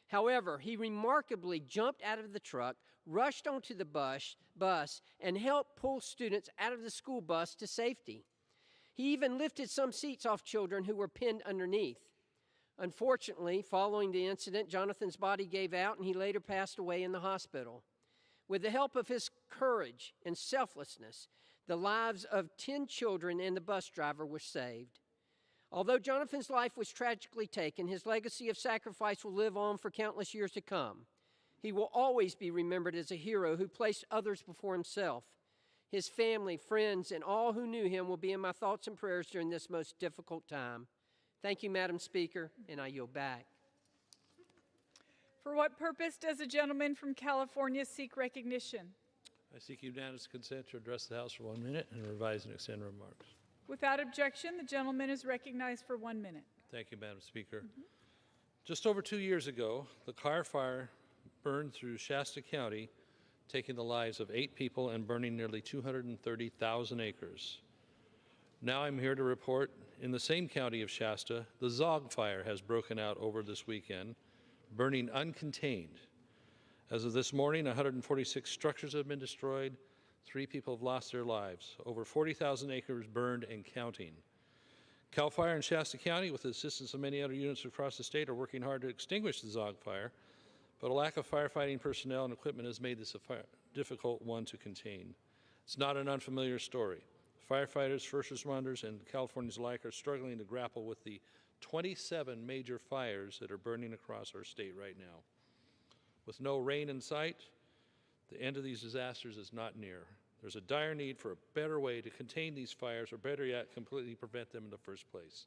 Speaker 21: However, he remarkably jumped out of the truck, rushed onto the bus, and helped pull students out of the school bus to safety. He even lifted some seats off children who were pinned underneath. Unfortunately, following the incident, Jonathan's body gave out and he later passed away in the hospital. With the help of his courage and selflessness, the lives of 10 children and the bus driver were saved. Although Jonathan's life was tragically taken, his legacy of sacrifice will live on for countless years to come. He will always be remembered as a hero who placed others before himself. His family, friends, and all who knew him will be in my thoughts and prayers during this most difficult time. Thank you, Madam Speaker, and I yield back.
Speaker 1: For what purpose does the gentleman from California seek recognition?
Speaker 24: I seek unanimous consent to address the House for 1 minute and revise and extend remarks.
Speaker 1: Without objection, the gentleman is recognized for 1 minute.
Speaker 24: Thank you, Madam Speaker. Just over 2 years ago, the Carr Fire burned through Shasta County, taking the lives of 8 people and burning nearly 230,000 acres. Now I'm here to report in the same county of Shasta, the Zog Fire has broken out over this weekend, burning uncontained. As of this morning, 146 structures have been destroyed. 3 people have lost their lives. Over 40,000 acres burned and counting. CAL FIRE in Shasta County, with the assistance of many other units across the state, are working hard to extinguish the Zogg fire, but a lack of firefighting personnel and equipment has made this a difficult one to contain. It's not an unfamiliar story. Firefighters, first responders, and Californians alike are struggling to grapple with the 27 major fires that are burning across our state right now. With no rain in sight, the end of these disasters is not near. There's a dire need for a better way to contain these fires, or better yet, completely prevent them in the first place.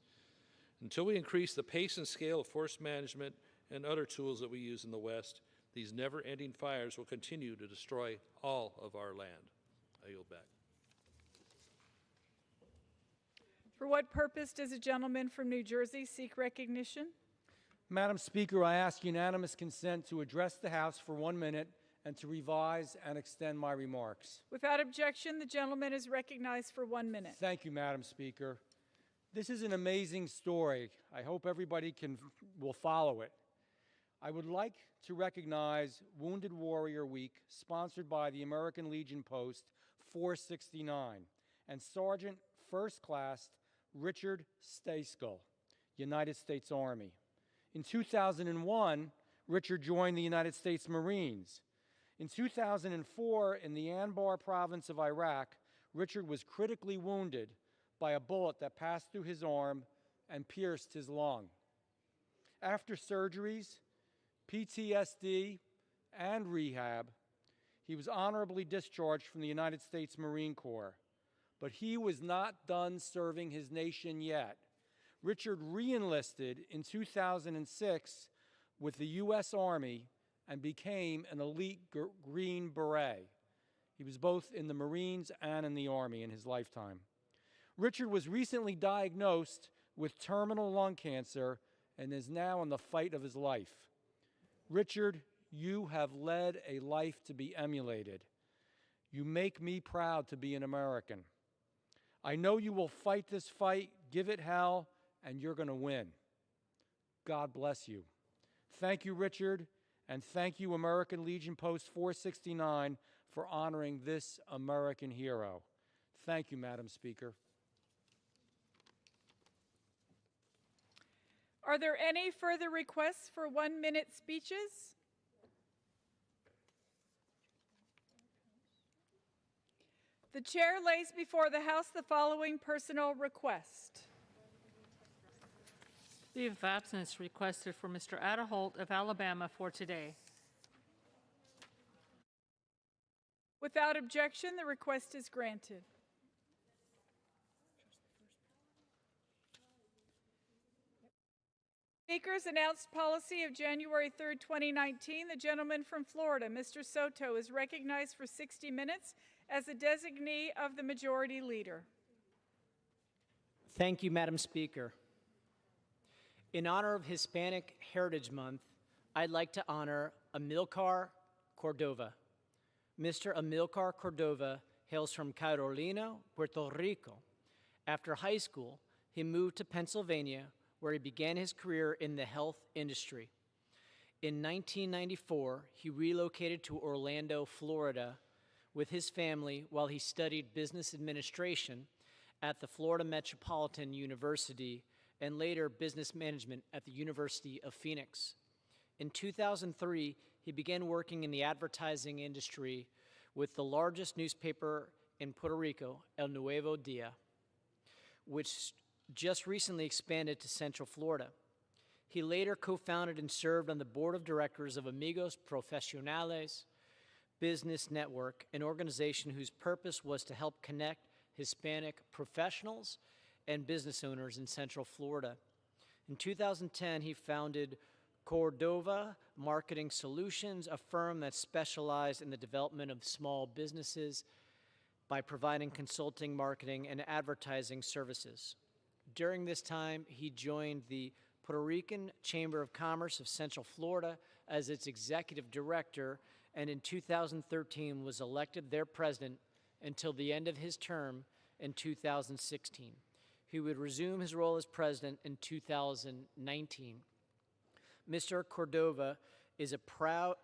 Speaker 24: Until we increase the pace and scale of forest management and other tools that we use in the West, these never-ending fires will continue to destroy all of our land. I yield back.
Speaker 1: For what purpose does a gentleman from New Jersey seek recognition?
Speaker 3: Madam Speaker, I ask unanimous consent to address the House for 1 minute and to revise and extend my remarks.
Speaker 1: Without objection, the gentleman is recognized for 1 minute.
Speaker 3: Thank you, Madam Speaker. This is an amazing story. I hope everybody will follow it. I would like to recognize Wounded Warrior Week, sponsored by the American Legion Post 469, and Sergeant First Class Richard Stayskull, United States Army. In 2001, Richard joined the United States Marines. In 2004, in the Anbar province of Iraq, Richard was critically wounded by a bullet that passed through his arm and pierced his lung. After surgeries, PTSD, and rehab, he was honorably discharged from the United States Marine Corps. But he was not done serving his nation yet. Richard re-enlisted in 2006 with the U.S. Army and became an elite Green Beret. He was both in the Marines and in the Army in his lifetime. Richard was recently diagnosed with terminal lung cancer and is now in the fight of his life. Richard, you have led a life to be emulated. You make me proud to be an American. I know you will fight this fight, give it hell, and you're going to win. God bless you. Thank you, Richard, and thank you, American Legion Post 469, for honoring this American hero. Thank you, Madam Speaker.
Speaker 1: Are there any further requests for 1-minute speeches? The chair lays before the House the following personal request.
Speaker 5: Leave of absence requested for Mr. Ada Holt of Alabama for today.
Speaker 1: Without objection, the request is granted. Speaker's announced policy of January 3rd, 2019. The gentleman from Florida, Mr. Soto, is recognized for 60 minutes as the designee of the Majority Leader.
Speaker 6: Thank you, Madam Speaker. In honor of Hispanic Heritage Month, I'd like to honor Amilcar Cordova. Mr. Amilcar Cordova hails from Carolina, Puerto Rico. After high school, he moved to Pennsylvania, where he began his career in the health industry. In 1994, he relocated to Orlando, Florida, with his family while he studied business administration at the Florida Metropolitan University and later business management at the University of Phoenix. In 2003, he began working in the advertising industry with the largest newspaper in Puerto Rico, El Nuevo Dia, which just recently expanded to Central Florida. He later co-founded and served on the board of directors of Amigos Profesionales Business Network, an organization whose purpose was to help connect Hispanic professionals and business owners in Central Florida. In 2010, he founded Cordova Marketing Solutions, a firm that specialized in the development of small businesses by providing consulting, marketing, and advertising services. During this time, he joined the Puerto Rican Chamber of Commerce of Central Florida as its executive director, and in 2013 was elected their president until the end of his term in 2016. He would resume his role as president in 2019. Mr. Cordova is proud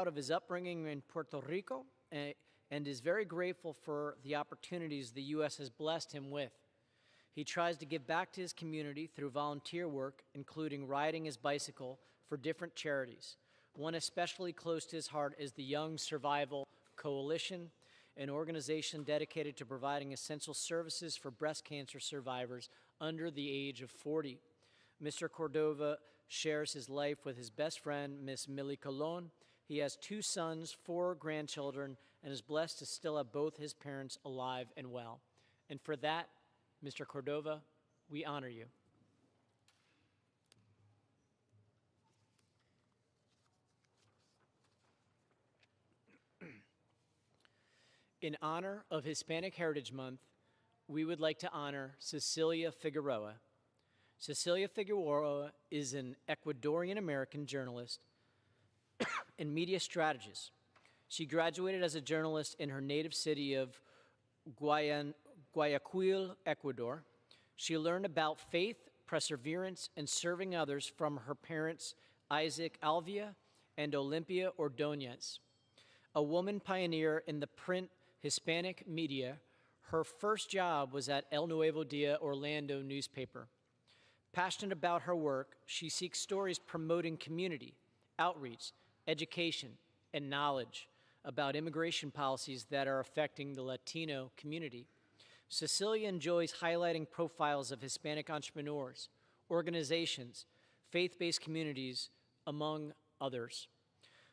Speaker 6: of his upbringing in Puerto Rico and is very grateful for the opportunities the U.S. has blessed him with. He tries to give back to his community through volunteer work, including riding his bicycle for different charities. One especially close to his heart is the Young Survival Coalition, an organization dedicated to providing essential services for breast cancer survivors under the age of 40. Mr. Cordova shares his life with his best friend, Miss Millie Colon. He has 2 sons, 4 grandchildren, and is blessed to still have both his parents alive and well. And for that, Mr. Cordova, we honor you. In honor of Hispanic Heritage Month, we would like to honor Cecilia Figueroa. Cecilia Figueroa is an Ecuadorian-American journalist and media strategist. She graduated as a journalist in her native city of Guayaquil, Ecuador. She learned about faith, perseverance, and serving others from her parents, Isaac Alvia and Olympia Ordonez. A woman pioneer in the print Hispanic media, her first job was at El Nuevo Dia Orlando newspaper. Passionate about her work, she seeks stories promoting community, outreach, education, and knowledge about immigration policies that are affecting the Latino community. Cecilia enjoys highlighting profiles of Hispanic entrepreneurs, organizations, faith-based communities, among others.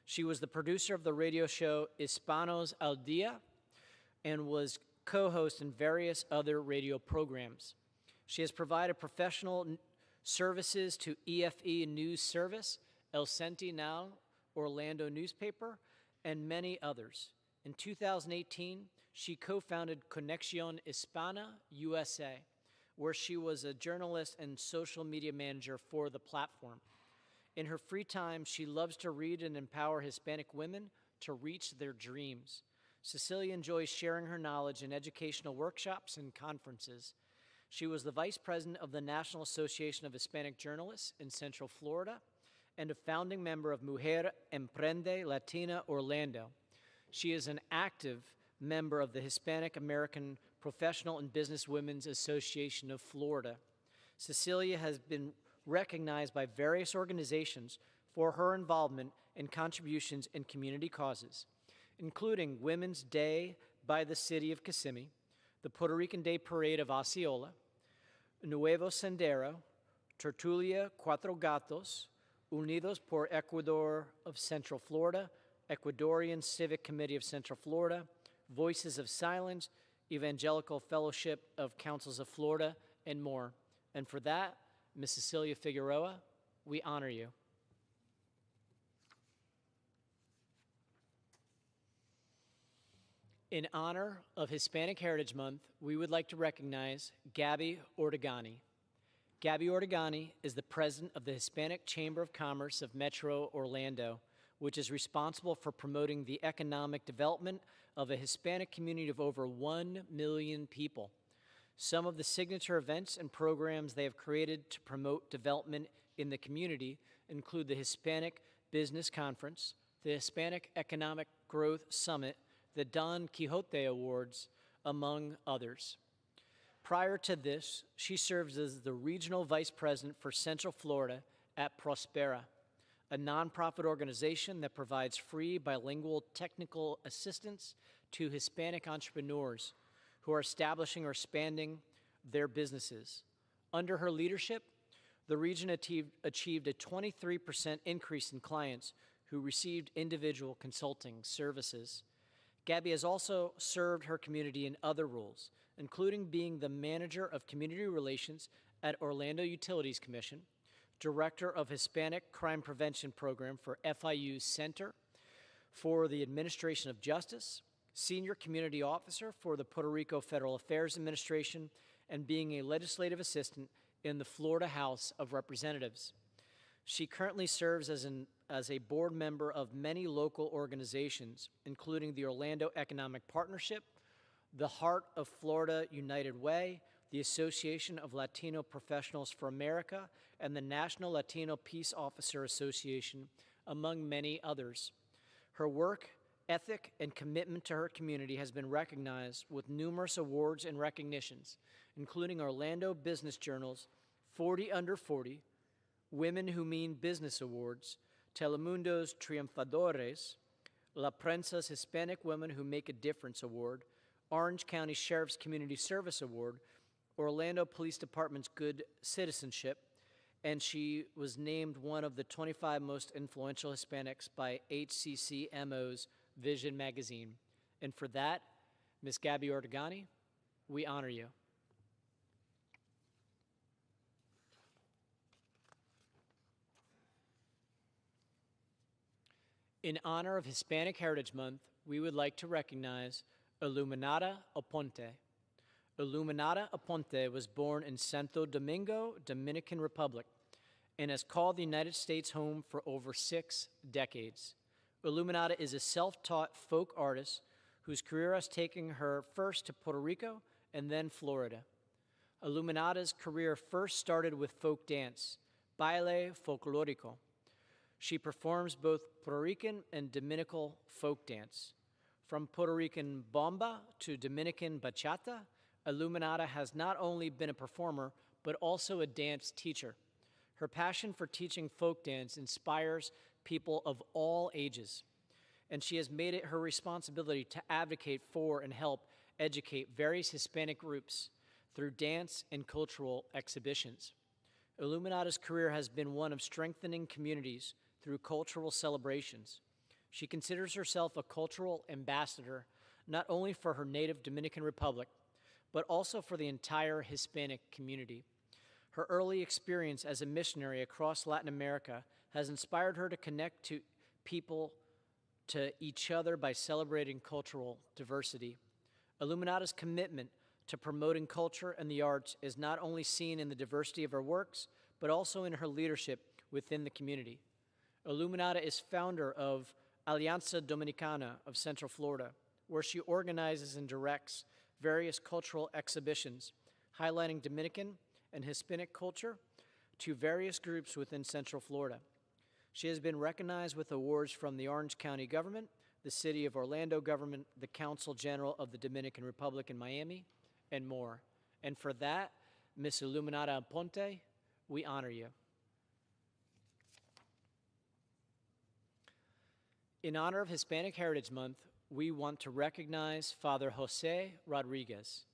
Speaker 6: She was the producer of the radio show Hispanos al Día and was co-host in various other radio programs. She has provided professional services to EFE News Service, El Sentinel, Orlando newspaper, and many others. In 2018, she co-founded Conexión Hispana USA, where she was a journalist and social media manager for the platform. In her free time, she loves to read and empower Hispanic women to reach their dreams. Cecilia enjoys sharing her knowledge in educational workshops and conferences. She was the vice president of the National Association of Hispanic Journalists in Central Florida and a founding member of Mujer Emprende Latina Orlando. She is an active member of the Hispanic American Professional and Business Women's Association of Florida. Cecilia has been recognized by various organizations for her involvement and contributions in community causes, including Women's Day by the City of Kissimmee, the Puerto Rican Day Parade of Osceola, Nuevo Sendero, Tertulia Cuatro Gatos, Unidos por Ecuador of Central Florida, Ecuadorian Civic Committee of Central Florida, Voices of Silence, Evangelical Fellowship of Councils of Florida, and more. And for that, Ms. Cecilia Figueroa, we honor you. In honor of Hispanic Heritage Month, we would like to recognize Gabby Ortegani. Gabby Ortegani is the president of the Hispanic Chamber of Commerce of Metro Orlando, which is responsible for promoting the economic development of a Hispanic community of over 1 million people. Some of the signature events and programs they have created to promote development in the community include the Hispanic Business Conference, the Hispanic Economic Growth Summit, the Don Quixote Awards, among others. Prior to this, she serves as the Regional Vice President for Central Florida at Prospera, a nonprofit organization that provides free bilingual technical assistance to Hispanic entrepreneurs who are establishing or expanding their businesses. Under her leadership, the region achieved a 23% increase in clients who received individual consulting services. Gabby has also served her community in other roles, including being the manager of community relations at Orlando Utilities Commission, director of Hispanic Crime Prevention Program for FIU Center for the Administration of Justice, senior community officer for the Puerto Rico Federal Affairs Administration, and being a legislative assistant in the Florida House of Representatives. She currently serves as a board member of many local organizations, including the Orlando Economic Partnership, the Heart of Florida United Way, the Association of Latino Professionals for America, and the National Latino Peace Officer Association, among many others. Her work, ethic, and commitment to her community has been recognized with numerous awards and recognitions, including Orlando Business Journal's 40 Under 40, Women Who Mean Business Awards, Telemundo's Triunfadores, La Prensa's Hispanic Women Who Make a Difference Award, Orange County Sheriff's Community Service Award, Orlando Police Department's Good Citizenship, and she was named one of the 25 most influential Hispanics by HCCMO's Vision magazine. And for that, Ms. Gabby Ortegani, we honor you. In honor of Hispanic Heritage Month, we would like to recognize Iluminada Aponte. Iluminada Aponte was born in Santo Domingo, Dominican Republic, and has called the United States home for over 6 decades. Iluminada is a self-taught folk artist whose career has taken her first to Puerto Rico and then Florida. Iluminada's career first started with folk dance, baile folclórico. She performs both Puerto Rican and Dominican folk dance. From Puerto Rican bomba to Dominican bachata, Iluminada has not only been a performer, but also a dance teacher. Her passion for teaching folk dance inspires people of all ages, and she has made it her responsibility to advocate for and help educate various Hispanic groups through dance and cultural exhibitions. Iluminada's career has been one of strengthening communities through cultural celebrations. She considers herself a cultural ambassador, not only for her native Dominican Republic, but also for the entire Hispanic community. Her early experience as a missionary across Latin America has inspired her to connect to people to each other by celebrating cultural diversity. Iluminada's commitment to promoting culture and the arts is not only seen in the diversity of her works, but also in her leadership within the community. Iluminada is founder of Alianza Dominicana of Central Florida, where she organizes and directs various cultural exhibitions highlighting Dominican and Hispanic culture to various groups within Central Florida. She has been recognized with awards from the Orange County government, the City of Orlando government, the Council General of the Dominican Republic in Miami, and more. And for that, Ms. Iluminada Aponte, we honor you. In honor of Hispanic Heritage Month, we want to recognize Father Jose Rodriguez.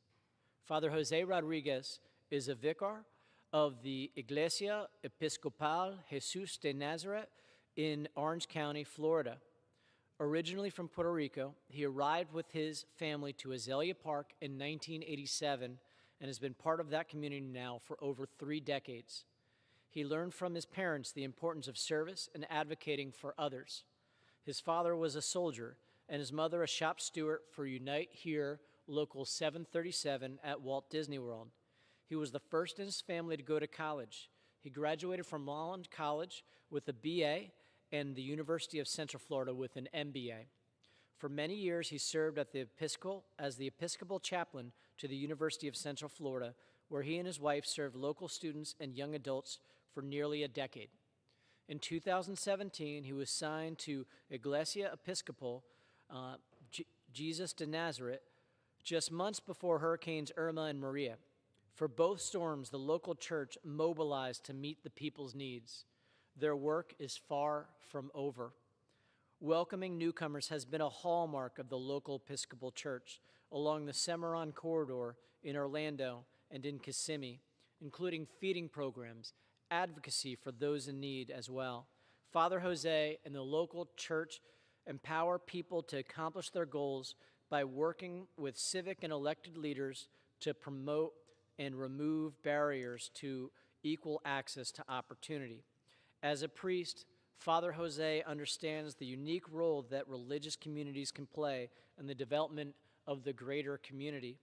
Speaker 6: Father Jose Rodriguez is a vicar of the Iglesia Episcopal Jesus de Nazaret in Orange County, Florida. Originally from Puerto Rico, he arrived with his family to Azalea Park in 1987 and has been part of that community now for over 3 decades. He learned from his parents the importance of service and advocating for others. His father was a soldier and his mother a shop steward for Unite Here Local 737 at Walt Disney World. He was the first in his family to go to college. He graduated from Mulholland College with a BA and the University of Central Florida with an MBA. For many years, he served as the Episcopal chaplain to the University of Central Florida, where he and his wife served local students and young adults for nearly a decade. In 2017, he was signed to Iglesia Episcopal Jesus de Nazaret just months before Hurricanes Irma and Maria. For both storms, the local church mobilized to meet the people's needs. Their work is far from over. Welcoming newcomers has been a hallmark of the local Episcopal Church along the Cimarron Corridor in Orlando and in Kissimmee, including feeding programs, advocacy for those in need as well. Father Jose and the local church empower people to accomplish their goals by working with civic and elected leaders to promote and remove barriers to equal access to opportunity. As a priest, Father Jose understands the unique role that religious communities can play in the development of the greater community.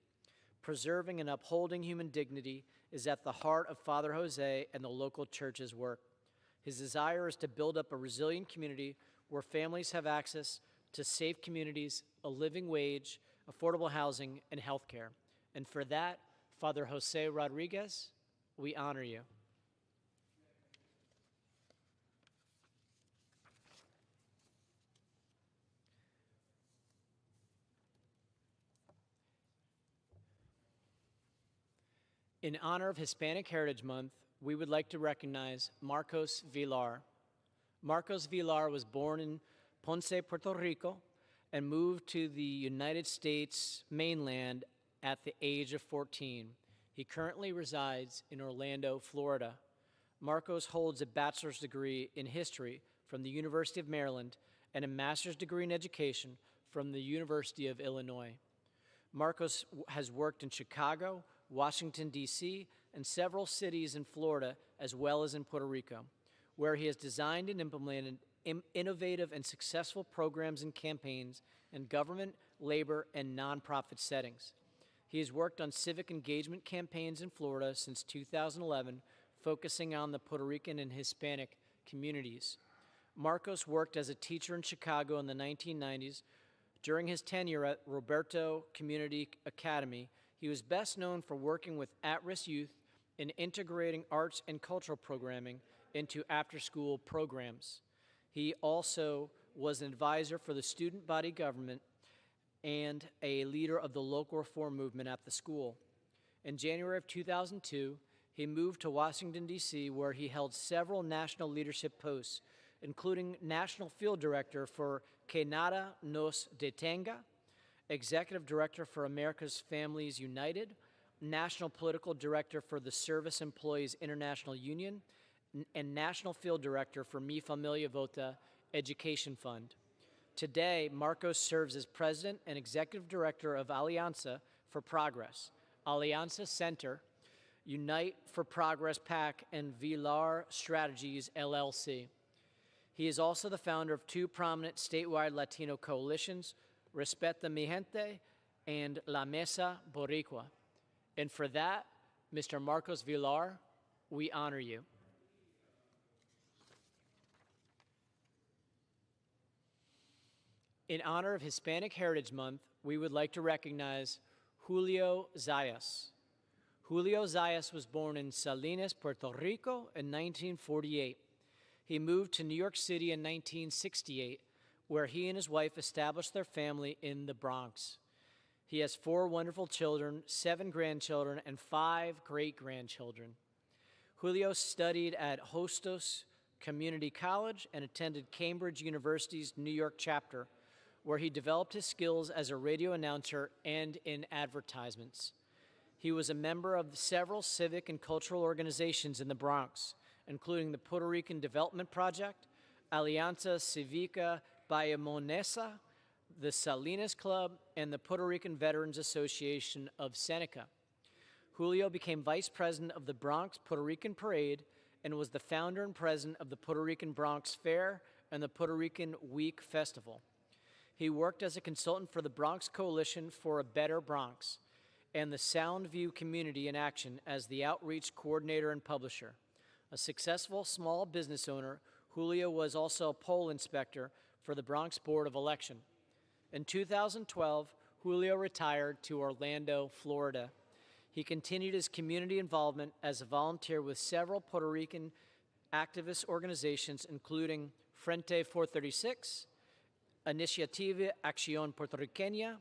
Speaker 6: Preserving and upholding human dignity is at the heart of Father Jose and the local church's work. His desire is to build up a resilient community where families have access to safe communities, a living wage, affordable housing, and health care. And for that, Father Jose Rodriguez, we honor you. In honor of Hispanic Heritage Month, we would like to recognize Marcos Villar. Marcos Villar was born in Ponce, Puerto Rico, and moved to the United States mainland at the age of 14. He currently resides in Orlando, Florida. Marcos holds a bachelor's degree in history from the University of Maryland and a master's degree in education from the University of Illinois. Marcos has worked in Chicago, Washington, D.C., and several cities in Florida, as well as in Puerto Rico, where he has designed and implemented innovative and successful programs and campaigns in government, labor, and nonprofit settings. He has worked on civic engagement campaigns in Florida since 2011, focusing on the Puerto Rican and Hispanic communities. Marcos worked as a teacher in Chicago in the 1990s. During his tenure at Roberto Community Academy, he was best known for working with at-risk youth and integrating arts and cultural programming into after-school programs. He also was an advisor for the student body government and a leader of the local reform movement at the school. In January of 2002, he moved to Washington, D.C., where he held several national leadership posts, including National Field Director for Que Nada Nos Detenga, Executive Director for America's Families United, National Political Director for the Service Employees International Union, and National Field Director for Mi Familia Vota Education Fund. Today, Marcos serves as President and Executive Director of Alianza for Progress, Alianza Center, Unite for Progress PAC, and Villar Strategies, LLC. He is also the founder of two prominent statewide Latino coalitions, Respeta Mi Gente and La Mesa Boricua. And for that, Mr. Marcos Villar, we honor you. In honor of Hispanic Heritage Month, we would like to recognize Julio Zayas. Julio Zayas was born in Salinas, Puerto Rico in 1948. He moved to New York City in 1968, where he and his wife established their family in the Bronx. He has 4 wonderful children, 7 grandchildren, and 5 great-grandchildren. Julio studied at Hostos Community College and attended Cambridge University's New York chapter, where he developed his skills as a radio announcer and in advertisements. He was a member of several civic and cultural organizations in the Bronx, including the Puerto Rican Development Project, Alianza Cívica Bayamonesa, the Salinas Club, and the Puerto Rican Veterans Association of Seneca. Julio became vice president of the Bronx Puerto Rican Parade and was the founder and president of the Puerto Rican Bronx Fair and the Puerto Rican Week Festival. He worked as a consultant for the Bronx Coalition for a Better Bronx and the Soundview Community in Action as the outreach coordinator and publisher. A successful small business owner, Julio was also a poll inspector for the Bronx Board of Election. In 2012, Julio retired to Orlando, Florida. He continued his community involvement as a volunteer with several Puerto Rican activist organizations, including Frente 436, Iniciativa Acción Puertorriqueña,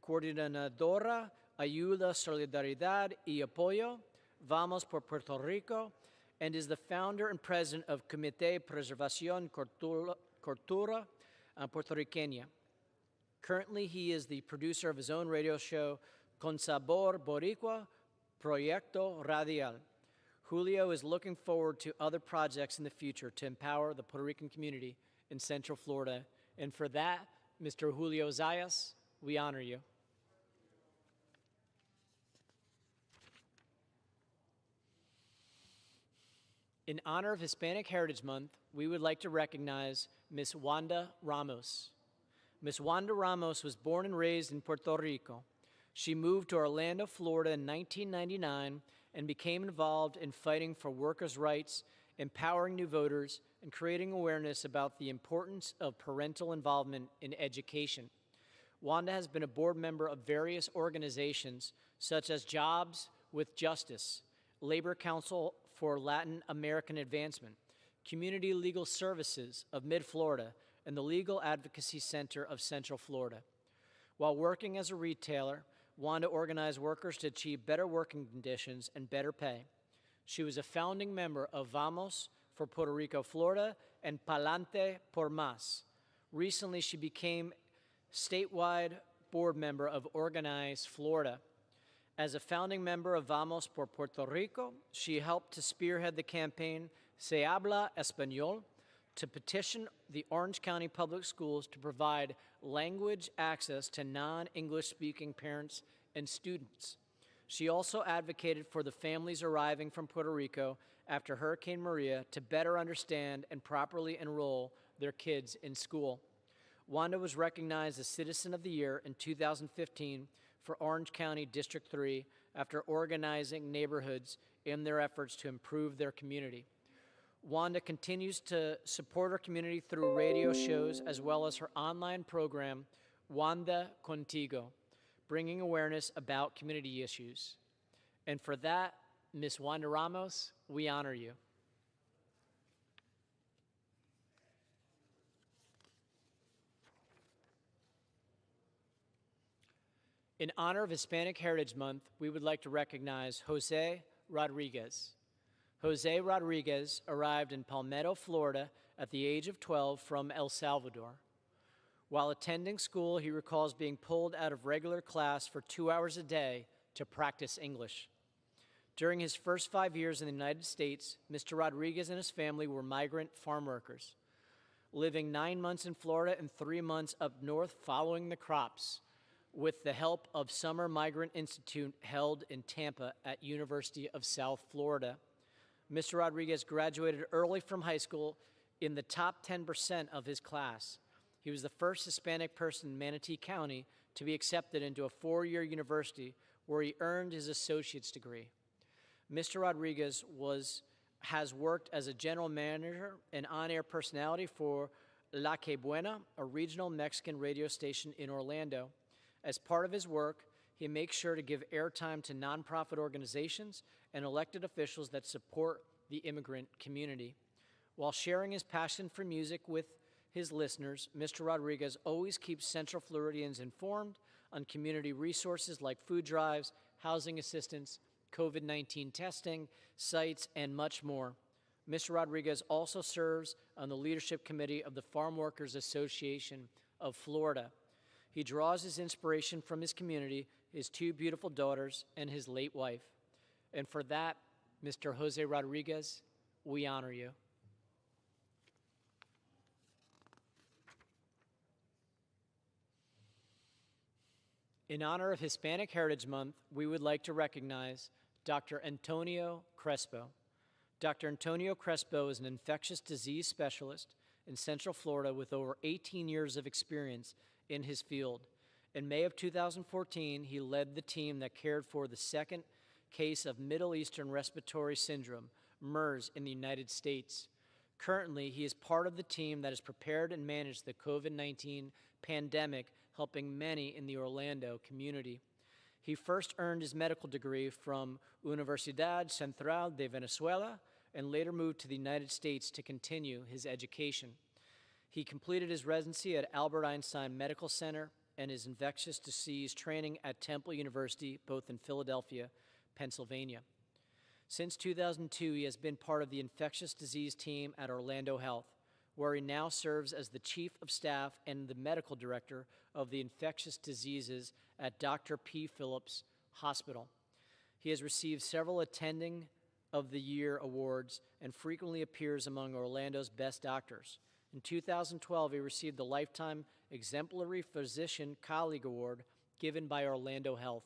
Speaker 6: Coordinadora Ayuda, Solidaridad y Apoyo, Vamos por Puerto Rico, and is the founder and president of Comité Preservación Cultura Puertorriqueña. Currently, he is the producer of his own radio show, Con Sabor Boricua, Proyecto Radial. Julio is looking forward to other projects in the future to empower the Puerto Rican community in Central Florida. And for that, Mr. Julio Zayas, we honor you. In honor of Hispanic Heritage Month, we would like to recognize Ms. Wanda Ramos. Ms. Wanda Ramos was born and raised in Puerto Rico. She moved to Orlando, Florida in 1999 and became involved in fighting for workers' rights, empowering new voters, and creating awareness about the importance of parental involvement in education. Wanda has been a board member of various organizations such as Jobs with Justice, Labor Council for Latin American Advancement, Community Legal Services of Mid-Florida, and the Legal Advocacy Center of Central Florida. While working as a retailer, Wanda organized workers to achieve better working conditions and better pay. She was a founding member of Vamos for Puerto Rico, Florida, and Palante por Más. Recently, she became statewide board member of Organize Florida. As a founding member of Vamos por Puerto Rico, she helped to spearhead the campaign Se Habla Español to petition the Orange County Public Schools to provide language access to non-English speaking parents and students. She also advocated for the families arriving from Puerto Rico after Hurricane Maria to better understand and properly enroll their kids in school. Wanda was recognized as Citizen of the Year in 2015 for Orange County District 3 after organizing neighborhoods in their efforts to improve their community. Wanda continues to support her community through radio shows as well as her online program, Wanda Contigo, bringing awareness about community issues. And for that, Ms. Wanda Ramos, we honor you. In honor of Hispanic Heritage Month, we would like to recognize Jose Rodriguez. Jose Rodriguez arrived in Palmetto, Florida at the age of 12 from El Salvador. While attending school, he recalls being pulled out of regular class for 2 hours a day to practice English. During his first 5 years in the United States, Mr. Rodriguez and his family were migrant farm workers, living 9 months in Florida and 3 months up north following the crops, with the help of Summer Migrant Institute held in Tampa at University of South Florida. Mr. Rodriguez graduated early from high school in the top 10% of his class. He was the first Hispanic person in Manatee County to be accepted into a 4-year university where he earned his associate's degree. Mr. Rodriguez has worked as a general manager and on-air personality for La Que Buena, a regional Mexican radio station in Orlando. As part of his work, he makes sure to give airtime to nonprofit organizations and elected officials that support the immigrant community. While sharing his passion for music with his listeners, Mr. Rodriguez always keeps Central Floridians informed on community resources like food drives, housing assistance, COVID-19 testing, sites, and much more. Mr. Rodriguez also serves on the leadership committee of the Farm Workers Association of Florida. He draws his inspiration from his community, his 2 beautiful daughters, and his late wife. And for that, Mr. Jose Rodriguez, we honor you. In honor of Hispanic Heritage Month, we would like to recognize Dr. Antonio Crespo. Dr. Antonio Crespo is an infectious disease specialist in Central Florida with over 18 years of experience in his field. In May of 2014, he led the team that cared for the second case of Middle Eastern Respiratory Syndrome, MERS, in the United States. Currently, he is part of the team that has prepared and managed the COVID-19 pandemic, helping many in the Orlando community. He first earned his medical degree from Universidad Central de Venezuela and later moved to the United States to continue his education. He completed his residency at Albert Einstein Medical Center and his infectious disease training at Temple University, both in Philadelphia, Pennsylvania. Since 2002, he has been part of the infectious disease team at Orlando Health, where he now serves as the Chief of Staff and the Medical Director of the Infectious Diseases at Dr. P. Phillips Hospital. He has received several Attending of the Year awards and frequently appears among Orlando's best doctors. In 2012, he received the Lifetime Exemplary Physician Colleague Award given by Orlando Health.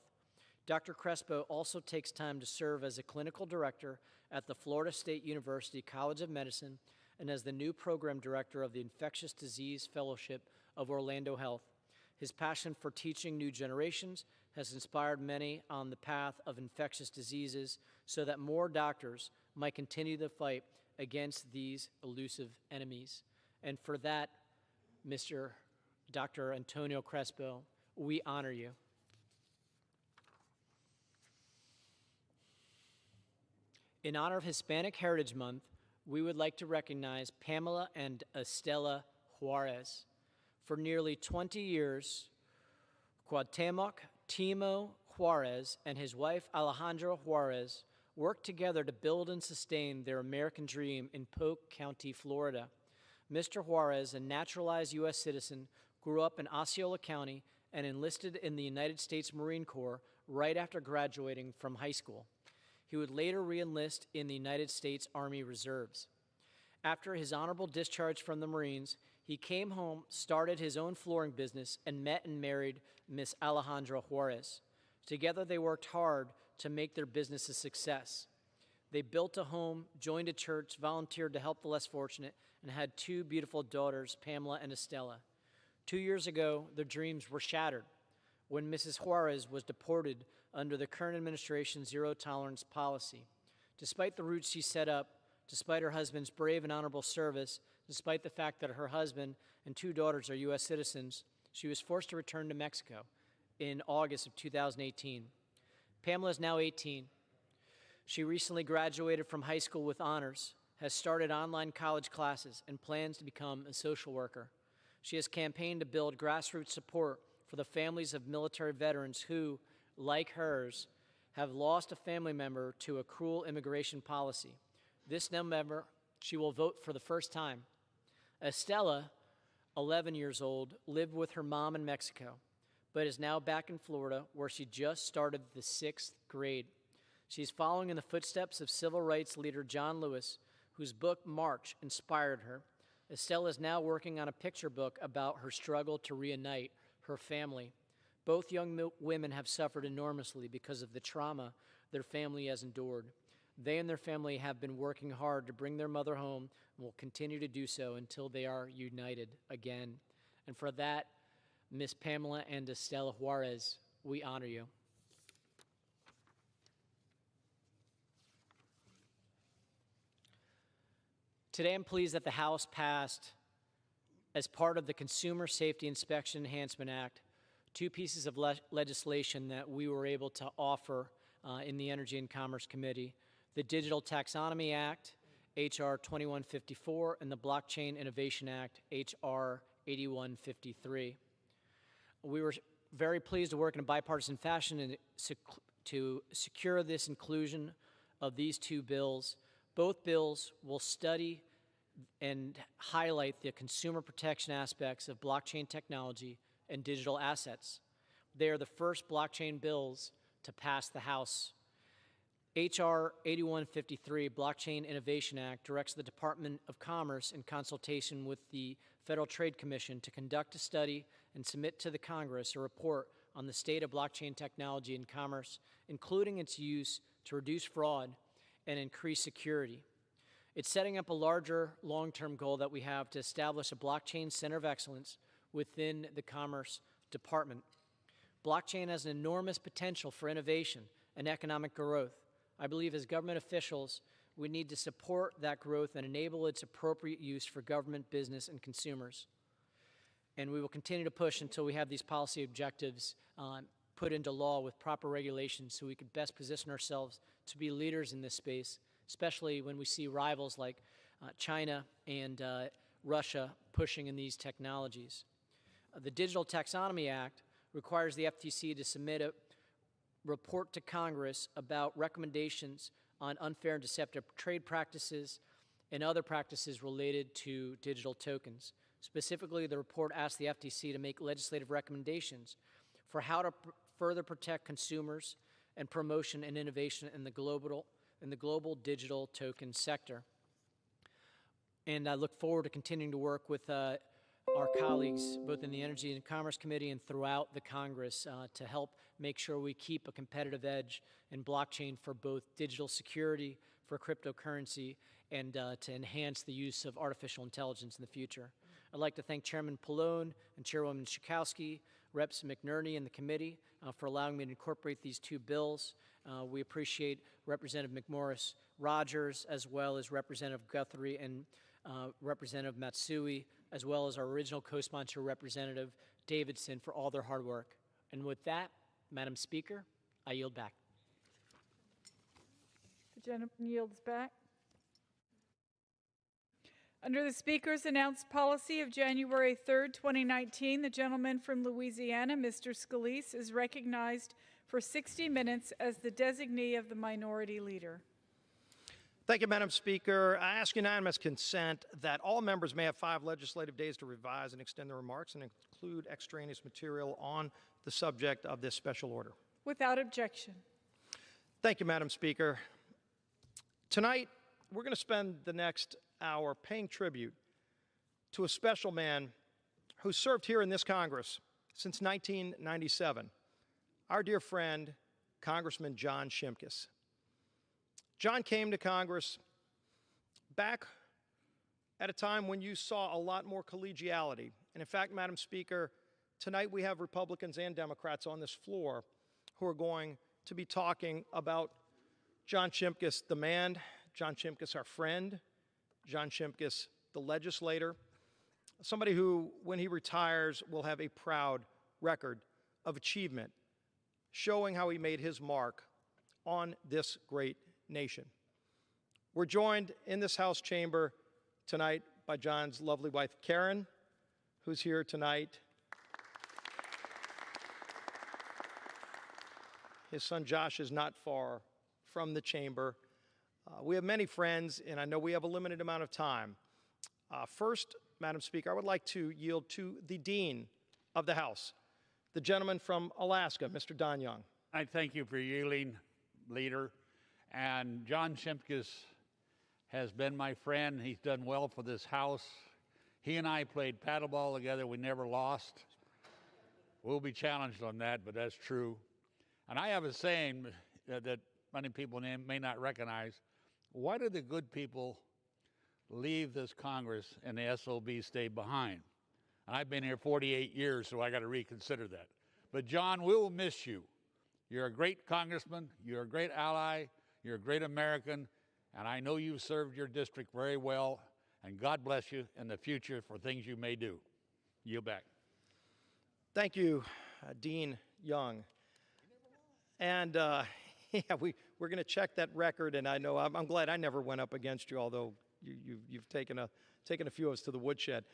Speaker 6: Dr. Crespo also takes time to serve as a clinical director at the Florida State University College of Medicine and as the new program director of the Infectious Disease Fellowship of Orlando Health. His passion for teaching new generations has inspired many on the path of infectious diseases so that more doctors might continue the fight against these elusive enemies. And for that, Mr. Dr. Antonio Crespo, we honor you. In honor of Hispanic Heritage Month, we would like to recognize Pamela and Estela Juarez. For nearly 20 years, Cuauhtemoc Timo Juarez and his wife Alejandra Juarez worked together to build and sustain their American dream in Polk County, Florida. Mr. Juarez, a naturalized U.S. citizen, grew up in Osceola County and enlisted in the United States Marine Corps right after graduating from high school. He would later re-enlist in the United States Army Reserves. After his honorable discharge from the Marines, he came home, started his own flooring business, and met and married Miss Alejandra Juarez. Together, they worked hard to make their business a success. They built a home, joined a church, volunteered to help the less fortunate, and had two beautiful daughters, Pamela and Estella. 2 years ago, their dreams were shattered when Mrs. Juarez was deported under the current administration's zero-tolerance policy. Despite the routes she set up, despite her husband's brave and honorable service, despite the fact that her husband and two daughters are U.S. citizens, she was forced to return to Mexico in August of 2018. Pamela is now 18. She recently graduated from high school with honors, has started online college classes, and plans to become a social worker. She has campaigned to build grassroots support for the families of military veterans who, like hers, have lost a family member to a cruel immigration policy. This November, she will vote for the first time. Estella, 11 years old, lived with her mom in Mexico, but is now back in Florida, where she just started the 6th grade. She's following in the footsteps of civil rights leader John Lewis, whose book March inspired her. Estella is now working on a picture book about her struggle to reunite her family. Both young women have suffered enormously because of the trauma their family has endured. They and their family have been working hard to bring their mother home and will continue to do so until they are united again. And for that, Miss Pamela and Estela Juarez, we honor you. Today, I'm pleased that the House passed, as part of the Consumer Safety Inspection Enhancement Act, two pieces of legislation that we were able to offer in the Energy and Commerce Committee: the Digital Taxonomy Act, H.R. 2154, and the Blockchain Innovation Act, H.R. 8153. We were very pleased to work in a bipartisan fashion to secure this inclusion of these two bills. Both bills will study and highlight the consumer protection aspects of blockchain technology and digital assets. They are the first blockchain bills to pass the House. H.R. 8153, Blockchain Innovation Act, directs the Department of Commerce in consultation with the Federal Trade Commission to conduct a study and submit to the Congress a report on the state of blockchain technology and commerce, including its use to reduce fraud and increase security. It's setting up a larger long-term goal that we have to establish a blockchain center of excellence within the Commerce Department. Blockchain has an enormous potential for innovation and economic growth. I believe as government officials, we need to support that growth and enable its appropriate use for government, business, and consumers. And we will continue to push until we have these policy objectives put into law with proper regulations so we can best position ourselves to be leaders in this space, especially when we see rivals like China and Russia pushing in these technologies. The Digital Taxonomy Act requires the FTC to submit a report to Congress about recommendations on unfair and deceptive trade practices and other practices related to digital tokens. Specifically, the report asks the FTC to make legislative recommendations for how to further protect consumers and promotion and innovation in the global digital token sector. And I look forward to continuing to work with our colleagues, both in the Energy and Commerce Committee and throughout the Congress, to help make sure we keep a competitive edge in blockchain for both digital security, for cryptocurrency, and to enhance the use of artificial intelligence in the future. I'd like to thank Chairman Pallone and Chairwoman Schakowsky, Reps. McNerney and the committee for allowing me to incorporate these two bills. We appreciate Representative McMorris Rogers, as well as Representative Guthrie and Representative Matsui, as well as our original co-sponsor, Representative Davidson, for all their hard work. And with that, Madam Speaker, I yield back.
Speaker 1: The gentleman yields back. Under the Speaker's announced policy of January 3rd, 2019, the gentleman from Louisiana, Mr. Scalise, is recognized for 60 minutes as the designee of the Minority Leader.
Speaker 8: Thank you, Madam Speaker. I ask unanimous consent that all members may have 5 legislative days to revise and extend their remarks and include extraneous material on the subject of this special order.
Speaker 1: Without objection.
Speaker 8: Thank you, Madam Speaker. Tonight, we're going to spend the next hour paying tribute to a special man who served here in this Congress since 1997, our dear friend, Congressman John Shimkus. John came to Congress back at a time when you saw a lot more collegiality. And in fact, Madam Speaker, tonight we have Republicans and Democrats on this floor who are going to be talking about John Shimkus, the man, John Shimkus, our friend, John Shimkus, the legislator, somebody who, when he retires, will have a proud record of achievement, showing how he made his mark on this great nation. We're joined in this House chamber tonight by John's lovely wife, Karen, who's here tonight. His son, Josh, is not far from the chamber. We have many friends, and I know we have a limited amount of time. First, Madam Speaker, I would like to yield to the Dean of the House, the gentleman from Alaska, Mr. Don Young.
Speaker 23: I thank you for yielding, Leader. And John Shimkus has been my friend. He's done well for this House. He and I played paddleball together. We never lost. We'll be challenged on that, but that's true. And I have a saying that many people may not recognize. Why do the good people leave this Congress and the SOB stay behind? And I've been here 48 years, so I got to reconsider that. But John, we will miss you. You're a great congressman. You're a great ally. You're a great American. And I know you've served your district very well. And God bless you in the future for things you may do. Yield back.
Speaker 8: Thank you, Dean Young. And yeah, we're going to check that record, and I know I'm glad I never went up against you, although you've taken a few of us to the woodshed.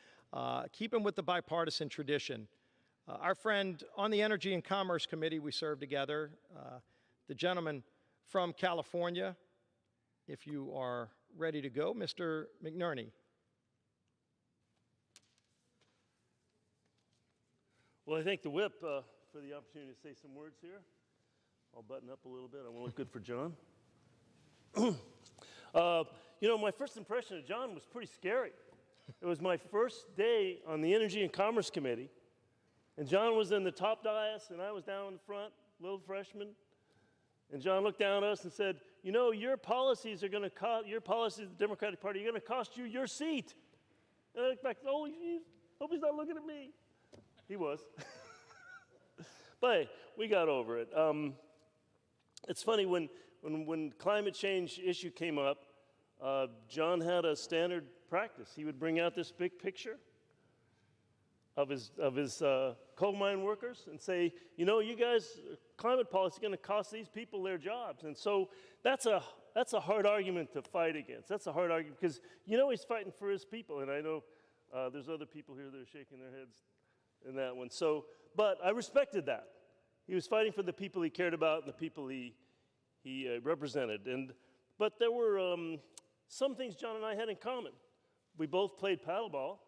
Speaker 8: Keeping with the bipartisan tradition, our friend on the Energy and Commerce Committee, we served together, the gentleman from California, if you are ready to go, Mr. McNerney.
Speaker 14: Well, I thank the whip for the opportunity to say some words here. I'll button up a little bit. I want to look good for John. You know, my first impression of John was pretty scary. It was my first day on the Energy and Commerce Committee, and John was in the top dais, and I was down in the front, little freshman. And John looked down at us and said, you know, your policies are going to cost, your policies of the Democratic Party are going to cost you your seat. And I looked back, holy jeez, hope he's not looking at me. He was. But hey, we got over it. It's funny, when climate change issue came up, John had a standard practice. He would bring out this big picture of his coal mine workers and say, you know, you guys, climate policy is going to cost these people their jobs. And so that's a hard argument to fight against. That's a hard argument because, you know, he's fighting for his people. And I know there's other people here that are shaking their heads in that one. So, but I respected that. He was fighting for the people he cared about and the people he represented. But there were some things John and I had in common. We both played paddleball,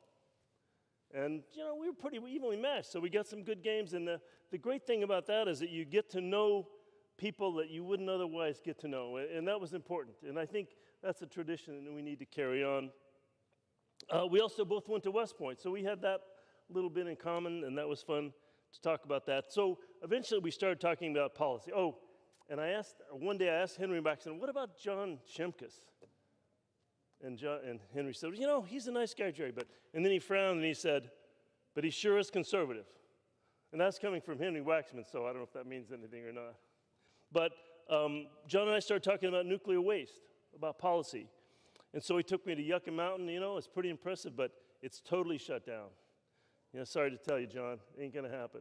Speaker 14: and you know, we were pretty evenly matched, so we got some good games. And the great thing about that is that you get to know people that you wouldn't otherwise get to know, and that was important. And I think that's a tradition that we need to carry on. We also both went to West Point, so we had that little bit in common, and that was fun to talk about that. So eventually we started talking about policy. Oh, and one day I asked Henry Baxton, what about John Shimkus? And Henry said, you know, he's a nice guy, Jerry. And then he frowned and he said, but he sure is conservative. And that's coming from Henry Waxman, so I don't know if that means anything or not. But John and I started talking about nuclear waste, about policy. And so he took me to Yucca Mountain. You know, it's pretty impressive, but it's totally shut down. You know, sorry to tell you, John, ain't going to happen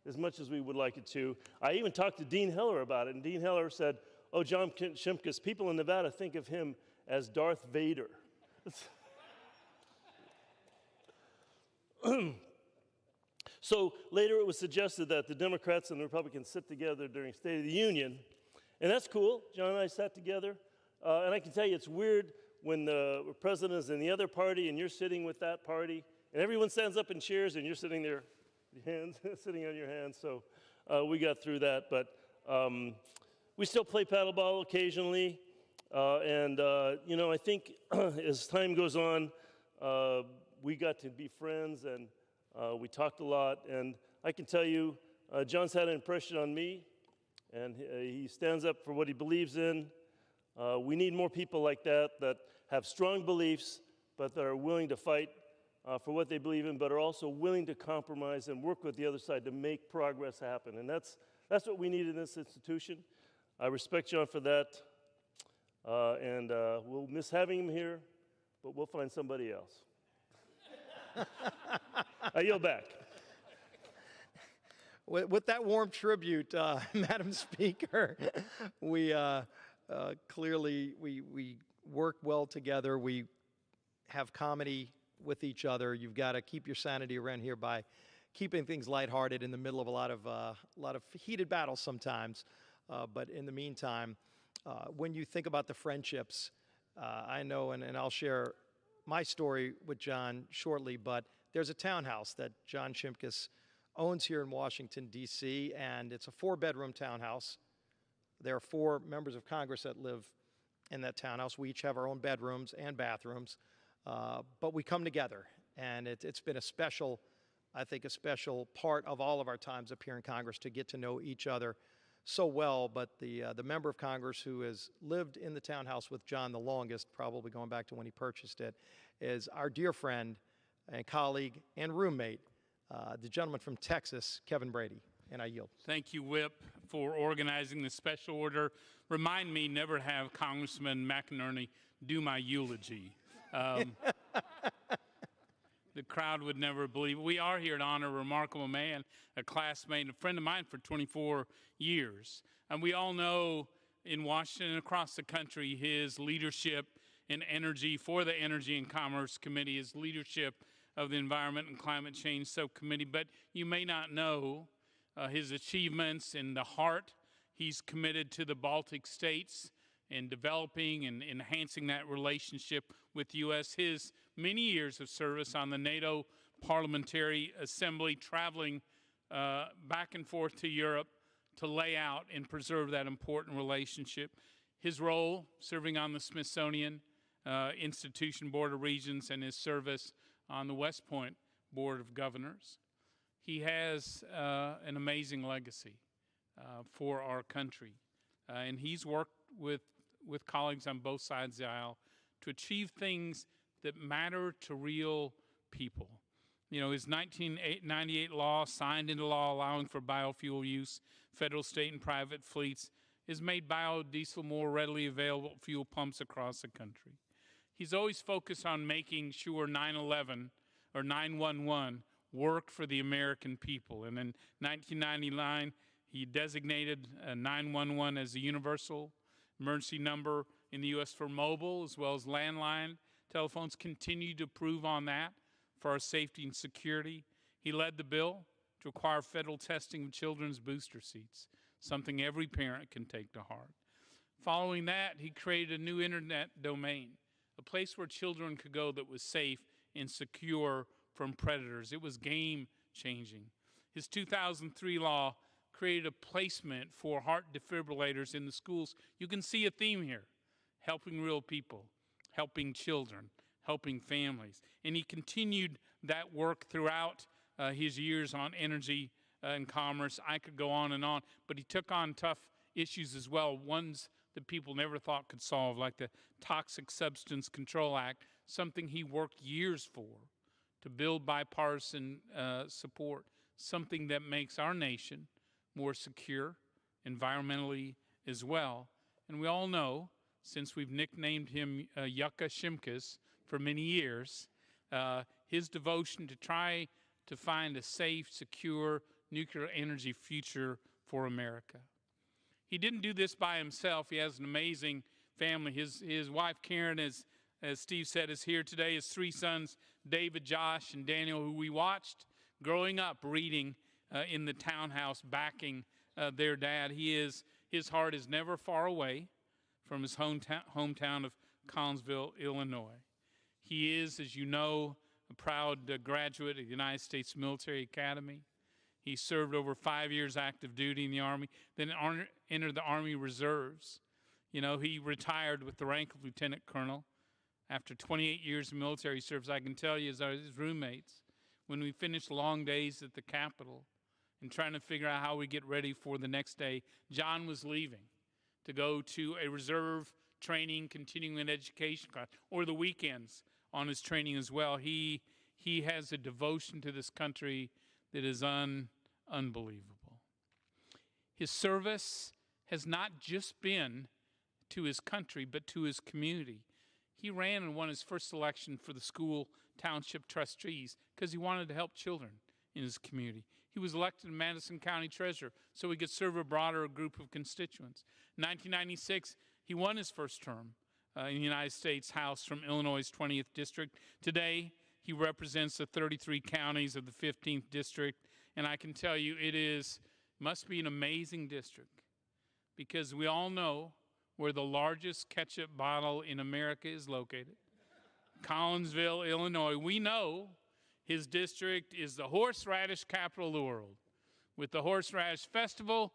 Speaker 14: as much as we would like it to. I even talked to Dean Heller about it, and Dean Heller said, oh, John Shimkus, people in Nevada think of him as Darth Vader. So later it was suggested that the Democrats and the Republicans sit together during State of the Union, and that's cool. John and I sat together, and I can tell you it's weird when the president is in the other party and you're sitting with that party, and everyone stands up and cheers, and you're sitting there, your hands sitting on your hands. So we got through that, but we still play paddleball occasionally, and you know, I think as time goes on, we got to be friends, and we talked a lot. And I can tell you, John's had an impression on me, and he stands up for what he believes in. We need more people like that have strong beliefs, but that are willing to fight for what they believe in, but are also willing to compromise and work with the other side to make progress happen. And that's what we need in this institution. I respect John for that, and we'll miss having him here, but we'll find somebody else. I yield back.
Speaker 8: With that warm tribute, Madam Speaker, we clearly we work well together. We have comedy with each other. You've got to keep your sanity around here by keeping things lighthearted in the middle of a lot of heated battles sometimes. But in the meantime, when you think about the friendships, I know, and I'll share my story with John shortly, but there's a townhouse that John Shimkus owns here in Washington, D.C., and it's a 4-bedroom townhouse. There are 4 members of Congress that live in that townhouse. We each have our own bedrooms and bathrooms, but we come together, and it's been a special, I think, a special part of all of our times up here in Congress to get to know each other so well. But the member of Congress who has lived in the townhouse with John the longest, probably going back to when he purchased it, is our dear friend and colleague and roommate, the gentleman from Texas, Kevin Brady. And I yield.
Speaker 7: Thank you, Whip, for organizing the special order. Remind me never to have Congressman McInerney do my eulogy. The crowd would never believe it. We are here to honor a remarkable man, a classmate, a friend of mine for 24 years. And we all know in Washington and across the country his leadership in energy for the Energy and Commerce Committee, his leadership of the Environment and Climate Change Subcommittee. But you may not know his achievements in the heart he's committed to the Baltic states in developing and enhancing that relationship with the U.S. His many years of service on the NATO Parliamentary Assembly, traveling back and forth to Europe to lay out and preserve that important relationship. His role serving on the Smithsonian Institution Board of Regents and his service on the West Point Board of Governors. He has an amazing legacy for our country. And he's worked with colleagues on both sides of the aisle to achieve things that matter to real people. You know, his 1998 law, signed into law allowing for biofuel use, federal, state, and private fleets, has made biodiesel more readily available at fuel pumps across the country. He's always focused on making sure 9/11 or 911 worked for the American people. And in 1999, he designated 911 as a universal emergency number in the U.S. for mobile as well as landline telephones. Continue to improve on that for our safety and security. He led the bill to require federal testing of children's booster seats, something every parent can take to heart. Following that, he created a new internet domain, a place where children could go that was safe and secure from predators. It was game-changing. His 2003 law created a placement for heart defibrillators in the schools. You can see a theme here: helping real people, helping children, helping families. And he continued that work throughout his years on energy and commerce. I could go on, but he took on tough issues as well, ones that people never thought could solve, like the Toxic Substance Control Act, something he worked years for to build bipartisan support, something that makes our nation more secure environmentally as well. And we all know, since we've nicknamed him Yucca Shimkus for many years, his devotion to try to find a safe, secure nuclear energy future for America. He didn't do this by himself. He has an amazing family. His wife, Karen, as Steve said, is here today. His 3 sons, David, Josh, and Daniel, who we watched growing up reading in the townhouse, backing their dad. His heart is never far away from his hometown of Collinsville, Illinois. He is, as you know, a proud graduate of the United States Military Academy. He served over 5 years active duty in the Army, then entered the Army Reserves. You know, he retired with the rank of lieutenant colonel. After 28 years of military service, I can tell you, as his roommates, when we finished long days at the Capitol and trying to figure out how we get ready for the next day, John was leaving to go to a reserve training, continuing education class, or the weekends on his training as well. He has a devotion to this country that is unbelievable. His service has not just been to his country, but to his community. He ran and won his first election for the school township trustees because he wanted to help children in his community. He was elected Madison County Treasurer so he could serve a broader group of constituents. In 1996, he won his first term in the United States House from Illinois' 20th District. Today, he represents the 33 counties of the 15th District, and I can tell you must be an amazing district because we all know where the largest ketchup bottle in America is located, Collinsville, Illinois. We know his district is the horseradish capital of the world, with the Horseradish Festival,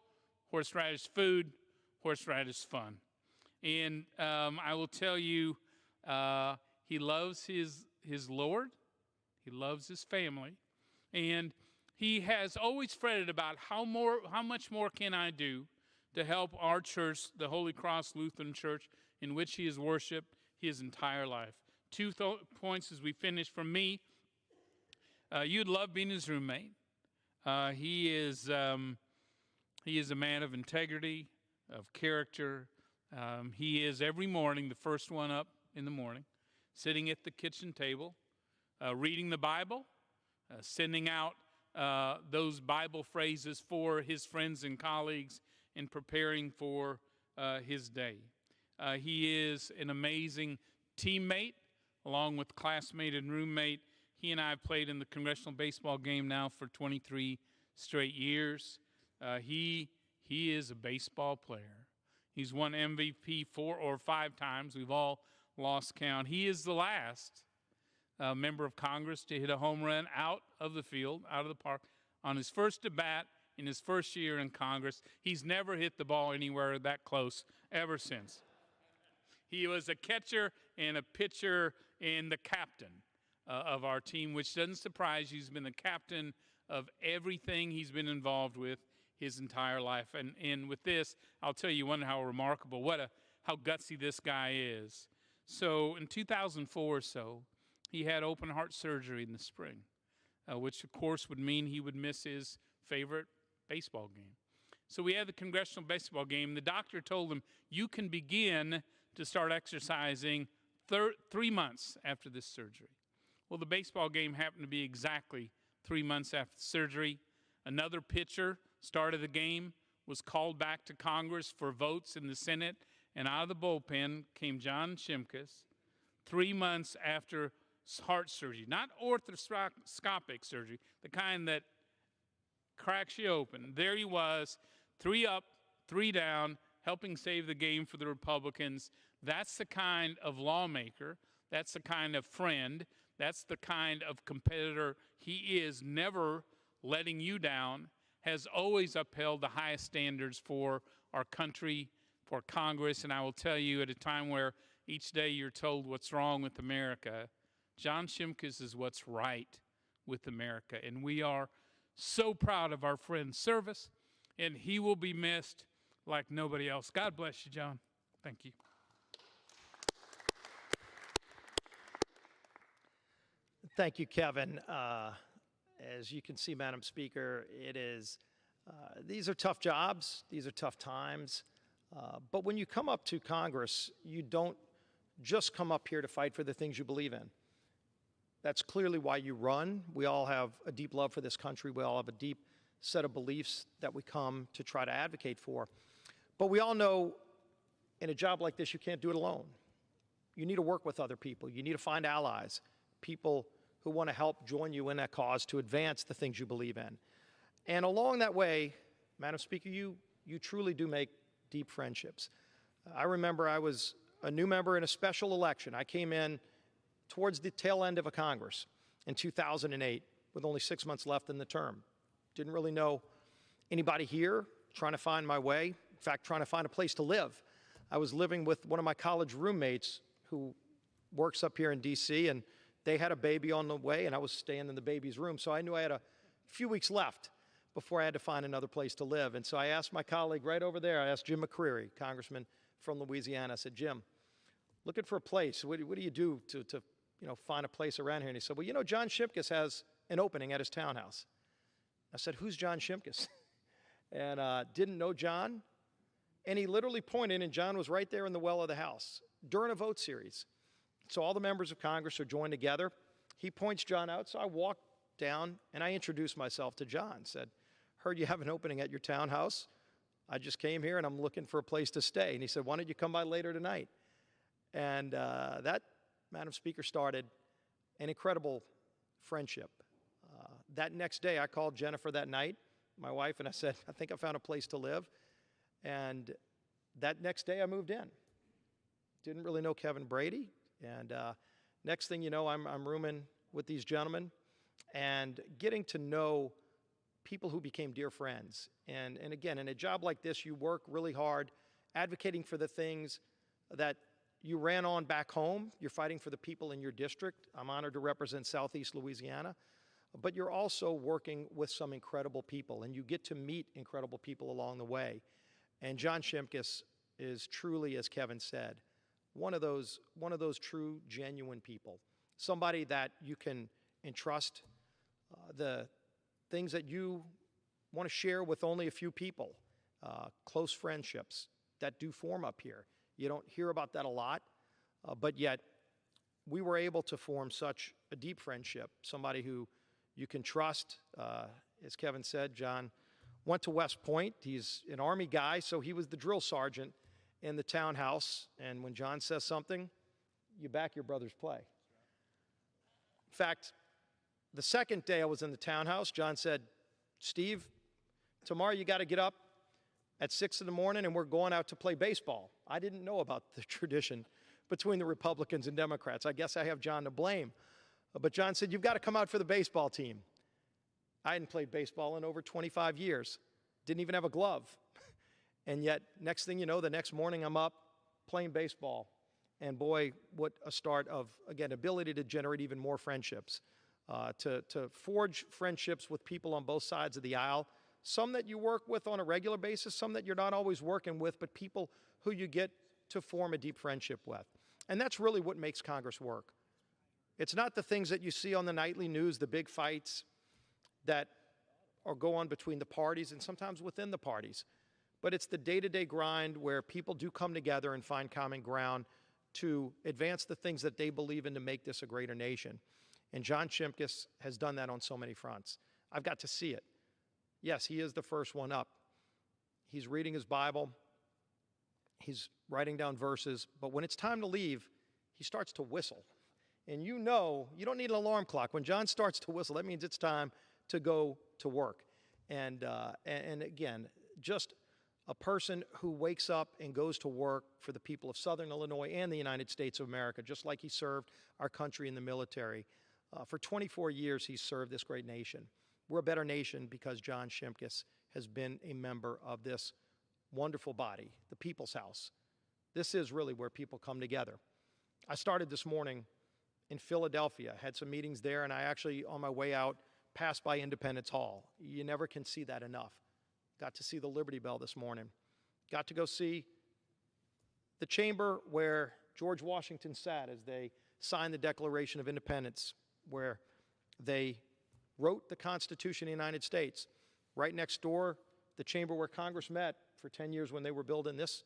Speaker 7: horseradish food, horseradish fun. And I will tell you, he loves his Lord, he loves his family, and he has always fretted about how much more can I do to help our church, the Holy Cross Lutheran Church, in which he has worshiped his entire life. 2 points as we finish from me. You'd love being his roommate. He is a man of integrity, of character. He is every morning the first one up in the morning, sitting at the kitchen table, reading the Bible, sending out those Bible phrases for his friends and colleagues, and preparing for his day. He is an amazing teammate, along with classmate and roommate. He and I have played in the congressional baseball game now for 23 straight years. He is a baseball player. He's won MVP 4 or 5 times. We've all lost count. He is the last member of Congress to hit a home run out of the field, out of the park, on his first at bat in his first year in Congress. He's never hit the ball anywhere that close ever since. He was a catcher and a pitcher and the captain of our team, which doesn't surprise you. He's been the captain of everything he's been involved with his entire life. And with this, I'll tell you, wonder how remarkable, how gutsy this guy is. So in 2004 or so, he had open heart surgery in the spring, which of course would mean he would miss his favorite baseball game. So we had the congressional baseball game. The doctor told him, you can begin to start exercising 3 months after this surgery. Well, the baseball game happened to be exactly 3 months after the surgery. Another pitcher started the game, was called back to Congress for votes in the Senate, and out of the bullpen came John Shimkus 3 months after heart surgery, not arthroscopic surgery, the kind that cracks you open. There he was, 3 up, 3 down, helping save the game for the Republicans. That's the kind of lawmaker, that's the kind of friend, that's the kind of competitor he is, never letting you down, has always upheld the highest standards for our country, for Congress. And I will tell you, at a time where each day you're told what's wrong with America, John Shimkus is what's right with America. And we are so proud of our friend's service, and he will be missed like nobody else. God bless you, John. Thank you.
Speaker 8: Thank you, Kevin. As you can see, Madam Speaker, these are tough jobs. These are tough times. But when you come up to Congress, you don't just come up here to fight for the things you believe in. That's clearly why you run. We all have a deep love for this country. We all have a deep set of beliefs that we come to try to advocate for. But we all know in a job like this, you can't do it alone. You need to work with other people. You need to find allies, people who want to help join you in that cause to advance the things you believe in. And along that way, Madam Speaker, you truly do make deep friendships. I remember I was a new member in a special election. I came in towards the tail end of a Congress in 2008 with only 6 months left in the term. Didn't really know anybody here, trying to find my way, in fact, trying to find a place to live. I was living with one of my college roommates who works up here in D.C., and they had a baby on the way, and I was staying in the baby's room, so I knew I had a few weeks left before I had to find another place to live. And so I asked my colleague right over there, I asked Jim McCreary, congressman from Louisiana, I said, Jim, looking for a place, what do you do to find a place around here? And he said, well, John Shimkus has an opening at his townhouse. I said, who's John Shimkus? And didn't know John. And he literally pointed, and John was right there in the well of the house during a vote series. So all the members of Congress are joined together. He points John out, so I walked down and I introduced myself to John. Said, heard you have an opening at your townhouse. I just came here and I'm looking for a place to stay. And he said, why don't you come by later tonight? And that, Madam Speaker, started an incredible friendship. That next day, I called Jennifer that night, my wife, and I said, I think I found a place to live. And that next day, I moved in. Didn't really know Kevin Brady. And next thing you know, I'm rooming with these gentlemen and getting to know people who became dear friends. And again, in a job like this, you work really hard advocating for the things that you ran on back home. You're fighting for the people in your district. I'm honored to represent Southeast Louisiana. But you're also working with some incredible people, and you get to meet incredible people along the way. And John Shimkus is truly, as Kevin said, one of those true, genuine people. Somebody that you can entrust the things that you want to share with only a few people, close friendships that do form up here. You don't hear about that a lot, but yet we were able to form such a deep friendship, somebody who you can trust. As Kevin said, John went to West Point. He's an Army guy, so he was the drill sergeant in the townhouse, and when John says something, you back your brother's play. In fact, the second day I was in the townhouse, John said, Steve, tomorrow you got to get up at 6 in the morning and we're going out to play baseball. I didn't know about the tradition between the Republicans and Democrats. I guess I have John to blame. But John said, you've got to come out for the baseball team. I hadn't played baseball in over 25 years. Didn't even have a glove. And yet, next thing you know, the next morning I'm up playing baseball. And boy, what a start of, again, ability to generate even more friendships, to forge friendships with people on both sides of the aisle, some that you work with on a regular basis, some that you're not always working with, but people who you get to form a deep friendship with. And that's really what makes Congress work. It's not the things that you see on the nightly news, the big fights that go on between the parties and sometimes within the parties. But it's the day-to-day grind where people do come together and find common ground to advance the things that they believe in to make this a greater nation. And John Shimkus has done that on so many fronts. I've got to see it. Yes, he is the first one up. He's reading his Bible. He's writing down verses. But when it's time to leave, he starts to whistle. And you know, you don't need an alarm clock. When John starts to whistle, that means it's time to go to work. And again, just a person who wakes up and goes to work for the people of Southern Illinois and the United States of America, just like he served our country in the military. For 24 years, he's served this great nation. We're a better nation because John Shimkus has been a member of this wonderful body, the People's House. This is really where people come together. I started this morning in Philadelphia, had some meetings there, and I actually, on my way out, passed by Independence Hall. You never can see that enough. Got to see the Liberty Bell this morning. Got to go see the chamber where George Washington sat as they signed the Declaration of Independence, where they wrote the Constitution of the United States. Right next door, the chamber where Congress met for 10 years when they were building this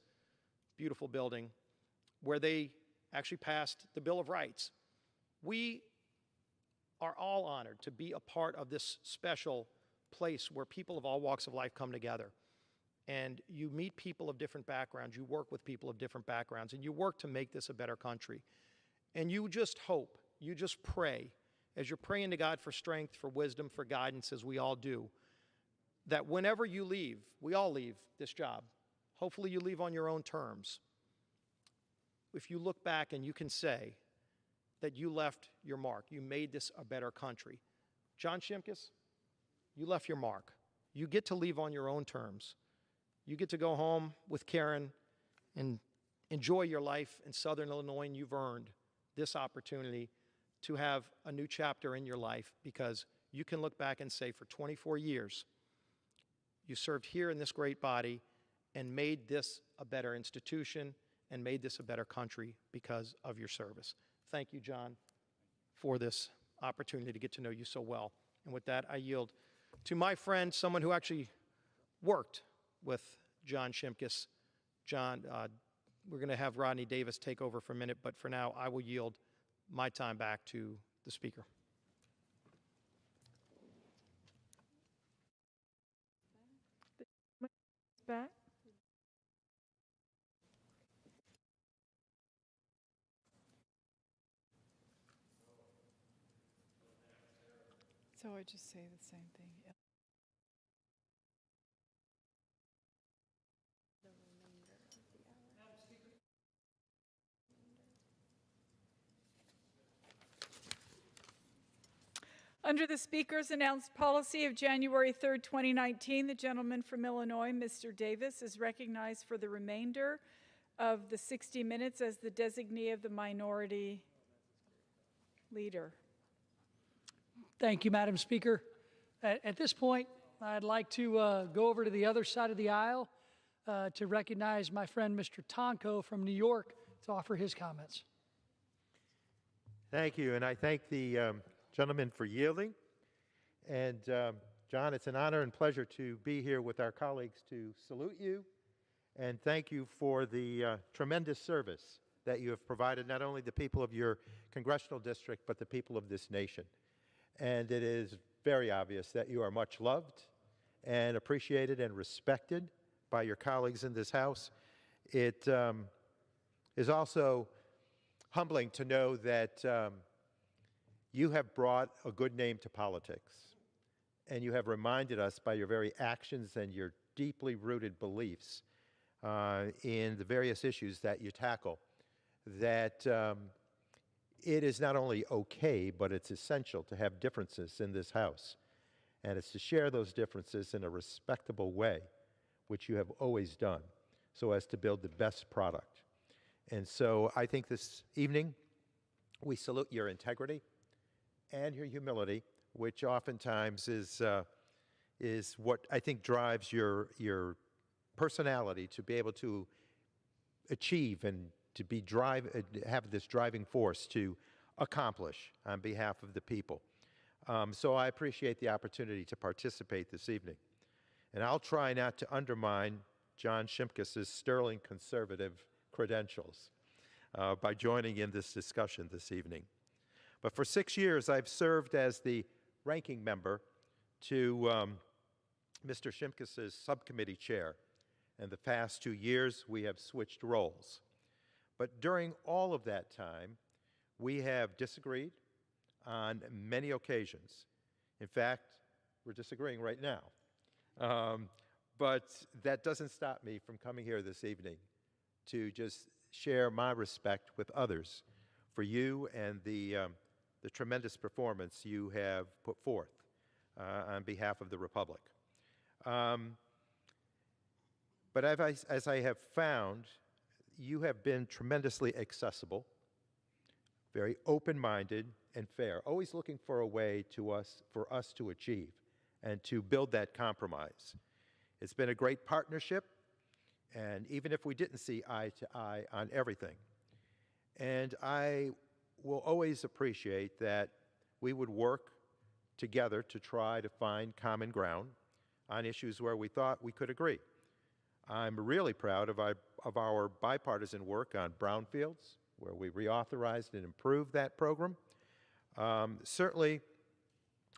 Speaker 8: beautiful building, where they actually passed the Bill of Rights. We are all honored to be a part of this special place where people of all walks of life come together. and you meet people of different backgrounds, you work with people of different backgrounds, and you work to make this a better country. And you just hope, you just pray, as you're praying to God for strength, for wisdom, for guidance, as we all do, that whenever you leave, we all leave this job, hopefully you leave on your own terms. If you look back and you can say that you left your mark, you made this a better country. John Shimkus, you left your mark. You get to leave on your own terms. You get to go home with Karen and enjoy your life in Southern Illinois, and you've earned this opportunity to have a new chapter in your life, because you can look back and say for 24 years, you served here in this great body and made this a better institution and made this a better country because of your service. Thank you, John, for this opportunity to get to know you so well. And with that, I yield to my friend, someone who actually worked with John Shimkus. John, we're going to have Rodney Davis take over for a minute, but for now, I will yield my time back to the Speaker.
Speaker 1: Back. So I just say the same thing. Yeah. Under the Speaker's announced policy of January 3rd, 2019, the gentleman from Illinois, Mr. Davis, is recognized for the remainder of the 60 minutes as the designee of the minority leader.
Speaker 17: Thank you, Madam Speaker. At this point, I'd like to go over to the other side of the aisle to recognize my friend, Mr. Tonko from New York, to offer his comments.
Speaker 18: Thank you, and I thank the gentleman for yielding. And John, it's an honor and pleasure to be here with our colleagues to salute you and thank you for the tremendous service that you have provided not only the people of your congressional district, but the people of this nation. And it is very obvious that you are much loved and appreciated and respected by your colleagues in this House. It is also humbling to know that you have brought a good name to politics, and you have reminded us by your very actions and your deeply rooted beliefs in the various issues that you tackle that it is not only okay, but it's essential to have differences in this House. And it's to share those differences in a respectable way, which you have always done, so as to build the best product. And so I think this evening we salute your integrity and your humility, which oftentimes is what I think drives your personality to be able to achieve and to be have this driving force to accomplish on behalf of the people. So I appreciate the opportunity to participate this evening. And I'll try not to undermine John Shimkus's sterling conservative credentials by joining in this discussion this evening. But for 6 years, I've served as the ranking member to Mr. Shimkus's subcommittee chair. And the past 2 years, we have switched roles. But during all of that time, we have disagreed on many occasions. In fact, we're disagreeing right now. But that doesn't stop me from coming here this evening to just share my respect with others for you and the tremendous performance you have put forth on behalf of the Republic. But as I have found, you have been tremendously accessible, very open-minded and fair, always looking for a way for us to achieve and to build that compromise. It's been a great partnership, and even if we didn't see eye to eye on everything, and I will always appreciate that we would work together to try to find common ground on issues where we thought we could agree. I'm really proud of our bipartisan work on brownfields, where we reauthorized and improved that program. Certainly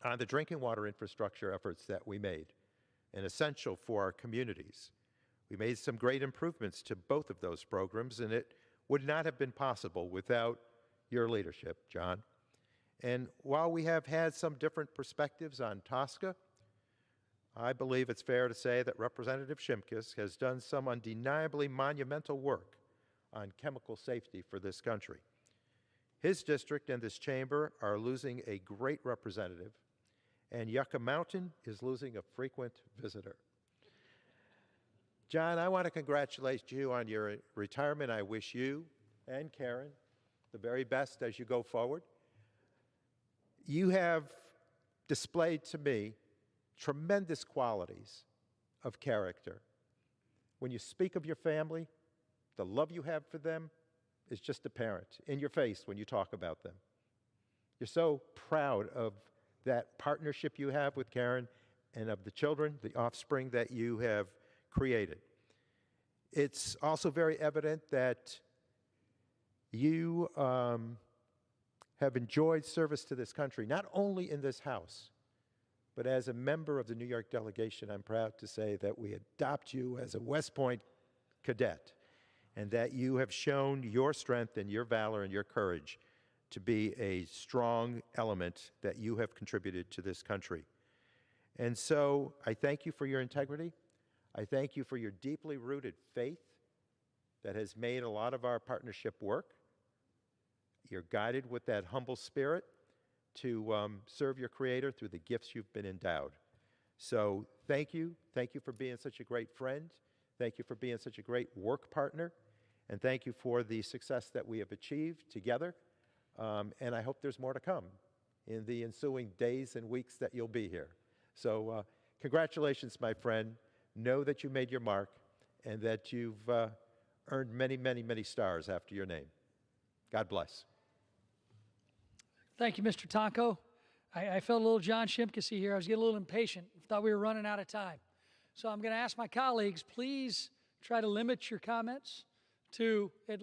Speaker 18: on the drinking water infrastructure efforts that we made, and essential for our communities, We made some great improvements to both of those programs, and it would not have been possible without your leadership, John. And while we have had some different perspectives on TSCA, I believe it's fair to say that Representative Shimkus has done some undeniably monumental work on chemical safety for this country. His district and this chamber are losing a great representative, and Yucca Mountain is losing a frequent visitor. John, I want to congratulate you on your retirement. I wish you and Karen the very best as you go forward. You have displayed to me tremendous qualities of character. When you speak of your family, the love you have for them is just apparent in your face when you talk about them. You're so proud of that partnership you have with Karen and of the children, the offspring that you have created. It's also very evident that you have enjoyed service to this country, not only in this House, but as a member of the New York delegation. I'm proud to say that we adopt you as a West Point cadet, and that you have shown your strength and your valor and your courage to be a strong element that you have contributed to this country. And so I thank you for your integrity. I thank you for your deeply rooted faith that has made a lot of our partnership work. You're guided with that humble spirit to serve your Creator through the gifts you've been endowed. So thank you. Thank you for being such a great friend. Thank you for being such a great work partner. And thank you for the success that we have achieved together. And I hope there's more to come in the ensuing days and weeks that you'll be here. So congratulations, my friend. Know that you made your mark and that you've earned many, many, many stars after your name. God bless.
Speaker 17: Thank you, Mr. Tonko. I felt a little John Shimkus here. I was getting a little impatient. Thought we were running out of time. So I'm going to ask my colleagues, please try to limit your comments to a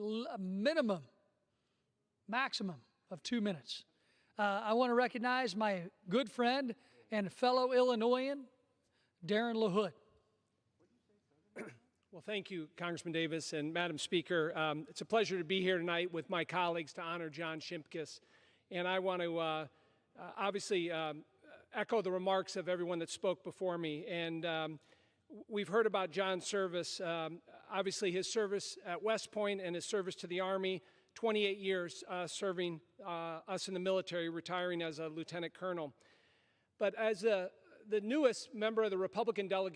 Speaker 17: maximum of 2 minutes. I want to recognize my good friend and fellow Illinoisan, Darren LaHood.
Speaker 2: Well, thank you, Congressman Davis and Madam Speaker. It's a pleasure to be here tonight with my colleagues to honor John Shimkus. And I want to obviously echo the remarks of everyone that spoke before me. And we've heard about John's service, obviously his service at West Point and his service to the Army, 28 years serving us in the military, retiring as a lieutenant colonel. But as the newest member of the Republican delegation,